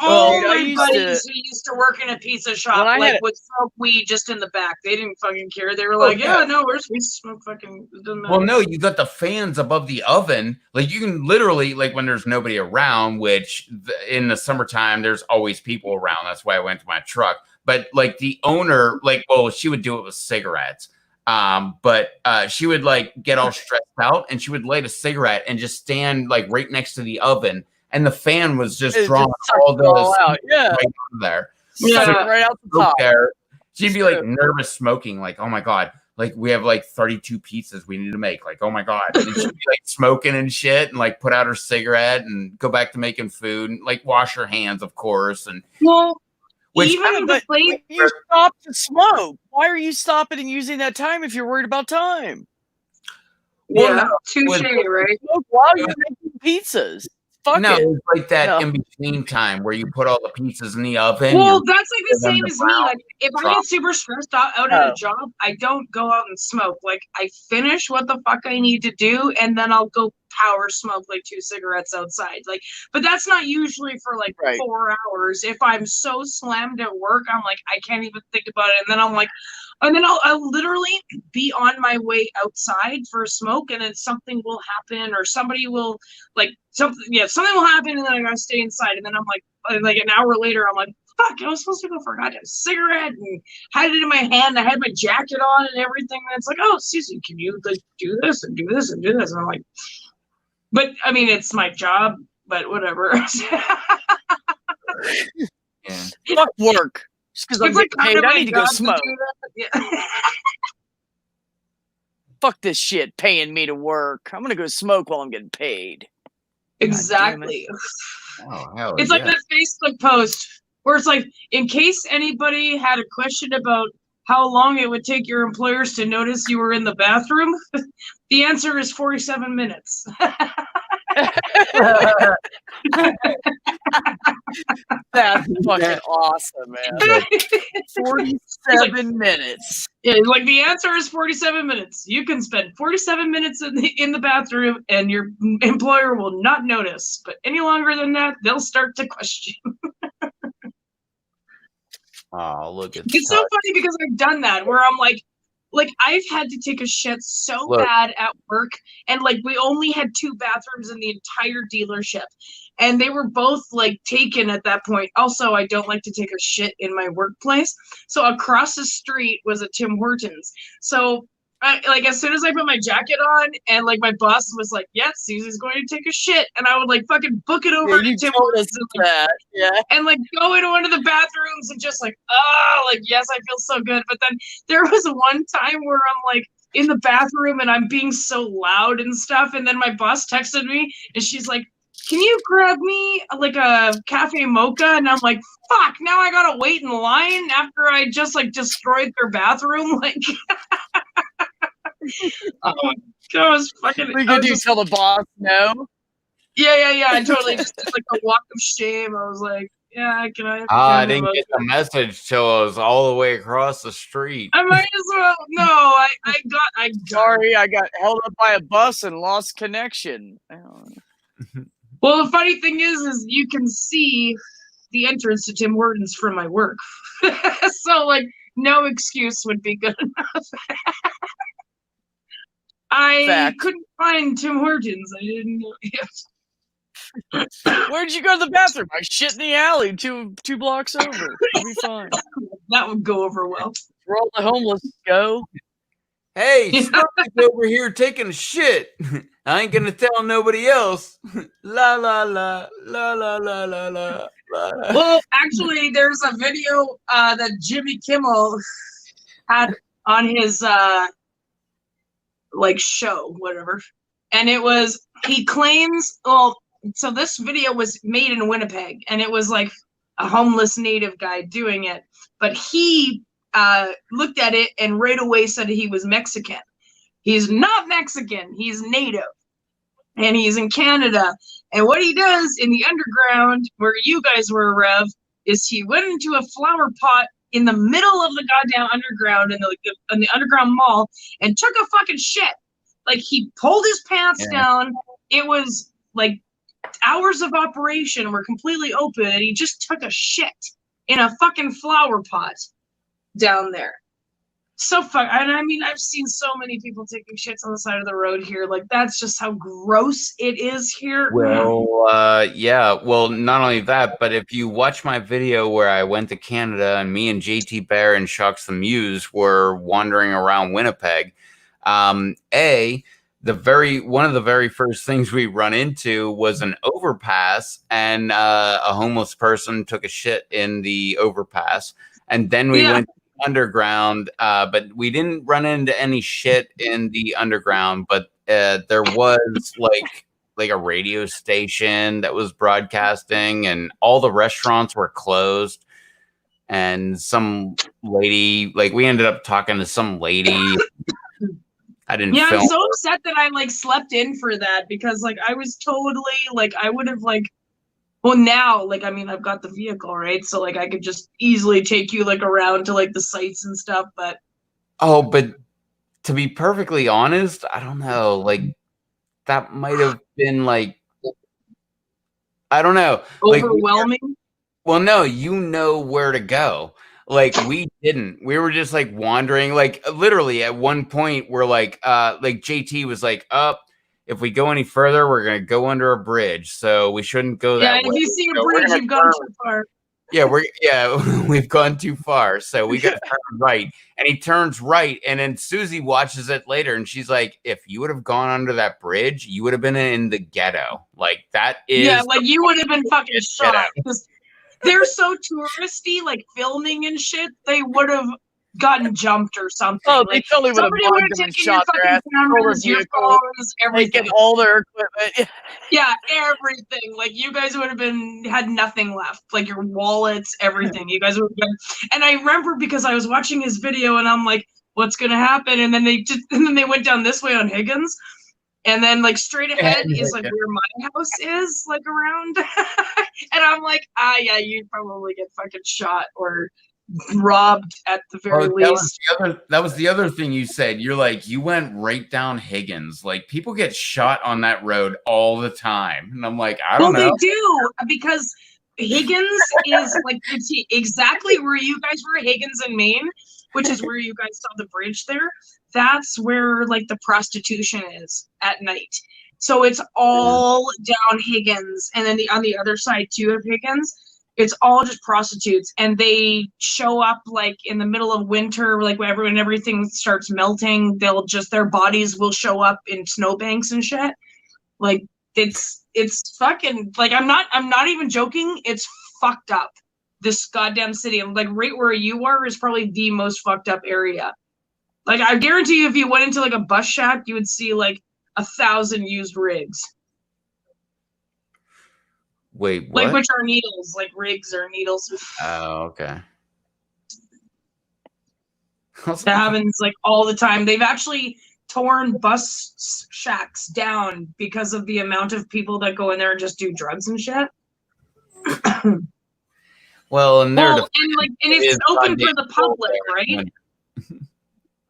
Well, my buddies who used to work in a pizza shop, like would smoke weed just in the back. They didn't fucking care. They were like, yeah, no, we smoke fucking. It doesn't matter. Well, no, you got the fans above the oven. Like you can literally, like when there's nobody around, which in the summertime, there's always people around. That's why I went to my truck. But like the owner, like, well, she would do it with cigarettes. But she would like get all stressed out and she would light a cigarette and just stand like right next to the oven. And the fan was just drawing all those out. Yeah. right out there. Yeah, So right out the top. there, she'd be like nervous smoking, like, oh my God, like we have like 32 pizzas we need to make. Like, oh my God. And she'd be like smoking and shit and like put out her cigarette and go back to making food and like wash her hands, of course. And well, which even the place you stopped to smoke. Why are you stopping and using that time if you're worried about time? Well, yeah, touche, right? Smoke while you're making pizzas. Fuck no, it. it's like that in between time where you put all the pizzas in the oven. Well, that's like the same as me. brown, Like, if I get super stressed out at a job, I don't go out and smoke. Like, I finish what the fuck I need to do, and then I'll go power smoke like 2 cigarettes outside. Like, but that's not usually for like 4 hours. If I'm so slammed at work, I'm like, I can't even think about it. And then I'm like, and then I'll literally be on my way outside for a smoke, and then something will happen, or somebody will like something will happen, and then I gotta stay inside. And then I'm like an hour later, I'm like, fuck, I was supposed to go for a goddamn cigarette and had it in my hand. I had my jacket on and everything. And it's like, oh, Susan, can you like do this and do this and do this? And I'm like, but I mean, it's my job, but whatever. Fuck work. Just because I'm getting paid, I need to go smoke. Fuck this shit, paying me to work. I'm gonna go smoke while I'm getting paid. Exactly. Oh hell It's like that Facebook post where it's like, in case anybody had a question about how long it would take your employers to notice you were in the bathroom, the answer is 47 minutes. That's fucking awesome, man. 47 minutes. Yeah, like the answer is 47 minutes. You can spend 47 minutes in the bathroom and your employer will not notice. But any longer than that, they'll start to question. Oh, look at It's so funny because I've done that where I'm like I've had to take a shit so bad at work, and like we only had 2 bathrooms in the entire dealership, and they were both like taken at that point. Also, I don't like to take a shit in my workplace, so across the street was a Tim Hortons. So like as soon as I put my jacket on, and like my boss was like, "Yes, Susie's going to take a shit," and I would like fucking book it over to Tim Hortons and like go into one of the bathrooms and just like, oh, like yes, I feel so good. But then there was one time where I'm like in the bathroom and I'm being so loud and stuff, and then my boss texted me and she's like, "Can you grab me like a cafe mocha?" And I'm like, fuck, now I gotta wait in line after I just like destroyed their bathroom. Like, oh my god, I was fucking. We could do tell the boss no. Yeah. I totally just did, like a walk of shame. I was like, yeah, can I? I didn't get the message till I was all the way across the street. I might as well. No, I got. Sorry, I got held up by a bus and lost connection. Well, the funny thing is you can see the entrance to Tim Hortons from my work. So, like, no excuse would be good enough. I couldn't find Tim Hortons. I didn't know. Where'd you go to the bathroom? I shit in the alley 2 blocks over. It'll be fine. That would go over well. Where all the homeless go. Hey, Sparky's over here taking a shit. I ain't gonna tell nobody else. La la la la la la la la. Well, actually, there's a video that Jimmy Kimmel had on his like show, whatever, and it was, he claims, well, so this video was made in Winnipeg, and it was like a homeless native guy doing it, but he looked at it and right away said he was Mexican. He's not Mexican, he's native, and he's in Canada. And what he does in the underground, where you guys were, Rev, is he went into a flower pot in the middle of the goddamn underground in the underground mall and took a fucking shit. Like, he pulled his pants down. It was like hours of operation were completely open, and he just took a shit in a fucking flower pot down there. So fuck. And I mean, I've seen so many people taking shits on the side of the road here. Like, that's just how gross it is here. Well, yeah. Well, not only that, but if you watch my video where I went to Canada and me and JT Bear and Shocks the Muse were wandering around Winnipeg, one of the very first things we run into was an overpass, and a homeless person took a shit in the overpass, and then we went underground, but we didn't run into any shit in the underground, but there was like a radio station that was broadcasting, and all the restaurants were closed, and some lady, like, we ended up talking to some lady. I didn't film. I'm so upset that I like slept in for that, because like I was totally like, I would have like, well, now, like, I mean, I've got the vehicle, right? So, like, I could just easily take you, like, around to, like, the sites and stuff, but... Oh, but to be perfectly honest, I don't know. Like, that might have been, like... I don't know. Overwhelming? Like, well, no, you know where to go. Like, we didn't. We were just, like, wandering. Like, literally, at one point, we're, like JT was like, if we go any further, we're going to go under a bridge, so we shouldn't go that way. Yeah, if you see a bridge, you've gone too far. Yeah, we've gone too far, so we got to turn right. And he turns right, and then Susie watches it later, and she's like, if you would have gone under that bridge, you would have been in the ghetto. Like, that is... Yeah, like, you would have been fucking shot. Because they're so touristy, like, filming and shit, they would have gotten jumped or something. Oh, they like totally would have somebody would bugged have them and taken your shot their fucking ass, stole their cameras, your vehicle, phones, everything. taken all their equipment. Yeah, everything. Like you guys would have had nothing left. Like your wallets, everything. You guys would have been. And I remember because I was watching his video and I'm like, what's gonna happen? And then they went down this way on Higgins. And then like straight ahead is like where my house is, like around. And I'm like, yeah, you'd probably get fucking shot or robbed at the very least. That was the other thing you said. You're like, you went right down Higgins. Like people get shot on that road all the time. And I'm like, I don't know. Well, they do, because Higgins is like exactly where you guys were, Higgins in Maine, which is where you guys saw the bridge there. That's where like the prostitution is at night. So it's all down Higgins, and then on the other side too of Higgins, it's all just prostitutes, and they show up like in the middle of winter, like when everything starts melting. Their bodies will show up in snowbanks and shit. Like it's fucking like I'm not even joking. It's fucked up. This goddamn city, and like right where you are is probably the most fucked up area. Like I guarantee you, if you went into like a bus shack, you would see like 1,000 used rigs. Wait, what? Like which are needles, like rigs or needles. Oh, okay. That happens like all the time. They've actually torn bus shacks down because of the amount of people that go in there and just do drugs and shit. Well, and it's open for the public, right?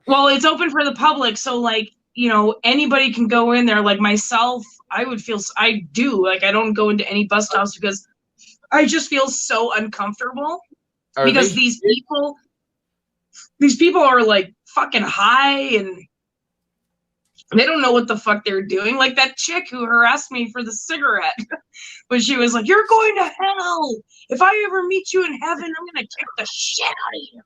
Well, it's open for the public, so like, you know, anybody can go in there. Like myself, I don't go into any bus stops because I just feel so uncomfortable because these people are like fucking high and they don't know what the fuck they're doing. Like that chick who harassed me for the cigarette, but she was like, "You're going to hell. If I ever meet you in heaven, I'm gonna kick the shit out of you."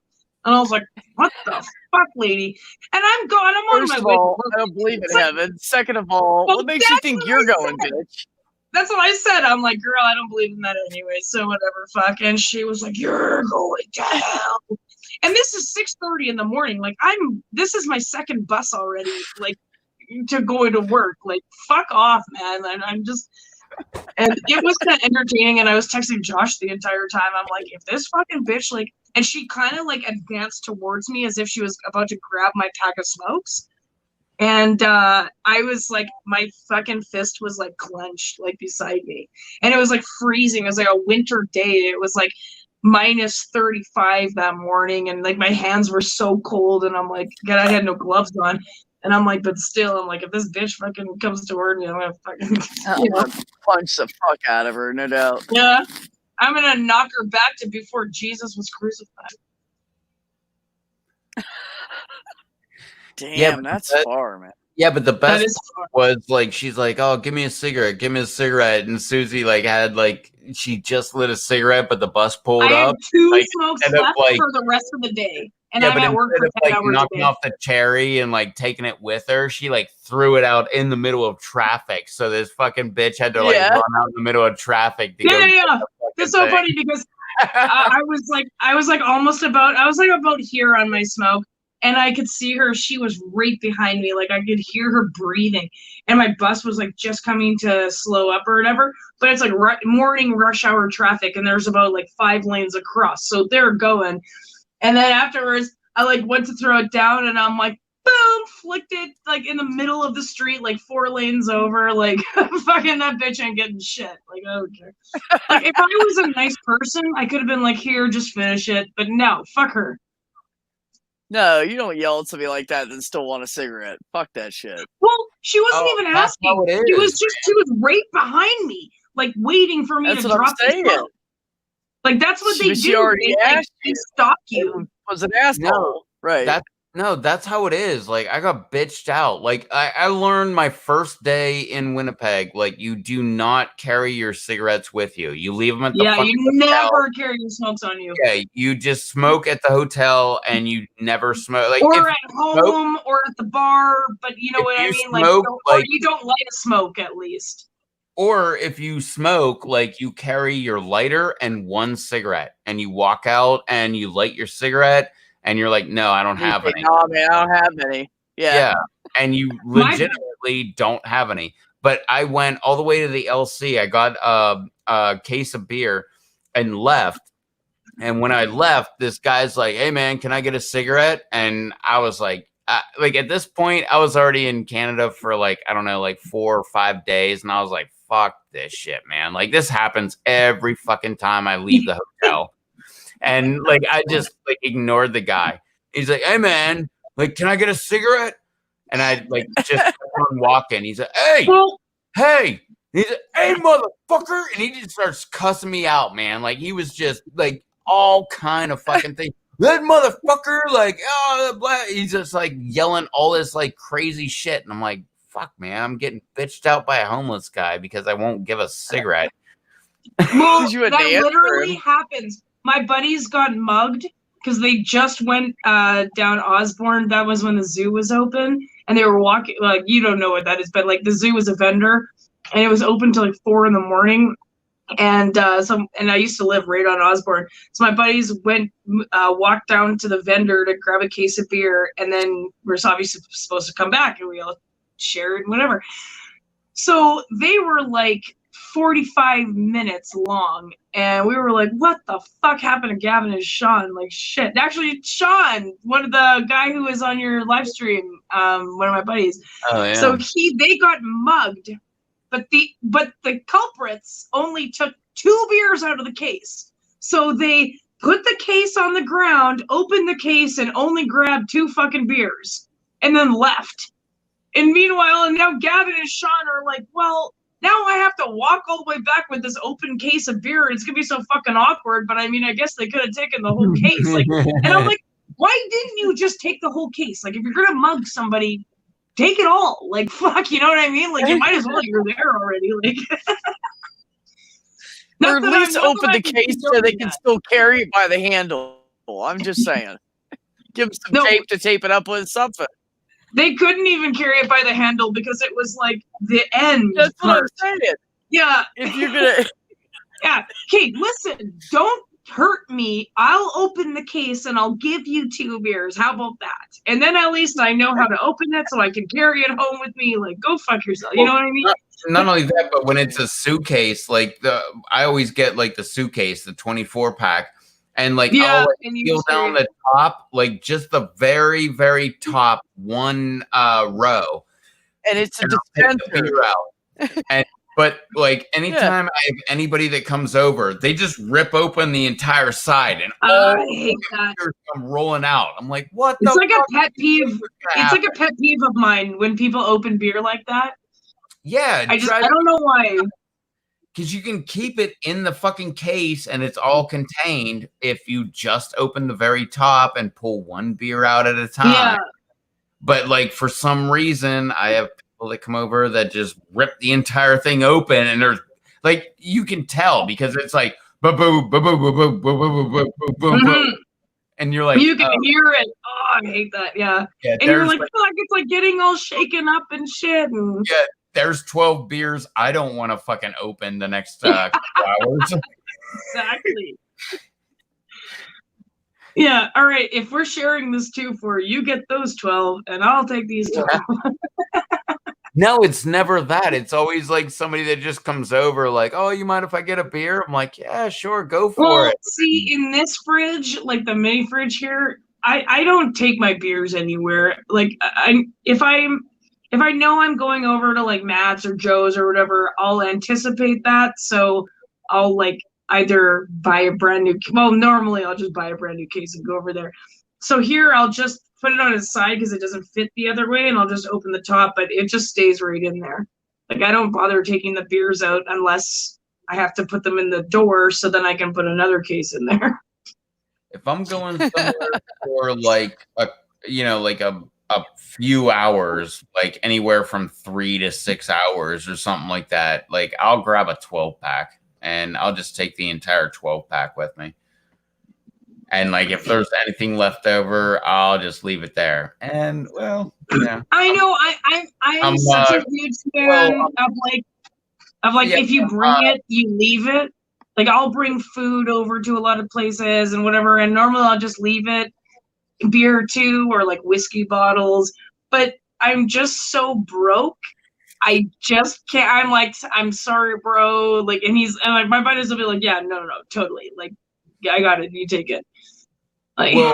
And I was like, "What the fuck, lady?" And I'm gone. I'm on my way. I don't believe in heaven. Second of all, what makes you think you're going, bitch? That's what I said. I'm like, girl, I don't believe in that anyway. So whatever, fuck. And she was like, "You're going to hell." And this is 6:30 in the morning. Like this is my second bus already. Like to go into work. Like fuck off, man. And I'm just. And it was kind of entertaining, and I was texting Josh the entire time. I'm like, if this fucking bitch, like, and she kind of like advanced towards me as if she was about to grab my pack of smokes. And I was like, my fucking fist was like clenched, like beside me. And it was like freezing. It was like a winter day. It was like -35 that morning. And like my hands were so cold. And I'm like, God, I had no gloves on. And I'm like, but still, I'm like, if this bitch fucking comes toward me, I'm gonna fucking punch the fuck out of her, no doubt. Yeah, I'm gonna knock her back to before Jesus was crucified. Damn, that's far, man. Yeah, but the best was like she's like, "Oh, give me a cigarette, and Susie like had like she just lit a cigarette, but the bus pulled up. I had 2 like, smokes left for the rest of the day. And I'm at work for 10 hours knocking off the cherry and like taking it with her, she like threw it out in the middle of traffic. So this fucking bitch had to like run out in the middle of traffic. Yeah. It's so funny because I was like about here on my smoke, and I could see her. She was right behind me. Like I could hear her breathing, and my bus was like just coming to slow up or whatever. But it's like morning rush hour traffic, and there's about like 5 lanes across. So they're going. And then afterwards, I like went to throw it down, and I'm like, boom, flicked it like in the middle of the street, like 4 lanes over. Like fucking that bitch ain't getting shit. Like I don't care. Like if I was a nice person, I could have been like, here, just finish it. But no, fuck her. No, you don't yell at somebody like that and then still want a cigarette. Fuck that shit. Well, she wasn't even asking. She was right behind me, like waiting for me to drop the smoke. Like that's what they do. They stalk you. Was an asshole, right? That's how it is. Like I got bitched out. Like I learned my first day in Winnipeg. Like you do not carry your cigarettes with you. You leave them at the you never carry your smokes on you. Yeah, you just smoke at the hotel and you never smoke. Like or at home or at the bar. But you know what I mean. Or you don't light a smoke at least. Or if you smoke, like you carry your lighter and 1 cigarette and you walk out and you light your cigarette and you're like, no, I don't have any. No, man, I don't have any. Yeah. And you legitimately don't have any. But I went all the way to the LC. I got a case of beer and left. And when I left, this guy's like, hey, man, can I get a cigarette? And I was like at this point, I was already in Canada for like, I don't know, like 4 or 5 days. And I was like, fuck this shit, man. Like, this happens every fucking time I leave the hotel. And like, I just like ignored the guy. He's like, hey, man, like, can I get a cigarette? And I like just kept on walking. He's like, hey. He's like, hey, motherfucker. And he just starts cussing me out, man. Like, he was just like all kind of fucking thing. That motherfucker, like, blah. He's just like yelling all this like crazy shit. And I'm like, fuck, man, I'm getting bitched out by a homeless guy because I won't give a cigarette. Well, that literally happens. My buddies got mugged because they just went down Osborne. That was when the zoo was open. And they were walking, like, you don't know what that is, but like the zoo was a vendor. And it was open till like 4 a.m. And I used to live right on Osborne. So my buddies walked down to the vendor to grab a case of beer, and then we're obviously supposed to come back, and we all shared and whatever. So they were like 45 minutes long, and we were like, what the fuck happened to Gavin and Sean? Like, shit. Actually, Sean, one of the guy who was on your live stream, one of my buddies. Oh, yeah. So they got mugged. But the culprits only took 2 beers out of the case. So they put the case on the ground, opened the case, and only grabbed 2 fucking beers, and then left. And meanwhile, now Gavin and Sean are like, well, now I have to walk all the way back with this open case of beer. It's gonna be so fucking awkward. But I mean, I guess they could have taken the whole case. Like, and I'm like, why didn't you just take the whole case? Like, if you're gonna mug somebody, take it all. Like, fuck, you know what I mean? Like, you might as well, you're there already. Like, or at least open the case so they can still carry it by the handle. I'm just saying. Give them some tape to tape it up with something. They couldn't even carry it by the handle because it was like the end. That's what I'm saying. Yeah. If you're gonna. Yeah. Okay, listen, don't hurt me. I'll open the case and I'll give you 2 beers. How about that? And then at least I know how to open it so I can carry it home with me. Like, go fuck yourself. You know what I mean? Not only that, but when it's a suitcase, like I always get like the suitcase, the 24-pack, and like I'll like, peel down the top, like just the very, very top one row, and it's a dispenser. But like anytime I have anybody that comes over, they just rip open the entire side and all I hate that. come rolling out. I'm like, what? It's like a pet peeve. It's like a pet peeve of mine when people open beer like that. Yeah, I don't know why. Because you can keep it in the fucking case and it's all contained if you just open the very top and pull 1 beer out at a time. Yeah. But like for some reason, I have people that come over that just rip the entire thing open, and they're like, you can tell because it's like boom, boom, boom, boom, boom, boom, boom, boom, boom, boom, and you're like, you can hear it. Oh, I hate that. Yeah, and you're like, fuck, it's like getting all shaken up and shit. And yeah, there's 12 beers I don't want to fucking open the next couple hours. Exactly. Yeah, all right. If we're sharing this 2 for you get those 12, and I'll take these 12. No, it's never that. It's always like somebody that just comes over, like, "Oh, you mind if I get a beer?" I'm like, "Yeah, sure, go for it." See, in this fridge, like the mini fridge here, I don't take my beers anywhere. Like, if I know I'm going over to like Matt's or Joe's or whatever, I'll anticipate that. So I'll like either buy a brand new. Well, normally I'll just buy a brand new case and go over there. So here I'll just put it on its side because it doesn't fit the other way, and I'll just open the top, but it just stays right in there. Like, I don't bother taking the beers out unless I have to put them in the door so then I can put another case in there. If I'm going somewhere for like a few hours, like anywhere from 3 to 6 hours or something like that, like I'll grab a 12-pack and I'll just take the entire 12-pack with me. And like, if there's anything left over, I'll just leave it there. And well, yeah. I know. I'm such a huge fan of like if you bring it, you leave it. Like, I'll bring food over to a lot of places and whatever, and normally I'll just leave it. beer too, or like whiskey bottles. But I'm just so broke. I just can't. I'm like, I'm sorry, bro. Like, and like, my buddies will be like, yeah, no, totally. Like, yeah, I got it. You take it. Like, Well,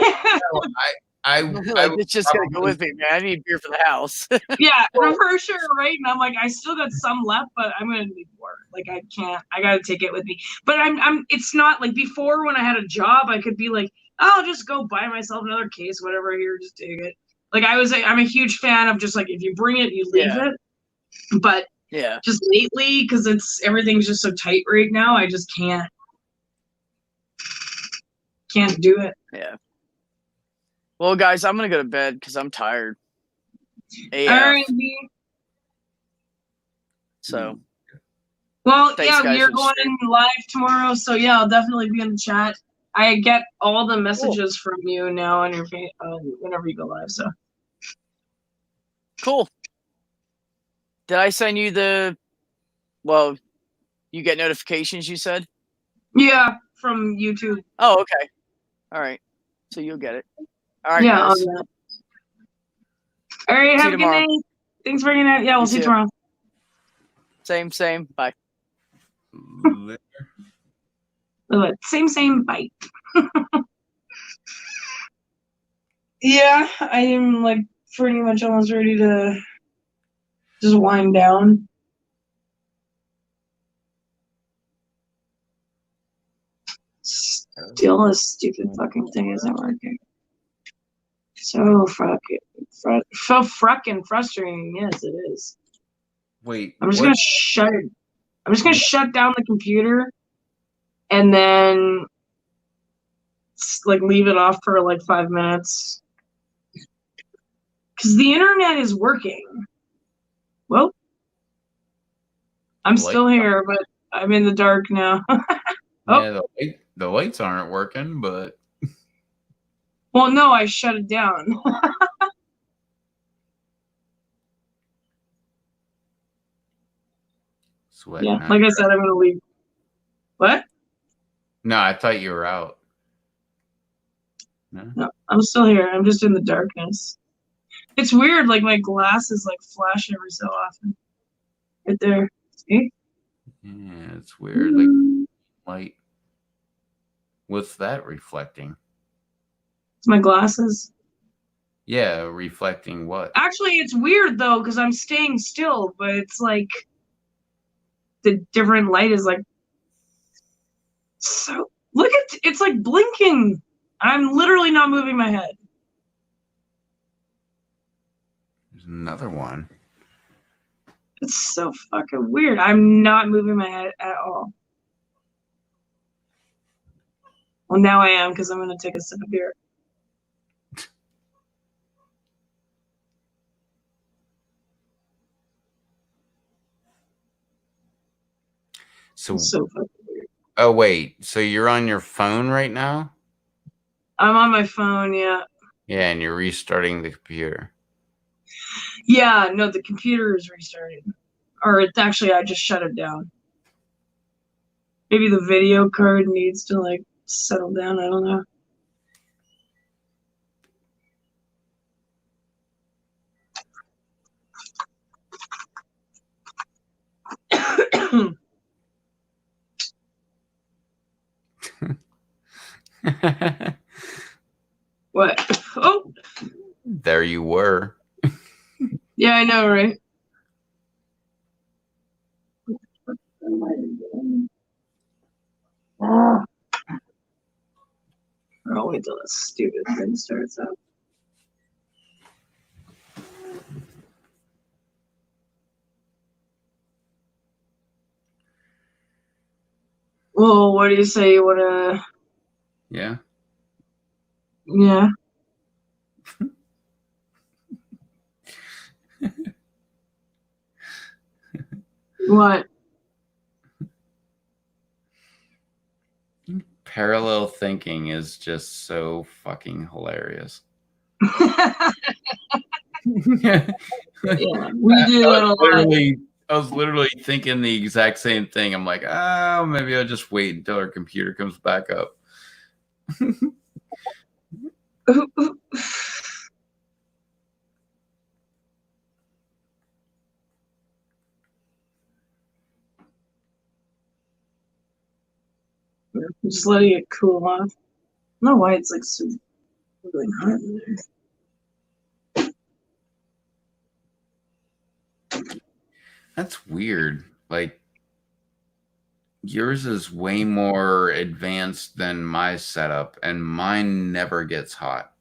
I Like, it's just gonna go with me, man. I need beer for the house. yeah, and for sure, right? And I'm like, I still got some left, but I'm gonna need more. Like, I can't. I gotta take it with me. But I'm. It's not like before when I had a job, I could be like, oh, I'll just go buy myself another case, whatever. Here, just take it. Like, I'm a huge fan of just like, if you bring it, you leave it. But yeah, just lately, because everything's just so tight right now, I just can't do it. yeah. Well, guys, I'm gonna go to bed because I'm tired. AF. All right. So. Well, Thanks, yeah, guys, you're for the going stream. live tomorrow, so yeah, I'll definitely be in the chat. I get all the messages from you now on your whenever you go live. So Cool. Did I send you well, you get notifications, you said? yeah, from YouTube. Oh, okay. All right. So you'll get it. All right, Yeah, guys. on that. All right, See have you a good tomorrow. night. Thanks for hanging out. Yeah, we'll You see you too. tomorrow. Same. Bye. Same. Bye. Yeah, I am like pretty much almost ready to just wind down. Still, a stupid fucking thing isn't working. So fucking frustrating. Yes, it is. Wait. I'm just gonna shut it. I'm just gonna shut down the computer, and then like leave it off for like 5 minutes. Because the internet is working. Well, I'm still here, but I'm in the dark now. Yeah, the lights aren't working, but Well, no, I shut it down. sweating. Yeah, like I said, I'm gonna leave. What? No, I thought you were out. No, I'm still here. I'm just in the darkness. It's weird, like my glasses like flash every so often. Right there. See? Yeah, it's weird. Like light. What's that reflecting? It's my glasses. Yeah, reflecting what? Actually, it's weird though, because I'm staying still, but it's like the different light is like so look at it's like blinking. I'm literally not moving my head. There's another one. It's so fucking weird. I'm not moving my head at all. Well, now I am because I'm gonna take a sip of beer. So fucking weird. Oh wait, so you're on your phone right now? I'm on my phone, yeah. Yeah, and you're restarting the computer. Yeah, no, the computer is restarting. Or it's actually I just shut it down. Maybe the video card needs to like settle down, I don't know. What? Oh, there you were. yeah, I know, right? Oh, wait till this stupid thing starts up. Well, what do you say? You wanna? Yeah. Yeah. What? Parallel thinking is just so fucking hilarious. Yeah, we do that a lot. I was literally thinking the exact same thing. I'm like, oh, maybe I'll just wait until our computer comes back up. Just letting it cool off. I don't know why it's like so really hot in there. That's weird. Like yours is way more advanced than my setup, and mine never gets hot.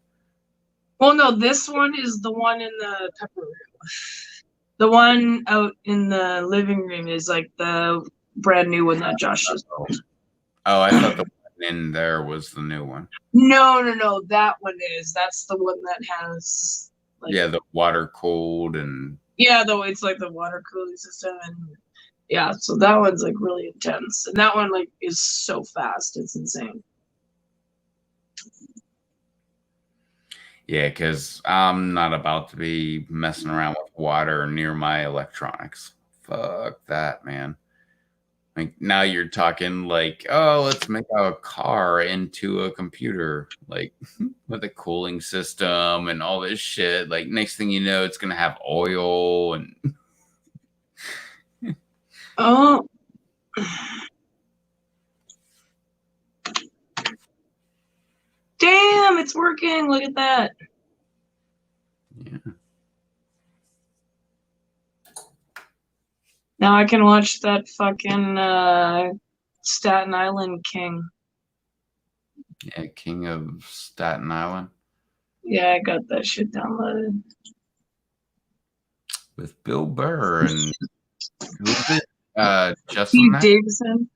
Well, no, this one is the one in the pepper room. The one out in the living room is like the brand new one that Josh just built. Oh, I thought the one in there was the new one. No. That one is. That's the one that has like Yeah, the water cooled and yeah, though it's like the water cooling system and yeah, so that one's like really intense. And that one like is so fast, it's insane. yeah, because I'm not about to be messing around with water near my electronics. Fuck that, man. Like now you're talking like, oh, let's make a car into a computer, like with a cooling system and all this shit. Like next thing you know, it's gonna have oil and Oh. Damn, it's working. Look at that. yeah. Now I can watch that fucking Staten Island King. Yeah, King of Staten Island Yeah, I got that shit downloaded. with Bill Burr and who is it? Justin Pete Mack? Davidson.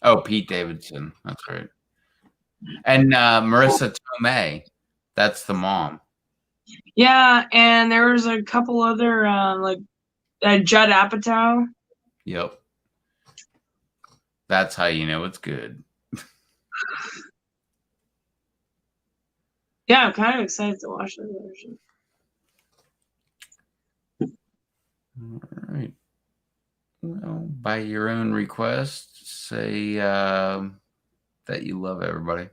Oh, Pete Davidson. That's right. And Marissa Tomei. That's the mom. Yeah, and there was a couple other like Judd Apatow. Yep. That's how you know it's good. Yeah, I'm kind of excited to watch that version. All right. Well, by your own request, say that you love everybody.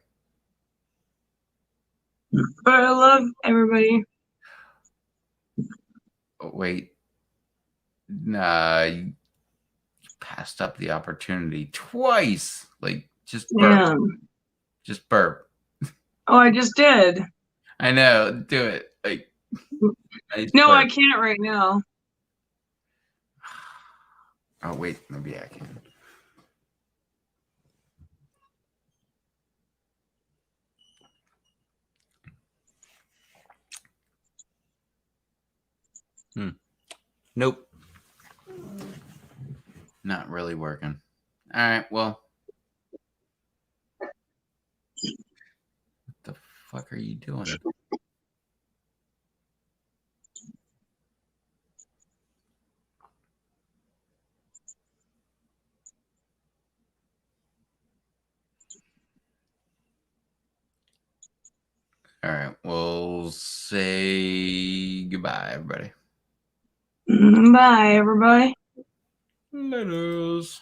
But I love everybody. Oh, wait. Nah, you passed up the opportunity twice. Like, just burp. Yeah. Just burp. Oh, I just did. I know. Do it. Like, nice No, burp. I can't right now. Oh, wait. Maybe I can. Nope. Not really working. All right. Well, what the fuck are you doing? All right. We'll say goodbye, everybody. Bye, everybody. Laters.